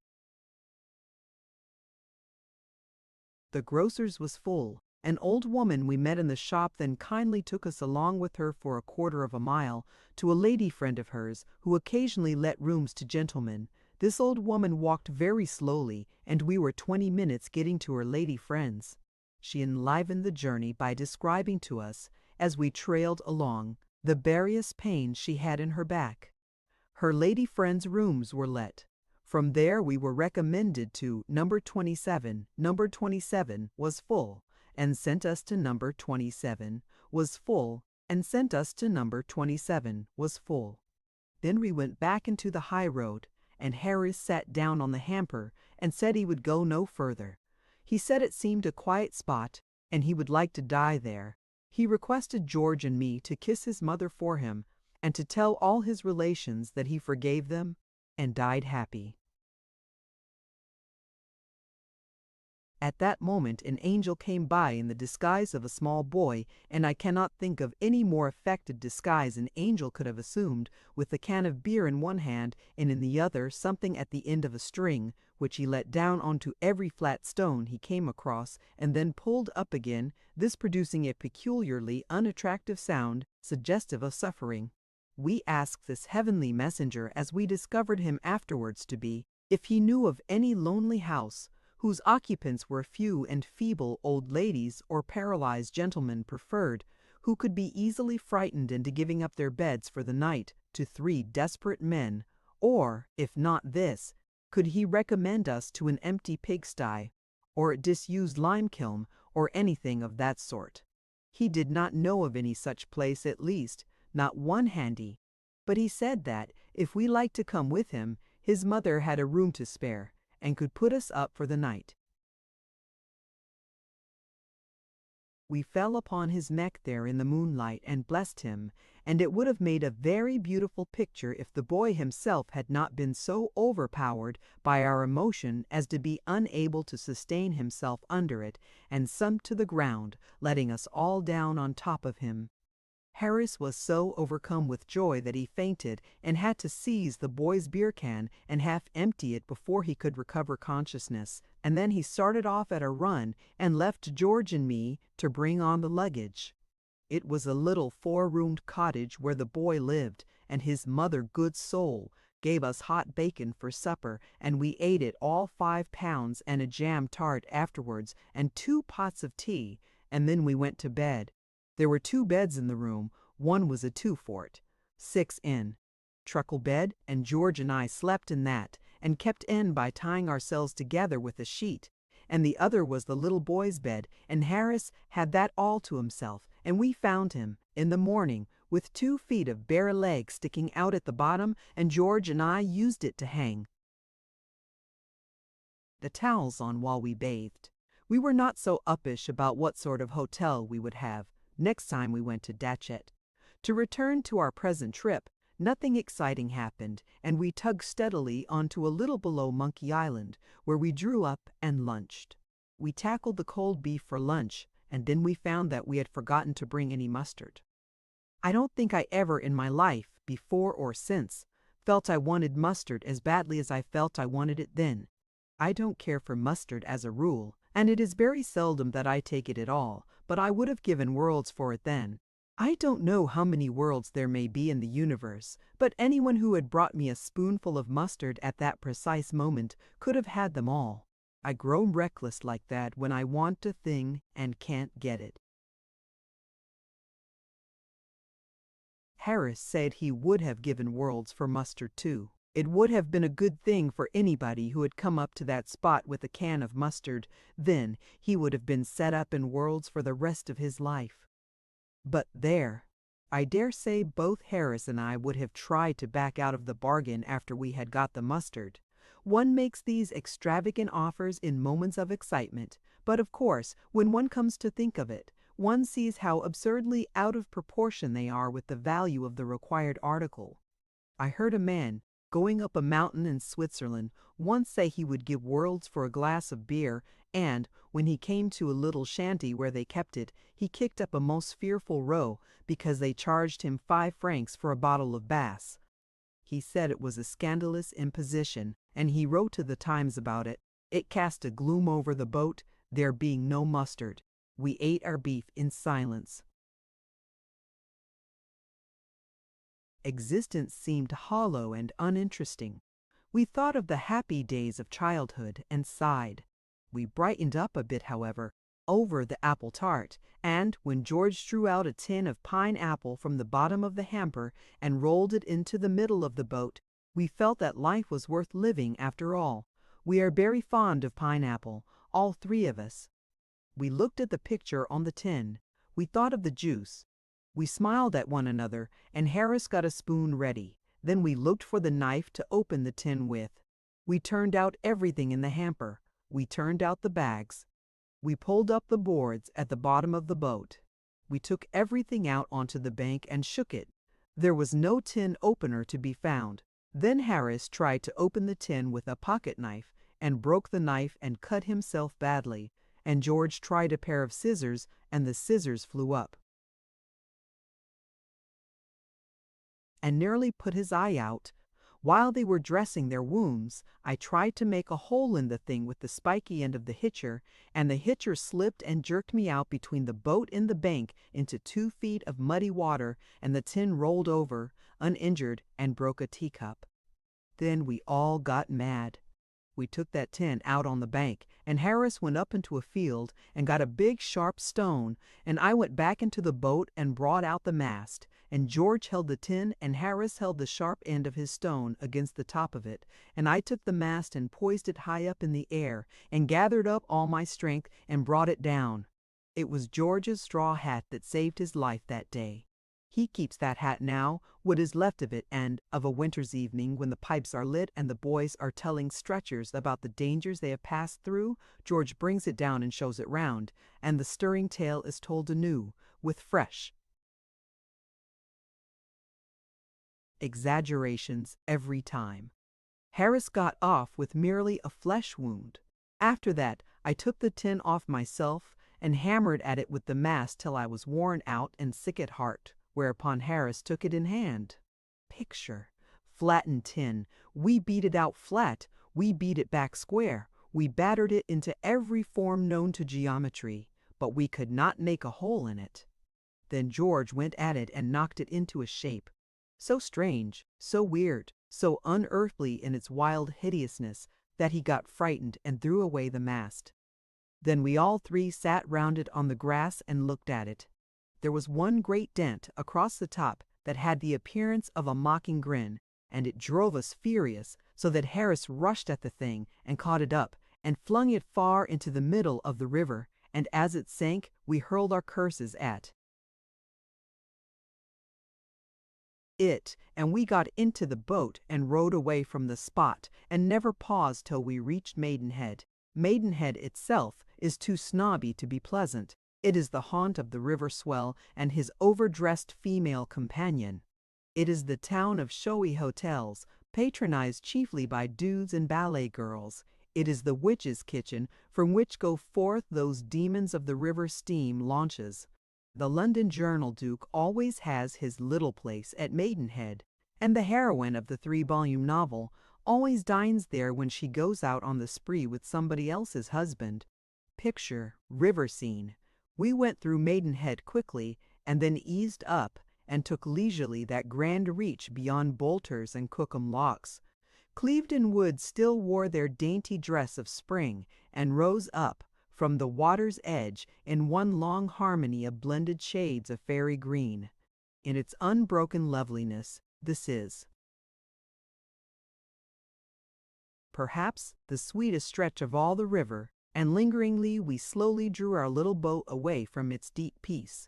The grocer's was full. An old woman we met in the shop then kindly took us along with her for a quarter of a mile to a lady friend of hers who occasionally let rooms to gentlemen. This old woman walked very slowly, and we were 20 minutes getting to her lady friends. She enlivened the journey by describing to us, as we trailed along, the various pains she had in her back. Her lady friends' rooms were let. From there we were recommended to number 27. Number 27 was full, and sent us to number 27, was full, and sent us to number 27, was full. Then we went back into the high road, and Harris sat down on the hamper and said he would go no further. He said it seemed a quiet spot, and he would like to die there. He requested George and me to kiss his mother for him, and to tell all his relations that he forgave them and died happy. At that moment an angel came by in the disguise of a small boy, and I cannot think of any more effective disguise an angel could have assumed, with a can of beer in one hand, and in the other something at the end of a string, which he let down onto every flat stone he came across, and then pulled up again, this producing a peculiarly unattractive sound, suggestive of suffering. We asked this heavenly messenger, as we discovered him afterwards to be, if he knew of any lonely house whose occupants were few and feeble old ladies or paralyzed gentlemen preferred, who could be easily frightened into giving up their beds for the night to 3 desperate men, or, if not this, could he recommend us to an empty pigsty, or a disused lime-kiln, or anything of that sort. He did not know of any such place, at least, not one handy, but he said that, if we liked to come with him, his mother had a room to spare, and could put us up for the night. We fell upon his neck there in the moonlight and blessed him, and it would have made a very beautiful picture if the boy himself had not been so overpowered by our emotion as to be unable to sustain himself under it, and sunk to the ground, letting us all down on top of him. Harris was so overcome with joy that he fainted, and had to seize the boy's beer can and half empty it before he could recover consciousness, and then he started off at a run and left George and me to bring on the luggage. It was a little 4-roomed cottage where the boy lived, and his mother, good soul, gave us hot bacon for supper, and we ate it all 5 pounds and a jam tart afterwards, and 2 pots of tea, and then we went to bed. There were 2 beds in the room, one was a 2-fort. 6 in. Truckle bed, and George and I slept in that, and kept in by tying ourselves together with a sheet. And the other was the little boy's bed, and Harris had that all to himself, and we found him, in the morning, with 2 feet of bare legs sticking out at the bottom, and George and I used it to hang the towels on while we bathed. We were not so uppish about what sort of hotel we would have next time we went to Datchet. To return to our present trip, nothing exciting happened, and we tugged steadily onto a little below Monkey Island, where we drew up and lunched. We tackled the cold beef for lunch, and then we found that we had forgotten to bring any mustard. I don't think I ever in my life, before or since, felt I wanted mustard as badly as I felt I wanted it then. I don't care for mustard as a rule, and it is very seldom that I take it at all, but I would have given worlds for it then. I don't know how many worlds there may be in the universe, but anyone who had brought me a spoonful of mustard at that precise moment could have had them all. I grow reckless like that when I want a thing and can't get it. Harris said he would have given worlds for mustard too. It would have been a good thing for anybody who had come up to that spot with a can of mustard. Then he would have been set up in worlds for the rest of his life. But there, I dare say both Harris and I would have tried to back out of the bargain after we had got the mustard. One makes these extravagant offers in moments of excitement, but of course, when one comes to think of it, one sees how absurdly out of proportion they are with the value of the required article. I heard a man, going up a mountain in Switzerland, once say he would give worlds for a glass of beer, and, when he came to a little shanty where they kept it, he kicked up a most fearful row because they charged him 5 francs for a bottle of Bass. He said it was a scandalous imposition, and he wrote to the Times about it. It cast a gloom over the boat, there being no mustard. We ate our beef in silence. Existence seemed hollow and uninteresting. We thought of the happy days of childhood and sighed. We brightened up a bit, however, over the apple tart, and when George drew out a tin of pineapple from the bottom of the hamper and rolled it into the middle of the boat, we felt that life was worth living after all. We are very fond of pineapple, all 3 of us. We looked at the picture on the tin. We thought of the juice. We smiled at one another, and Harris got a spoon ready. Then we looked for the knife to open the tin with. We turned out everything in the hamper. We turned out the bags. We pulled up the boards at the bottom of the boat. We took everything out onto the bank and shook it. There was no tin opener to be found. Then Harris tried to open the tin with a pocket knife and broke the knife and cut himself badly. And George tried a pair of scissors, and the scissors flew up and nearly put his eye out. While they were dressing their wounds, I tried to make a hole in the thing with the spiky end of the hitcher, and the hitcher slipped and jerked me out between the boat and the bank into 2 feet of muddy water, and the tin rolled over, uninjured, and broke a teacup. Then we all got mad. We took that tin out on the bank, and Harris went up into a field and got a big sharp stone, and I went back into the boat and brought out the mast, and George held the tin and Harris held the sharp end of his stone against the top of it, and I took the mast and poised it high up in the air, and gathered up all my strength and brought it down. It was George's straw hat that saved his life that day. He keeps that hat now, what is left of it, and of a winter's evening when the pipes are lit and the boys are telling stretchers about the dangers they have passed through, George brings it down and shows it round, and the stirring tale is told anew, with fresh exaggerations every time. Harris got off with merely a flesh wound. After that, I took the tin off myself and hammered at it with the mast till I was worn out and sick at heart. Whereupon Harris took it in hand. Picture. Flattened tin. We beat it out flat. We beat it back square. We battered it into every form known to geometry, but we could not make a hole in it. Then George went at it and knocked it into a shape. So strange, so weird, so unearthly in its wild hideousness that he got frightened and threw away the mast. Then we all 3 sat round it on the grass and looked at it. There was one great dent across the top that had the appearance of a mocking grin, and it drove us furious, so that Harris rushed at the thing and caught it up and flung it far into the middle of the river, and as it sank, we hurled our curses at it, and we got into the boat and rowed away from the spot, and never paused till we reached Maidenhead. Maidenhead itself is too snobby to be pleasant. It is the haunt of the river swell and his overdressed female companion. It is the town of showy hotels, patronized chiefly by dudes and ballet girls. It is the witch's kitchen from which go forth those demons of the river steam launches. The London Journal Duke always has his little place at Maidenhead, and the heroine of the 3-volume novel always dines there when she goes out on the spree with somebody else's husband. Picture river scene. We went through Maidenhead quickly, and then eased up, and took leisurely that grand reach beyond Bolters and Cookham locks. Clevedon Wood still wore their dainty dress of spring, and rose up from the water's edge in one long harmony of blended shades of fairy green. In its unbroken loveliness, this is perhaps the sweetest stretch of all the river, and lingeringly we slowly drew our little boat away from its deep peace.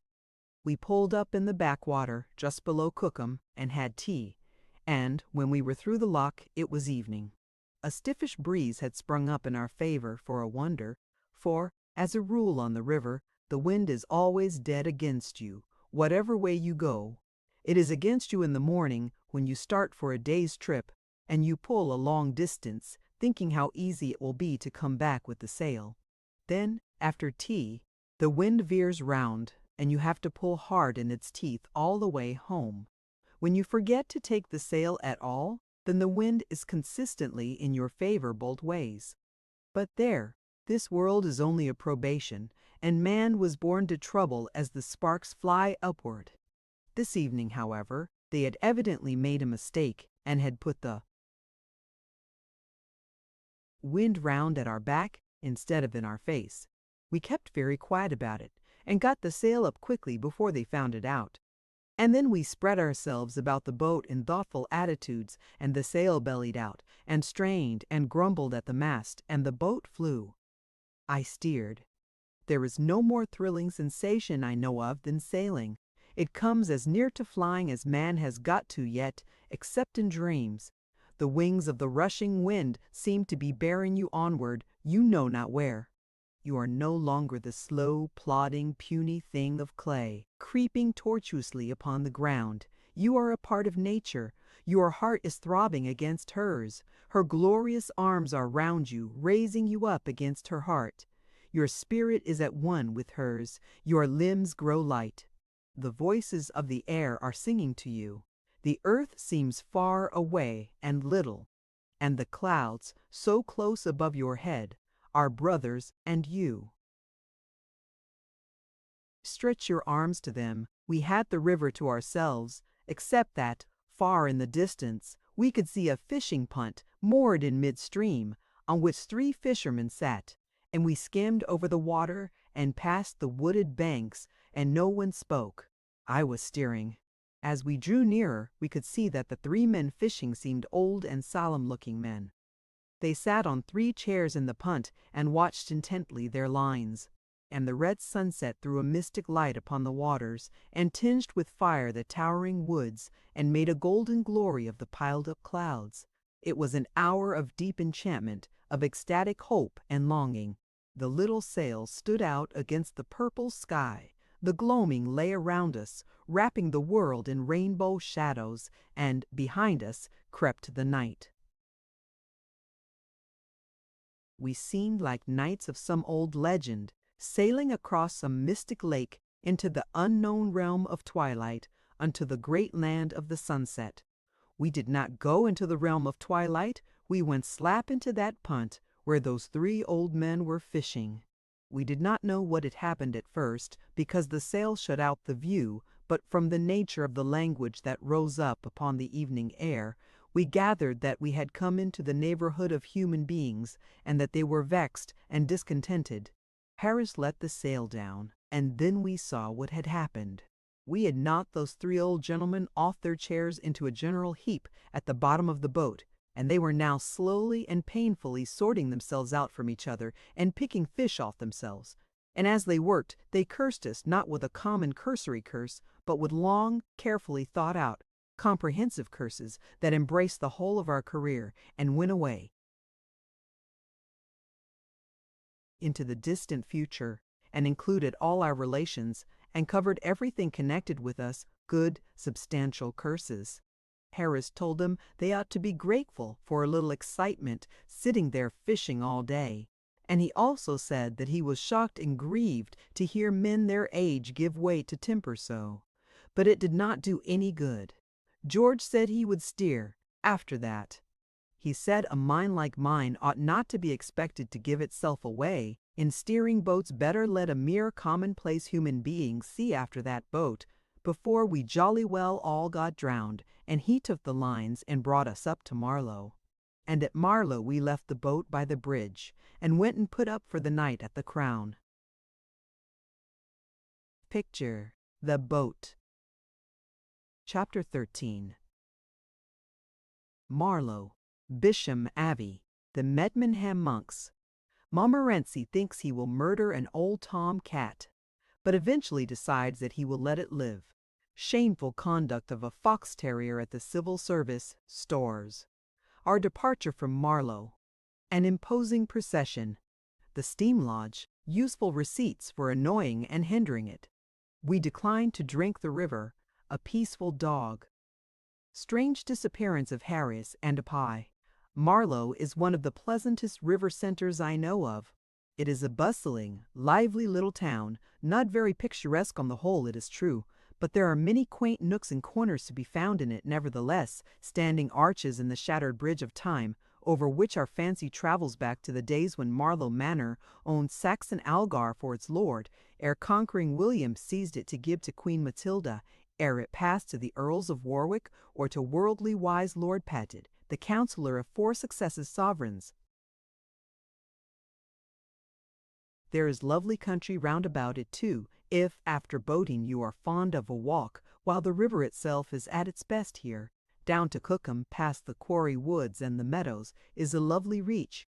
We pulled up in the backwater just below Cookham and had tea, and when we were through the lock it was evening. A stiffish breeze had sprung up in our favor for a wonder, for, as a rule on the river, the wind is always dead against you, whatever way you go. It is against you in the morning when you start for a day's trip, and you pull a long distance, thinking how easy it will be to come back with the sail. Then, after tea, the wind veers round, and you have to pull hard in its teeth all the way home. When you forget to take the sail at all, then the wind is consistently in your favor both ways. But there, this world is only a probation, and man was born to trouble as the sparks fly upward. This evening, however, they had evidently made a mistake, and had put the wind round at our back instead of in our face. We kept very quiet about it, and got the sail up quickly before they found it out. And then we spread ourselves about the boat in thoughtful attitudes, and the sail bellied out, and strained and grumbled at the mast, and the boat flew. I steered. There is no more thrilling sensation I know of than sailing. It comes as near to flying as man has got to yet, except in dreams. The wings of the rushing wind seem to be bearing you onward, you know not where. You are no longer the slow, plodding, puny thing of clay, creeping tortuously upon the ground. You are a part of nature. Your heart is throbbing against hers. Her glorious arms are round you, raising you up against her heart. Your spirit is at one with hers. Your limbs grow light. The voices of the air are singing to you. The earth seems far away and little, and the clouds, so close above your head, are brothers and you. Stretch your arms to them. We had the river to ourselves, except that, far in the distance, we could see a fishing punt moored in midstream, on which 3 fishermen sat, and we skimmed over the water and past the wooded banks, and no one spoke. I was steering. As we drew nearer, we could see that the 3 men fishing seemed old and solemn-looking men. They sat on 3 chairs in the punt and watched intently their lines, and the red sunset threw a mystic light upon the waters, and tinged with fire the towering woods, and made a golden glory of the piled-up clouds. It was an hour of deep enchantment, of ecstatic hope and longing. The little sail stood out against the purple sky. The gloaming lay around us, wrapping the world in rainbow shadows, and, behind us, crept the night. We seemed like knights of some old legend, sailing across some mystic lake into the unknown realm of twilight, unto the great land of the sunset. We did not go into the realm of twilight, we went slap into that punt where those 3 old men were fishing. We did not know what had happened at first, because the sail shut out the view, but from the nature of the language that rose up upon the evening air, we gathered that we had come into the neighborhood of human beings, and that they were vexed and discontented. Harris let the sail down, and then we saw what had happened. We had knocked those three old gentlemen off their chairs into a general heap at the bottom of the boat, and they were now slowly and painfully sorting themselves out from each other and picking fish off themselves. And as they worked, they cursed us not with a common cursory curse, but with long, carefully thought out, comprehensive curses that embraced the whole of our career and went away into the distant future and included all our relations and covered everything connected with us, good, substantial curses. Harris told them they ought to be grateful for a little excitement sitting there fishing all day. And he also said that he was shocked and grieved to hear men their age give way to temper so. But it did not do any good. George said he would steer, after that. He said a mind like mine ought not to be expected to give itself away. In steering boats better let a mere commonplace human being see after that boat, before we jolly well all got drowned, and he took the lines and brought us up to Marlow. And at Marlow we left the boat by the bridge, and went and put up for the night at the Crown. Picture the boat. Chapter 13. Marlow, Bisham Abbey, the Medmenham monks. Montmorency thinks he will murder an old tom cat, but eventually decides that he will let it live. Shameful conduct of a fox terrier at the civil service, stores. Our departure from Marlow. An imposing procession. The steam lodge, useful receipts for annoying and hindering it. We decline to drink the river, a peaceful dog. Strange disappearance of Harris and a pie. Marlow is one of the pleasantest river centers I know of. It is a bustling, lively little town, not very picturesque on the whole, it is true, but there are many quaint nooks and corners to be found in it nevertheless, standing arches in the shattered bridge of time, over which our fancy travels back to the days when Marlow Manor owned Saxon Algar for its lord, ere conquering William seized it to give to Queen Matilda, ere it passed to the Earls of Warwick or to worldly wise Lord Paget, the counsellor of 4 successive sovereigns. There is lovely country round about it too, if, after boating, you are fond of a walk, while the river itself is at its best here. Down to Cookham, past the Quarry Woods and the meadows, is a lovely reach.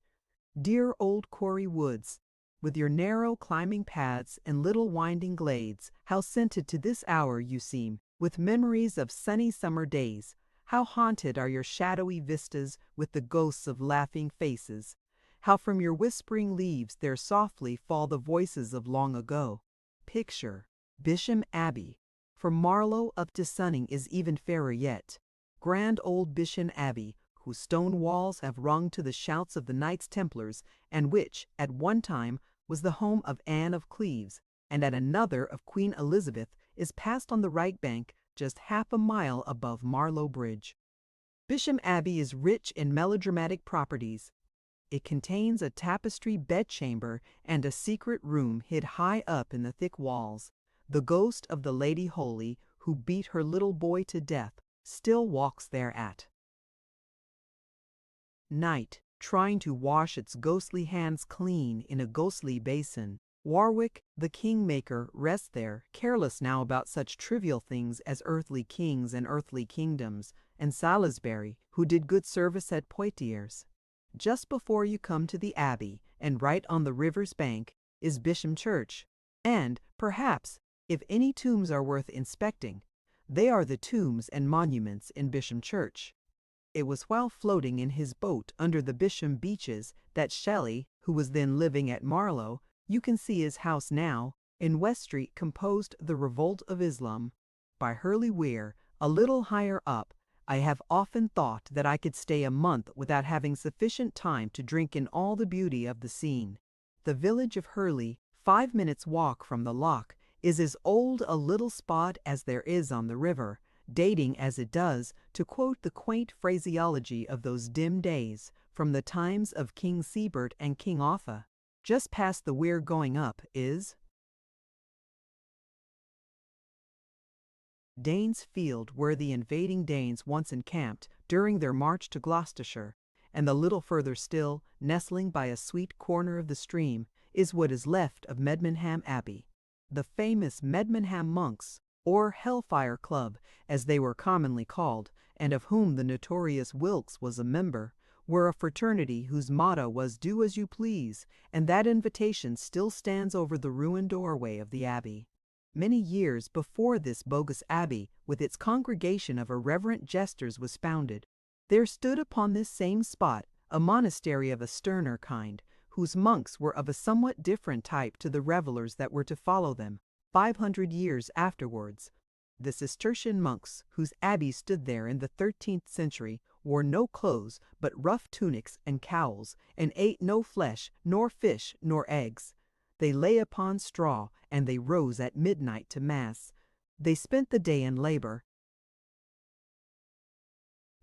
Dear old Quarry Woods, with your narrow climbing paths and little winding glades, how scented to this hour you seem, with memories of sunny summer days. How haunted are your shadowy vistas with the ghosts of laughing faces. How from your whispering leaves there softly fall the voices of long ago. Picture Bisham Abbey. From Marlow up to Sunning is even fairer yet. Grand old Bisham Abbey, whose stone walls have rung to the shouts of the Knights Templars, and which, at one time, was the home of Anne of Cleves, and at another of Queen Elizabeth, is passed on the right bank, just half a mile above Marlow Bridge. Bisham Abbey is rich in melodramatic properties. It contains a tapestry bedchamber and a secret room hid high up in the thick walls. The ghost of the Lady Holy, who beat her little boy to death, still walks thereat. Night, trying to wash its ghostly hands clean in a ghostly basin. Warwick, the kingmaker, rests there, careless now about such trivial things as earthly kings and earthly kingdoms, and Salisbury, who did good service at Poitiers. Just before you come to the Abbey, and right on the river's bank, is Bisham Church. And, perhaps, if any tombs are worth inspecting, they are the tombs and monuments in Bisham Church. It was while floating in his boat under the Bisham beeches that Shelley, who was then living at Marlow, you can see his house now, in West Street, composed The Revolt of Islam. By Hurley Weir, a little higher up, I have often thought that I could stay a month without having sufficient time to drink in all the beauty of the scene. The village of Hurley, 5 minutes' walk from the loch, is as old a little spot as there is on the river, dating as it does, to quote the quaint phraseology of those dim days, from the times of King Sebert and King Offa. Just past the weir going up is Danes' Field, where the invading Danes once encamped during their march to Gloucestershire, and a little further still, nestling by a sweet corner of the stream, is what is left of Medmenham Abbey. The famous Medmenham monks, or Hellfire Club, as they were commonly called, and of whom the notorious Wilkes was a member, were a fraternity whose motto was "Do as you please," and that invitation still stands over the ruined doorway of the Abbey. Many years before this bogus Abbey, with its congregation of irreverent jesters, was founded, there stood upon this same spot a monastery of a sterner kind, whose monks were of a somewhat different type to the revelers that were to follow them 500 years afterwards. The Cistercian monks, whose abbey stood there in the 13th century, wore no clothes but rough tunics and cowls, and ate no flesh, nor fish, nor eggs. They lay upon straw, and they rose at midnight to Mass. They spent the day in labor,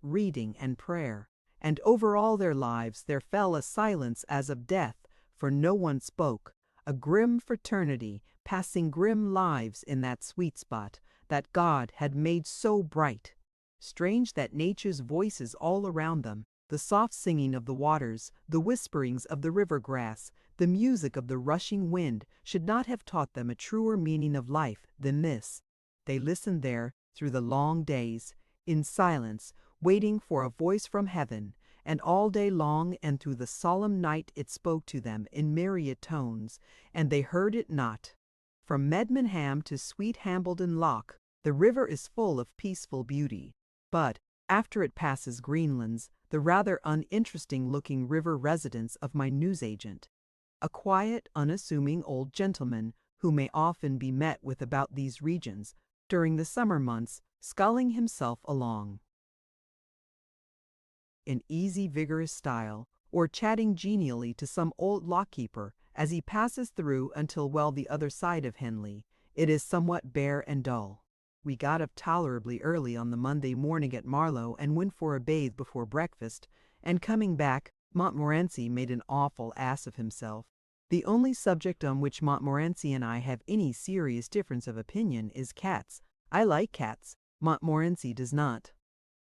reading, and prayer, and over all their lives there fell a silence as of death, for no one spoke, a grim fraternity, passing grim lives in that sweet spot that God had made so bright. Strange that nature's voices all around them, the soft singing of the waters, the whisperings of the river grass, the music of the rushing wind, should not have taught them a truer meaning of life than this. They listened there through the long days, in silence, waiting for a voice from heaven, and all day long and through the solemn night it spoke to them in myriad tones, and they heard it not. From Medmenham to sweet Hambledon Loch, the river is full of peaceful beauty, but after it passes Greenland's, the rather uninteresting-looking river residence of my newsagent, a quiet, unassuming old gentleman who may often be met with about these regions during the summer months, sculling himself along in easy, vigorous style, or chatting genially to some old lockkeeper as he passes through until well the other side of Henley. It is somewhat bare and dull. We got up tolerably early on the Monday morning at Marlow and went for a bathe before breakfast, and coming back, Montmorency made an awful ass of himself. The only subject on which Montmorency and I have any serious difference of opinion is cats. I like cats. Montmorency does not.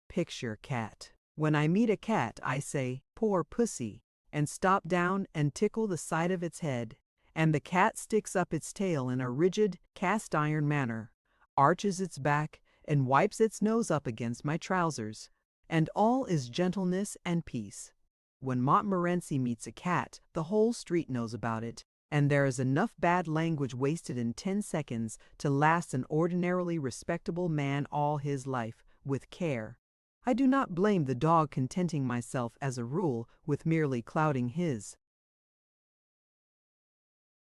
Picture cat. When I meet a cat, I say, "Poor pussy," and stop down and tickle the side of its head, and the cat sticks up its tail in a rigid, cast-iron manner, arches its back, and wipes its nose up against my trousers, and all is gentleness and peace. When Montmorency meets a cat, the whole street knows about it, and there is enough bad language wasted in 10 seconds to last an ordinarily respectable man all his life, with care. I do not blame the dog, contenting myself, as a rule, with merely clouting his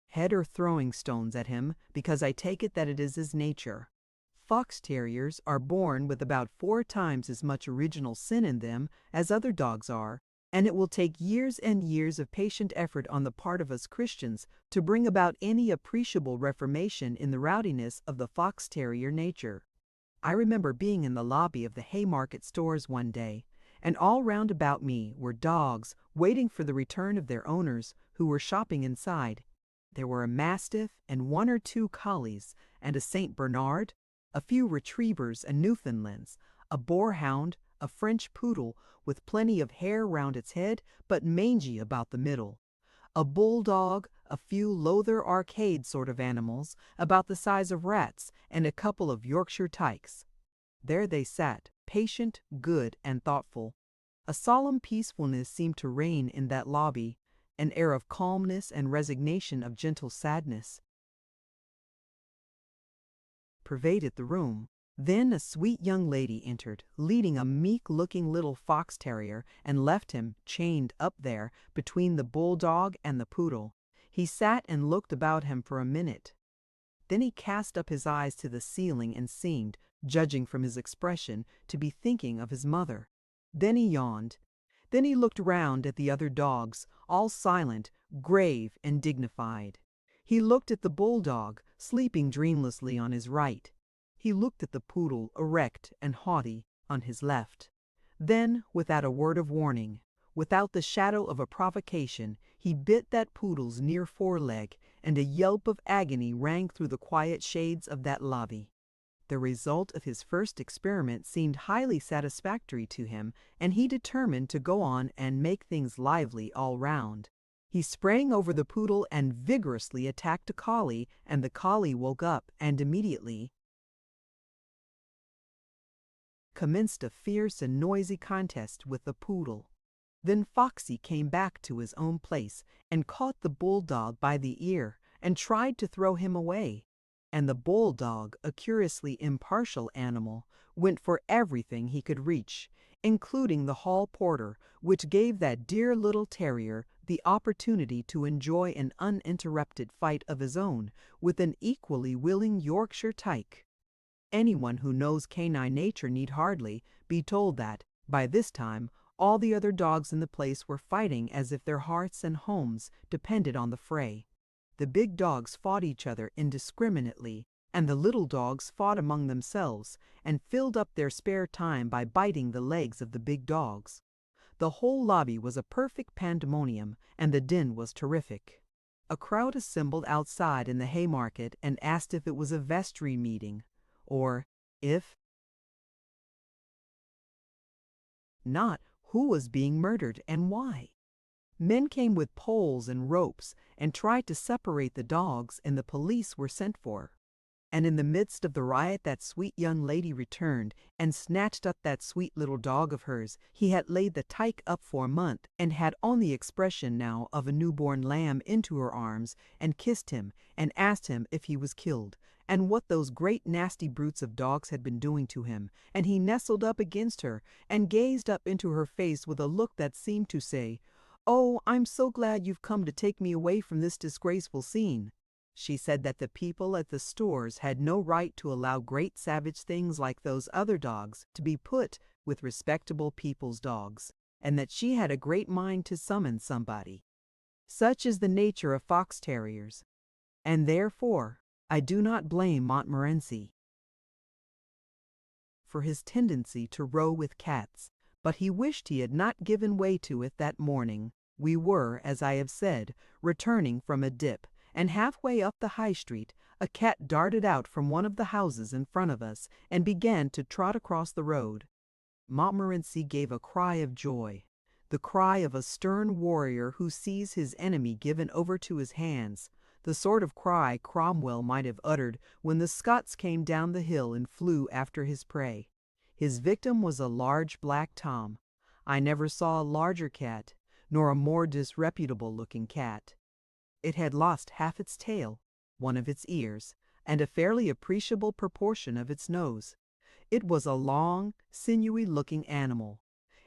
head or throwing stones at him, because I take it that it is his nature. Fox terriers are born with about 4 times as much original sin in them as other dogs are, and it will take years and years of patient effort on the part of us Christians to bring about any appreciable reformation in the rowdiness of the fox terrier nature. I remember being in the lobby of the Haymarket stores one day, and all round about me were dogs waiting for the return of their owners, who were shopping inside. There were a mastiff and 1 or 2 collies, and a St. Bernard, a few retrievers and Newfoundlands, a boarhound, a French poodle with plenty of hair round its head but mangy about the middle, a bulldog, a few Lother Arcade sort of animals about the size of rats, and a couple of Yorkshire tykes. There they sat, patient, good, and thoughtful. A solemn peacefulness seemed to reign in that lobby, an air of calmness and resignation, of gentle sadness, pervaded the room. Then a sweet young lady entered, leading a meek-looking little fox terrier, and left him chained up there between the bulldog and the poodle. He sat and looked about him for a minute. Then he cast up his eyes to the ceiling and seemed, judging from his expression, to be thinking of his mother. Then he yawned. Then he looked round at the other dogs, all silent, grave, and dignified. He looked at the bulldog, sleeping dreamlessly on his right. He looked at the poodle, erect and haughty, on his left. Then, without a word of warning, without the shadow of a provocation, he bit that poodle's near foreleg, and a yelp of agony rang through the quiet shades of that lobby. The result of his first experiment seemed highly satisfactory to him, and he determined to go on and make things lively all round. He sprang over the poodle and vigorously attacked a collie, and the collie woke up, and immediately commenced a fierce and noisy contest with the poodle. Then Foxy came back to his own place and caught the bulldog by the ear and tried to throw him away. And the bulldog, a curiously impartial animal, went for everything he could reach, including the hall porter, which gave that dear little terrier the opportunity to enjoy an uninterrupted fight of his own with an equally willing Yorkshire tyke. Anyone who knows canine nature need hardly be told that, by this time, all the other dogs in the place were fighting as if their hearts and homes depended on the fray. The big dogs fought each other indiscriminately, and the little dogs fought among themselves and filled up their spare time by biting the legs of the big dogs. The whole lobby was a perfect pandemonium, and the din was terrific. A crowd assembled outside in the Haymarket and asked if it was a vestry meeting, or if not, who was being murdered and why. Men came with poles and ropes and tried to separate the dogs, and the police were sent for. And in the midst of the riot that sweet young lady returned and snatched up that sweet little dog of hers he had laid the tyke up for a month and had on the expression now of a newborn lamb into her arms and kissed him and asked him if he was killed and what those great nasty brutes of dogs had been doing to him, and he nestled up against her and gazed up into her face with a look that seemed to say, "Oh, I'm so glad you've come to take me away from this disgraceful scene." She said that the people at the stores had no right to allow great savage things like those other dogs to be put with respectable people's dogs, and that she had a great mind to summon somebody. Such is the nature of fox terriers, and therefore I do not blame Montmorency for his tendency to row with cats, but he wished he had not given way to it that morning. We were, as I have said, returning from a dip, and halfway up the High Street a cat darted out from one of the houses in front of us and began to trot across the road. Montmorency gave a cry of joy, the cry of a stern warrior who sees his enemy given over to his hands, the sort of cry Cromwell might have uttered when the Scots came down the hill and flew after his prey. His victim was a large black Tom. I never saw a larger cat, nor a more disreputable-looking cat. It had lost half its tail, one of its ears, and a fairly appreciable proportion of its nose. It was a long, sinewy-looking animal.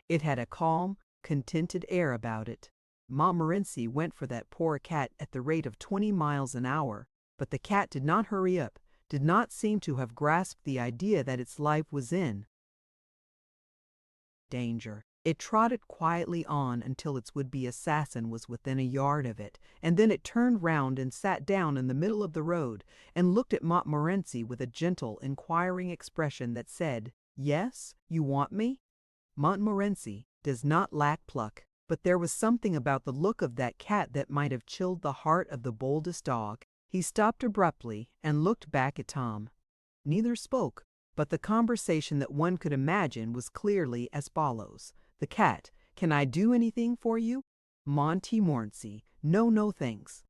It had a calm, contented air about it. Montmorency went for that poor cat at the rate of 20 miles an hour, but the cat did not hurry up, did not seem to have grasped the idea that its life was in danger. It trotted quietly on until its would-be assassin was within a yard of it, and then it turned round and sat down in the middle of the road and looked at Montmorency with a gentle, inquiring expression that said, "Yes, you want me?" Montmorency does not lack pluck, but there was something about the look of that cat that might have chilled the heart of the boldest dog. He stopped abruptly and looked back at Tom. Neither spoke, but the conversation that one could imagine was clearly as follows. The cat: "Can I do anything for you?" Montmorency: No, thanks."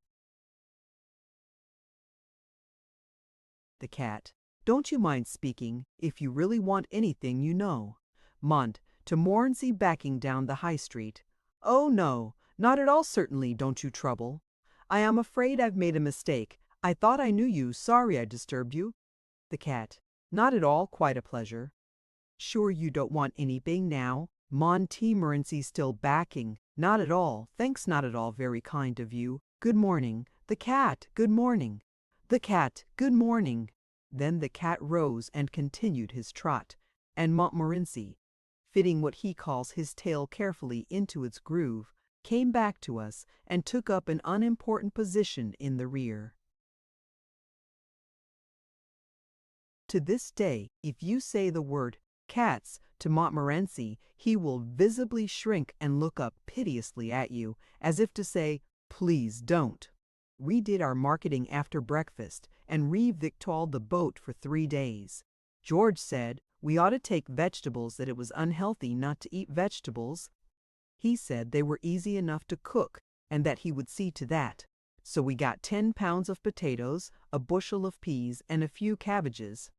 The cat: "Don't you mind speaking, if you really want anything, you know." To Morency, backing down the High Street: "Oh, no, not at all, certainly, don't you trouble. I am afraid I've made a mistake. I thought I knew you, sorry I disturbed you." The cat: "Not at all, quite a pleasure." "Sure you don't want anything now?" Montmorency still backing: "Not at all, thanks, not at all, very kind of you. Good morning." The cat: "Good morning." The cat: "Good morning." Then the cat rose and continued his trot, and Montmorency, fitting what he calls his tail carefully into its groove, came back to us and took up an unimportant position in the rear. To this day, if you say the word "cats" to Montmorency, he will visibly shrink and look up piteously at you, as if to say, "Please don't." We did our marketing after breakfast and re-victualled the boat for 3 days. George said we ought to take vegetables, that it was unhealthy not to eat vegetables. He said they were easy enough to cook and that he would see to that. So we got 10 pounds of potatoes, a bushel of peas, and a few cabbages.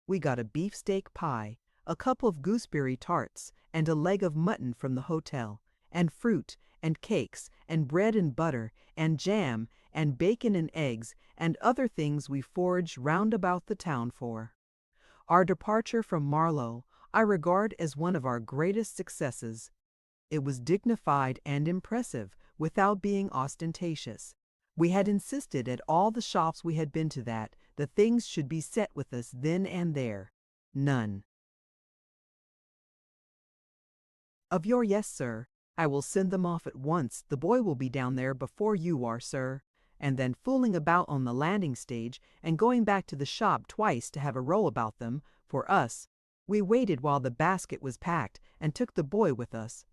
We got a beefsteak pie, a couple of gooseberry tarts, and a leg of mutton from the hotel, and fruit, and cakes, and bread and butter, and jam, and bacon and eggs, and other things we foraged round about the town for. Our departure from Marlow I regard as one of our greatest successes. It was dignified and impressive, without being ostentatious. We had insisted at all the shops we had been to that the things should be set with us then and there. None. Of your yes, sir. I will send them off at once. The boy will be down there before you are, sir. And then fooling about on the landing stage and going back to the shop twice to have a row about them, for us. We waited while the basket was packed and took the boy with us.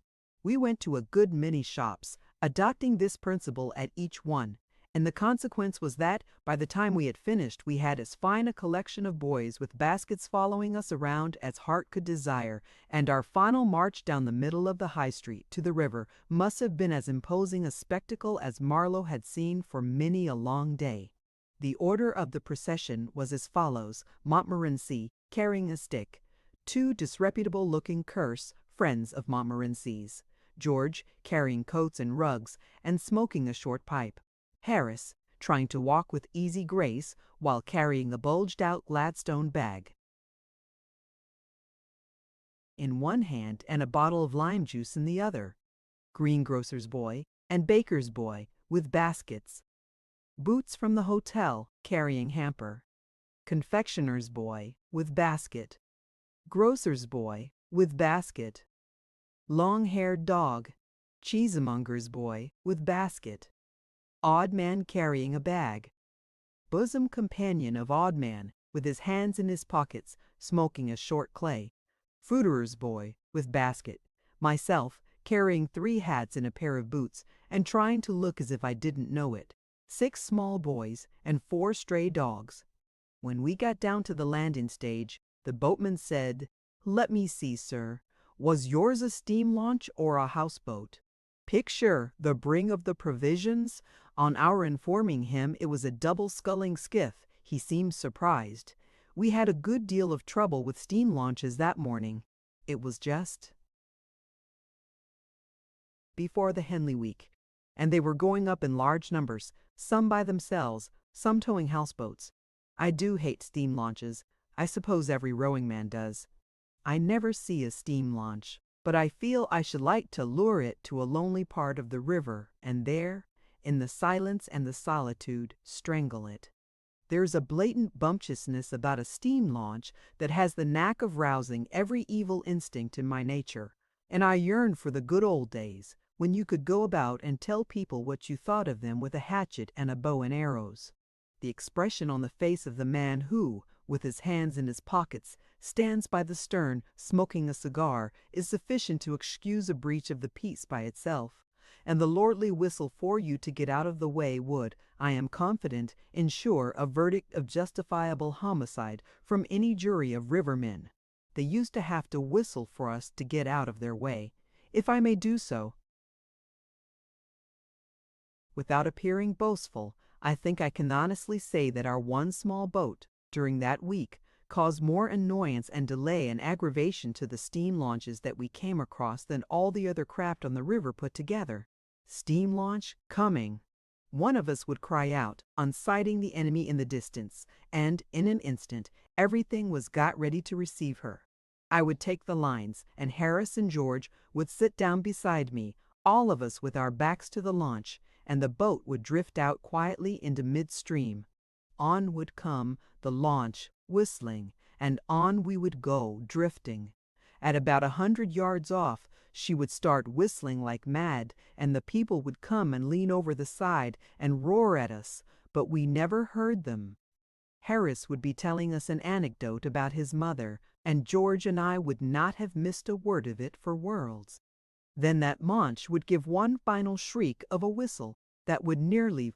We went to a good many shops, adopting this principle at each one, and the consequence was that by the time we had finished we had as fine a collection of boys with baskets following us around as heart could desire, and our final march down the middle of the High Street to the river must have been as imposing a spectacle as Marlow had seen for many a long day. The order of the procession was as follows: Montmorency carrying a stick, two disreputable-looking curse friends of Montmorency's, George carrying coats and rugs and smoking a short pipe, Harris trying to walk with easy grace while carrying a bulged-out Gladstone bag in one hand and a bottle of lime juice in the other, greengrocer's boy and baker's boy with baskets, Boots from the hotel carrying hamper, confectioner's boy with basket, grocer's boy with basket, long-haired dog, cheesemonger's boy with basket, odd man carrying a bag, bosom companion of odd man with his hands in his pockets smoking a short clay, fruiterer's boy with basket, myself carrying 3 hats and a pair of boots and trying to look as if I didn't know it, 6 small boys and 4 stray dogs. When we got down to the landing stage, the boatman said, "Let me see, sir. Was yours a steam launch or a houseboat?" Picture the bring of the provisions. On our informing him it was a double-sculling skiff, he seemed surprised. We had a good deal of trouble with steam launches that morning. It was just before the Henley week, and they were going up in large numbers, some by themselves, some towing houseboats. I do hate steam launches. I suppose every rowing man does. I never see a steam launch, but I feel I should like to lure it to a lonely part of the river and there, in the silence and the solitude, strangle it. There's a blatant bumptiousness about a steam launch that has the knack of rousing every evil instinct in my nature, and I yearn for the good old days when you could go about and tell people what you thought of them with a hatchet and a bow and arrows. The expression on the face of the man who, with his hands in his pockets, stands by the stern smoking a cigar is sufficient to excuse a breach of the peace by itself, and the lordly whistle for you to get out of the way would, I am confident, ensure a verdict of justifiable homicide from any jury of rivermen. They used to have to whistle for us to get out of their way, if I may do so. Without appearing boastful, I think I can honestly say that our one small boat, during that week, caused more annoyance and delay and aggravation to the steam launches that we came across than all the other craft on the river put together. Steam launch coming! One of us would cry out, on sighting the enemy in the distance, and in an instant everything was got ready to receive her. I would take the lines, and Harris and George would sit down beside me, all of us with our backs to the launch, and the boat would drift out quietly into midstream. On would come the launch, whistling, and on we would go, drifting. At about 100 yards off, she would start whistling like mad, and the people would come and lean over the side and roar at us, but we never heard them. Harris would be telling us an anecdote about his mother, and George and I would not have missed a word of it for worlds. Then that launch would give one final shriek of a whistle that would nearly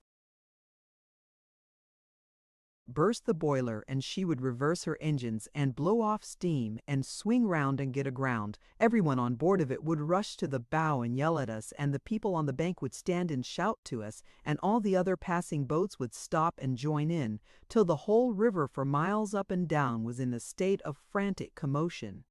burst the boiler, and she would reverse her engines and blow off steam and swing round and get aground. Everyone on board of it would rush to the bow and yell at us, and the people on the bank would stand and shout to us, and all the other passing boats would stop and join in, till the whole river for miles up and down was in a state of frantic commotion.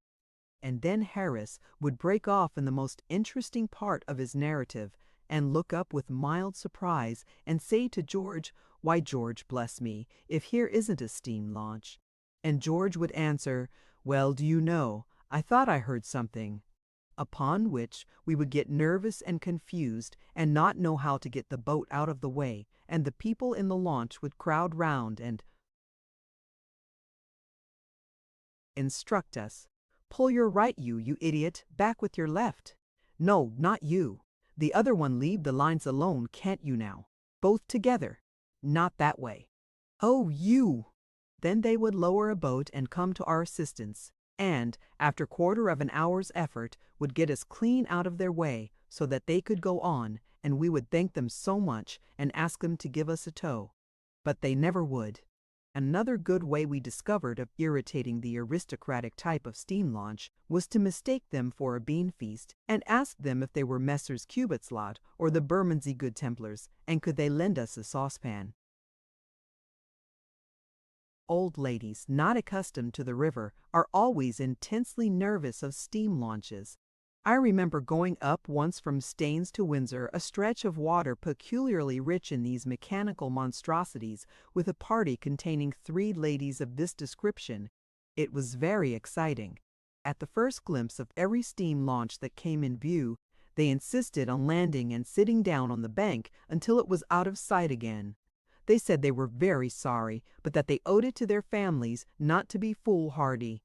And then Harris would break off in the most interesting part of his narrative and look up with mild surprise and say to George, "Why, George, bless me, if here isn't a steam launch." And George would answer, "Well, do you know, I thought I heard something." Upon which we would get nervous and confused and not know how to get the boat out of the way, and the people in the launch would crowd round and instruct us. "Pull your right, you idiot, back with your left." "No, not you. The other one, leave the lines alone, can't you now? Both together. Not that way." "Oh, you!" Then they would lower a boat and come to our assistance, and, after quarter of an hour's effort, would get us clean out of their way so that they could go on, and we would thank them so much and ask them to give us a tow. But they never would. Another good way we discovered of irritating the aristocratic type of steam launch was to mistake them for a bean feast and ask them if they were Messrs. Cubit's lot or the Bermondsey Good Templars, and could they lend us a saucepan. Old ladies not accustomed to the river are always intensely nervous of steam launches. I remember going up once from Staines to Windsor, a stretch of water peculiarly rich in these mechanical monstrosities, with a party containing 3 ladies of this description. It was very exciting. At the first glimpse of every steam launch that came in view, they insisted on landing and sitting down on the bank until it was out of sight again. They said they were very sorry, but that they owed it to their families not to be foolhardy.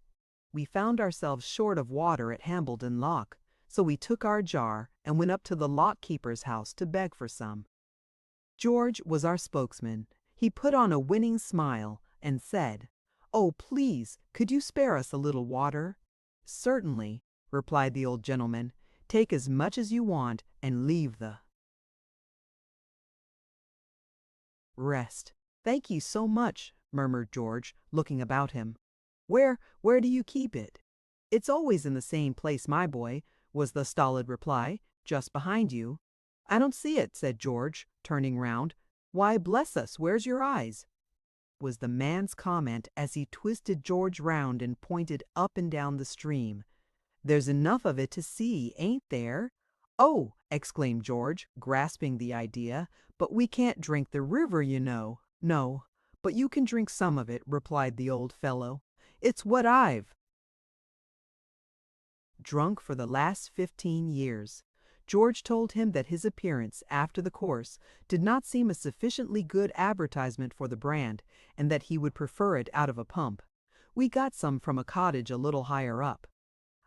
We found ourselves short of water at Hambledon Lock, so we took our jar and went up to the lock keeper's house to beg for some. George was our spokesman. He put on a winning smile and said, "Oh, please, could you spare us a little water?" "Certainly," replied the old gentleman. "Take as much as you want and leave the rest." "Thank you so much," murmured George, looking about him. Where do you keep it?" "It's always in the same place, my boy," was the stolid reply, "just behind you." "I don't see it," said George, turning round. "Why, bless us, where's your eyes?" was the man's comment as he twisted George round and pointed up and down the stream. "There's enough of it to see, ain't there?" "Oh!" exclaimed George, grasping the idea, "but we can't drink the river, you know." "No, but you can drink some of it," replied the old fellow. "It's what I've drunk for the last 15 years. George told him that his appearance after the course did not seem a sufficiently good advertisement for the brand, and that he would prefer it out of a pump. We got some from a cottage a little higher up.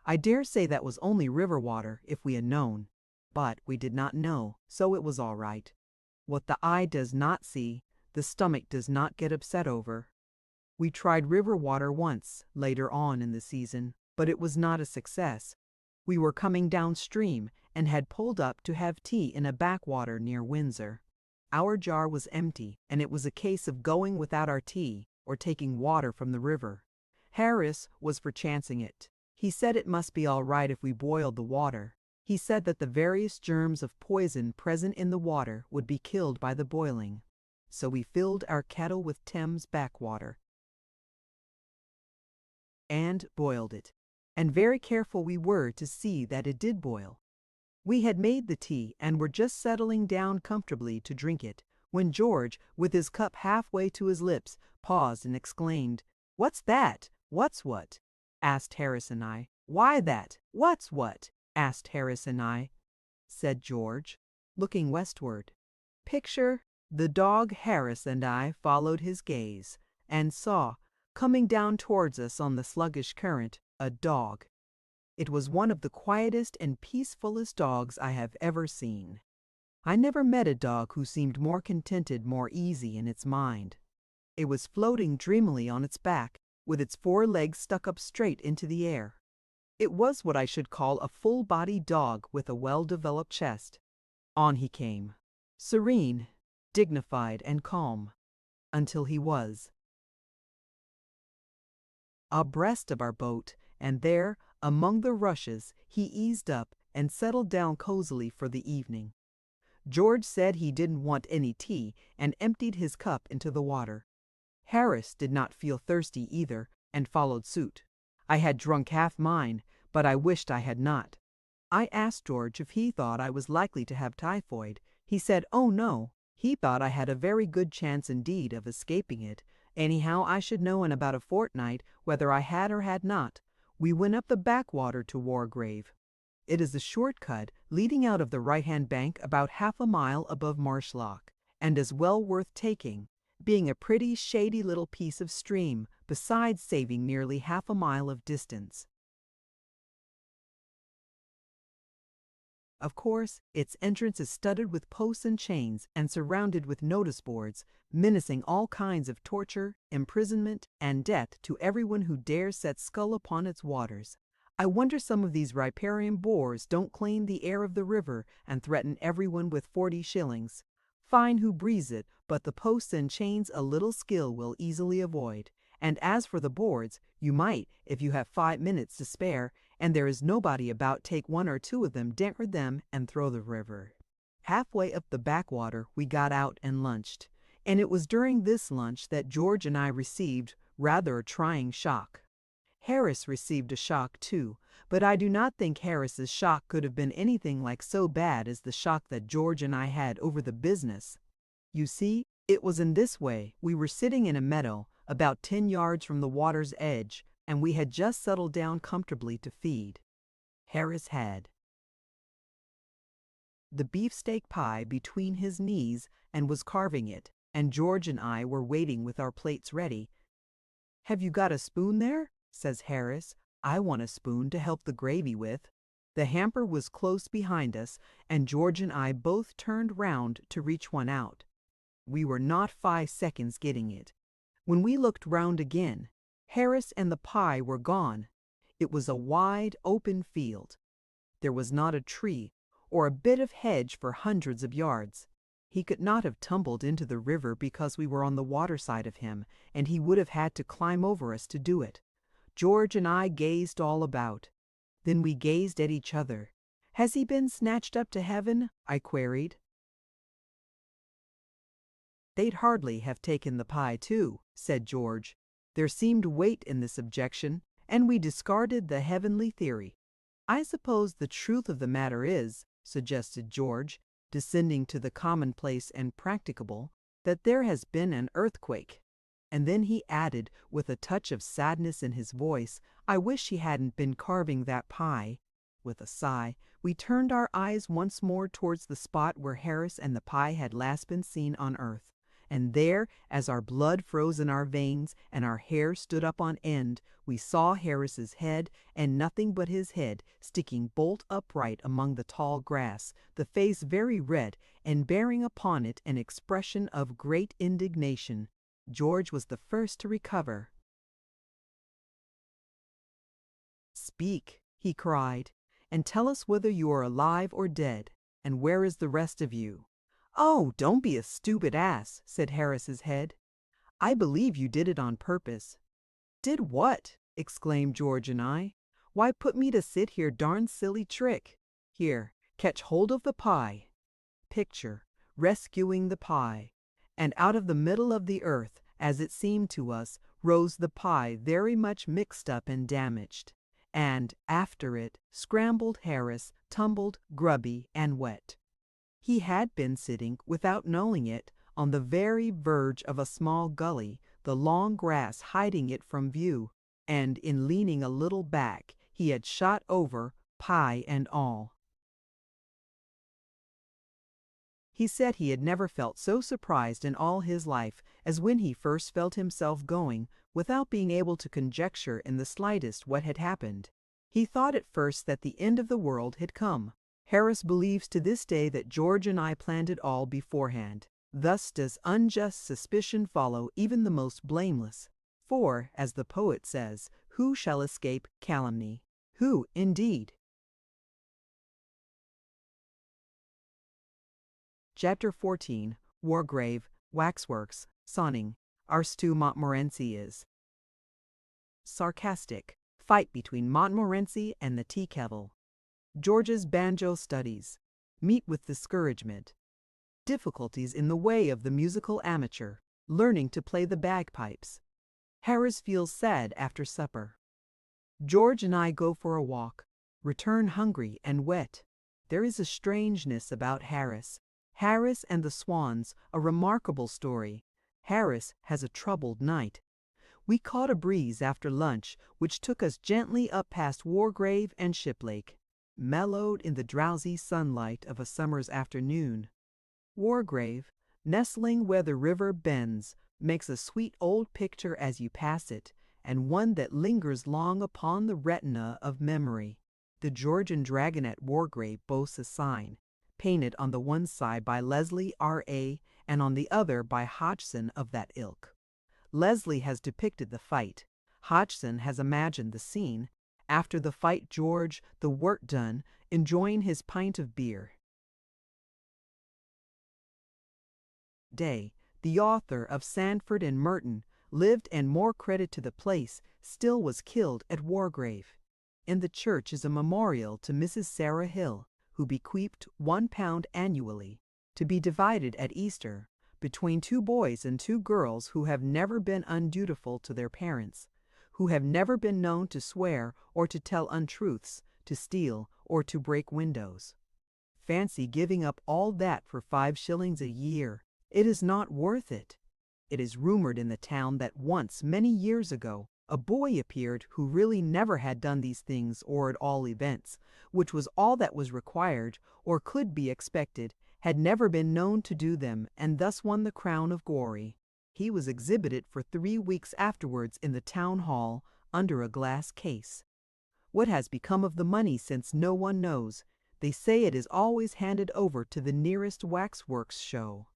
I dare say that was only river water, if we had known. But we did not know, so it was all right. What the eye does not see, the stomach does not get upset over. We tried river water once, later on in the season, but it was not a success. We were coming downstream and had pulled up to have tea in a backwater near Windsor. Our jar was empty, and it was a case of going without our tea or taking water from the river. Harris was for chancing it. He said it must be all right if we boiled the water. He said that the various germs of poison present in the water would be killed by the boiling. So we filled our kettle with Thames backwater and boiled it, and very careful we were to see that it did boil. We had made the tea and were just settling down comfortably to drink it, when George, with his cup halfway to his lips, paused and exclaimed, "What's that? What's what?" asked Harris and I. "Why that? What's what?" asked Harris and I, said George, looking westward. Picture the dog. Harris and I followed his gaze, and saw, coming down towards us on the sluggish current, a dog. It was one of the quietest and peacefulest dogs I have ever seen. I never met a dog who seemed more contented, more easy in its mind. It was floating dreamily on its back, with its 4 legs stuck up straight into the air. It was what I should call a full-bodied dog with a well-developed chest. On he came, serene, dignified, and calm, until he was abreast of our boat, and there, among the rushes, he eased up and settled down cozily for the evening. George said he didn't want any tea and emptied his cup into the water. Harris did not feel thirsty either and followed suit. I had drunk half mine, but I wished I had not. I asked George if he thought I was likely to have typhoid. He said, oh no, he thought I had a very good chance indeed of escaping it. Anyhow, I should know in about a fortnight whether I had or had not. We went up the backwater to Wargrave. It is a short cut leading out of the right-hand bank about half a mile above Marshloch, and is well worth taking, being a pretty shady little piece of stream, besides saving nearly half a mile of distance. Of course, its entrance is studded with posts and chains and surrounded with notice boards, menacing all kinds of torture, imprisonment, and death to everyone who dares set skull upon its waters. I wonder some of these riparian boors don't claim the air of the river and threaten everyone with 40 shillings. Fine who breathes it, but the posts and chains a little skill will easily avoid. And as for the boards, you might, if you have 5 minutes to spare, and there is nobody about, take 1 or 2 of them, dare them, and throw the river. Halfway up the backwater, we got out and lunched. And it was during this lunch that George and I received rather a trying shock. Harris received a shock too, but I do not think Harris's shock could have been anything like so bad as the shock that George and I had over the business. You see, it was in this way. We were sitting in a meadow, about 10 yards from the water's edge, and we had just settled down comfortably to feed. Harris had the beefsteak pie between his knees and was carving it, and George and I were waiting with our plates ready. "Have you got a spoon there?" says Harris. "I want a spoon to help the gravy with." The hamper was close behind us, and George and I both turned round to reach one out. We were not 5 seconds getting it. When we looked round again, Harris and the pie were gone. It was a wide, open field. There was not a tree or a bit of hedge for hundreds of yards. He could not have tumbled into the river because we were on the water side of him, and he would have had to climb over us to do it. George and I gazed all about. Then we gazed at each other. "Has he been snatched up to heaven?" I queried. "They'd hardly have taken the pie too," said George. There seemed weight in this objection, and we discarded the heavenly theory. "I suppose the truth of the matter is," suggested George, descending to the commonplace and practicable, "that there has been an earthquake." And then he added, with a touch of sadness in his voice, "I wish he hadn't been carving that pie." With a sigh, we turned our eyes once more towards the spot where Harris and the pie had last been seen on earth. And there, as our blood froze in our veins and our hair stood up on end, we saw Harris's head, and nothing but his head, sticking bolt upright among the tall grass, the face very red, and bearing upon it an expression of great indignation. George was the first to recover. "Speak," he cried, "and tell us whether you are alive or dead, and where is the rest of you?" "Oh, don't be a stupid ass," said Harris's head. "I believe you did it on purpose." "Did what?" exclaimed George and I. "Why, put me to sit here darn silly trick. Here, catch hold of the pie." Picture, rescuing the pie. And out of the middle of the earth, as it seemed to us, rose the pie very much mixed up and damaged. And, after it, scrambled Harris, tumbled, grubby, and wet. He had been sitting, without knowing it, on the very verge of a small gully, the long grass hiding it from view, and in leaning a little back, he had shot over, pie and all. He said he had never felt so surprised in all his life as when he first felt himself going, without being able to conjecture in the slightest what had happened. He thought at first that the end of the world had come. Harris believes to this day that George and I planned it all beforehand. Thus does unjust suspicion follow even the most blameless. For, as the poet says, who shall escape calumny? Who, indeed? Chapter 14. Wargrave, Waxworks, Sonning. Arstu Montmorency is sarcastic. Fight between Montmorency and the tea kettle. George's banjo studies. Meet with discouragement. Difficulties in the way of the musical amateur. Learning to play the bagpipes. Harris feels sad after supper. George and I go for a walk, return hungry and wet. There is a strangeness about Harris. Harris and the Swans, a remarkable story. Harris has a troubled night. We caught a breeze after lunch, which took us gently up past Wargrave and Shiplake, mellowed in the drowsy sunlight of a summer's afternoon. Wargrave, nestling where the river bends, makes a sweet old picture as you pass it, and one that lingers long upon the retina of memory. The Georgian Dragon at Wargrave boasts a sign, painted on the one side by Leslie R.A. and on the other by Hodgson of that ilk. Leslie has depicted the fight. Hodgson has imagined the scene. After the fight, George, the work done, enjoying his pint of beer. Day, the author of Sandford and Merton, lived, and more credit to the place, still was killed at Wargrave. In the church is a memorial to Mrs. Sarah Hill, who bequeathed £1 annually, to be divided at Easter, between 2 boys and 2 girls who have never been undutiful to their parents, who have never been known to swear or to tell untruths, to steal or to break windows. Fancy giving up all that for 5 shillings a year. It is not worth it. It is rumored in the town that once, many years ago, a boy appeared who really never had done these things, or at all events, which was all that was required or could be expected, had never been known to do them, and thus won the crown of glory. He was exhibited for 3 weeks afterwards in the town hall under a glass case. What has become of the money since, no one knows. They say it is always handed over to the nearest waxworks show.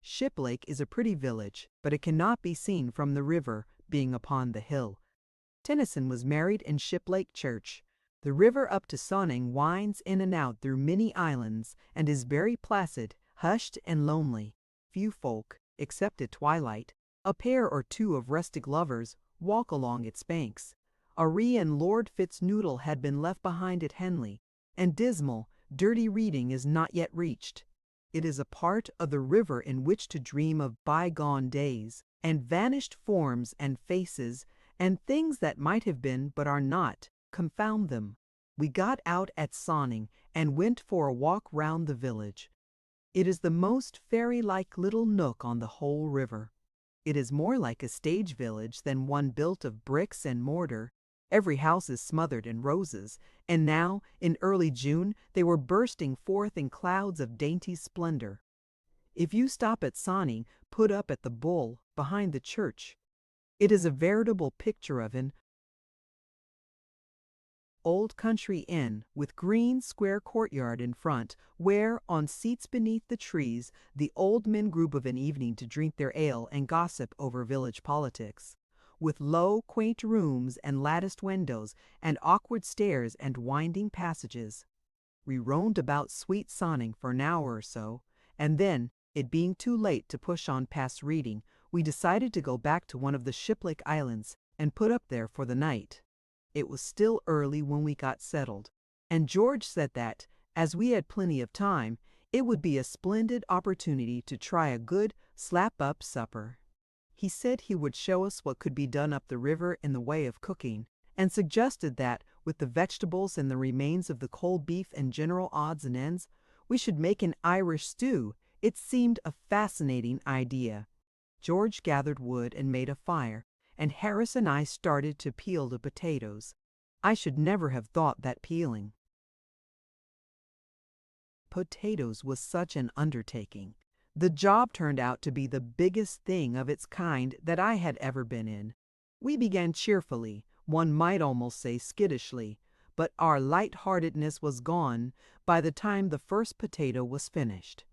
Shiplake is a pretty village, but it cannot be seen from the river, being upon the hill. Tennyson was married in Shiplake Church. The river up to Sonning winds in and out through many islands, and is very placid, hushed, and lonely. Few folk, except at twilight, a pair or 2 of rustic lovers, walk along its banks. Aree and Lord Fitznoodle had been left behind at Henley, and dismal, dirty reading is not yet reached. It is a part of the river in which to dream of bygone days, and vanished forms and faces, and things that might have been but are not. Confound them. We got out at Sonning and went for a walk round the village. It is the most fairy-like little nook on the whole river. It is more like a stage village than one built of bricks and mortar. Every house is smothered in roses, and now, in early June, they were bursting forth in clouds of dainty splendor. If you stop at Sonning, put up at the Bull, behind the church. It is a veritable picture of an old country inn, with green square courtyard in front, where, on seats beneath the trees, the old men group of an evening to drink their ale and gossip over village politics. With low, quaint rooms and latticed windows, and awkward stairs and winding passages. We roamed about sweet Sonning for an hour or so, and then, it being too late to push on past reading, we decided to go back to one of the Shiplake Islands and put up there for the night. It was still early when we got settled, and George said that, as we had plenty of time, it would be a splendid opportunity to try a good slap-up supper. He said he would show us what could be done up the river in the way of cooking, and suggested that, with the vegetables and the remains of the cold beef and general odds and ends, we should make an Irish stew. It seemed a fascinating idea. George gathered wood and made a fire, and Harris and I started to peel the potatoes. I should never have thought that peeling potatoes was such an undertaking. The job turned out to be the biggest thing of its kind that I had ever been in. We began cheerfully, one might almost say skittishly, but our lightheartedness was gone by the time the first potato was finished.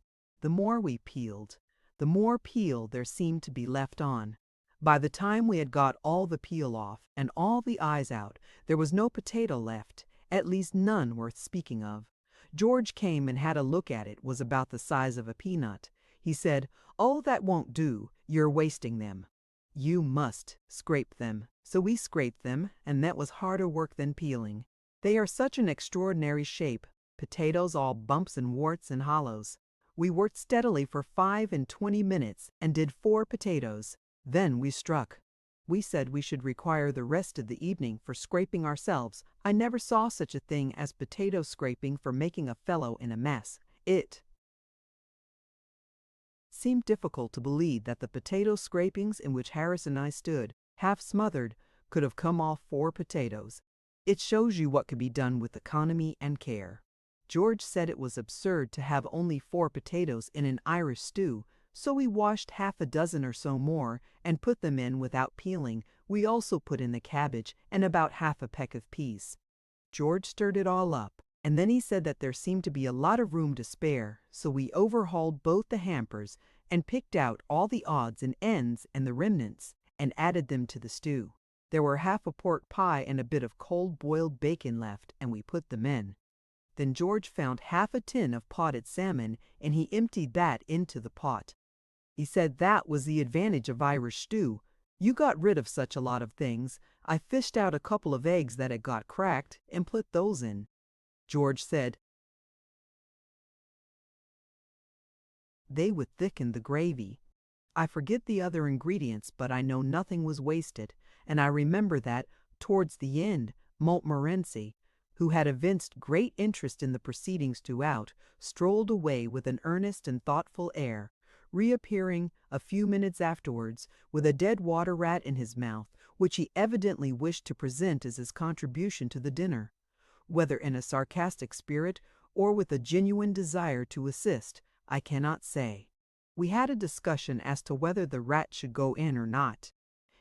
The more we peeled, the more peel there seemed to be left on. By the time we had got all the peel off and all the eyes out, there was no potato left, at least none worth speaking of. George came and had a look at it. Was about the size of a peanut. He said, "Oh, that won't do, you're wasting them. You must scrape them." So we scraped them, and that was harder work than peeling. They are such an extraordinary shape, potatoes all bumps and warts and hollows. We worked steadily for 25 minutes and did 4 potatoes. Then we struck. We said we should require the rest of the evening for scraping ourselves. I never saw such a thing as potato scraping for making a fellow in a mess. It seemed difficult to believe that the potato scrapings in which Harris and I stood, half smothered, could have come off 4 potatoes. It shows you what could be done with economy and care. George said it was absurd to have only 4 potatoes in an Irish stew, so we washed half a dozen or so more and put them in without peeling. We also put in the cabbage and about half a peck of peas. George stirred it all up, and then he said that there seemed to be a lot of room to spare, so we overhauled both the hampers and picked out all the odds and ends and the remnants and added them to the stew. There were half a pork pie and a bit of cold boiled bacon left, and we put them in. Then George found half a tin of potted salmon, and he emptied that into the pot. He said that was the advantage of Irish stew. You got rid of such a lot of things. I fished out a couple of eggs that had got cracked and put those in. George said they would thicken the gravy. I forget the other ingredients, but I know nothing was wasted, and I remember that, towards the end, Montmorency, who had evinced great interest in the proceedings throughout, strolled away with an earnest and thoughtful air, reappearing a few minutes afterwards with a dead water rat in his mouth, which he evidently wished to present as his contribution to the dinner. Whether in a sarcastic spirit or with a genuine desire to assist, I cannot say. We had a discussion as to whether the rat should go in or not.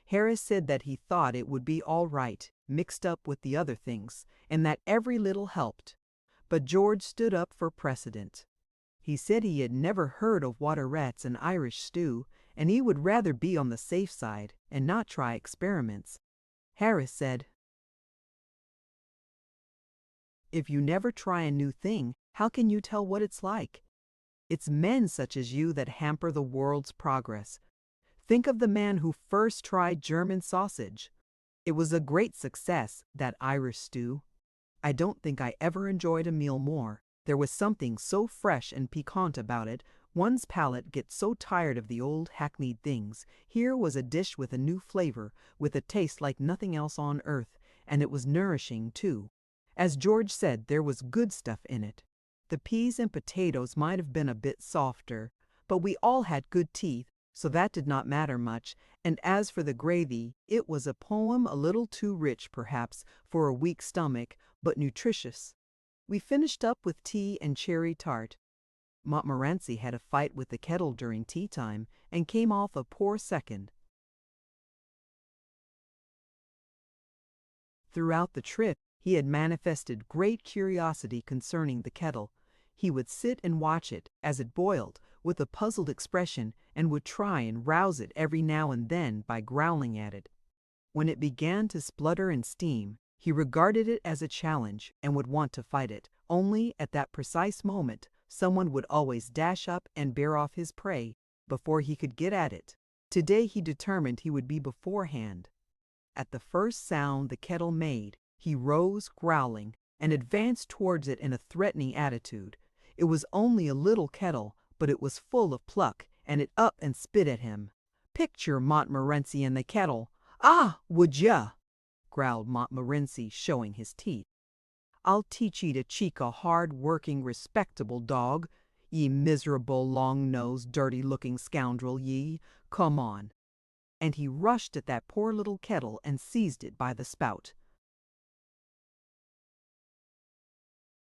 Harris said that he thought it would be all right, mixed up with the other things, and that every little helped. But George stood up for precedent. He said he had never heard of water rats in Irish stew, and he would rather be on the safe side and not try experiments. Harris said, "If you never try a new thing, how can you tell what it's like? It's men such as you that hamper the world's progress. Think of the man who first tried German sausage. It was a great success, that Irish stew. I don't think I ever enjoyed a meal more. There was something so fresh and piquant about it. One's palate gets so tired of the old hackneyed things. Here was a dish with a new flavor, with a taste like nothing else on earth, and it was nourishing, too. As George said, there was good stuff in it. The peas and potatoes might have been a bit softer, but we all had good teeth, so that did not matter much, and as for the gravy, it was a poem a little too rich, perhaps, for a weak stomach, but nutritious. We finished up with tea and cherry tart. Montmorency had a fight with the kettle during tea time, and came off a poor second. Throughout the trip, he had manifested great curiosity concerning the kettle. He would sit and watch it, as it boiled, with a puzzled expression, and would try and rouse it every now and then by growling at it. When it began to splutter and steam, he regarded it as a challenge and would want to fight it, only at that precise moment someone would always dash up and bear off his prey before he could get at it. Today he determined he would be beforehand. At the first sound the kettle made, he rose growling and advanced towards it in a threatening attitude. It was only a little kettle, but it was full of pluck, and it up and spit at him. "Picture Montmorency in the kettle. Ah, would ya?" growled Montmorency, showing his teeth. "I'll teach ye to cheek a hard-working, respectable dog, ye miserable, long-nosed, dirty-looking scoundrel, ye. Come on." And he rushed at that poor little kettle and seized it by the spout.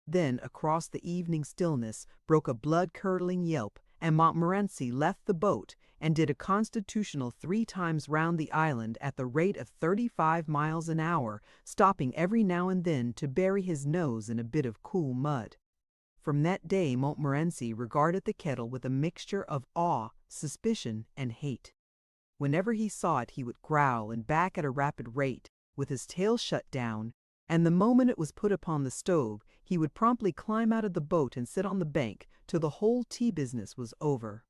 Then across the evening stillness broke a blood-curdling yelp, and Montmorency left the boat and did a constitutional 3 times round the island at the rate of 35 miles an hour, stopping every now and then to bury his nose in a bit of cool mud. From that day Montmorency regarded the kettle with a mixture of awe, suspicion, and hate. Whenever he saw it he would growl and back at a rapid rate, with his tail shut down, and the moment it was put upon the stove, he would promptly climb out of the boat and sit on the bank till the whole tea business was over.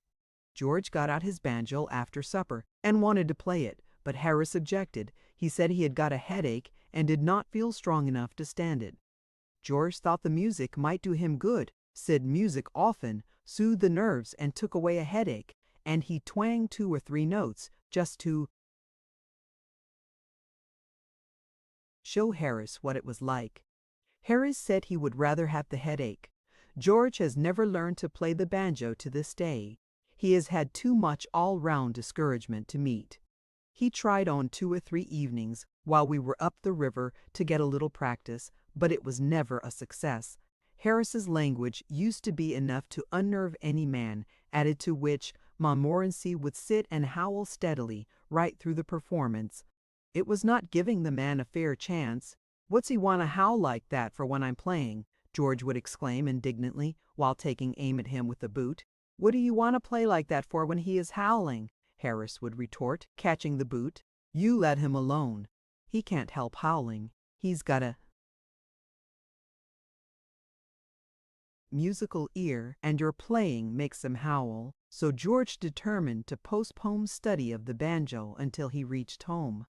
George got out his banjo after supper and wanted to play it, but Harris objected. He said he had got a headache and did not feel strong enough to stand it. George thought the music might do him good, said music often soothed the nerves and took away a headache, and he twanged 2 or 3 notes just to Show Harris what it was like. Harris said he would rather have the headache. George has never learned to play the banjo to this day. He has had too much all-round discouragement to meet. He tried on 2 or 3 evenings while we were up the river to get a little practice, but it was never a success. Harris's language used to be enough to unnerve any man, added to which Montmorency would sit and howl steadily right through the performance. It was not giving the man a fair chance. "What's he want to howl like that for when I'm playing?" George would exclaim indignantly while taking aim at him with the boot. "What do you want to play like that for when he is howling?" Harris would retort, catching the boot. "You let him alone. He can't help howling. He's got a musical ear, and your playing makes him howl." So George determined to postpone study of the banjo until he reached home.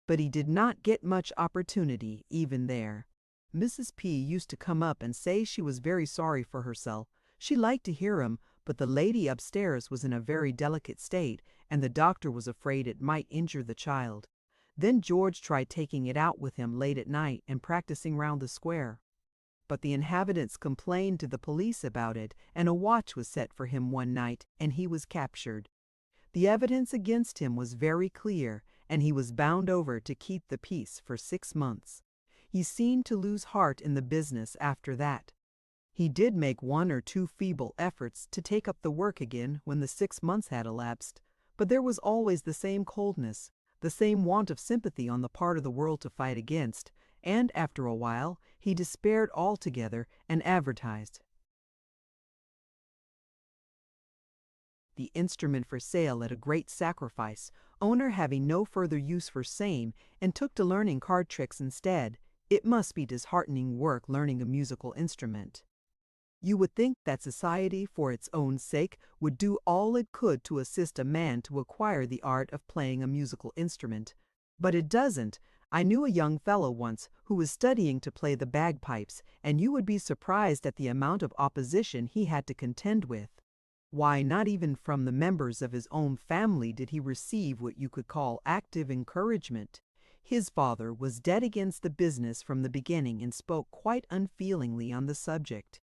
But he did not get much opportunity even there. Mrs. P. used to come up and say she was very sorry for herself. She liked to hear him, but the lady upstairs was in a very delicate state, and the doctor was afraid it might injure the child. Then George tried taking it out with him late at night and practicing round the square. But the inhabitants complained to the police about it, and a watch was set for him one night, and he was captured. The evidence against him was very clear, and he was bound over to keep the peace for 6 months. He seemed to lose heart in the business after that. He did make 1 or 2 feeble efforts to take up the work again when the 6 months had elapsed, but there was always the same coldness, the same want of sympathy on the part of the world to fight against, and after a while he despaired altogether and advertised the instrument for sale at a great sacrifice, owner having no further use for same, and took to learning card tricks instead. It must be disheartening work learning a musical instrument. You would think that society, for its own sake, would do all it could to assist a man to acquire the art of playing a musical instrument. But it doesn't. I knew a young fellow once who was studying to play the bagpipes, and you would be surprised at the amount of opposition he had to contend with. Why, not even from the members of his own family did he receive what you could call active encouragement. His father was dead against the business from the beginning and spoke quite unfeelingly on the subject.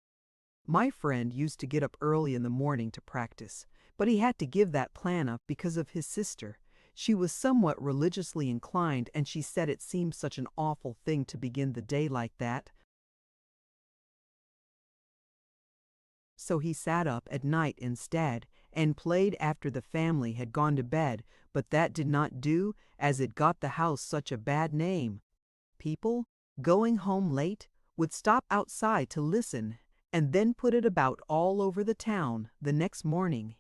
My friend used to get up early in the morning to practice, but he had to give that plan up because of his sister. She was somewhat religiously inclined, and she said it seemed such an awful thing to begin the day like that. So he sat up at night instead, and played after the family had gone to bed, but that did not do, as it got the house such a bad name. People, going home late, would stop outside to listen, and then put it about all over the town the next morning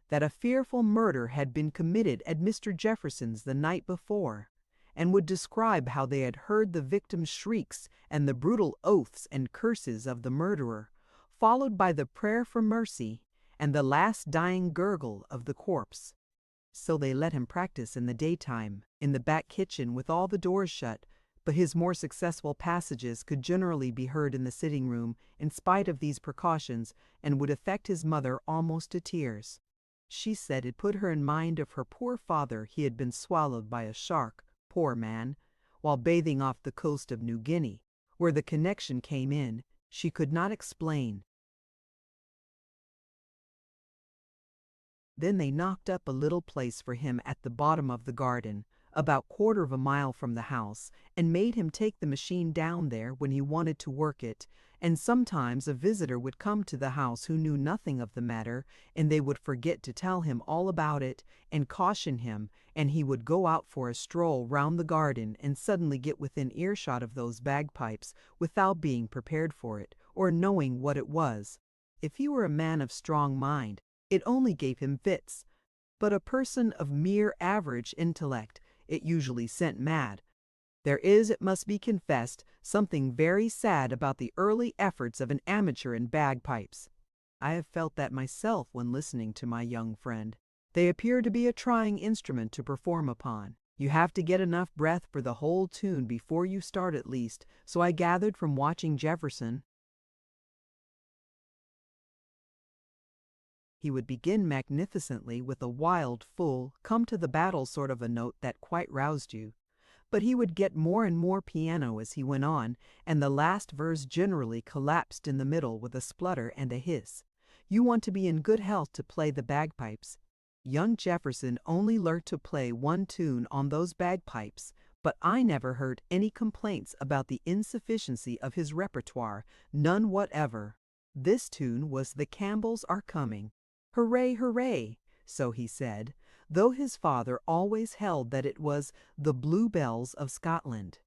that a fearful murder had been committed at Mr. Jefferson's the night before, and would describe how they had heard the victim's shrieks and the brutal oaths and curses of the murderer, followed by the prayer for mercy and the last dying gurgle of the corpse. So they let him practice in the daytime, in the back kitchen with all the doors shut, but his more successful passages could generally be heard in the sitting room in spite of these precautions, and would affect his mother almost to tears. She said it put her in mind of her poor father. He had been swallowed by a shark, poor man, while bathing off the coast of New Guinea. Where the connection came in, she could not explain. Then they knocked up a little place for him at the bottom of the garden, about 1/4 of a mile from the house, and made him take the machine down there when he wanted to work it, and sometimes a visitor would come to the house who knew nothing of the matter, and they would forget to tell him all about it and caution him, and he would go out for a stroll round the garden and suddenly get within earshot of those bagpipes without being prepared for it or knowing what it was. If he were a man of strong mind, it only gave him fits, but a person of mere average intellect it usually sent mad. There is, it must be confessed, something very sad about the early efforts of an amateur in bagpipes. I have felt that myself when listening to my young friend. They appear to be a trying instrument to perform upon. You have to get enough breath for the whole tune before you start at least, so I gathered from watching Jefferson. He would begin magnificently with a wild, full, come-to-the-battle sort of a note that quite roused you. But he would get more and more piano as he went on, and the last verse generally collapsed in the middle with a splutter and a hiss. You want to be in good health to play the bagpipes. Young Jefferson only learnt to play one tune on those bagpipes, but I never heard any complaints about the insufficiency of his repertoire, none whatever. This tune was "The Campbells Are Coming." Hooray, hooray, so he said, though his father always held that it was "The Bluebells of Scotland."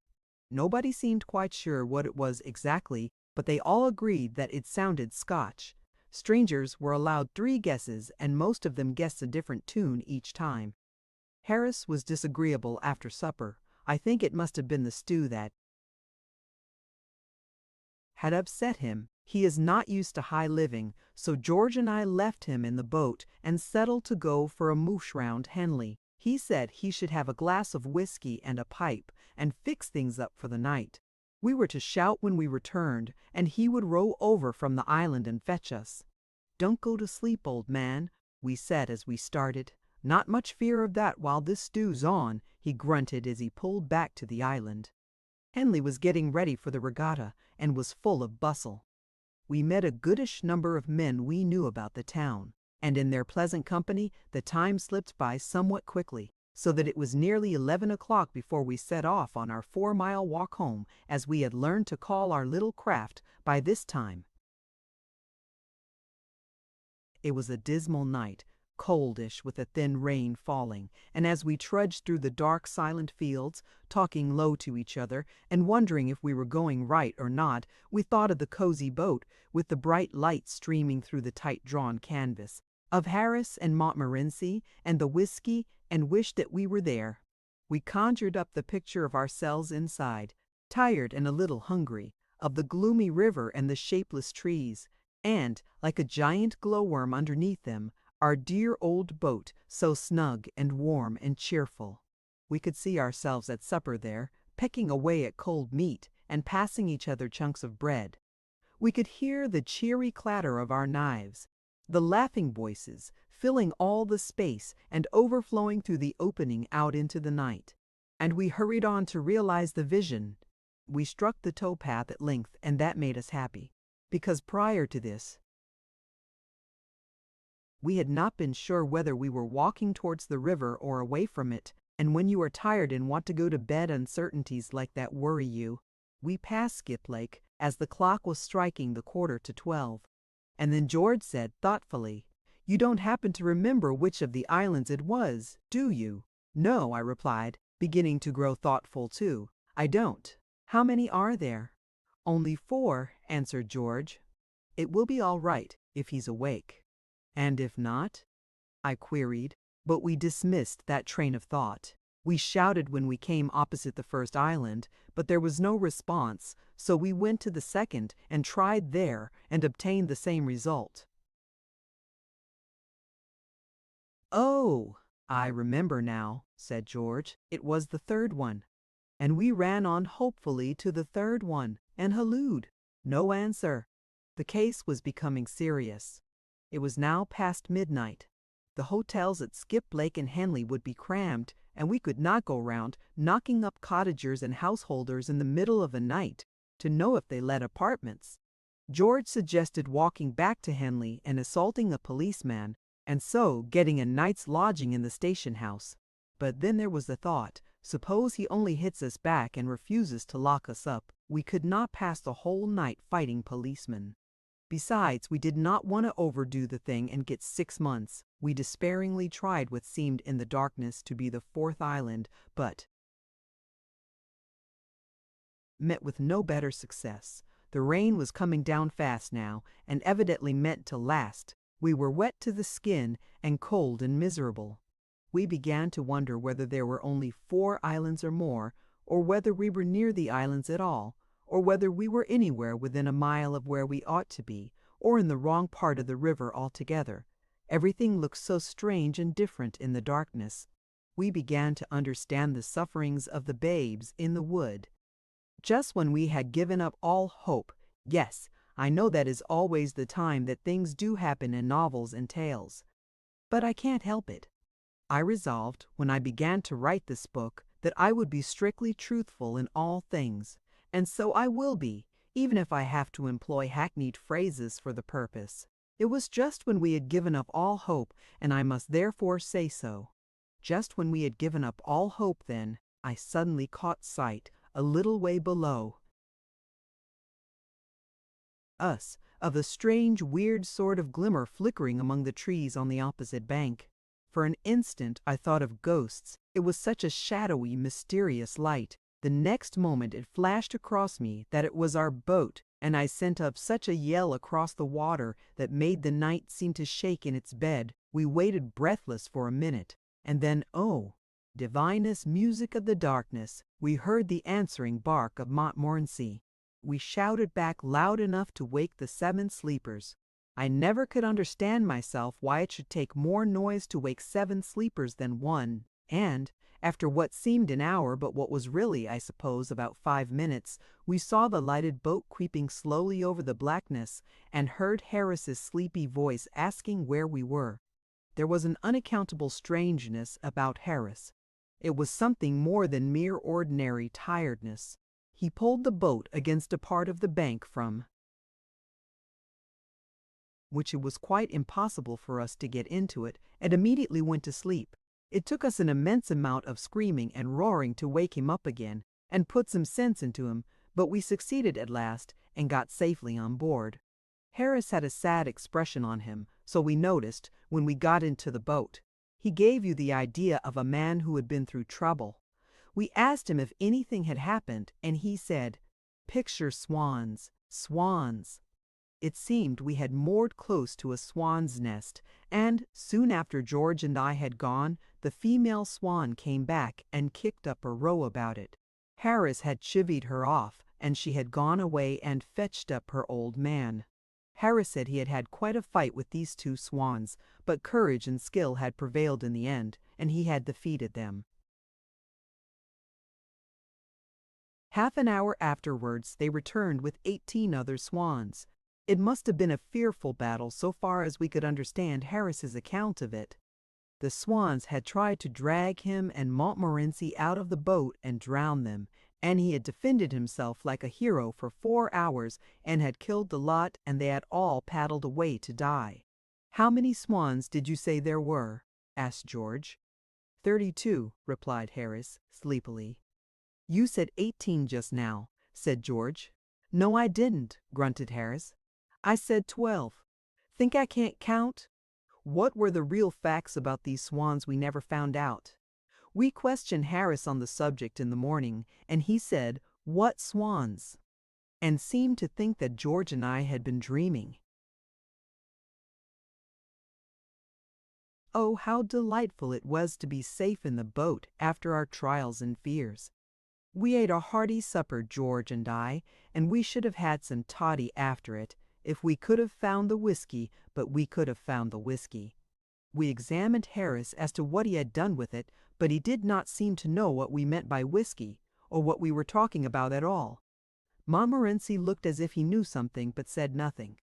Nobody seemed quite sure what it was exactly, but they all agreed that it sounded Scotch. Strangers were allowed 3 guesses, and most of them guessed a different tune each time. Harris was disagreeable after supper. I think it must have been the stew that had upset him. He is not used to high living, so George and I left him in the boat and settled to go for a moosh round Henley. He said he should have a glass of whiskey and a pipe and fix things up for the night. We were to shout when we returned, and he would row over from the island and fetch us. "Don't go to sleep, old man," we said as we started. "Not much fear of that while this stew's on," he grunted as he pulled back to the island. Henley was getting ready for the regatta and was full of bustle. We met a goodish number of men we knew about the town, and in their pleasant company the time slipped by somewhat quickly, so that it was nearly 11 o'clock before we set off on our 4-mile walk home, as we had learned to call our little craft by this time. It was a dismal night, coldish with a thin rain falling, and as we trudged through the dark, silent fields, talking low to each other and wondering if we were going right or not, we thought of the cozy boat with the bright light streaming through the tight-drawn canvas, of Harris and Montmorency and the whiskey, and wished that we were there. We conjured up the picture of ourselves inside, tired and a little hungry, of the gloomy river and the shapeless trees, and, like a giant glowworm underneath them, our dear old boat, so snug and warm and cheerful. We could see ourselves at supper there, pecking away at cold meat and passing each other chunks of bread. We could hear the cheery clatter of our knives, the laughing voices filling all the space and overflowing through the opening out into the night. And we hurried on to realize the vision. We struck the towpath at length, and that made us happy, because prior to this, we had not been sure whether we were walking towards the river or away from it, and when you are tired and want to go to bed, uncertainties like that worry you. We passed Skip Lake as the clock was striking the 11:45, and then George said thoughtfully, "You don't happen to remember which of the islands it was, do you?" "No," I replied, beginning to grow thoughtful too. "I don't. How many are there?" "Only 4," answered George. "It will be all right if he's awake." "And if not?" I queried, but we dismissed that train of thought. We shouted when we came opposite the first island, but there was no response, so we went to the second and tried there and obtained the same result. "Oh, I remember now," said George. "It was the 3rd one." And we ran on hopefully to the 3rd one and hallooed. No answer. The case was becoming serious. It was now past midnight. The hotels at Skip Lake and Henley would be crammed, and we could not go round knocking up cottagers and householders in the middle of the night to know if they let apartments. George suggested walking back to Henley and assaulting a policeman, and so getting a night's lodging in the station house. But then there was the thought, suppose he only hits us back and refuses to lock us up. We could not pass the whole night fighting policemen. Besides, we did not want to overdo the thing and get 6 months. We despairingly tried what seemed in the darkness to be the 4th island, but met with no better success. The rain was coming down fast now, and evidently meant to last. We were wet to the skin and cold and miserable. We began to wonder whether there were only 4 islands or more, or whether we were near the islands at all, or whether we were anywhere within a mile of where we ought to be, or in the wrong part of the river altogether. Everything looked so strange and different in the darkness. We began to understand the sufferings of the babes in the wood. Just when we had given up all hope, yes, I know that is always the time that things do happen in novels and tales. But I can't help it. I resolved, when I began to write this book, that I would be strictly truthful in all things, and so I will be, even if I have to employ hackneyed phrases for the purpose. It was just when we had given up all hope, and I must therefore say so. Just when we had given up all hope, then, I suddenly caught sight, a little way below us, of a strange, weird sort of glimmer flickering among the trees on the opposite bank. For an instant I thought of ghosts. It was such a shadowy, mysterious light. The next moment it flashed across me that it was our boat, and I sent up such a yell across the water that made the night seem to shake in its bed. We waited breathless for a minute, and then, oh, divinest music of the darkness, we heard the answering bark of Montmorency. We shouted back loud enough to wake the 7 sleepers. I never could understand myself why it should take more noise to wake 7 sleepers than 1, and, after what seemed an hour but what was really, I suppose, about 5 minutes, we saw the lighted boat creeping slowly over the blackness, and heard Harris's sleepy voice asking where we were. There was an unaccountable strangeness about Harris. It was something more than mere ordinary tiredness. He pulled the boat against a part of the bank from which it was quite impossible for us to get into it, and immediately went to sleep. It took us an immense amount of screaming and roaring to wake him up again and put some sense into him, but we succeeded at last and got safely on board. Harris had a sad expression on him, so we noticed when we got into the boat. He gave you the idea of a man who had been through trouble. We asked him if anything had happened, and he said, "Picture swans, swans." It seemed we had moored close to a swan's nest, and soon after George and I had gone, the female swan came back and kicked up a row about it. Harris had chivied her off, and she had gone away and fetched up her old man. Harris said he had had quite a fight with these 2 swans, but courage and skill had prevailed in the end, and he had defeated them. Half an hour afterwards they returned with 18 other swans. It must have been a fearful battle so far as we could understand Harris's account of it. The swans had tried to drag him and Montmorency out of the boat and drown them, and he had defended himself like a hero for 4 hours and had killed the lot, and they had all paddled away to die. "How many swans did you say there were?" asked George. 32, replied Harris, sleepily. "You said 18 just now," said George. "No, I didn't," grunted Harris. "I said 12. Think I can't count?" What were the real facts about these swans we never found out. We questioned Harris on the subject in the morning, and he said, "What swans?" and seemed to think that George and I had been dreaming. Oh, how delightful it was to be safe in the boat after our trials and fears. We ate a hearty supper, George and I, and we should have had some toddy after it, if we could have found the whiskey, but we could have found the whiskey. We examined Harris as to what he had done with it, but he did not seem to know what we meant by whiskey, or what we were talking about at all. Montmorency looked as if he knew something, but said nothing.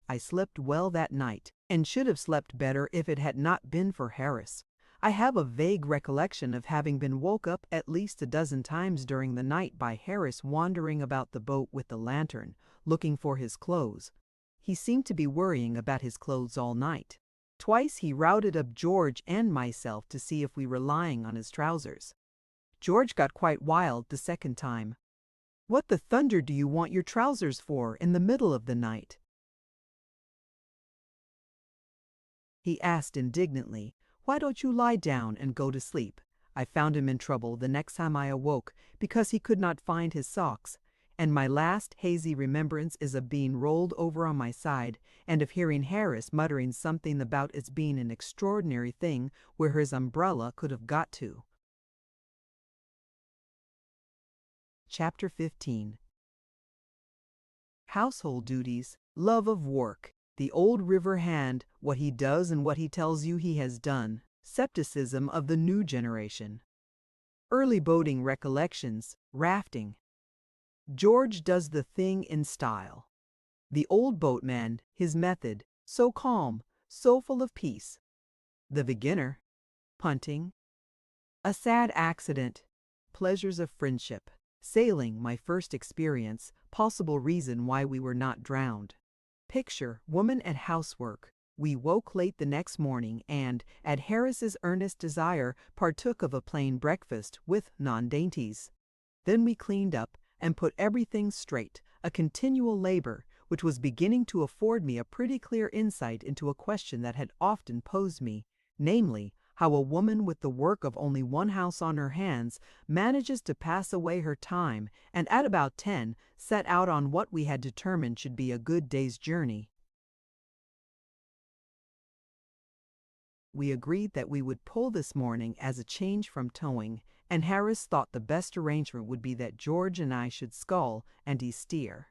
I slept well that night, and should have slept better if it had not been for Harris. I have a vague recollection of having been woke up at least a dozen times during the night by Harris wandering about the boat with the lantern, looking for his clothes. He seemed to be worrying about his clothes all night. Twice he routed up George and myself to see if we were lying on his trousers. George got quite wild the second time. "What the thunder do you want your trousers for in the middle of the night?" he asked indignantly. "Why don't you lie down and go to sleep?" I found him in trouble the next time I awoke because he could not find his socks, and my last hazy remembrance is of being rolled over on my side and of hearing Harris muttering something about its being an extraordinary thing where his umbrella could have got to. Chapter 15. Household duties, love of work, the old river hand, what he does and what he tells you he has done, skepticism of the new generation. Early boating recollections, rafting. George does the thing in style. The old boatman, his method, so calm, so full of peace. The beginner, punting. A sad accident, Pleasures of friendship. Sailing, my first experience, possible reason why we were not drowned. Picture, woman at housework. We woke late the next morning and, at Harris's earnest desire, partook of a plain breakfast with non-dainties. Then we cleaned up and put everything straight, a continual labor, which was beginning to afford me a pretty clear insight into a question that had often posed me, namely, how a woman with the work of only one house on her hands manages to pass away her time, and at about 10 set out on what we had determined should be a good day's journey. We agreed that we would pull this morning as a change from towing, and Harris thought the best arrangement would be that George and I should scull and he steer.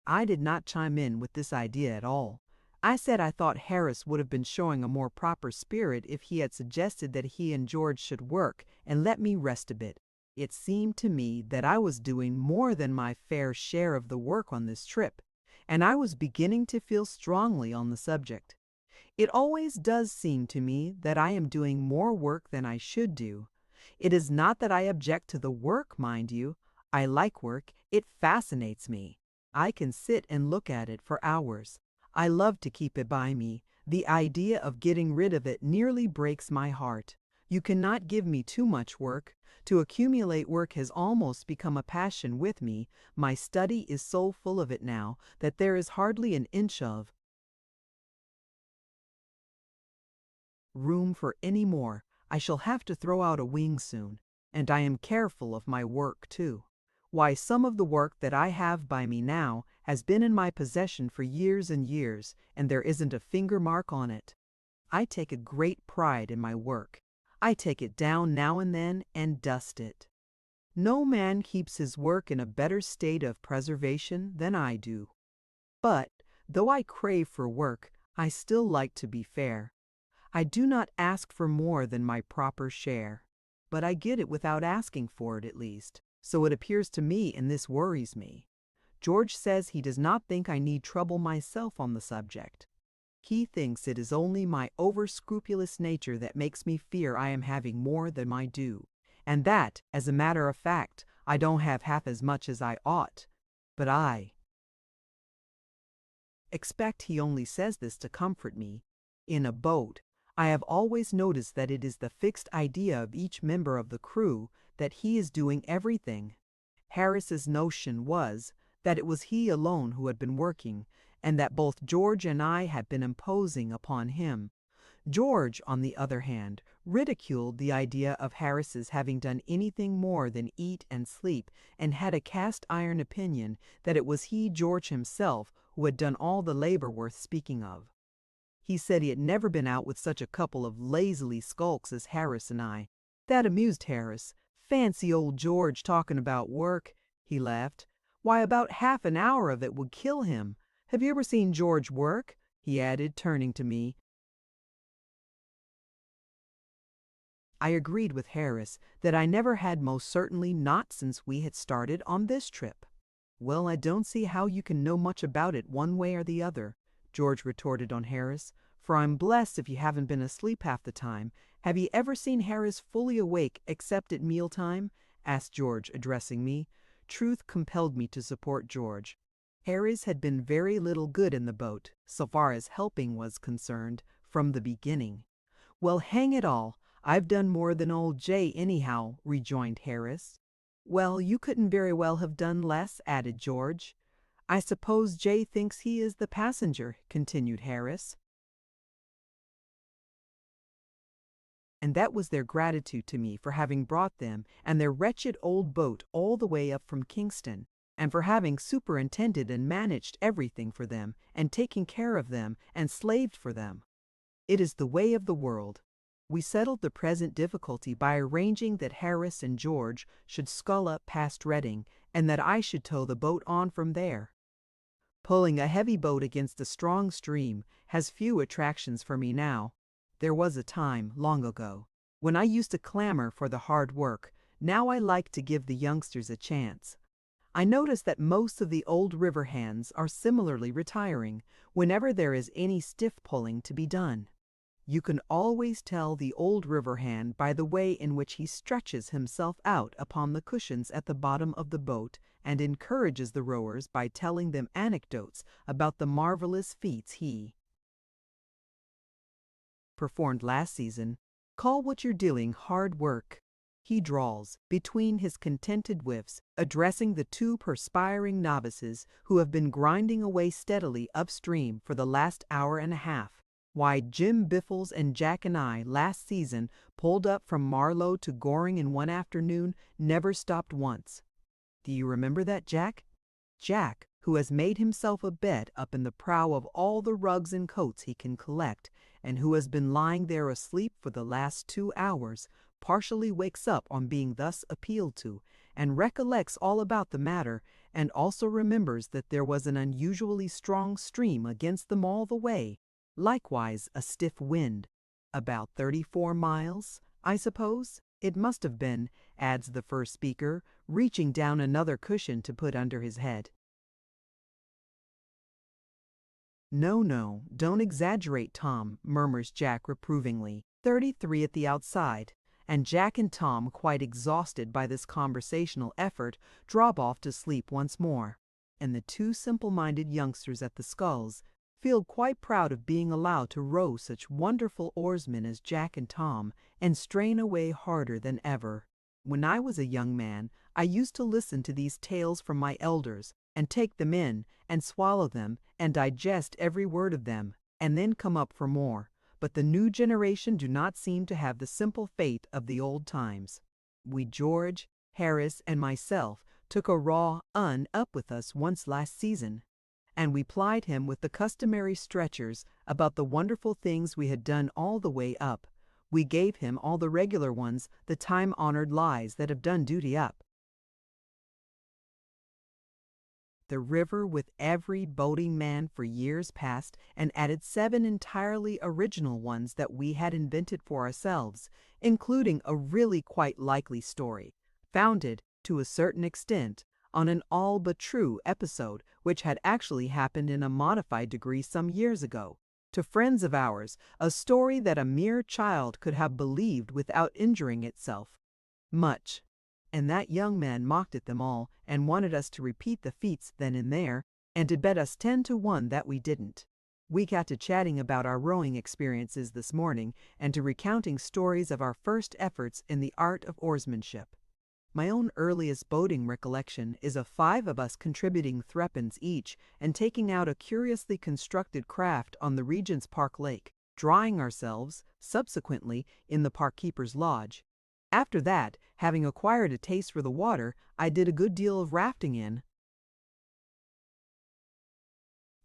I did not chime in with this idea at all. I said I thought Harris would have been showing a more proper spirit if he had suggested that he and George should work and let me rest a bit. It seemed to me that I was doing more than my fair share of the work on this trip, and I was beginning to feel strongly on the subject. It always does seem to me that I am doing more work than I should do. It is not that I object to the work, mind you. I like work. It fascinates me. I can sit and look at it for hours. I love to keep it by me. The idea of getting rid of it nearly breaks my heart. You cannot give me too much work. To accumulate work has almost become a passion with me. My study is so full of it now that there is hardly an inch of room for any more. I shall have to throw out a wing soon, and I am careful of my work too. Why, some of the work that I have by me now has been in my possession for years and years, and there isn't a finger mark on it. I take a great pride in my work. I take it down now and then and dust it. No man keeps his work in a better state of preservation than I do. But, though I crave for work, I still like to be fair. I do not ask for more than my proper share, but I get it without asking for it at least, so it appears to me, and this worries me. George says he does not think I need trouble myself on the subject. He thinks it is only my over-scrupulous nature that makes me fear I am having more than my due, and that, as a matter of fact, I don't have half as much as I ought. But I expect he only says this to comfort me. In a boat, I have always noticed that it is the fixed idea of each member of the crew that he is doing everything. Harris's notion was that it was he alone who had been working, and that both George and I had been imposing upon him. George, on the other hand, ridiculed the idea of Harris's having done anything more than eat and sleep, and had a cast-iron opinion that it was he, George himself, who had done all the labor worth speaking of. He said he had never been out with such a couple of lazily skulks as Harris and I. That amused Harris. Fancy old George talking about work, he laughed. Why, about half an hour of it would kill him. Have you ever seen George work? He added, turning to me. I agreed with Harris that I never had, most certainly not since we had started on this trip. Well, I don't see how you can know much about it one way or the other, George retorted on Harris, for I'm blessed if you haven't been asleep half the time. Have you ever seen Harris fully awake except at mealtime? Asked George, addressing me. Truth compelled me to support George. Harris had been very little good in the boat, so far as helping was concerned, from the beginning. Well, hang it all, I've done more than old Jay anyhow, rejoined Harris. Well, you couldn't very well have done less, added George. I suppose Jay thinks he is the passenger, continued Harris. And that was their gratitude to me for having brought them and their wretched old boat all the way up from Kingston, and for having superintended and managed everything for them, and taken care of them, and slaved for them. It is the way of the world. We settled the present difficulty by arranging that Harris and George should scull up past Reading, and that I should tow the boat on from there. Pulling a heavy boat against a strong stream has few attractions for me now. There was a time, long ago, when I used to clamor for the hard work. Now I like to give the youngsters a chance. I notice that most of the old river hands are similarly retiring whenever there is any stiff pulling to be done. You can always tell the old river hand by the way in which he stretches himself out upon the cushions at the bottom of the boat and encourages the rowers by telling them anecdotes about the marvelous feats he performed last season. Call what you're doing hard work, he drawls between his contented whiffs, addressing the two perspiring novices who have been grinding away steadily upstream for the last hour and a half. Why, Jim Biffles and Jack and I last season pulled up from Marlow to Goring in one afternoon, never stopped once. Do you remember that, Jack? Jack, who has made himself a bed up in the prow of all the rugs and coats he can collect, and who has been lying there asleep for the last 2 hours, partially wakes up on being thus appealed to, and recollects all about the matter, and also remembers that there was an unusually strong stream against them all the way, likewise a stiff wind. About 34 miles, I suppose? It must have been, adds the first speaker, reaching down another cushion to put under his head. No, don't exaggerate, Tom, murmurs Jack reprovingly. 33 at the outside. And Jack and Tom, quite exhausted by this conversational effort, drop off to sleep once more. And the two simple-minded youngsters at the sculls feel quite proud of being allowed to row such wonderful oarsmen as Jack and Tom, and strain away harder than ever. When I was a young man, I used to listen to these tales from my elders, and take them in, and swallow them, and digest every word of them, and then come up for more. But the new generation do not seem to have the simple faith of the old times. We, George, Harris, and myself, took a raw up with us once last season, and we plied him with the customary stretchers about the wonderful things we had done all the way up. We gave him all the regular ones, the time-honored lies that have done duty up the river with every boating man for years past, and added 7 entirely original ones that we had invented for ourselves, including a really quite likely story, founded, to a certain extent, on an all but true episode which had actually happened in a modified degree some years ago, to friends of ours, a story that a mere child could have believed without injuring itself much. And that young man mocked at them all, and wanted us to repeat the feats then and there, and to bet us 10 to 1 that we didn't. We got to chatting about our rowing experiences this morning, and to recounting stories of our first efforts in the art of oarsmanship. My own earliest boating recollection is of 5 of us contributing threepence each, and taking out a curiously constructed craft on the Regent's Park Lake, drying ourselves, subsequently, in the park keeper's lodge. After that, having acquired a taste for the water, I did a good deal of rafting in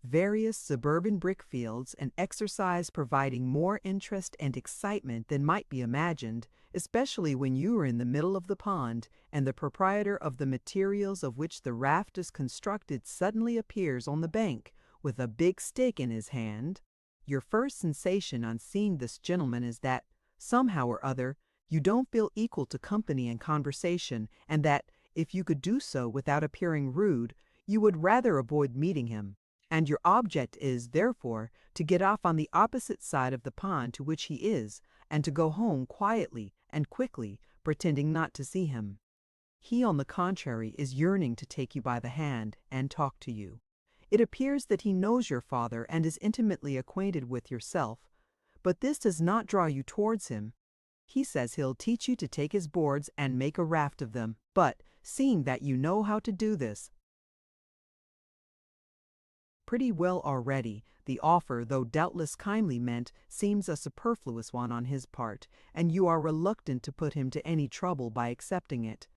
various suburban brick fields, an exercise providing more interest and excitement than might be imagined, especially when you are in the middle of the pond, and the proprietor of the materials of which the raft is constructed suddenly appears on the bank, with a big stick in his hand. Your first sensation on seeing this gentleman is that, somehow or other, you don't feel equal to company and conversation, and that, if you could do so without appearing rude, you would rather avoid meeting him, and your object is, therefore, to get off on the opposite side of the pond to which he is, and to go home quietly and quickly, pretending not to see him. He, on the contrary, is yearning to take you by the hand and talk to you. It appears that he knows your father and is intimately acquainted with yourself, but this does not draw you towards him. He says he'll teach you to take his boards and make a raft of them, but, seeing that you know how to do this pretty well already, the offer, though doubtless kindly meant, seems a superfluous one on his part, and you are reluctant to put him to any trouble by accepting it.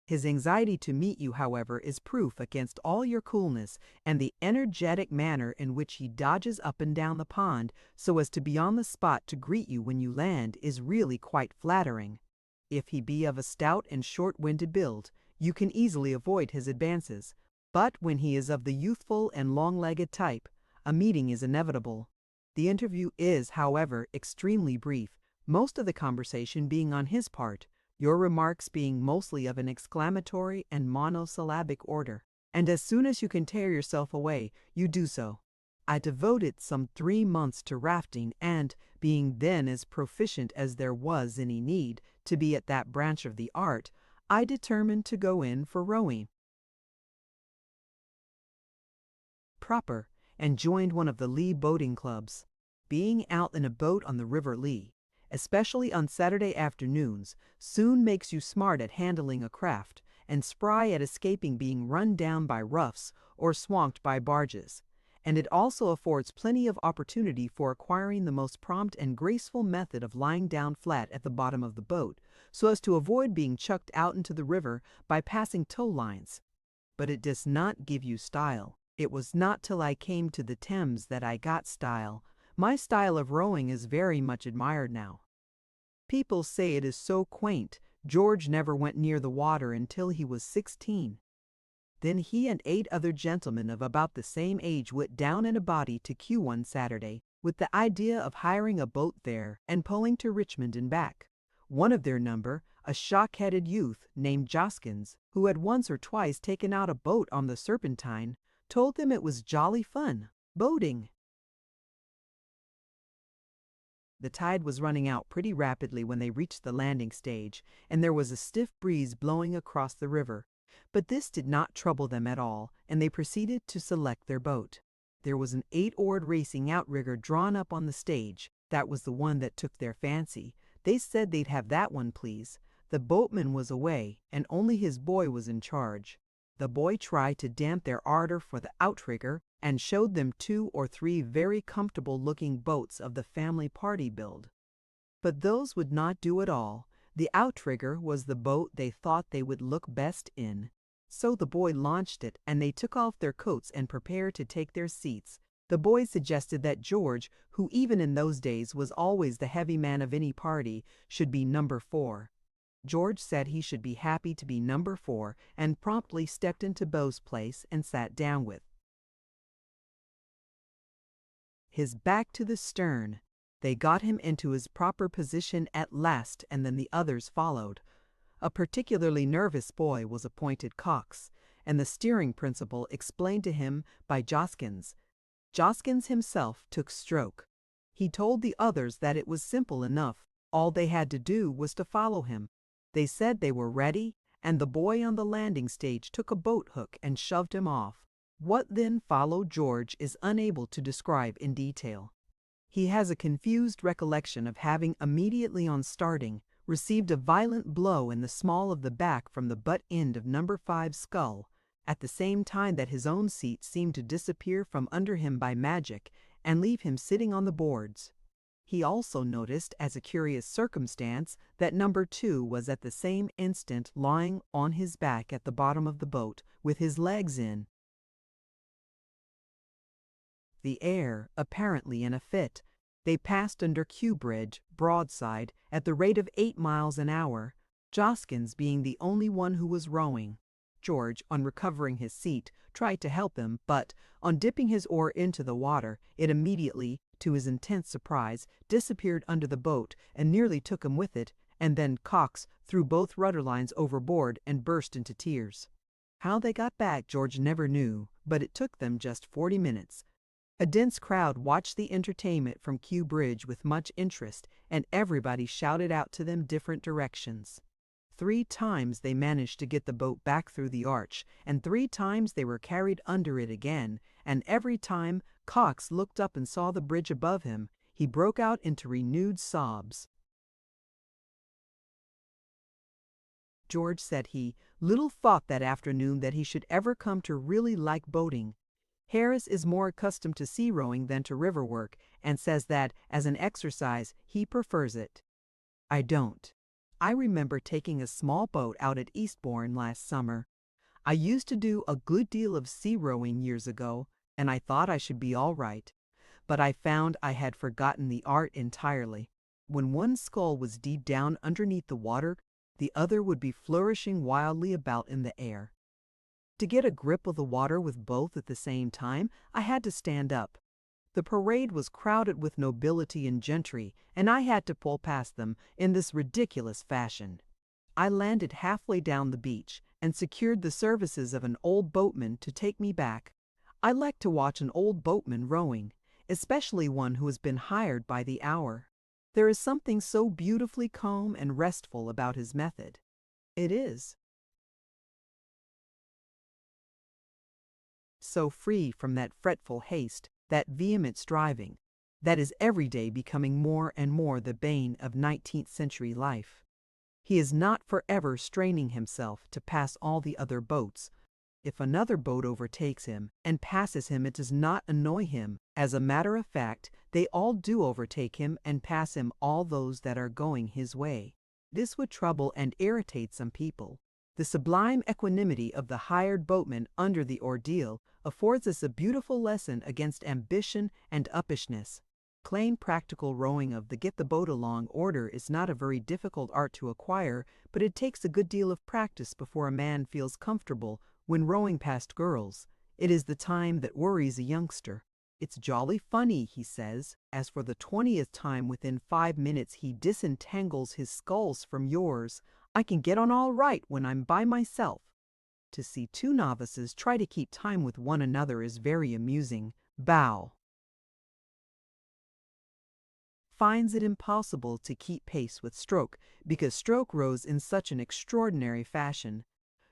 His anxiety to meet you, however, is proof against all your coolness, and the energetic manner in which he dodges up and down the pond so as to be on the spot to greet you when you land is really quite flattering. If he be of a stout and short-winded build, you can easily avoid his advances, but when he is of the youthful and long-legged type, a meeting is inevitable. The interview is, however, extremely brief, most of the conversation being on his part, your remarks being mostly of an exclamatory and monosyllabic order, and as soon as you can tear yourself away, you do so. I devoted some 3 months to rafting and, being then as proficient as there was any need to be at that branch of the art, I determined to go in for rowing proper and joined one of the Lee boating clubs. Being out in a boat on the River Lee, especially on Saturday afternoons, soon makes you smart at handling a craft and spry at escaping being run down by roughs or swamped by barges. And it also affords plenty of opportunity for acquiring the most prompt and graceful method of lying down flat at the bottom of the boat, so as to avoid being chucked out into the river by passing tow lines. But it does not give you style. It was not till I came to the Thames that I got style. My style of rowing is very much admired now. People say it is so quaint. George never went near the water until he was 16. Then he and 8 other gentlemen of about the same age went down in a body to Kew one Saturday, with the idea of hiring a boat there and pulling to Richmond and back. One of their number, a shock-headed youth named Joskins, who had once or twice taken out a boat on the Serpentine, told them it was jolly fun, boating. The tide was running out pretty rapidly when they reached the landing stage, and there was a stiff breeze blowing across the river. But this did not trouble them at all, and they proceeded to select their boat. There was an 8-oared racing outrigger drawn up on the stage. That was the one that took their fancy. They said they'd have that one, please. The boatman was away, and only his boy was in charge. The boy tried to damp their ardor for the outrigger and showed them 2 or 3 very comfortable-looking boats of the family party build. But those would not do at all. The outrigger was the boat they thought they would look best in. So the boy launched it, and they took off their coats and prepared to take their seats. The boy suggested that George, who even in those days was always the heavy man of any party, should be number 4. George said he should be happy to be number 4, and promptly stepped into Beau's place and sat down with his back to the stern. They got him into his proper position at last, and then the others followed. A particularly nervous boy was appointed cox, and the steering principle explained to him by Joskins. Joskins himself took stroke. He told the others that it was simple enough. All they had to do was to follow him. They said they were ready, and the boy on the landing stage took a boat hook and shoved him off. What then followed George is unable to describe in detail. He has a confused recollection of having immediately on starting received a violent blow in the small of the back from the butt end of number 5's skull, at the same time that his own seat seemed to disappear from under him by magic and leave him sitting on the boards. He also noticed, as a curious circumstance, that number 2 was at the same instant lying on his back at the bottom of the boat, with his legs in the air, apparently in a fit. They passed under Kew Bridge, broadside, at the rate of 8 miles an hour, Joskins being the only one who was rowing. George, on recovering his seat, tried to help him, but, on dipping his oar into the water, it immediately, to his intense surprise, disappeared under the boat and nearly took him with it, and then Cox threw both rudder lines overboard and burst into tears. How they got back George never knew, but it took them just 40 minutes. A dense crowd watched the entertainment from Kew Bridge with much interest, and everybody shouted out to them different directions. 3 times they managed to get the boat back through the arch, and 3 times they were carried under it again, and every time Cox looked up and saw the bridge above him, he broke out into renewed sobs. George said he little thought that afternoon that he should ever come to really like boating. Harris is more accustomed to sea rowing than to river work, and says that, as an exercise, he prefers it. I don't. I remember taking a small boat out at Eastbourne last summer. I used to do a good deal of sea rowing years ago, and I thought I should be all right. But I found I had forgotten the art entirely. When one scull was deep down underneath the water, the other would be flourishing wildly about in the air. To get a grip of the water with both at the same time, I had to stand up. The parade was crowded with nobility and gentry, and I had to pull past them in this ridiculous fashion. I landed halfway down the beach and secured the services of an old boatman to take me back. I like to watch an old boatman rowing, especially one who has been hired by the hour. There is something so beautifully calm and restful about his method. It is so free from that fretful haste, that vehement striving, that is every day becoming more and more the bane of 19th century life. He is not forever straining himself to pass all the other boats. If another boat overtakes him and passes him, it does not annoy him. As a matter of fact, they all do overtake him and pass him, all those that are going his way. This would trouble and irritate some people. The sublime equanimity of the hired boatman under the ordeal affords us a beautiful lesson against ambition and uppishness. Plain practical rowing of the get the boat along order is not a very difficult art to acquire, but it takes a good deal of practice before a man feels comfortable when rowing past girls. It is the time that worries a youngster. "It's jolly funny," he says, as for the 20th time within 5 minutes he disentangles his sculls from yours. "I can get on all right when I'm by myself." To see two novices try to keep time with one another is very amusing. Bow finds it impossible to keep pace with Stroke, because Stroke rows in such an extraordinary fashion.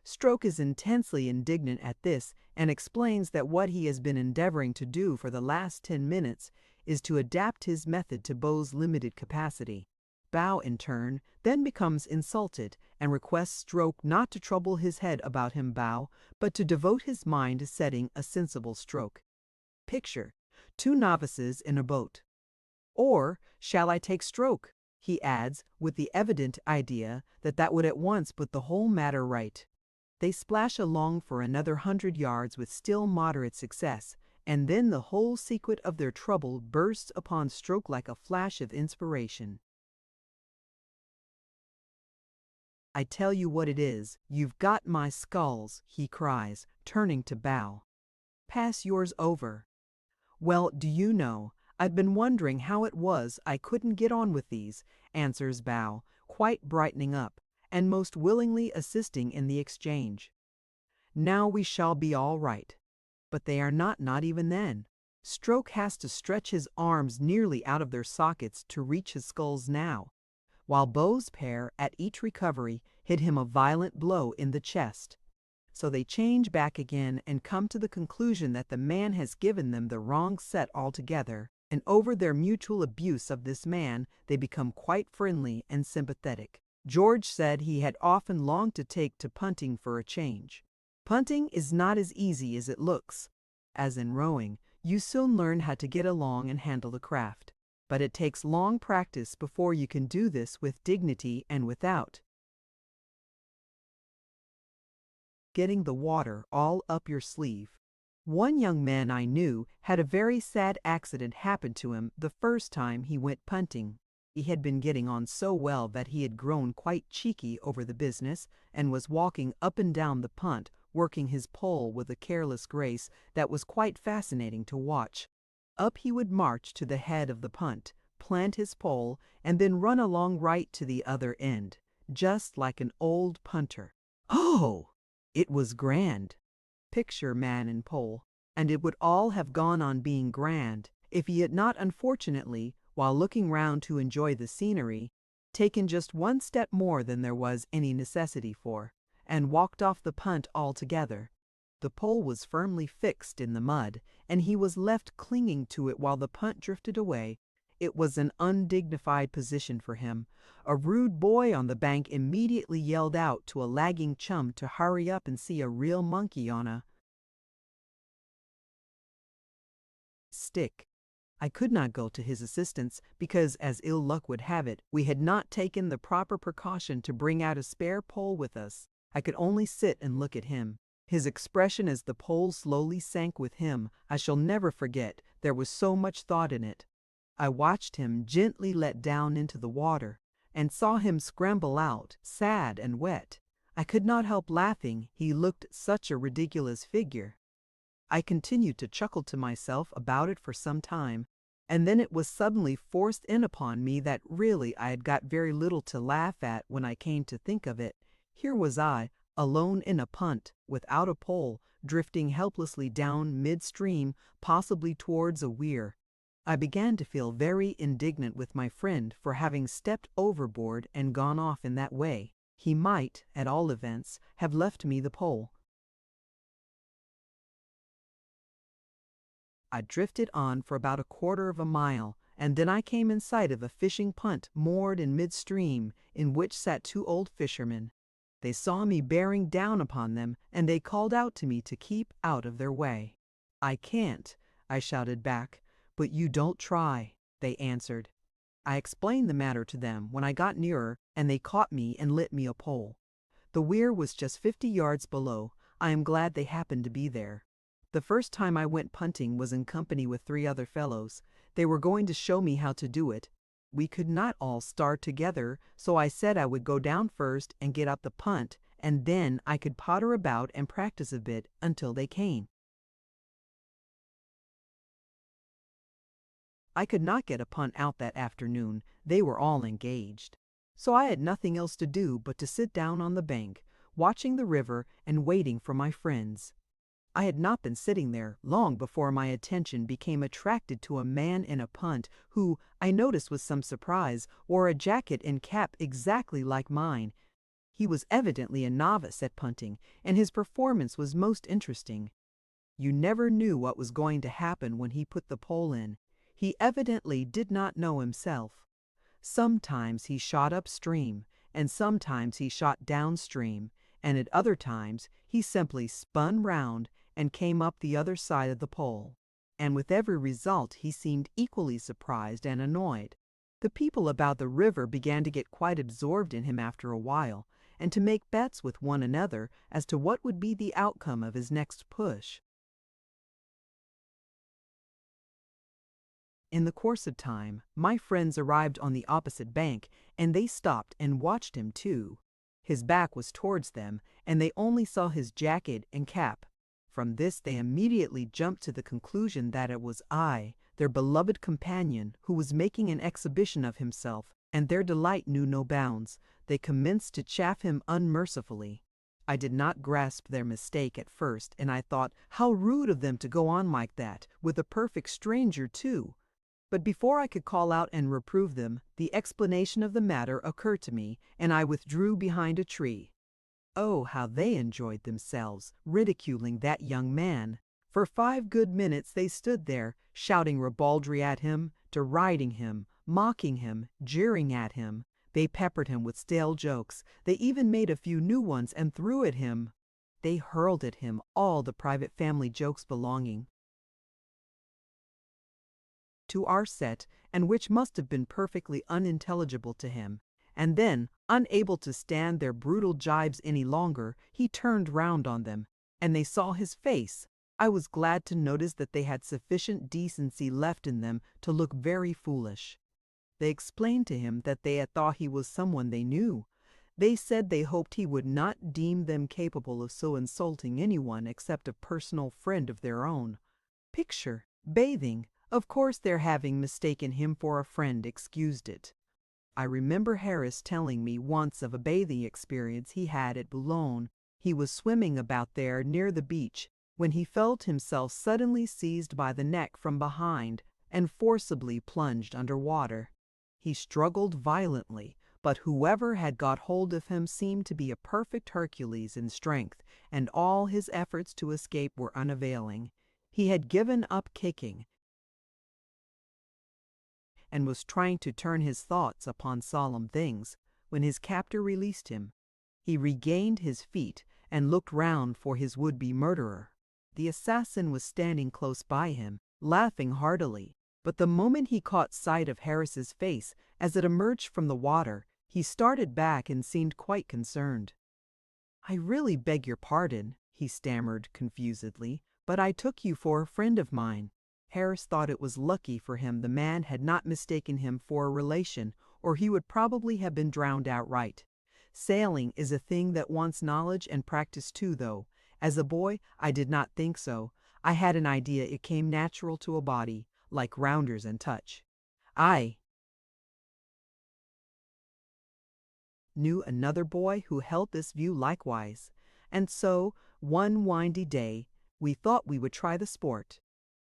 Stroke is intensely indignant at this, and explains that what he has been endeavoring to do for the last 10 minutes is to adapt his method to Bow's limited capacity. Bow, in turn, then becomes insulted, and requests Stroke not to trouble his head about him, Bow, but to devote his mind to setting a sensible stroke. Picture two novices in a boat. "Or shall I take Stroke?" he adds, with the evident idea that that would at once put the whole matter right. They splash along for another 100 yards with still moderate success, and then the whole secret of their trouble bursts upon Stroke like a flash of inspiration. "I tell you what it is, you've got my sculls," he cries, turning to Bow. "Pass yours over." "Well, do you know, I've been wondering how it was I couldn't get on with these," answers Bow, quite brightening up, and most willingly assisting in the exchange. "Now we shall be all right." But they are not even then. Stroke has to stretch his arms nearly out of their sockets to reach his sculls now, while Bow's pair, at each recovery, hit him a violent blow in the chest. So they change back again and come to the conclusion that the man has given them the wrong set altogether, and over their mutual abuse of this man they become quite friendly and sympathetic. George said he had often longed to take to punting for a change. Punting is not as easy as it looks. As in rowing, you soon learn how to get along and handle the craft. But it takes long practice before you can do this with dignity and without getting the water all up your sleeve. One young man I knew had a very sad accident happen to him the first time he went punting. He had been getting on so well that he had grown quite cheeky over the business, and was walking up and down the punt, working his pole with a careless grace that was quite fascinating to watch. Up he would march to the head of the punt, plant his pole, and then run along right to the other end, just like an old punter. Oh! It was grand. Picture man and pole, and it would all have gone on being grand if he had not, unfortunately, while looking round to enjoy the scenery, taken just one step more than there was any necessity for, and walked off the punt altogether. The pole was firmly fixed in the mud, and he was left clinging to it while the punt drifted away. It was an undignified position for him. A rude boy on the bank immediately yelled out to a lagging chum to hurry up and see a real monkey on a stick. I could not go to his assistance because, as ill luck would have it, we had not taken the proper precaution to bring out a spare pole with us. I could only sit and look at him. His expression as the pole slowly sank with him, I shall never forget. There was so much thought in it. I watched him gently let down into the water, and saw him scramble out, sad and wet. I could not help laughing, he looked such a ridiculous figure. I continued to chuckle to myself about it for some time, and then it was suddenly forced in upon me that really I had got very little to laugh at when I came to think of it. Here was I, alone in a punt, without a pole, drifting helplessly down midstream, possibly towards a weir. I began to feel very indignant with my friend for having stepped overboard and gone off in that way. He might, at all events, have left me the pole. I drifted on for about a quarter of a mile, and then I came in sight of a fishing punt moored in midstream, in which sat two old fishermen. They saw me bearing down upon them, and they called out to me to keep out of their way. "I can't," I shouted back. "But you don't try," they answered. I explained the matter to them when I got nearer, and they caught me and lit me a pole. The weir was just 50 yards below. I am glad they happened to be there. The first time I went punting was in company with 3 other fellows. They were going to show me how to do it. We could not all start together, so I said I would go down first and get up the punt, and then I could potter about and practice a bit until they came. I could not get a punt out that afternoon. They were all engaged. So I had nothing else to do but to sit down on the bank, watching the river and waiting for my friends. I had not been sitting there long before my attention became attracted to a man in a punt who, I noticed with some surprise, wore a jacket and cap exactly like mine. He was evidently a novice at punting, and his performance was most interesting. You never knew what was going to happen when he put the pole in. He evidently did not know himself. Sometimes he shot upstream, and sometimes he shot downstream, and at other times he simply spun round and came up the other side of the pole. And with every result he seemed equally surprised and annoyed. The people about the river began to get quite absorbed in him after a while, and to make bets with one another as to what would be the outcome of his next push. In the course of time, my friends arrived on the opposite bank, and they stopped and watched him too. His back was towards them, and they only saw his jacket and cap. From this they immediately jumped to the conclusion that it was I, their beloved companion, who was making an exhibition of himself, and their delight knew no bounds. They commenced to chaff him unmercifully. I did not grasp their mistake at first, and I thought, how rude of them to go on like that, with a perfect stranger too. But before I could call out and reprove them, the explanation of the matter occurred to me, and I withdrew behind a tree. Oh, how they enjoyed themselves, ridiculing that young man! For 5 good minutes they stood there, shouting ribaldry at him, deriding him, mocking him, jeering at him. They peppered him with stale jokes. They even made a few new ones and threw at him. They hurled at him all the private family jokes belonging to our set, and which must have been perfectly unintelligible to him. And then, unable to stand their brutal jibes any longer, he turned round on them, and they saw his face. I was glad to notice that they had sufficient decency left in them to look very foolish. They explained to him that they had thought he was someone they knew. They said they hoped he would not deem them capable of so insulting anyone except a personal friend of their own. Picture bathing! Of course their having mistaken him for a friend excused it. I remember Harris telling me once of a bathing experience he had at Boulogne. He was swimming about there near the beach when he felt himself suddenly seized by the neck from behind and forcibly plunged under water. He struggled violently, but whoever had got hold of him seemed to be a perfect Hercules in strength, and all his efforts to escape were unavailing. He had given up kicking, and was trying to turn his thoughts upon solemn things, when his captor released him. He regained his feet and looked round for his would-be murderer. The assassin was standing close by him, laughing heartily, but the moment he caught sight of Harris's face as it emerged from the water, he started back and seemed quite concerned. "I really beg your pardon," he stammered confusedly, "but I took you for a friend of mine." Harris thought it was lucky for him the man had not mistaken him for a relation, or he would probably have been drowned outright. Sailing is a thing that wants knowledge and practice too, though. As a boy, I did not think so. I had an idea it came natural to a body, like rounders and touch. I knew another boy who held this view likewise, and so, one windy day, We thought we would try the sport.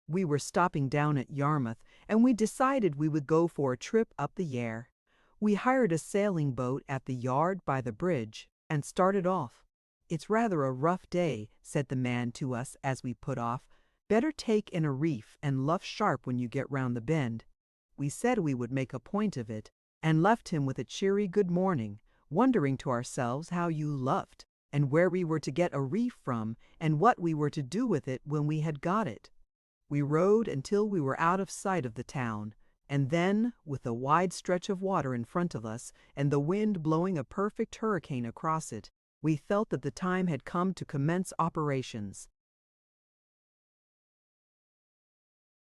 We were stopping down at Yarmouth, and we decided we would go for a trip up the Yare. We hired a sailing boat at the yard by the bridge and started off. "It's rather a rough day," said the man to us as we put off. "Better take in a reef and luff sharp when you get round the bend." We said we would make a point of it, and left him with a cheery good morning, wondering to ourselves how you luffed, and where we were to get a reef from, and what we were to do with it when we had got it. We rowed until we were out of sight of the town, and then, with a wide stretch of water in front of us, and the wind blowing a perfect hurricane across it, we felt that the time had come to commence operations.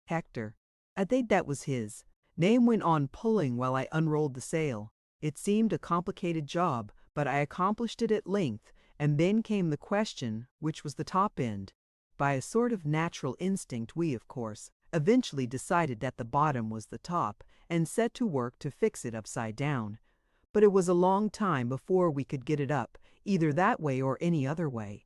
Hector. I think that was his name. Went on pulling while I unrolled the sail. It seemed a complicated job, but I accomplished it at length, and then came the question, which was the top end. By a sort of natural instinct we, of course, eventually decided that the bottom was the top, and set to work to fix it upside down. But it was a long time before we could get it up, either that way or any other way.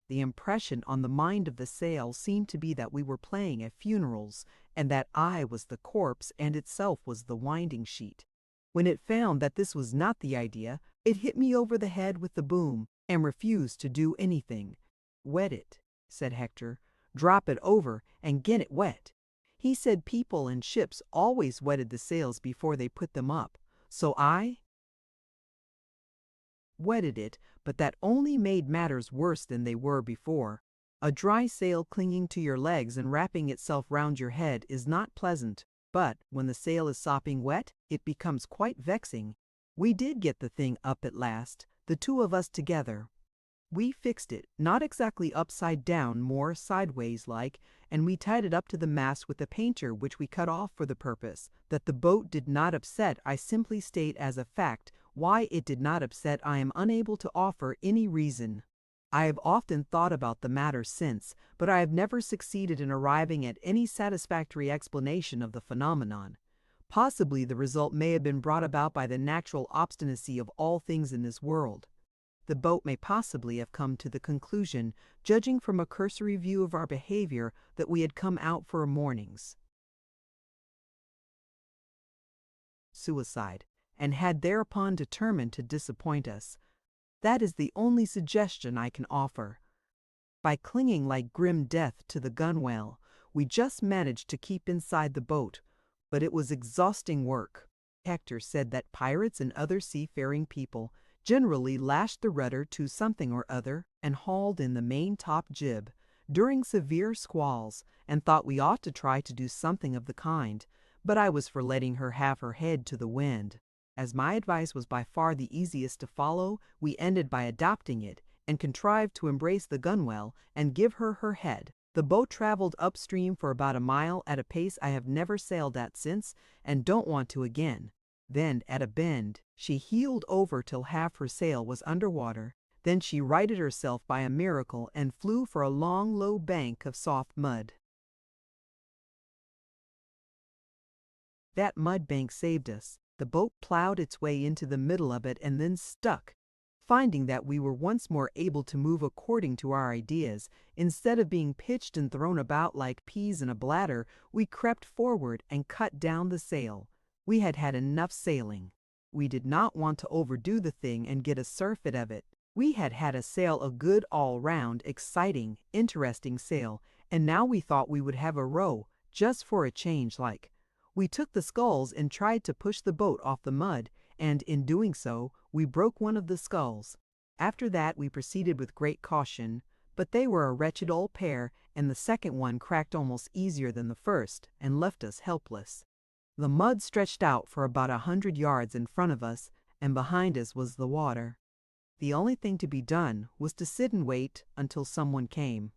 The impression on the mind of the sail seemed to be that we were playing at funerals, and that I was the corpse and itself was the winding sheet. When it found that this was not the idea, it hit me over the head with the boom and refused to do anything. "Wet it," said Hector. "Drop it over and get it wet." He said people and ships always wetted the sails before they put them up, so I wetted it, but that only made matters worse than they were before. A dry sail clinging to your legs and wrapping itself round your head is not pleasant, but when the sail is sopping wet, it becomes quite vexing. We did get the thing up at last, the two of us together. We fixed it, not exactly upside down, more sideways like, and we tied it up to the mast with a painter which we cut off for the purpose. That the boat did not upset I simply state as a fact. Why it did not upset I am unable to offer any reason. I have often thought about the matter since, but I have never succeeded in arriving at any satisfactory explanation of the phenomenon. Possibly the result may have been brought about by the natural obstinacy of all things in this world. The boat may possibly have come to the conclusion, judging from a cursory view of our behavior, that we had come out for a morning's suicide, and had thereupon determined to disappoint us. That is the only suggestion I can offer. By clinging like grim death to the gunwale, we just managed to keep inside the boat, but it was exhausting work. Hector said that pirates and other seafaring people generally lashed the rudder to something or other and hauled in the main-top jib during severe squalls, and thought we ought to try to do something of the kind, but I was for letting her have her head to the wind. As my advice was by far the easiest to follow, we ended by adopting it, and contrived to embrace the gunwale and give her her head. The boat traveled upstream for about a mile at a pace I have never sailed at since, and don't want to again. Then, at a bend, she heeled over till half her sail was under water. Then she righted herself by a miracle and flew for a long, low bank of soft mud. That mud bank saved us. The boat plowed its way into the middle of it and then stuck. Finding that we were once more able to move according to our ideas, instead of being pitched and thrown about like peas in a bladder, we crept forward and cut down the sail. We had had enough sailing. We did not want to overdo the thing and get a surfeit of it. We had had a sail, a good all-round, exciting, interesting sail, and now we thought we would have a row, just for a change like. We took the sculls and tried to push the boat off the mud, and in doing so, we broke one of the sculls. After that we proceeded with great caution, but they were a wretched old pair, and the second one cracked almost easier than the first, and left us helpless. The mud stretched out for about 100 yards in front of us, and behind us was the water. The only thing to be done was to sit and wait until someone came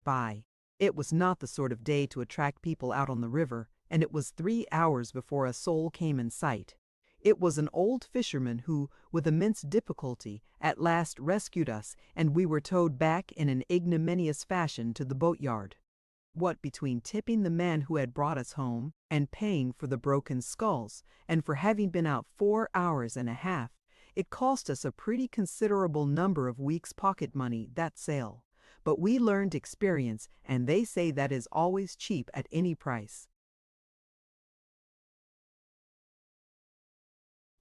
by. It was not the sort of day to attract people out on the river, and it was 3 hours before a soul came in sight. It was an old fisherman who, with immense difficulty, at last rescued us, and we were towed back in an ignominious fashion to the boatyard. What between tipping the man who had brought us home, and paying for the broken sculls, and for having been out 4 hours and a half, It cost us a pretty considerable number of weeks' pocket money, that sail. But we learned experience, and they say that is always cheap at any price.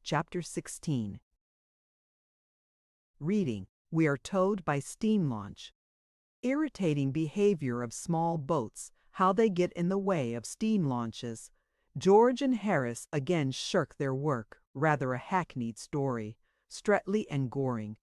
Chapter 16. Reading. We are towed by steam launch. Irritating behavior of small boats, how they get in the way of steam launches. George and Harris again shirk their work, rather a hackneyed story, Streatley and Goring.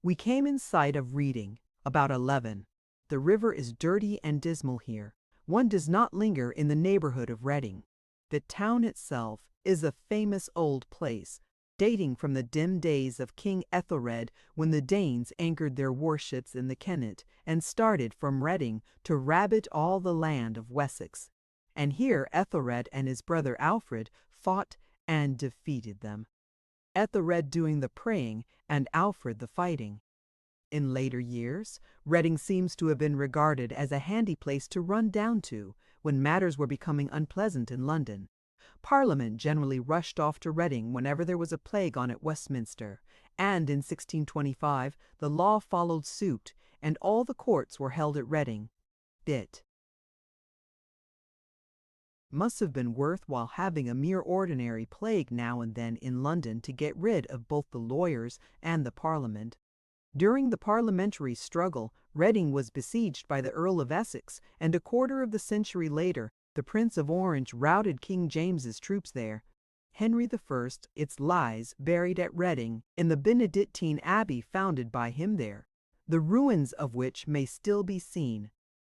We came in sight of Reading, about 11. The river is dirty and dismal here. One does not linger in the neighborhood of Reading. The town itself is a famous old place, dating from the dim days of King Ethelred, when the Danes anchored their warships in the Kennet and started from Reading to ravage all the land of Wessex. And here Ethelred and his brother Alfred fought and defeated them, Ethelred doing the praying and Alfred the fighting. In later years, Reading seems to have been regarded as a handy place to run down to when matters were becoming unpleasant in London. Parliament generally rushed off to Reading whenever there was a plague on at Westminster, and in 1625 the law followed suit, and all the courts were held at Reading. It must have been worthwhile having a mere ordinary plague now and then in London to get rid of both the lawyers and the Parliament. During the parliamentary struggle, Reading was besieged by the Earl of Essex, and a quarter of the century later, the Prince of Orange routed King James's troops there. Henry I, its lies buried at Reading in the Benedictine Abbey founded by him there, the ruins of which may still be seen.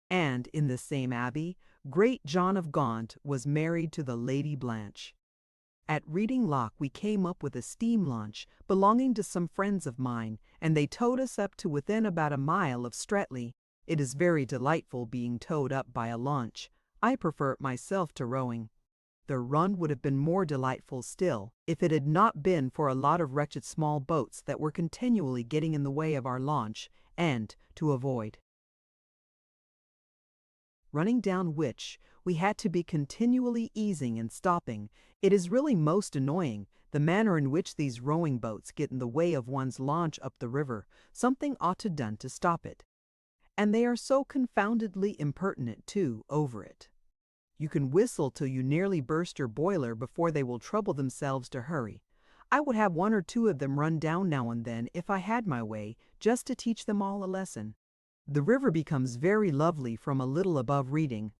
And in the same abbey, great John of Gaunt was married to the Lady Blanche. At Reading Lock we came up with a steam launch belonging to some friends of mine, and they towed us up to within about a mile of Streatley. It is very delightful being towed up by a launch. I prefer it myself to rowing. The run would have been more delightful still if it had not been for a lot of wretched small boats that were continually getting in the way of our launch, and, to avoid running down which, we had to be continually easing and stopping. It is really most annoying, the manner in which these rowing boats get in the way of one's launch up the river. Something ought to be done to stop it. And they are so confoundedly impertinent, too, over it. You can whistle till you nearly burst your boiler before they will trouble themselves to hurry. I would have one or two of them run down now and then if I had my way, just to teach them all a lesson. The river becomes very lovely from a little above Reading.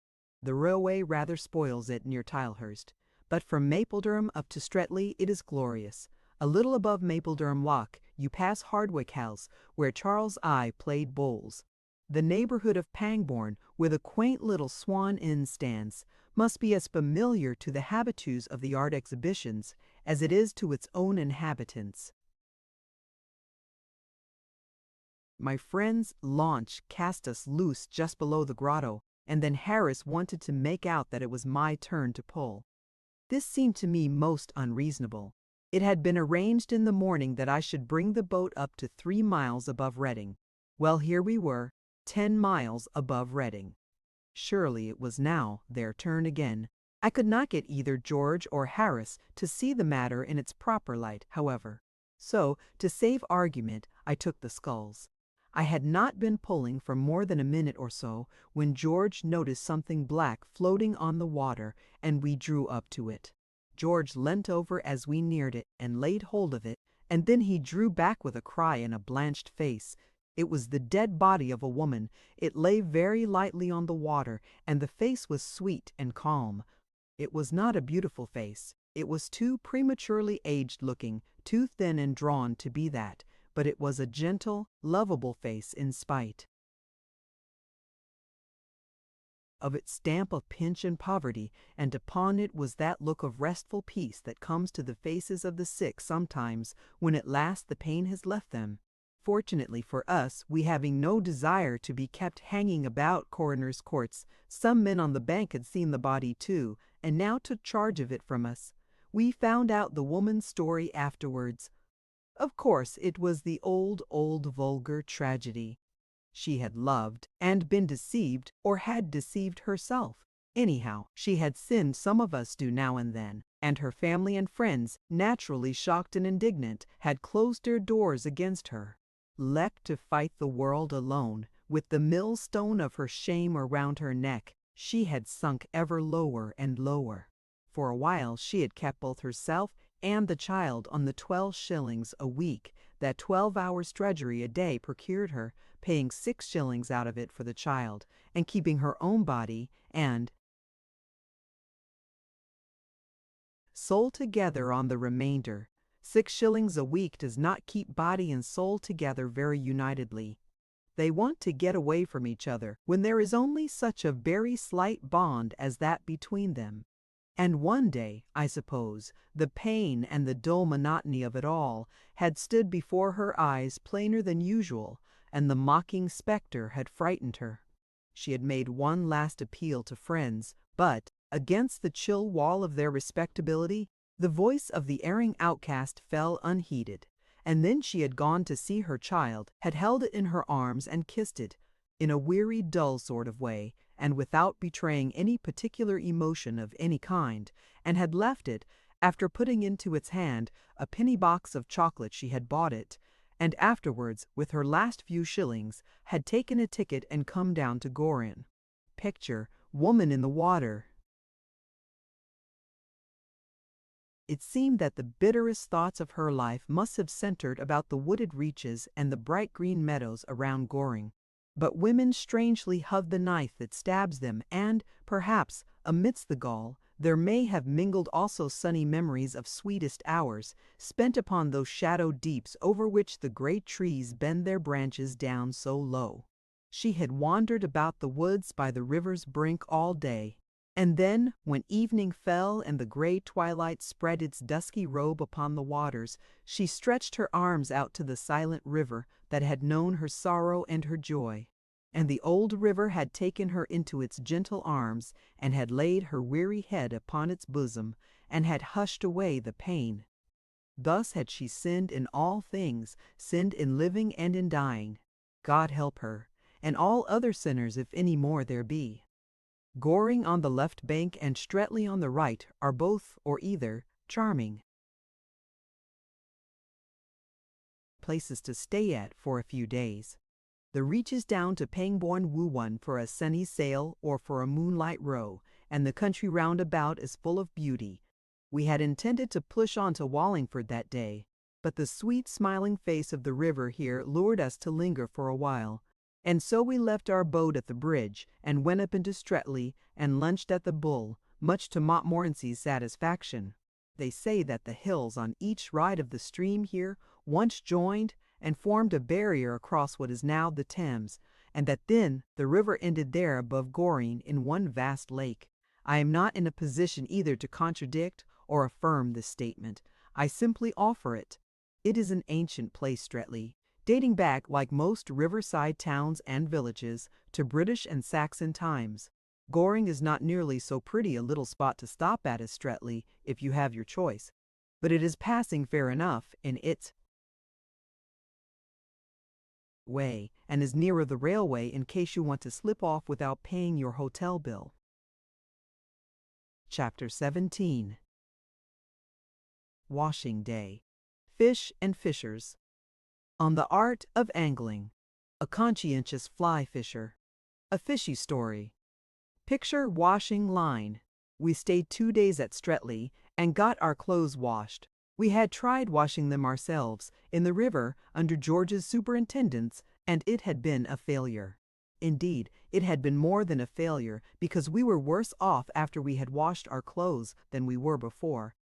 The railway rather spoils it near Tilehurst, but from Mapledurham up to Streatley it is glorious. A little above Mapledurham Lock you pass Hardwicke House, where Charles I played bowls. The neighborhood of Pangbourne, where the quaint little Swan Inn stands, must be as familiar to the habitués of the art exhibitions as it is to its own inhabitants. My friend's launch cast us loose just below the grotto, and then Harris wanted to make out that it was my turn to pull. This seemed to me most unreasonable. It had been arranged in the morning that I should bring the boat up to 3 miles above Reading. Well, here we were, 10 miles above Reading. Surely it was now their turn again. I could not get either George or Harris to see the matter in its proper light, however. So, to save argument, I took the sculls. I had not been pulling for more than a minute or so when George noticed something black floating on the water, and we drew up to it. George leant over as we neared it and laid hold of it, and then he drew back with a cry and a blanched face. It was the dead body of a woman. It lay very lightly on the water, and the face was sweet and calm. It was not a beautiful face. It was too prematurely aged-looking, too thin and drawn to be that, but it was a gentle, lovable face in spite of its stamp of pinch and poverty, and upon it was that look of restful peace that comes to the faces of the sick sometimes when at last the pain has left them. Fortunately for us, we having no desire to be kept hanging about coroners' courts, some men on the bank had seen the body too, and now took charge of it from us. We found out the woman's story afterwards. Of course, it was the old vulgar tragedy. She had loved and been deceived, or had deceived herself. Anyhow, she had sinned, some of us do now and then, and her family and friends, naturally shocked and indignant, had closed their doors against her. Left to fight the world alone, with the millstone of her shame around her neck, she had sunk ever lower and lower. For a while she had kept both herself and the child on the 12 shillings a week that 12 hours drudgery a day procured her, paying 6 shillings out of it for the child, and keeping her own body and soul together on the remainder. 6 shillings a week does not keep body and soul together very unitedly. They want to get away from each other when there is only such a very slight bond as that between them. And one day, I suppose, the pain and the dull monotony of it all had stood before her eyes plainer than usual, and the mocking spectre had frightened her. She had made one last appeal to friends, but, against the chill wall of their respectability, the voice of the erring outcast fell unheeded. And then she had gone to see her child, had held it in her arms and kissed it, in a weary, dull sort of way, and without betraying any particular emotion of any kind, and had left it, after putting into its hand a penny box of chocolate she had bought it, and afterwards, with her last few shillings, had taken a ticket and come down to Gorin. Picture, woman in the water. It seemed that the bitterest thoughts of her life must have centered about the wooded reaches and the bright green meadows around Goring. But women strangely have the knife that stabs them, and, perhaps, amidst the gall, there may have mingled also sunny memories of sweetest hours, spent upon those shadowed deeps over which the great trees bend their branches down so low. She had wandered about the woods by the river's brink all day. And then, when evening fell and the gray twilight spread its dusky robe upon the waters, she stretched her arms out to the silent river that had known her sorrow and her joy. And the old river had taken her into its gentle arms, and had laid her weary head upon its bosom, and had hushed away the pain. Thus had she sinned in all things, sinned in living and in dying. God help her, and all other sinners, if any more there be. Goring on the left bank and Streatley on the right are both, or either, charming places to stay at for a few days. The reaches down to Pangbourne woo one for a sunny sail or for a moonlight row, and the country round about is full of beauty. We had intended to push on to Wallingford that day, but the sweet smiling face of the river here lured us to linger for a while. And so we left our boat at the bridge, and went up into Streatley, and lunched at the Bull, much to Montmorency's satisfaction. They say that the hills on each side of the stream here once joined and formed a barrier across what is now the Thames, and that then the river ended there above Goring in one vast lake. I am not in a position either to contradict or affirm this statement. I simply offer it. It is an ancient place, Streatley, dating back, like most riverside towns and villages, to British and Saxon times. Goring is not nearly so pretty a little spot to stop at as Streatley, if you have your choice, but it is passing fair enough in its way, and is nearer the railway in case you want to slip off without paying your hotel bill. Chapter 17. Washing Day. Fish and Fishers. On the Art of Angling. A conscientious fly fisher. A fishy story. Picture washing line. We stayed 2 days at Streatley and got our clothes washed. We had tried washing them ourselves in the river under George's superintendence, and it had been a failure. Indeed, it had been more than a failure, because we were worse off after we had washed our clothes than we were before.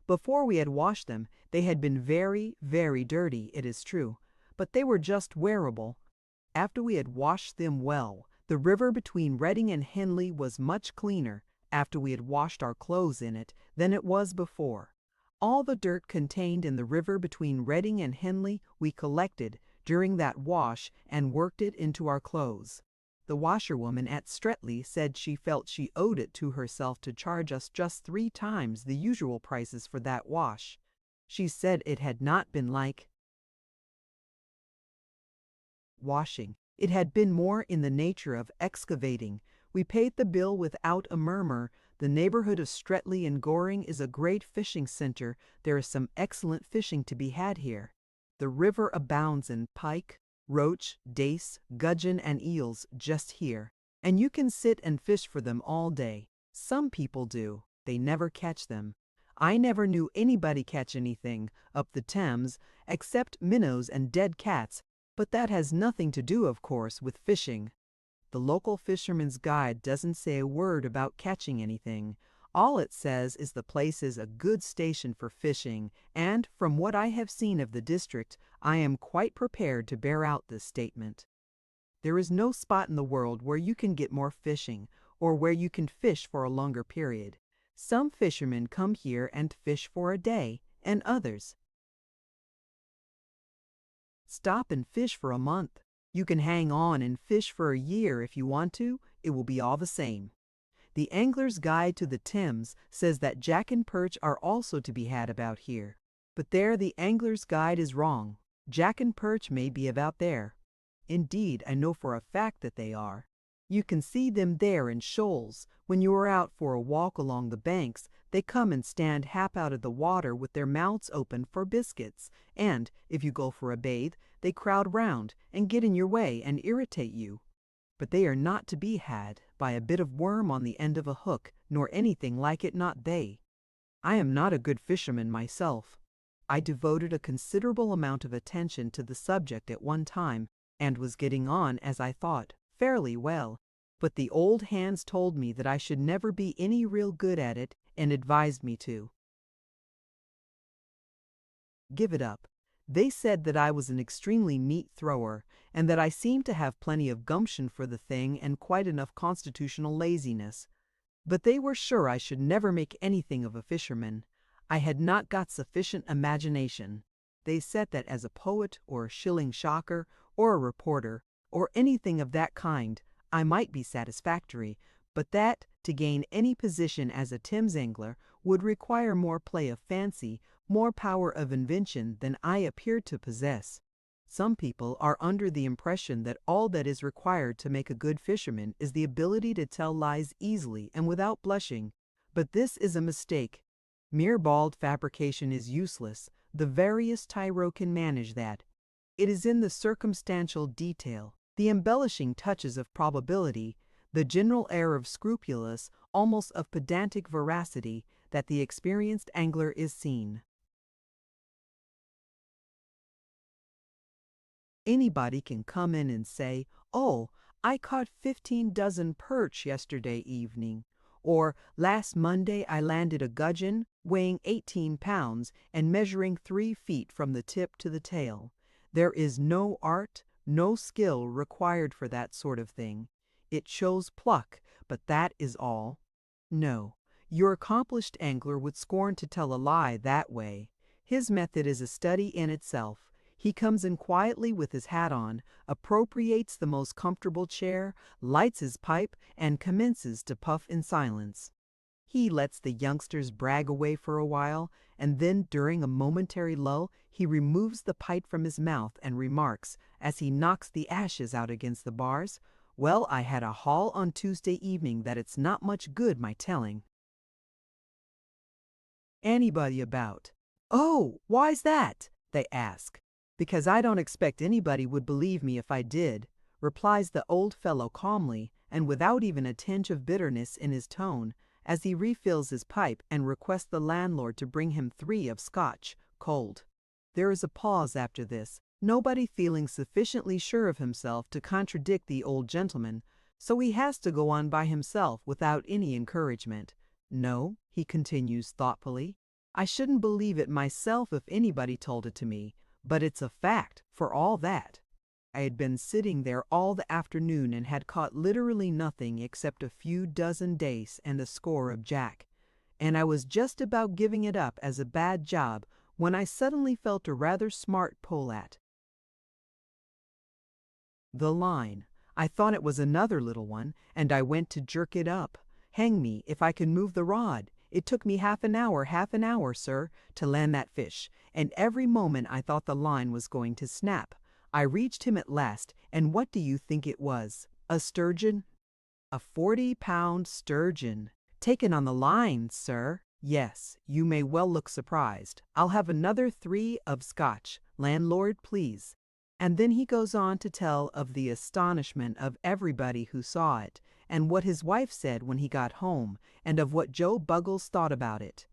Before we had washed them, they had been very, very dirty, it is true, but they were just wearable. After we had washed them well, the river between Reading and Henley was much cleaner, after we had washed our clothes in it, than it was before. All the dirt contained in the river between Reading and Henley we collected during that wash and worked it into our clothes. The washerwoman at Streatley said she felt she owed it to herself to charge us just 3 times the usual prices for that wash. She said it had not been like washing. It had been more in the nature of excavating. We paid the bill without a murmur. The neighborhood of Streatley and Goring is a great fishing center. There is some excellent fishing to be had here. The river abounds in pike, roach, dace, gudgeon, and eels just here, and you can sit and fish for them all day. Some people do. They never catch them. I never knew anybody catch anything up the Thames except minnows and dead cats, but that has nothing to do, of course, with fishing. The local fisherman's guide doesn't say a word about catching anything. All it says is the place is a good station for fishing, and from what I have seen of the district, I am quite prepared to bear out this statement. There is no spot in the world where you can get more fishing, or where you can fish for a longer period. Some fishermen come here and fish for a day, and others stop and fish for a month. You can hang on and fish for a year if you want to. It will be all the same. The Angler's Guide to the Thames says that jack and perch are also to be had about here. But there the Angler's Guide is wrong. Jack and perch may be about there. Indeed, I know for a fact that they are. You can see them there in shoals. When you are out for a walk along the banks, they come and stand half out of the water with their mouths open for biscuits, and, if you go for a bathe, they crowd round and get in your way and irritate you. But they are not to be had by a bit of worm on the end of a hook, nor anything like it, not they. I am not a good fisherman myself. I devoted a considerable amount of attention to the subject at one time, and was getting on, as I thought, fairly well, but the old hands told me that I should never be any real good at it, and advised me to give it up. They said that I was an extremely neat thrower, and that I seemed to have plenty of gumption for the thing and quite enough constitutional laziness. But they were sure I should never make anything of a fisherman. I had not got sufficient imagination. They said that as a poet or a shilling shocker or a reporter or anything of that kind, I might be satisfactory, but that to gain any position as a Thames angler would require more play of fancy, more power of invention than I appeared to possess. Some people are under the impression that all that is required to make a good fisherman is the ability to tell lies easily and without blushing, but this is a mistake. Mere bald fabrication is useless. The veriest tyro can manage that. It is in the circumstantial detail, the embellishing touches of probability, the general air of scrupulous, almost of pedantic veracity, that the experienced angler is seen. Anybody can come in and say, "Oh, I caught 15 dozen perch yesterday evening," or "Last Monday I landed a gudgeon weighing 18 pounds and measuring 3 feet from the tip to the tail." There is no art, no skill required for that sort of thing. It shows pluck, but that is all. No, your accomplished angler would scorn to tell a lie that way. His method is a study in itself. He comes in quietly with his hat on, appropriates the most comfortable chair, lights his pipe, and commences to puff in silence. He lets the youngsters brag away for a while, and then during a momentary lull he removes the pipe from his mouth and remarks, as he knocks the ashes out against the bars, "Well, I had a haul on Tuesday evening that it's not much good my telling." Anybody about? "Oh, why's that?" they ask. "Because I don't expect anybody would believe me if I did," replies the old fellow calmly and without even a tinge of bitterness in his tone, as he refills his pipe and requests the landlord to bring him 3 of Scotch, cold. There is a pause after this, nobody feeling sufficiently sure of himself to contradict the old gentleman, so he has to go on by himself without any encouragement. "No," he continues thoughtfully, "I shouldn't believe it myself if anybody told it to me, but it's a fact, for all that." I had been sitting there all the afternoon and had caught literally nothing except a few dozen dace and a score of jack, and I was just about giving it up as a bad job when I suddenly felt a rather smart pull at the line. I thought it was another little one, and I went to jerk it up. Hang me if I can move the rod. It took me half an hour, sir, to land that fish, and every moment I thought the line was going to snap. I reached him at last, and what do you think it was? A sturgeon? A 40-pound sturgeon. Taken on the line, sir. Yes, you may well look surprised. I'll have another 3 of Scotch. Landlord, please. And then he goes on to tell of the astonishment of everybody who saw it, and what his wife said when he got home, and of what Joe Buggles thought about it.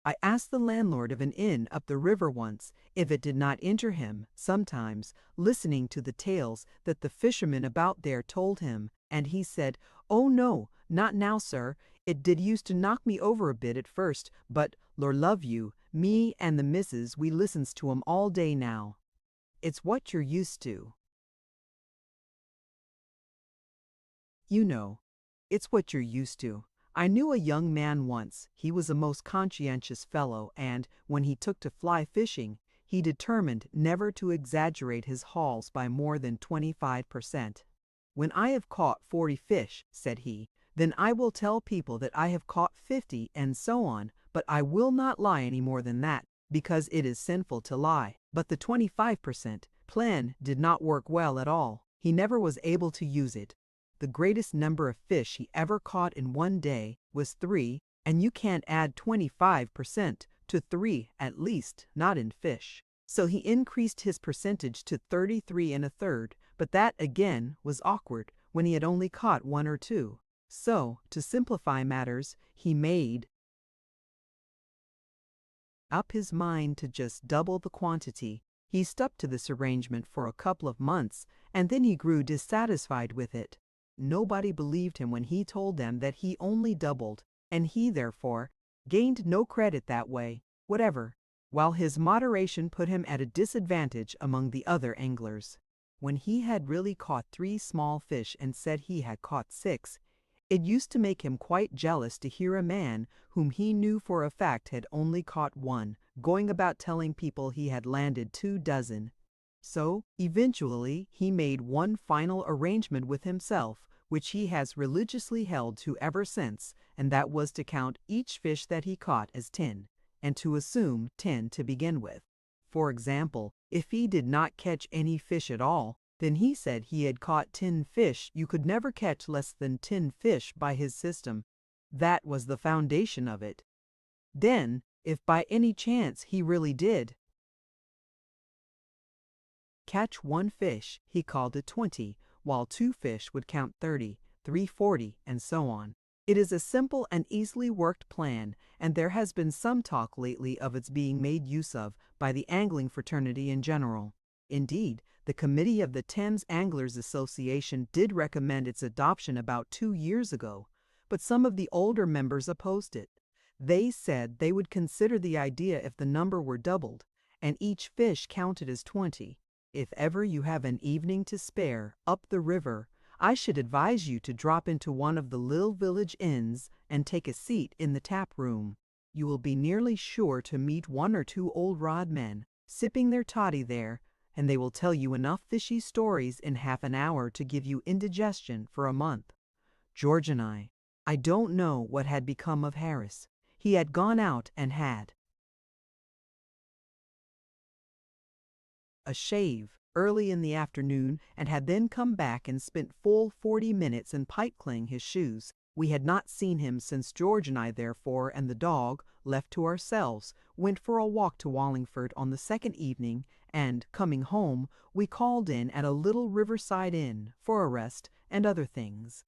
I asked the landlord of an inn up the river once if it did not injure him, sometimes, listening to the tales that the fishermen about there told him, and he said, "Oh no, not now, sir. It did used to knock me over a bit at first, but, Lord love you, me and the missus, we listens to 'em all day now." It's what you're used to. You know, it's what you're used to. I knew a young man once. He was a most conscientious fellow, and, when he took to fly fishing, he determined never to exaggerate his hauls by more than 25%. "When I have caught 40 fish," said he, "then I will tell people that I have caught 50 and so on, but I will not lie any more than that, because it is sinful to lie." But the 25% plan did not work well at all. He never was able to use it. The greatest number of fish he ever caught in one day was 3, and you can't add 25% to 3, at least, not in fish. So he increased his percentage to 33 1/3, but that again was awkward when he had only caught 1 or 2. So, to simplify matters, he made up his mind to just double the quantity. He stuck to this arrangement for a couple of months, and then he grew dissatisfied with it. Nobody believed him when he told them that he only doubled, and he, therefore, gained no credit that way, whatever, while his moderation put him at a disadvantage among the other anglers. When he had really caught 3 small fish and said he had caught 6, it used to make him quite jealous to hear a man whom he knew for a fact had only caught 1, going about telling people he had landed 2 dozen. So, eventually, he made one final arrangement with himself, which he has religiously held to ever since, and that was to count each fish that he caught as 10, and to assume 10 to begin with. For example, if he did not catch any fish at all, then he said he had caught 10 fish. You could never catch less than 10 fish by his system. That was the foundation of it. Then, if by any chance he really did catch 1 fish, he called it 20, while 2 fish would count 30, 3 40, and so on. It is a simple and easily worked plan, and there has been some talk lately of its being made use of by the angling fraternity in general. Indeed, the committee of the Thames Anglers Association did recommend its adoption about 2 years ago, but some of the older members opposed it. They said they would consider the idea if the number were doubled, and each fish counted as 20. If ever you have an evening to spare up the river, I should advise you to drop into one of the little village inns and take a seat in the tap room. You will be nearly sure to meet 1 or 2 old rod men, sipping their toddy there, and they will tell you enough fishy stories in half an hour to give you indigestion for a month. George and I don't know what had become of Harris. He had gone out and had a shave early in the afternoon, and had then come back and spent full 40 minutes in pipe-cleaning his shoes. We had not seen him since George and I, therefore, and the dog, left to ourselves, went for a walk to Wallingford on the second evening, and, coming home, we called in at a little riverside inn for a rest and other things.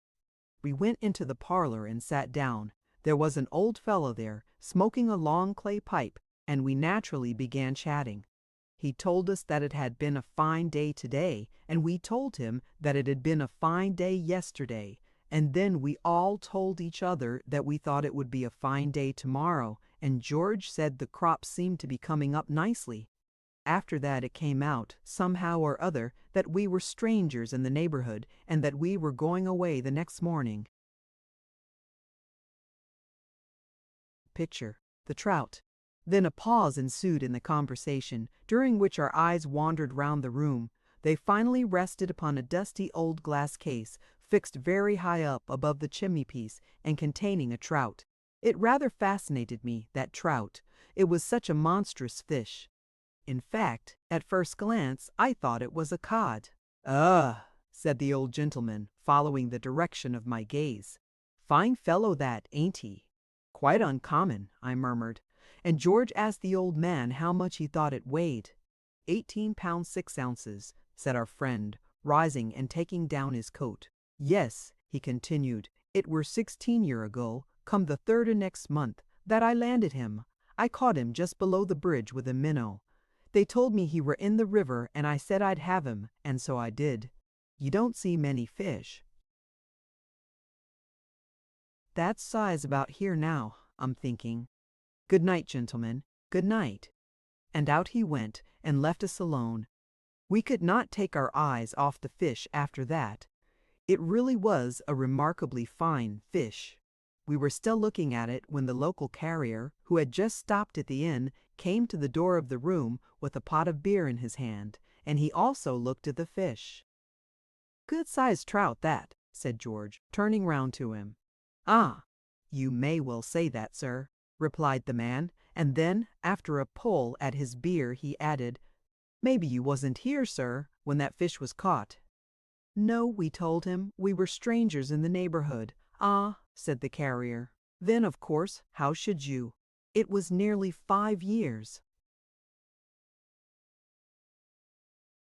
We went into the parlor and sat down. There was an old fellow there, smoking a long clay pipe, and we naturally began chatting. He told us that it had been a fine day today, and we told him that it had been a fine day yesterday, and then we all told each other that we thought it would be a fine day tomorrow, and George said the crops seemed to be coming up nicely. After that it came out, somehow or other, that we were strangers in the neighborhood, and that we were going away the next morning. Picture the trout. Then a pause ensued in the conversation, during which our eyes wandered round the room. They finally rested upon a dusty old glass case, fixed very high up above the chimney-piece, and containing a trout. It rather fascinated me, that trout. It was such a monstrous fish. In fact, at first glance, I thought it was a cod. Ugh! said the old gentleman, following the direction of my gaze. "Fine fellow that, ain't he?" "Quite uncommon," I murmured, and George asked the old man how much he thought it weighed. 18 pounds 6 ounces, said our friend, rising and taking down his coat. "Yes," he continued, "it were 16 year ago, come the 3rd of next month, that I landed him. I caught him just below the bridge with a minnow. They told me he were in the river, and I said I'd have him, and so I did. You don't see many fish that size about here now, I'm thinking. Good night, gentlemen, good night." And out he went and left us alone. We could not take our eyes off the fish after that. It really was a remarkably fine fish. We were still looking at it when the local carrier, who had just stopped at the inn, came to the door of the room with a pot of beer in his hand, and he also looked at the fish. "Good-sized trout, that," said George, turning round to him. "Ah, you may well say that, sir," replied the man, and then, after a pull at his beer, he added, "Maybe you wasn't here, sir, when that fish was caught." "No," we told him, "we were strangers in the neighborhood." "Ah," said the carrier, "then, of course, how should you? It was nearly 5 years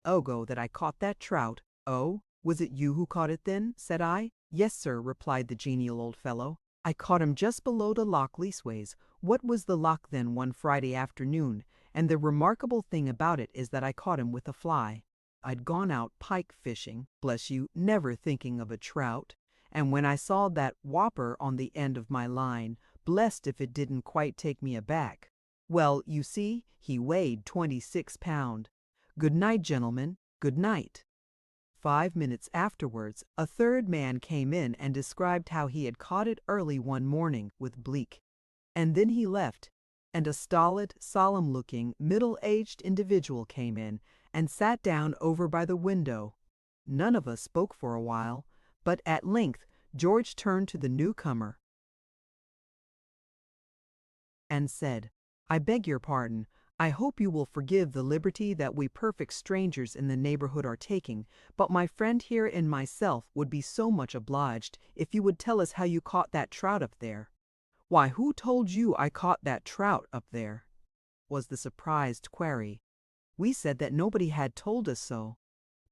ago that I caught that trout." "Oh, was it you who caught it then?" said I. "Yes, sir," replied the genial old fellow. "I caught him just below the loch leastways. What was the loch then one Friday afternoon, and the remarkable thing about it is that I caught him with a fly. I'd gone out pike fishing, bless you, never thinking of a trout, and when I saw that whopper on the end of my line, blessed if it didn't quite take me aback. Well, you see, he weighed 26 pound. Good night, gentlemen, good night." 5 minutes afterwards, a third man came in and described how he had caught it early one morning with bleak. And then he left, and a stolid, solemn-looking, middle-aged individual came in and sat down over by the window. None of us spoke for a while, but at length George turned to the newcomer and said, "I beg your pardon. I hope you will forgive the liberty that we perfect strangers in the neighborhood are taking, but my friend here and myself would be so much obliged if you would tell us how you caught that trout up there." "Why, who told you I caught that trout up there?" was the surprised query. We said that nobody had told us so,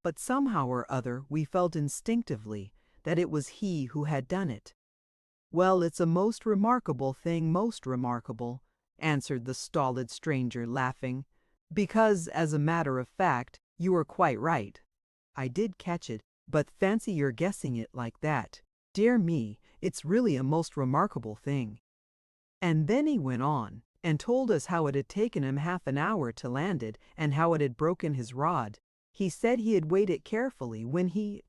but somehow or other we felt instinctively that it was he who had done it. "Well, it's a most remarkable thing, most remarkable," answered the stolid stranger, laughing, "because, as a matter of fact, you are quite right. I did catch it, but fancy your guessing it like that. Dear me, it's really a most remarkable thing." And then he went on and told us how it had taken him half an hour to land it, and how it had broken his rod. He said he had weighed it carefully when he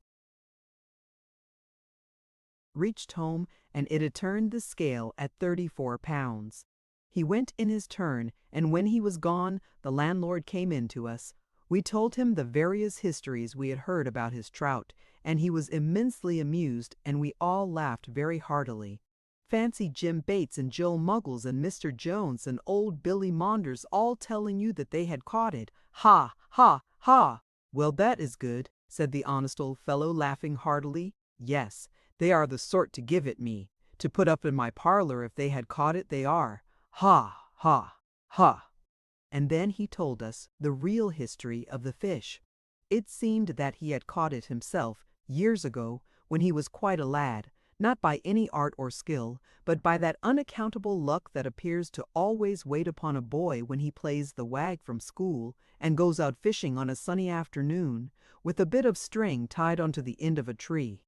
reached home, and it had turned the scale at 34 pounds. He went in his turn, and when he was gone, the landlord came in to us. We told him the various histories we had heard about his trout, and he was immensely amused, and we all laughed very heartily. Fancy Jim Bates and Joe Muggles and Mr. Jones and old Billy Maunders all telling you that they had caught it. Ha, ha, ha! "Well, that is good," said the honest old fellow, laughing heartily. "Yes, they are the sort to give it me. To put up in my parlor if they had caught it, they are. Ha, ha, ha!" And then he told us the real history of the fish. It seemed that he had caught it himself, years ago, when he was quite a lad, not by any art or skill, but by that unaccountable luck that appears to always wait upon a boy when he plays the wag from school, and goes out fishing on a sunny afternoon, with a bit of string tied onto the end of a tree.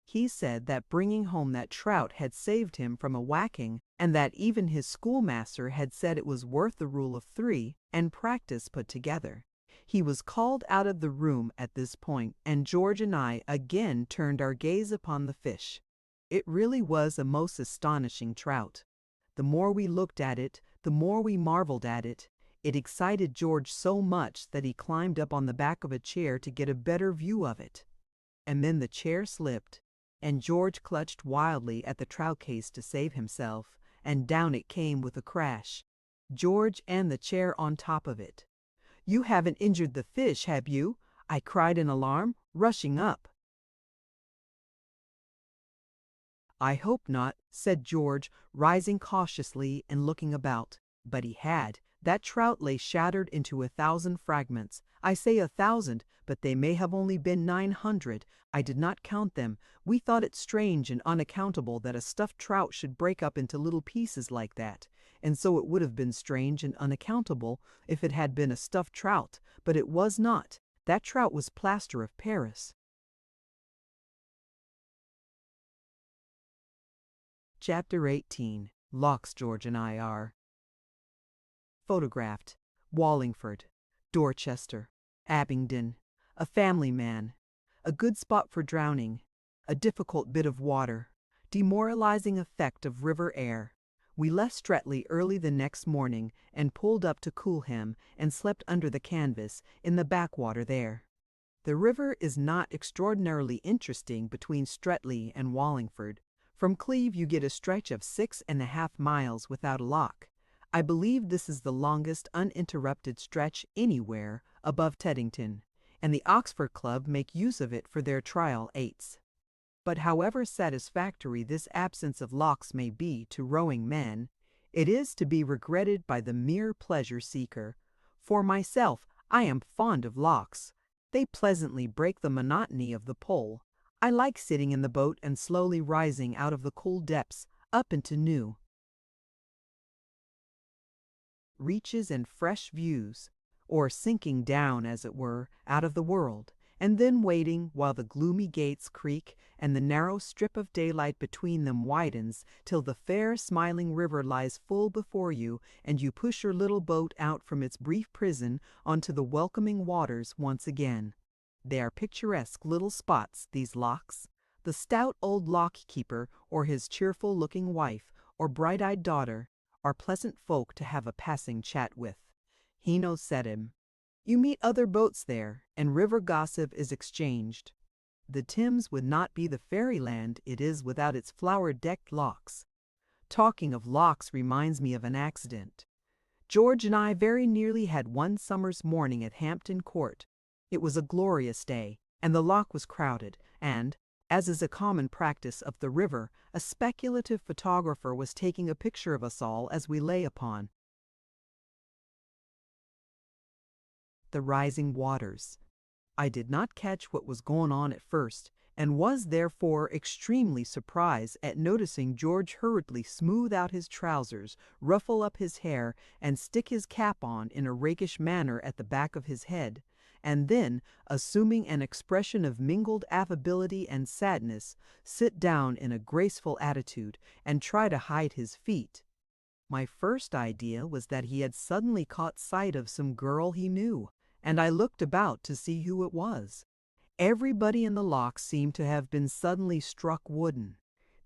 He said that bringing home that trout had saved him from a whacking, and that even his schoolmaster had said it was worth the rule of 3 and practice put together. He was called out of the room at this point, and George and I again turned our gaze upon the fish. It really was a most astonishing trout. The more we looked at it, the more we marveled at it. It excited George so much that he climbed up on the back of a chair to get a better view of it. And then the chair slipped, and George clutched wildly at the trout case to save himself, and down it came with a crash, George and the chair on top of it. You haven't injured the fish, have you?" I cried in alarm, rushing up. "I hope not," said George, rising cautiously and looking about. But he had. That trout lay shattered into 1,000 fragments. I say 1,000, but they may have only been 900. I did not count them. We thought it strange and unaccountable that a stuffed trout should break up into little pieces like that. And so it would have been strange and unaccountable if it had been a stuffed trout, but it was not. That trout was plaster of Paris. Chapter 18. Locks George and I are. Photographed. Wallingford. Dorchester. Abingdon. A family man. A good spot for drowning. A difficult bit of water. Demoralizing effect of river air. We left Streatley early the next morning and pulled up to Coolham and slept under the canvas in the backwater there. The river is not extraordinarily interesting between Streatley and Wallingford. From Cleve you get a stretch of 6.5 miles without a lock. I believe this is the longest uninterrupted stretch anywhere above Teddington, and the Oxford Club make use of it for their trial 8s. But however satisfactory this absence of locks may be to rowing men, it is to be regretted by the mere pleasure seeker. For myself, I am fond of locks. They pleasantly break the monotony of the pole. I like sitting in the boat and slowly rising out of the cool depths up into new reaches and fresh views, or sinking down, as it were, out of the world, and then waiting while the gloomy gates creak and the narrow strip of daylight between them widens till the fair smiling river lies full before you and you push your little boat out from its brief prison onto the welcoming waters once again. They are picturesque little spots, these locks. The stout old lock-keeper or his cheerful-looking wife or bright-eyed daughter are pleasant folk to have a passing chat with. Hino said him. You meet other boats there, and river gossip is exchanged. The Thames would not be the fairyland it is without its flower-decked locks. Talking of locks reminds me of an accident. George and I very nearly had one summer's morning at Hampton Court. It was a glorious day, and the lock was crowded, and, as is a common practice of the river, a speculative photographer was taking a picture of us all as we lay upon the rising waters. I did not catch what was going on at first, and was therefore extremely surprised at noticing George hurriedly smooth out his trousers, ruffle up his hair, and stick his cap on in a rakish manner at the back of his head, and then, assuming an expression of mingled affability and sadness, sit down in a graceful attitude and try to hide his feet. My first idea was that he had suddenly caught sight of some girl he knew, and I looked about to see who it was. Everybody in the lock seemed to have been suddenly struck wooden.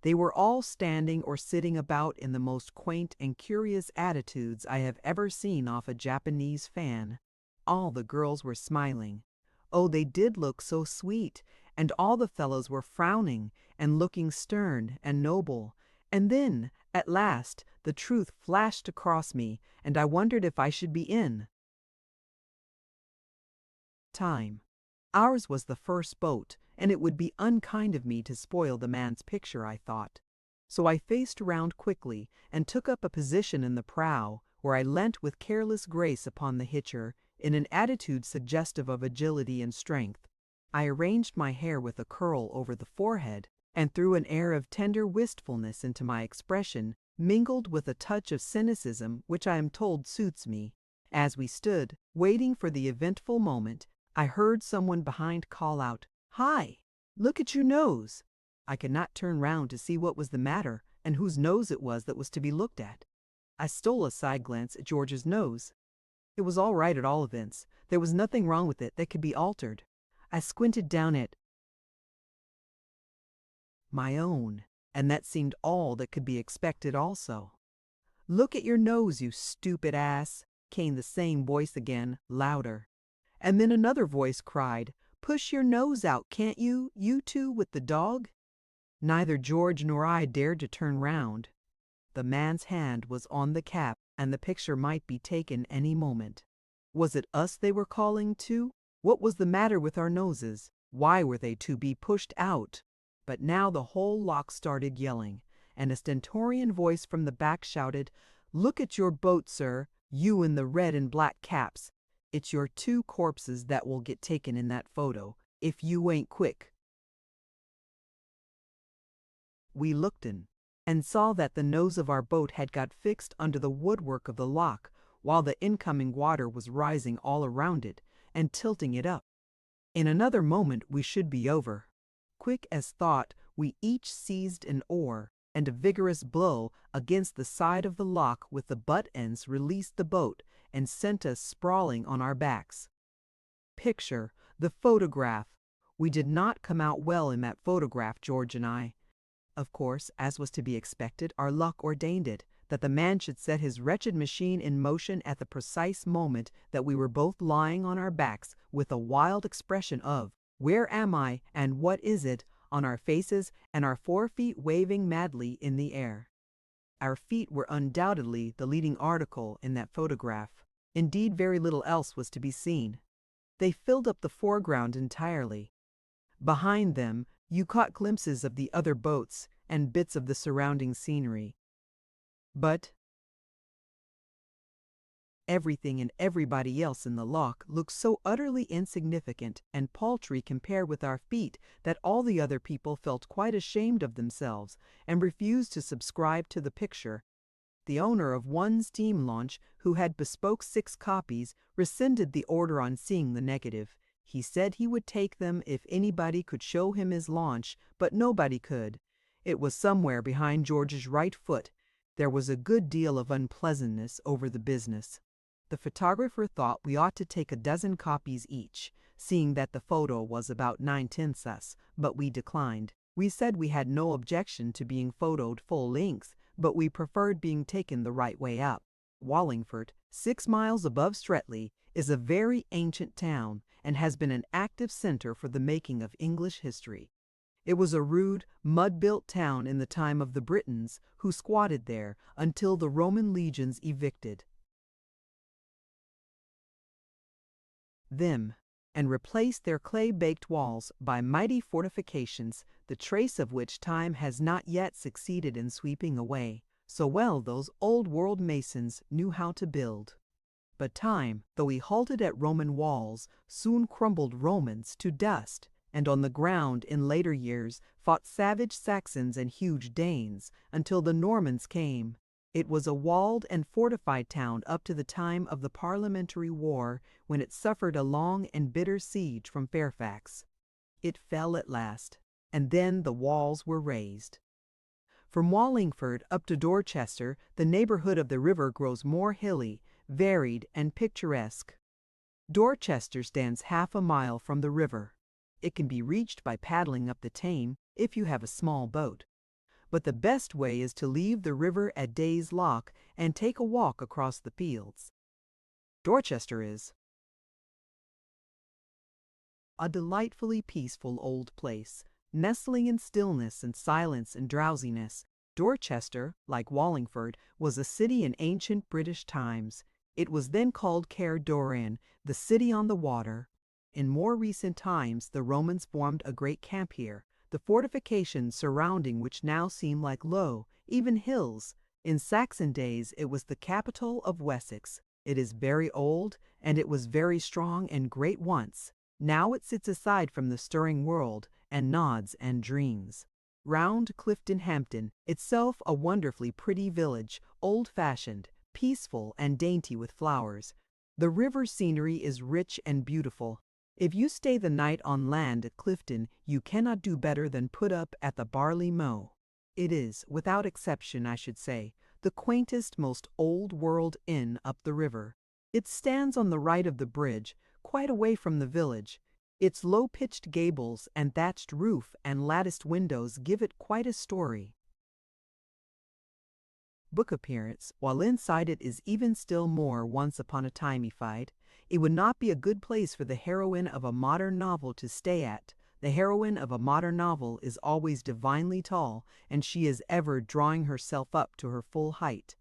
They were all standing or sitting about in the most quaint and curious attitudes I have ever seen off a Japanese fan. All the girls were smiling. Oh, they did look so sweet, and all the fellows were frowning and looking stern and noble. And then, at last, the truth flashed across me, and I wondered if I should be in time. Ours was the first boat, and it would be unkind of me to spoil the man's picture, I thought. So I faced around quickly and took up a position in the prow, where I leant with careless grace upon the hitcher, in an attitude suggestive of agility and strength. I arranged my hair with a curl over the forehead, and threw an air of tender wistfulness into my expression, mingled with a touch of cynicism which I am told suits me. As we stood, waiting for the eventful moment, I heard someone behind call out, "Hi! Look at your nose!" I could not turn round to see what was the matter, and whose nose it was that was to be looked at. I stole a side glance at George's nose. It was all right at all events. There was nothing wrong with it that could be altered. I squinted down at my own, and that seemed all that could be expected also. "Look at your nose, you stupid ass," came the same voice again, louder. And then another voice cried, "Push your nose out, can't you, you two with the dog?" Neither George nor I dared to turn round. The man's hand was on the cap, and the picture might be taken any moment. Was it us they were calling to? What was the matter with our noses? Why were they to be pushed out? But now the whole lock started yelling, and a stentorian voice from the back shouted, "Look at your boat, sir, you in the red and black caps. It's your 2 corpses that will get taken in that photo, if you ain't quick." We looked in, and saw that the nose of our boat had got fixed under the woodwork of the lock, while the incoming water was rising all around it and tilting it up. In another moment we should be over. Quick as thought, we each seized an oar, and a vigorous blow against the side of the lock with the butt ends released the boat and sent us sprawling on our backs. Picture, the photograph. We did not come out well in that photograph, George and I. Of course, as was to be expected, our luck ordained it, that the man should set his wretched machine in motion at the precise moment that we were both lying on our backs with a wild expression of, "Where am I, and what is it?" on our faces, and our 4 feet waving madly in the air. Our feet were undoubtedly the leading article in that photograph. Indeed, very little else was to be seen. They filled up the foreground entirely. Behind them, you caught glimpses of the other boats and bits of the surrounding scenery. But everything and everybody else in the loch looked so utterly insignificant and paltry compared with our feet that all the other people felt quite ashamed of themselves and refused to subscribe to the picture. The owner of one steam launch, who had bespoke 6 copies, rescinded the order on seeing the negative. He said he would take them if anybody could show him his launch, but nobody could. It was somewhere behind George's right foot. There was a good deal of unpleasantness over the business. The photographer thought we ought to take a dozen copies each, seeing that the photo was about 9/10 us, but we declined. We said we had no objection to being photoed full length, but we preferred being taken the right way up. Wallingford, 6 miles above Streatley, is a very ancient town and has been an active center for the making of English history. It was a rude, mud-built town in the time of the Britons, who squatted there until the Roman legions evicted them and replaced their clay-baked walls by mighty fortifications, the trace of which time has not yet succeeded in sweeping away. So well those old-world masons knew how to build. But time, though he halted at Roman walls, soon crumbled Romans to dust, and on the ground in later years fought savage Saxons and huge Danes, until the Normans came. It was a walled and fortified town up to the time of the Parliamentary War, when it suffered a long and bitter siege from Fairfax. It fell at last, and then the walls were raised. From Wallingford up to Dorchester, the neighborhood of the river grows more hilly, varied, and picturesque. Dorchester stands half a mile from the river. It can be reached by paddling up the Thames if you have a small boat. But the best way is to leave the river at Day's Lock and take a walk across the fields. Dorchester is a delightfully peaceful old place, nestling in stillness and silence and drowsiness. Dorchester, like Wallingford, was a city in ancient British times. It was then called Caer Doran, the city on the water. In more recent times, the Romans formed a great camp here, the fortifications surrounding which now seem like low, even hills. In Saxon days, it was the capital of Wessex. It is very old, and it was very strong and great once. Now it sits aside from the stirring world, and nods and dreams. Round Clifton Hampton, itself a wonderfully pretty village, old-fashioned, peaceful, and dainty with flowers. The river scenery is rich and beautiful. If you stay the night on land at Clifton, you cannot do better than put up at the Barley Mow. It is, without exception I should say, the quaintest, most old-world inn up the river. It stands on the right of the bridge, quite away from the village. Its low-pitched gables and thatched roof and latticed windows give it quite a story. Book appearance, while inside it is even still more once upon a timeified. It would not be a good place for the heroine of a modern novel to stay at. The heroine of a modern novel is always divinely tall, and she is ever drawing herself up to her full height.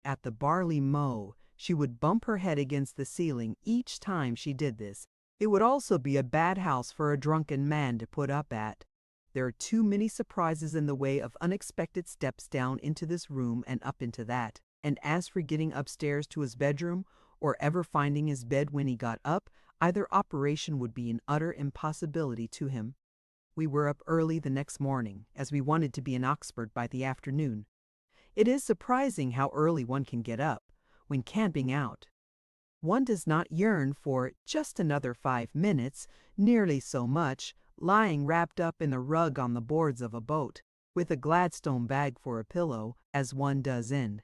At the Barley Mow, She would bump her head against the ceiling each time she did this. It would also be a bad house for a drunken man to put up at. There are too many surprises in the way of unexpected steps down into this room and up into that. And as for getting upstairs to his bedroom, or ever finding his bed when he got up, either operation would be an utter impossibility to him. We were up early the next morning, as we wanted to be in Oxford by the afternoon. It is surprising how early one can get up, when camping out. One does not yearn for just another 5 minutes, nearly so much, lying wrapped up in a rug on the boards of a boat, with a Gladstone bag for a pillow, as one does in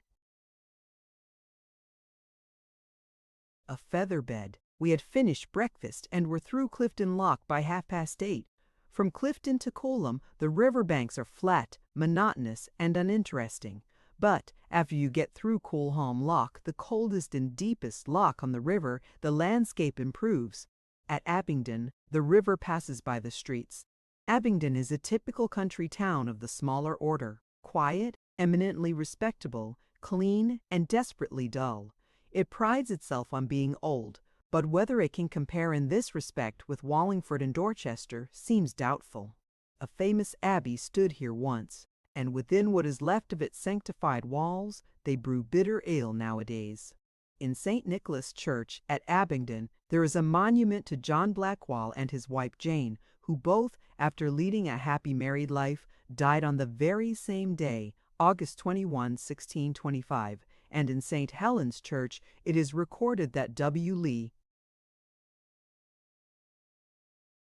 a feather bed. We had finished breakfast and were through Clifton Lock by 8:30. From Clifton to Colham, the river banks are flat, monotonous, and uninteresting. But after you get through Colham Lock, the coldest and deepest lock on the river, the landscape improves. At Abingdon, the river passes by the streets. Abingdon is a typical country town of the smaller order, quiet, eminently respectable, clean, and desperately dull. It prides itself on being old, but whether it can compare in this respect with Wallingford and Dorchester seems doubtful. A famous abbey stood here once, and within what is left of its sanctified walls they brew bitter ale nowadays. In St. Nicholas Church at Abingdon there is a monument to John Blackwall and his wife Jane, who both, after leading a happy married life, died on the very same day, August 21, 1625, and in St. Helen's Church it is recorded that W. Lee,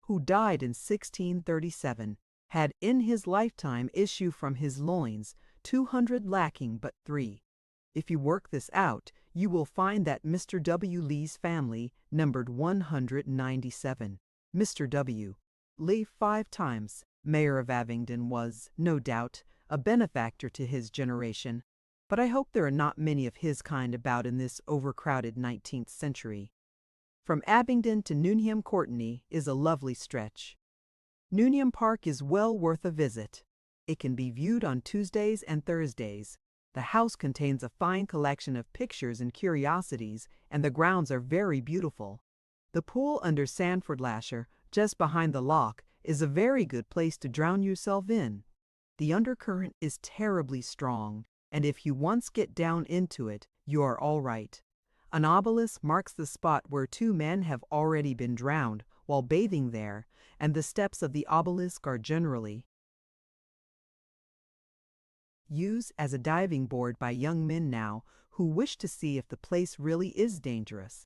who died in 1637, had in his lifetime issue from his loins 200 lacking but 3. If you work this out, you will find that Mr. W. Lee's family numbered 197. Mr. W. Lee, 5 times mayor of Abingdon, was, no doubt, a benefactor to his generation, but I hope there are not many of his kind about in this overcrowded 19th century. From Abingdon to Newnham Courtenay is a lovely stretch. Newnham Park is well worth a visit. It can be viewed on Tuesdays and Thursdays. The house contains a fine collection of pictures and curiosities, and the grounds are very beautiful. The pool under Sandford Lasher, just behind the lock, is a very good place to drown yourself in. The undercurrent is terribly strong, and if you once get down into it, you are all right. An obelisk marks the spot where 2 men have already been drowned while bathing there, and the steps of the obelisk are generally used as a diving board by young men now who wish to see if the place really is dangerous.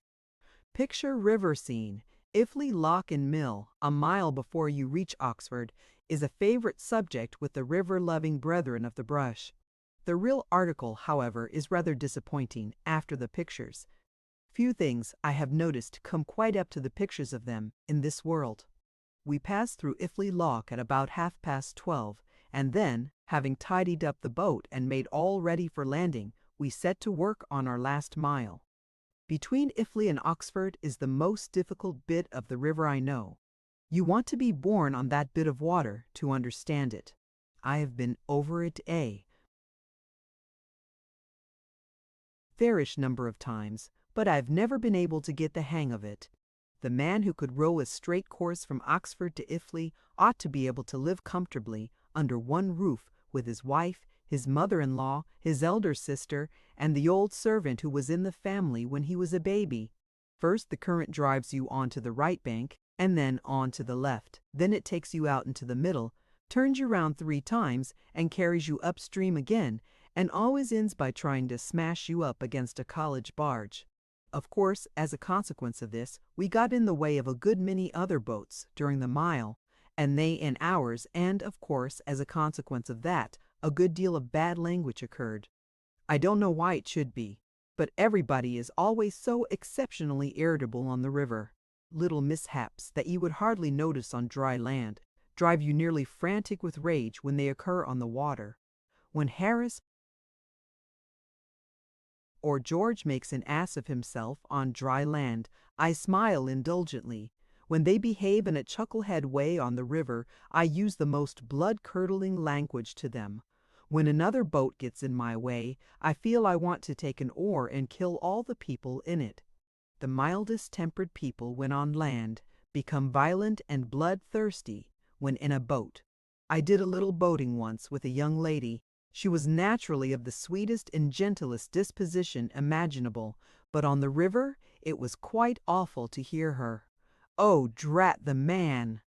Picture river scene. Iffley Lock and Mill, a mile before you reach Oxford, is a favorite subject with the river-loving brethren of the brush. The real article, however, is rather disappointing after the pictures. Few things, I have noticed, come quite up to the pictures of them in this world. We passed through Iffley Lock at about 12:30, and then, having tidied up the boat and made all ready for landing, we set to work on our last mile. Between Iffley and Oxford is the most difficult bit of the river I know. You want to be born on that bit of water to understand it. I have been over it a fairish number of times, but I've never been able to get the hang of it. The man who could row a straight course from Oxford to Iffley ought to be able to live comfortably under one roof with his wife, his mother-in-law, his elder sister, and the old servant who was in the family when he was a baby. First the current drives you on to the right bank, and then on to the left. Then it takes you out into the middle, turns you round 3 times, and carries you upstream again, and always ends by trying to smash you up against a college barge. Of course, as a consequence of this, we got in the way of a good many other boats during the mile, and they in ours, and, of course, as a consequence of that, a good deal of bad language occurred. I don't know why it should be, but everybody is always so exceptionally irritable on the river. Little mishaps that you would hardly notice on dry land drive you nearly frantic with rage when they occur on the water. When Harris or George makes an ass of himself on dry land, I smile indulgently. When they behave in a chucklehead way on the river, I use the most blood-curdling language to them. When another boat gets in my way, I feel I want to take an oar and kill all the people in it. The mildest tempered people when on land become violent and bloodthirsty when in a boat. I did a little boating once with a young lady. She was naturally of the sweetest and gentlest disposition imaginable, but on the river it was quite awful to hear her. "Oh, drat the man!"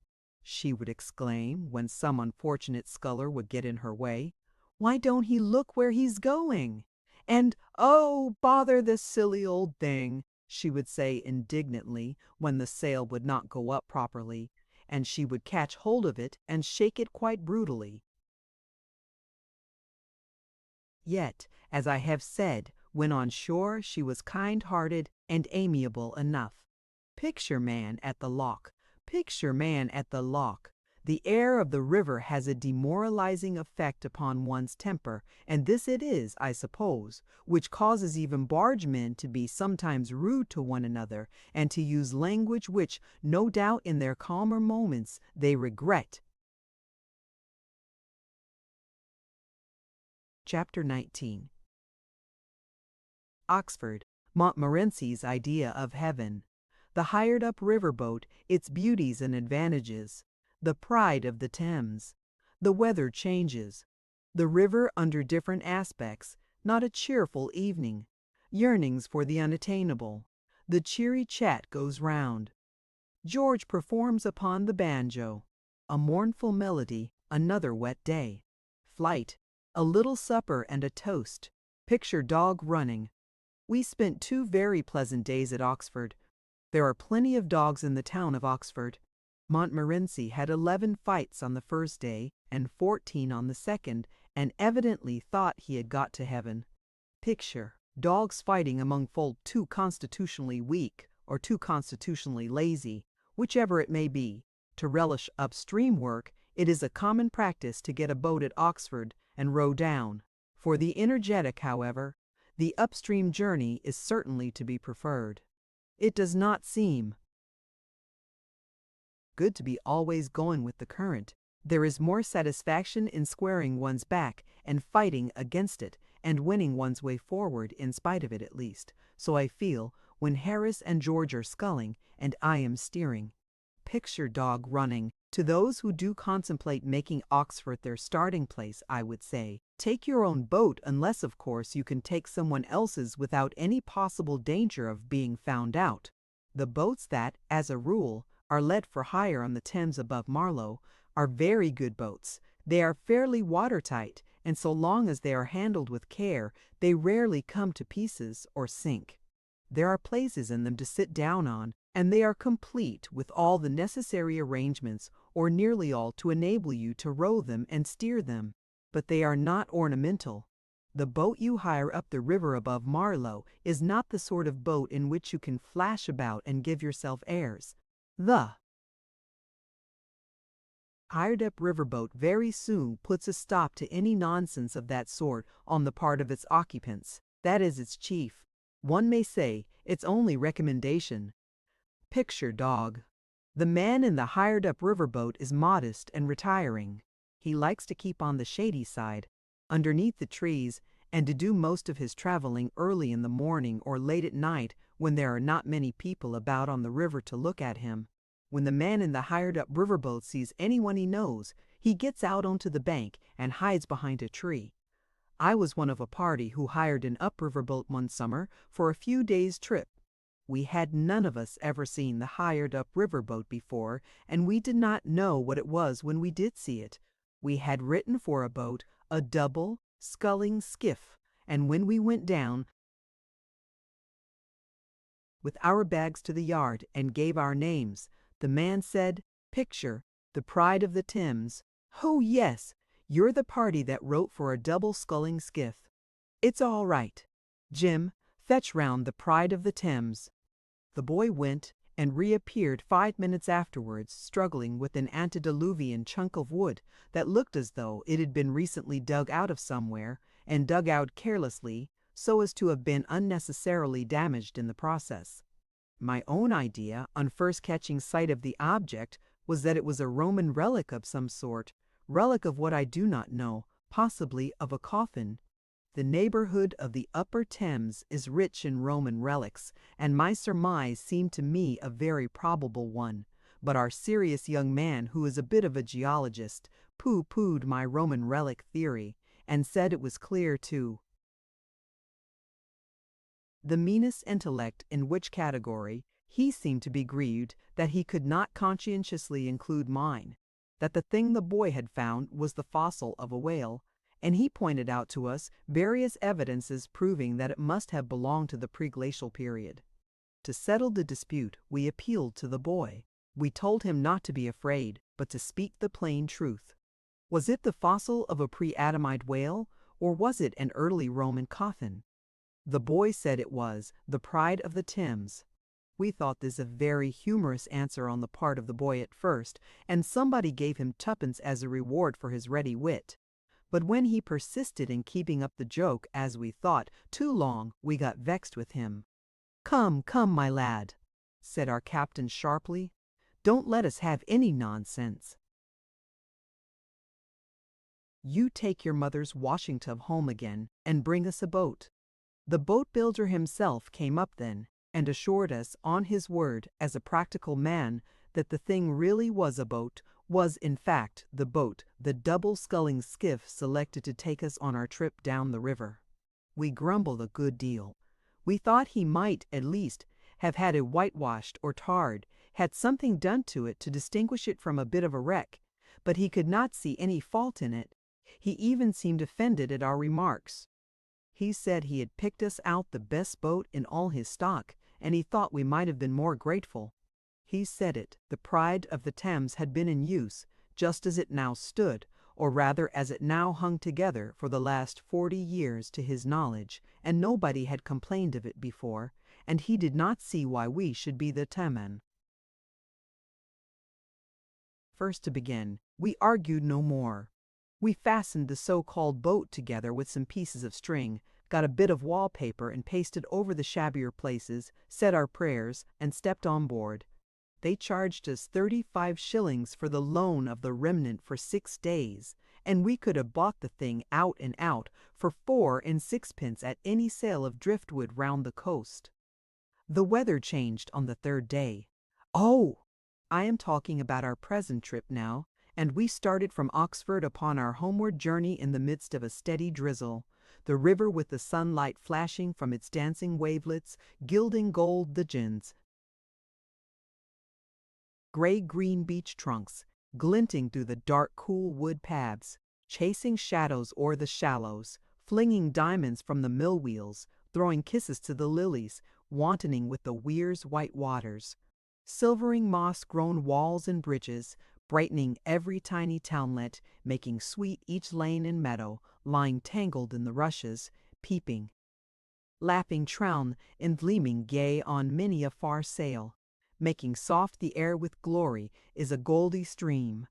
she would exclaim when some unfortunate sculler would get in her way. "Why don't he look where he's going?" And, "Oh, bother this silly old thing," she would say indignantly when the sail would not go up properly, and she would catch hold of it and shake it quite brutally. Yet, as I have said, when on shore she was kind-hearted and amiable enough. Picture man at the lock. Picture man at the lock. The air of the river has a demoralizing effect upon one's temper, and this it is, I suppose, which causes even bargemen to be sometimes rude to one another, and to use language which, no doubt in their calmer moments, they regret. Chapter 19. Oxford, Montmorency's idea of heaven. The hired-up riverboat, its beauties and advantages. The pride of the Thames. The weather changes. The river under different aspects, not a cheerful evening. Yearnings for the unattainable. The cheery chat goes round. George performs upon the banjo. A mournful melody, another wet day. Flight. A little supper and a toast. Picture dog running. We spent 2 very pleasant days at Oxford. There are plenty of dogs in the town of Oxford. Montmorency had 11 fights on the first day and 14 on the second, and evidently thought he had got to heaven. Picture dogs fighting among folk too constitutionally weak or too constitutionally lazy, whichever it may be, to relish upstream work. It is a common practice to get a boat at Oxford and row down. For the energetic, however, the upstream journey is certainly to be preferred. It does not seem good to be always going with the current. There is more satisfaction in squaring one's back and fighting against it, and winning one's way forward in spite of it at least. So I feel when Harris and George are sculling and I am steering. Picture dog running. To those who do contemplate making Oxford their starting place, I would say, take your own boat unless, of course, you can take someone else's without any possible danger of being found out. The boats that, as a rule, are let for hire on the Thames above Marlow are very good boats. They are fairly watertight, and so long as they are handled with care, they rarely come to pieces or sink. There are places in them to sit down on, and they are complete with all the necessary arrangements, or nearly all, to enable you to row them and steer them. But they are not ornamental. The boat you hire up the river above Marlow is not the sort of boat in which you can flash about and give yourself airs. The hired-up riverboat very soon puts a stop to any nonsense of that sort on the part of its occupants. That is its chief, one may say, its only recommendation. Picture dog. The man in the hired-up riverboat is modest and retiring. He likes to keep on the shady side, underneath the trees, and to do most of his traveling early in the morning or late at night when there are not many people about on the river to look at him. When the man in the hired-up riverboat sees anyone he knows, he gets out onto the bank and hides behind a tree. I was one of a party who hired an upriver boat one summer for a few days' trip. We had none of us ever seen the hired-up riverboat before, and we did not know what it was when we did see it. We had written for a boat, a double, sculling skiff, and when we went down with our bags to the yard and gave our names, the man said, "Picture, the pride of the Thames. Oh yes, you're the party that wrote for a double sculling skiff. It's all right. Jim, fetch round the pride of the Thames." The boy went and reappeared 5 minutes afterwards, struggling with an antediluvian chunk of wood that looked as though it had been recently dug out of somewhere, and dug out carelessly, so as to have been unnecessarily damaged in the process. My own idea, on first catching sight of the object, was that it was a Roman relic of some sort, relic of what I do not know, possibly of a coffin. The neighborhood of the upper Thames is rich in Roman relics, and my surmise seemed to me a very probable one. But our serious young man, who is a bit of a geologist, pooh-poohed my Roman relic theory, and said it was clear to the meanest intellect, in which category he seemed to be grieved that he could not conscientiously include mine, that the thing the boy had found was the fossil of a whale, and he pointed out to us various evidences proving that it must have belonged to the preglacial period. To settle the dispute, we appealed to the boy. We told him not to be afraid, but to speak the plain truth. Was it the fossil of a pre-Adamite whale, or was it an early Roman coffin? The boy said it was the pride of the Thames. We thought this a very humorous answer on the part of the boy at first, and somebody gave him tuppence as a reward for his ready wit. But when he persisted in keeping up the joke, as we thought, too long, we got vexed with him. "Come, come, my lad," said our captain sharply. "Don't let us have any nonsense. You take your mother's washing tub home again and bring us a boat." The boat builder himself came up then, and assured us on his word as a practical man that the thing really was a boat, was in fact the boat, the double-sculling skiff selected to take us on our trip down the river. We grumbled a good deal. We thought he might, at least, have had it whitewashed or tarred, had something done to it to distinguish it from a bit of a wreck, but he could not see any fault in it. He even seemed offended at our remarks. He said he had picked us out the best boat in all his stock, and he thought we might have been more grateful. He said it, the pride of the Thames had been in use, just as it now stood, or rather as it now hung together for the last 40 years to his knowledge, and nobody had complained of it before, and he did not see why we should be the Thamen. First to begin, we argued no more. We fastened the so-called boat together with some pieces of string, got a bit of wallpaper and pasted over the shabbier places, said our prayers, and stepped on board. They charged us 35 shillings for the loan of the remnant for 6 days, and we could have bought the thing out and out for 4 and 6pence at any sale of driftwood round the coast. The weather changed on the 3rd day. Oh! I am talking about our present trip now, and we started from Oxford upon our homeward journey in the midst of a steady drizzle, the river with the sunlight flashing from its dancing wavelets, gilding gold the gins. Gray-green beech trunks, glinting through the dark cool wood paths, chasing shadows o'er the shallows, flinging diamonds from the mill wheels, throwing kisses to the lilies, wantoning with the Weir's white waters, silvering moss-grown walls and bridges, brightening every tiny townlet, making sweet each lane and meadow, lying tangled in the rushes, peeping, lapping trown and gleaming gay on many a far sail, making soft the air with glory, is a goldy stream.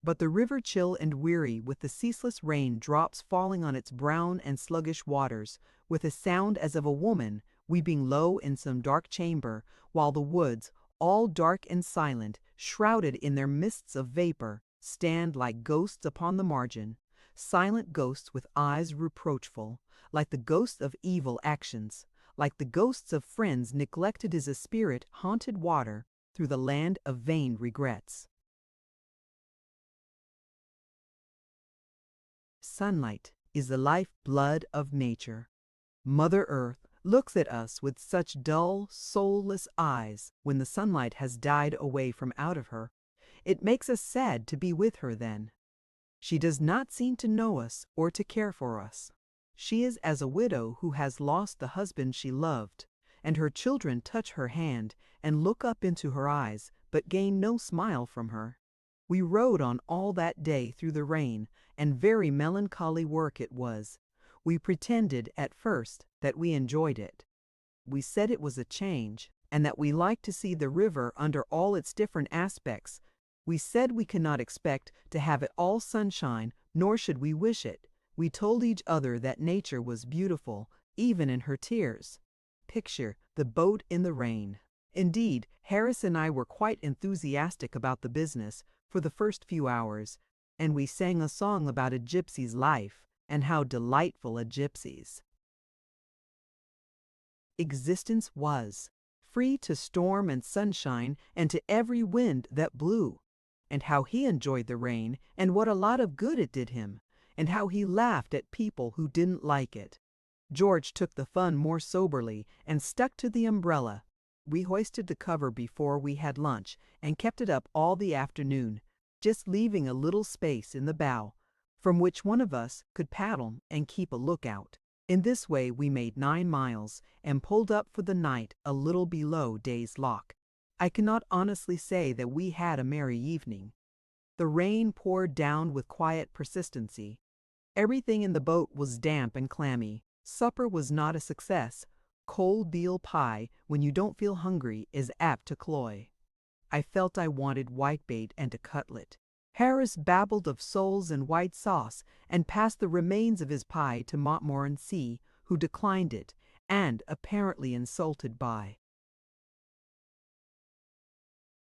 But the river chill and weary with the ceaseless rain drops falling on its brown and sluggish waters, with a sound as of a woman weeping low in some dark chamber, while the woods, all dark and silent, shrouded in their mists of vapor, stand like ghosts upon the margin, silent ghosts with eyes reproachful, like the ghosts of evil actions, like the ghosts of friends neglected as a spirit-haunted water through the land of vain regrets. Sunlight is the life-blood of nature. Mother Earth looks at us with such dull, soulless eyes when the sunlight has died away from out of her. It makes us sad to be with her then. She does not seem to know us or to care for us. She is as a widow who has lost the husband she loved, and her children touch her hand and look up into her eyes, but gain no smile from her. We rode on all that day through the rain, and very melancholy work it was. We pretended at first that we enjoyed it. We said it was a change, and that we liked to see the river under all its different aspects. We said we could not expect to have it all sunshine, nor should we wish it. We told each other that nature was beautiful, even in her tears. Picture the boat in the rain. Indeed, Harris and I were quite enthusiastic about the business for the first few hours. and we sang a song about a gypsy's life and how delightful a gypsy's existence was, free to storm and sunshine and to every wind that blew, and how he enjoyed the rain and what a lot of good it did him, and how he laughed at people who didn't like it. George took the fun more soberly and stuck to the umbrella. We hoisted the cover before we had lunch and kept it up all the afternoon, just leaving a little space in the bow, from which one of us could paddle and keep a lookout. In this way we made 9 miles and pulled up for the night a little below Day's Lock. I cannot honestly say that we had a merry evening. The rain poured down with quiet persistency. Everything in the boat was damp and clammy. Supper was not a success. Cold veal pie, when you don't feel hungry, is apt to cloy. I felt I wanted whitebait and a cutlet. Harris babbled of soles and white sauce, and passed the remains of his pie to Montmorency, who declined it, and, apparently insulted by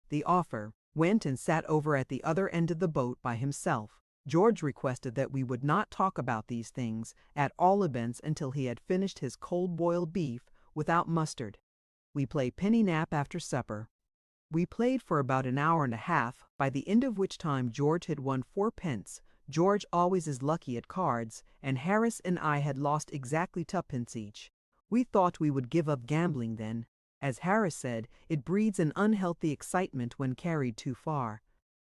the offer, went and sat over at the other end of the boat by himself. George requested that we would not talk about these things, at all events until he had finished his cold-boiled beef without mustard. We played penny nap after supper. We played for about an hour and a half, by the end of which time George had won 4 pence. George always is lucky at cards, and Harris and I had lost exactly 2 pence each. We thought we would give up gambling then. As Harris said, it breeds an unhealthy excitement when carried too far.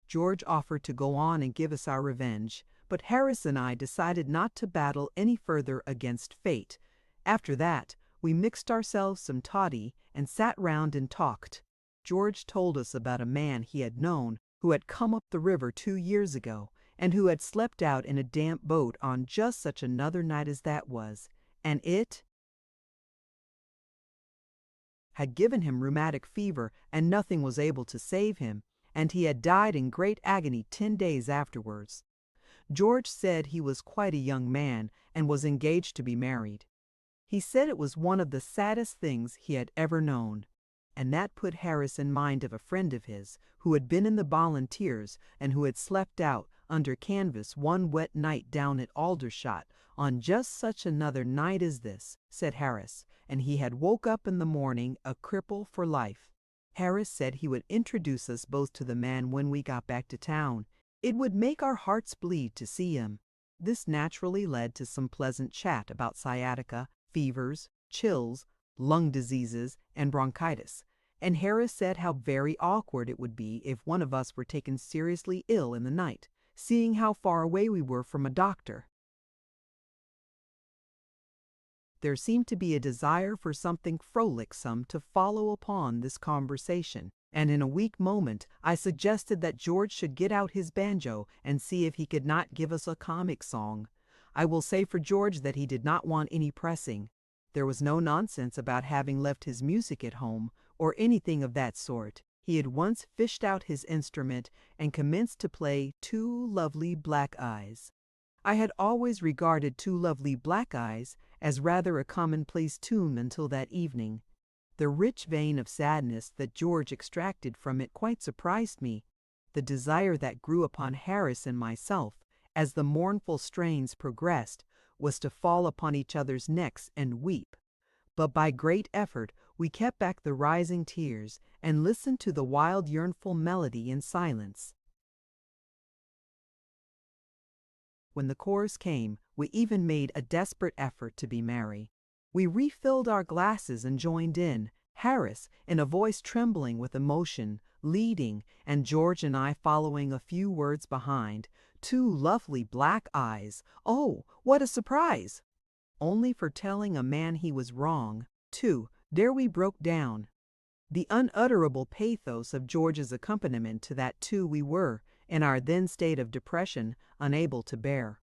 George offered to go on and give us our revenge, but Harris and I decided not to battle any further against fate. After that, we mixed ourselves some toddy and sat round and talked. George told us about a man he had known who had come up the river 2 years ago, and who had slept out in a damp boat on just such another night as that was, and it had given him rheumatic fever, and nothing was able to save him, and he had died in great agony 10 days afterwards. George said he was quite a young man, and was engaged to be married. He said it was one of the saddest things he had ever known. And that put Harris in mind of a friend of his, who had been in the volunteers, and who had slept out under canvas one wet night down at Aldershot, on just such another night as this, said Harris, and he had woke up in the morning a cripple for life. Harris said he would introduce us both to the man when we got back to town. It would make our hearts bleed to see him. This naturally led to some pleasant chat about sciatica, fevers, chills, lung diseases, and bronchitis, and Harris said how very awkward it would be if one of us were taken seriously ill in the night, seeing how far away we were from a doctor. There seemed to be a desire for something frolicsome to follow upon this conversation, and in a weak moment I suggested that George should get out his banjo and see if he could not give us a comic song. I will say for George that he did not want any pressing. There was no nonsense about having left his music at home, or anything of that sort. He had once fished out his instrument and commenced to play Two Lovely Black Eyes. I had always regarded Two Lovely Black Eyes as rather a commonplace tune until that evening. The rich vein of sadness that George extracted from it quite surprised me. The desire that grew upon Harris and myself, as the mournful strains progressed, was to fall upon each other's necks and weep. But by great effort we kept back the rising tears and listened to the wild yearnful melody in silence. When the chorus came, we even made a desperate effort to be merry. We refilled our glasses and joined in, Harris, in a voice trembling with emotion, leading, and George and I following a few words behind. Two lovely black eyes. Oh, what a surprise! Only for telling a man he was wrong. Too, there we broke down. The unutterable pathos of George's accompaniment to that too we were, in our then state of depression, unable to bear.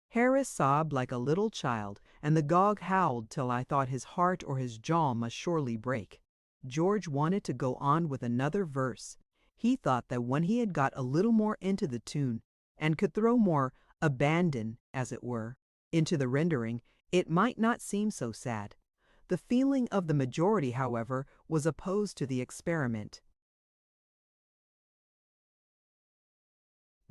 Harris sobbed like a little child, and the dog howled till I thought his heart or his jaw must surely break. George wanted to go on with another verse. He thought that when he had got a little more into the tune, and could throw more abandon, as it were, into the rendering, it might not seem so sad. The feeling of the majority, however, was opposed to the experiment.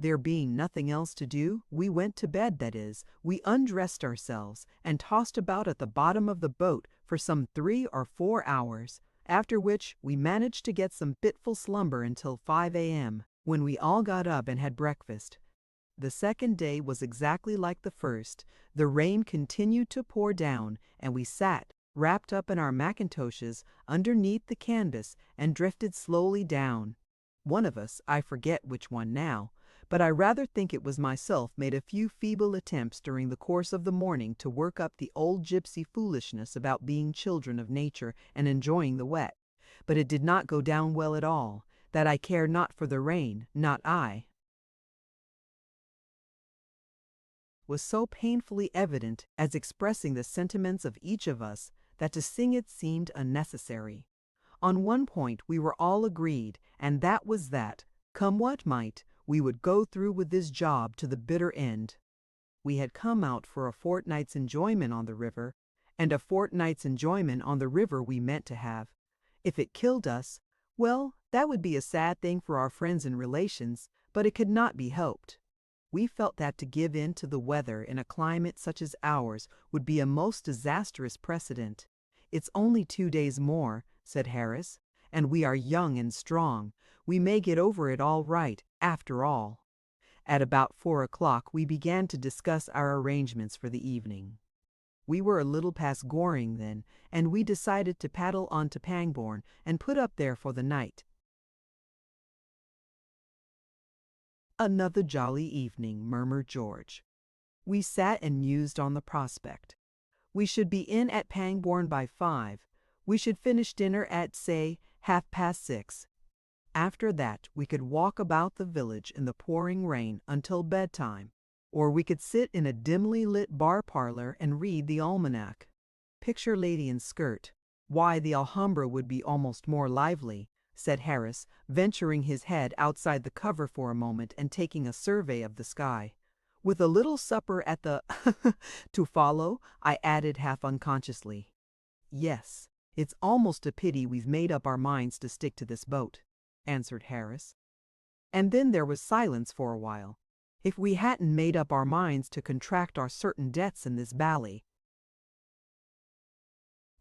There being nothing else to do, we went to bed, that is, we undressed ourselves and tossed about at the bottom of the boat for some 3 or 4 hours, after which we managed to get some fitful slumber until 5 a.m., when we all got up and had breakfast. The second day was exactly like the first. The rain continued to pour down, and we sat, wrapped up in our mackintoshes, underneath the canvas, and drifted slowly down. One of us, I forget which one now, but I rather think it was myself, made a few feeble attempts during the course of the morning to work up the old gypsy foolishness about being children of nature and enjoying the wet. But it did not go down well at all. That I care not for the rain, not I, was so painfully evident as expressing the sentiments of each of us that to sing it seemed unnecessary. On one point we were all agreed, and that was that, come what might, we would go through with this job to the bitter end. We had come out for a fortnight's enjoyment on the river, and a fortnight's enjoyment on the river we meant to have. If it killed us, well, that would be a sad thing for our friends and relations, but it could not be helped. We felt that to give in to the weather in a climate such as ours would be a most disastrous precedent. "It's only 2 days more," said Harris, "and we are young and strong. We may get over it all right, after all." At about 4 o'clock we began to discuss our arrangements for the evening. We were a little past Goring then, and we decided to paddle on to Pangbourne and put up there for the night. "Another jolly evening," murmured George. We sat and mused on the prospect. We should be in at Pangbourne by 5. We should finish dinner at, say, 6:30. After that we could walk about the village in the pouring rain until bedtime, or we could sit in a dimly lit bar parlor and read the almanac. Picture lady in skirt. Why, the Alhambra would be almost more lively, said Harris, venturing his head outside the cover for a moment and taking a survey of the sky. With a little supper at the to follow, I added half unconsciously. Yes, it's almost a pity we've made up our minds to stick to this boat, answered Harris. And then there was silence for a while. If we hadn't made up our minds to contract our certain debts in this bally.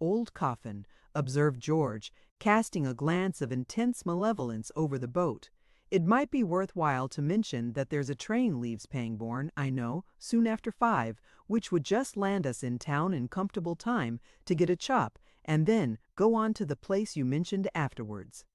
Old coffin, observed George, casting a glance of intense malevolence over the boat. It might be worthwhile to mention that there's a train leaves Pangbourne, I know, soon after 5, which would just land us in town in comfortable time to get a chop and then go on to the place you mentioned afterwards.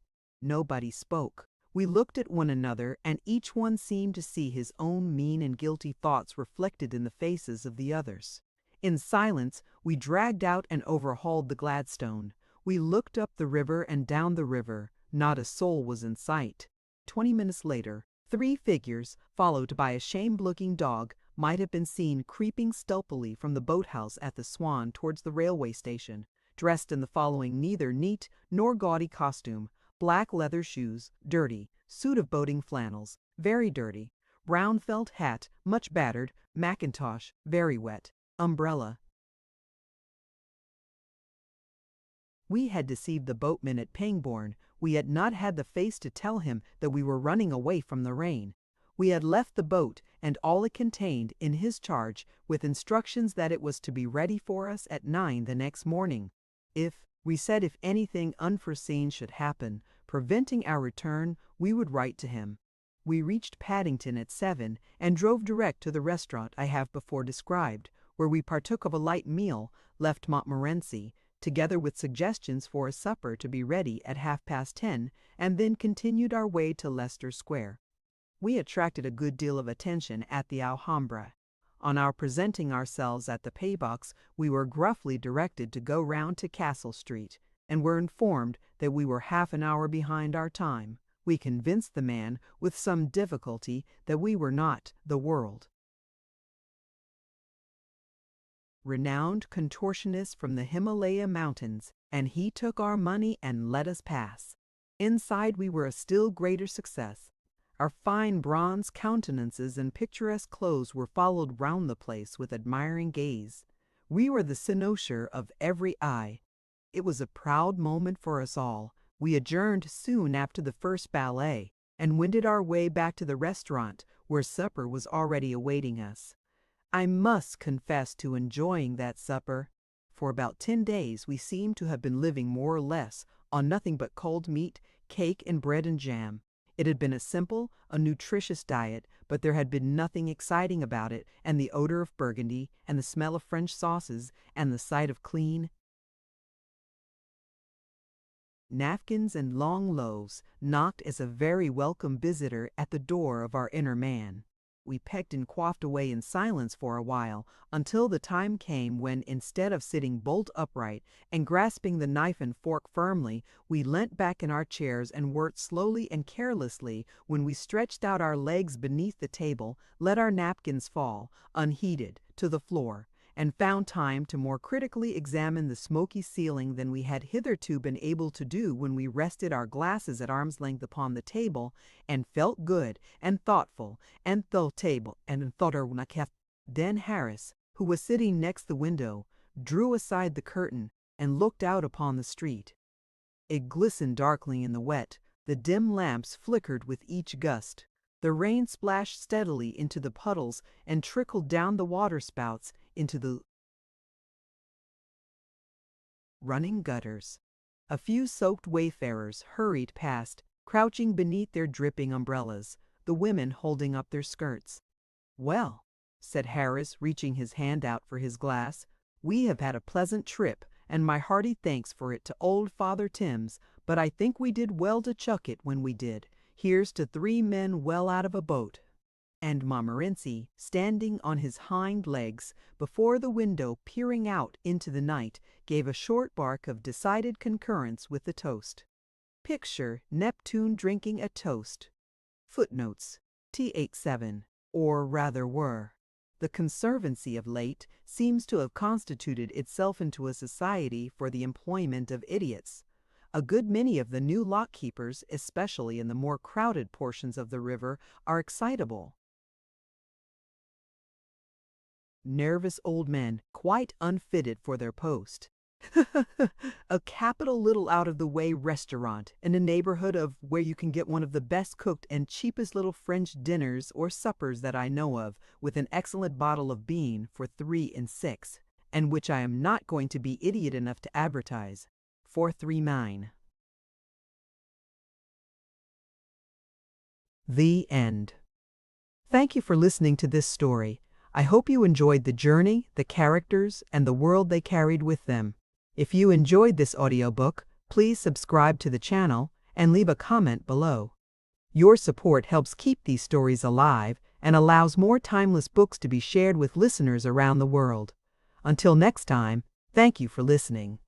Nobody spoke. We looked at one another, and each one seemed to see his own mean and guilty thoughts reflected in the faces of the others. In silence, we dragged out and overhauled the Gladstone. We looked up the river and down the river. Not a soul was in sight. 20 minutes later, 3 figures, followed by a shamed-looking dog, might have been seen creeping stealthily from the boathouse at the Swan towards the railway station, dressed in the following neither neat nor gaudy costume: black leather shoes, dirty; suit of boating flannels, very dirty; brown felt hat, much battered; mackintosh, very wet; umbrella. We had deceived the boatman at Pangbourne. We had not had the face to tell him that we were running away from the rain. We had left the boat and all it contained in his charge, with instructions that it was to be ready for us at 9 the next morning. We said if anything unforeseen should happen, preventing our return, we would write to him. We reached Paddington at 7 and drove direct to the restaurant I have before described, where we partook of a light meal, left Montmorency, together with suggestions for a supper to be ready at 10:30, and then continued our way to Leicester Square. We attracted a good deal of attention at the Alhambra. On our presenting ourselves at the pay-box, we were gruffly directed to go round to Castle Street, and were informed that we were half an hour behind our time. We convinced the man, with some difficulty, that we were not the world. Renowned contortionist from the Himalaya mountains, and he took our money and let us pass. Inside we were a still greater success. Our fine bronze countenances and picturesque clothes were followed round the place with admiring gaze. We were the cynosure of every eye. It was a proud moment for us all. We adjourned soon after the first ballet, and wended our way back to the restaurant, where where supper was already awaiting us. I must confess to enjoying that supper. For about 10 days we seemed to have been living more or less on nothing but cold meat, cake, and bread and jam. It had been a simple, a nutritious diet, but there had been nothing exciting about it, and the odor of Burgundy, and the smell of French sauces, and the sight of clean napkins and long loaves knocked as a very welcome visitor at the door of our inner man. We pecked and quaffed away in silence for a while, until the time came when, instead of sitting bolt upright and grasping the knife and fork firmly, we leant back in our chairs and worked slowly and carelessly, when we stretched out our legs beneath the table, let our napkins fall, unheeded, to the floor, and found time to more critically examine the smoky ceiling than we had hitherto been able to do when we rested our glasses at arm's length upon the table, and felt good and thoughtful and table and thought. Then Harris, who was sitting next the window, drew aside the curtain and looked out upon the street. It glistened darkly in the wet, the dim lamps flickered with each gust. The rain splashed steadily into the puddles and trickled down the waterspouts into the running gutters. A few soaked wayfarers hurried past, crouching beneath their dripping umbrellas, the women holding up their skirts. "Well," said Harris, reaching his hand out for his glass, "we have had a pleasant trip, and my hearty thanks for it to old Father Thames, but I think we did well to chuck it when we did. Here's to 3 men well out of a boat." And Montmorency, standing on his hind legs before the window peering out into the night, gave a short bark of decided concurrence with the toast. Picture Neptune drinking a toast. Footnotes: T87, or rather were. The Conservancy of late seems to have constituted itself into a society for the employment of idiots. A good many of the new lock-keepers, especially in the more crowded portions of the river, are excitable, nervous old men, quite unfitted for their post. A capital little out-of-the-way restaurant in a neighborhood of where you can get one of the best cooked and cheapest little French dinners or suppers that I know of, with an excellent bottle of bean for 3 and 6, and which I am not going to be idiot enough to advertise. 439. The end. Thank you for listening to this story. I hope you enjoyed the journey, the characters, and the world they carried with them. If you enjoyed this audiobook, please subscribe to the channel and leave a comment below. Your support helps keep these stories alive and allows more timeless books to be shared with listeners around the world. Until next time, thank you for listening.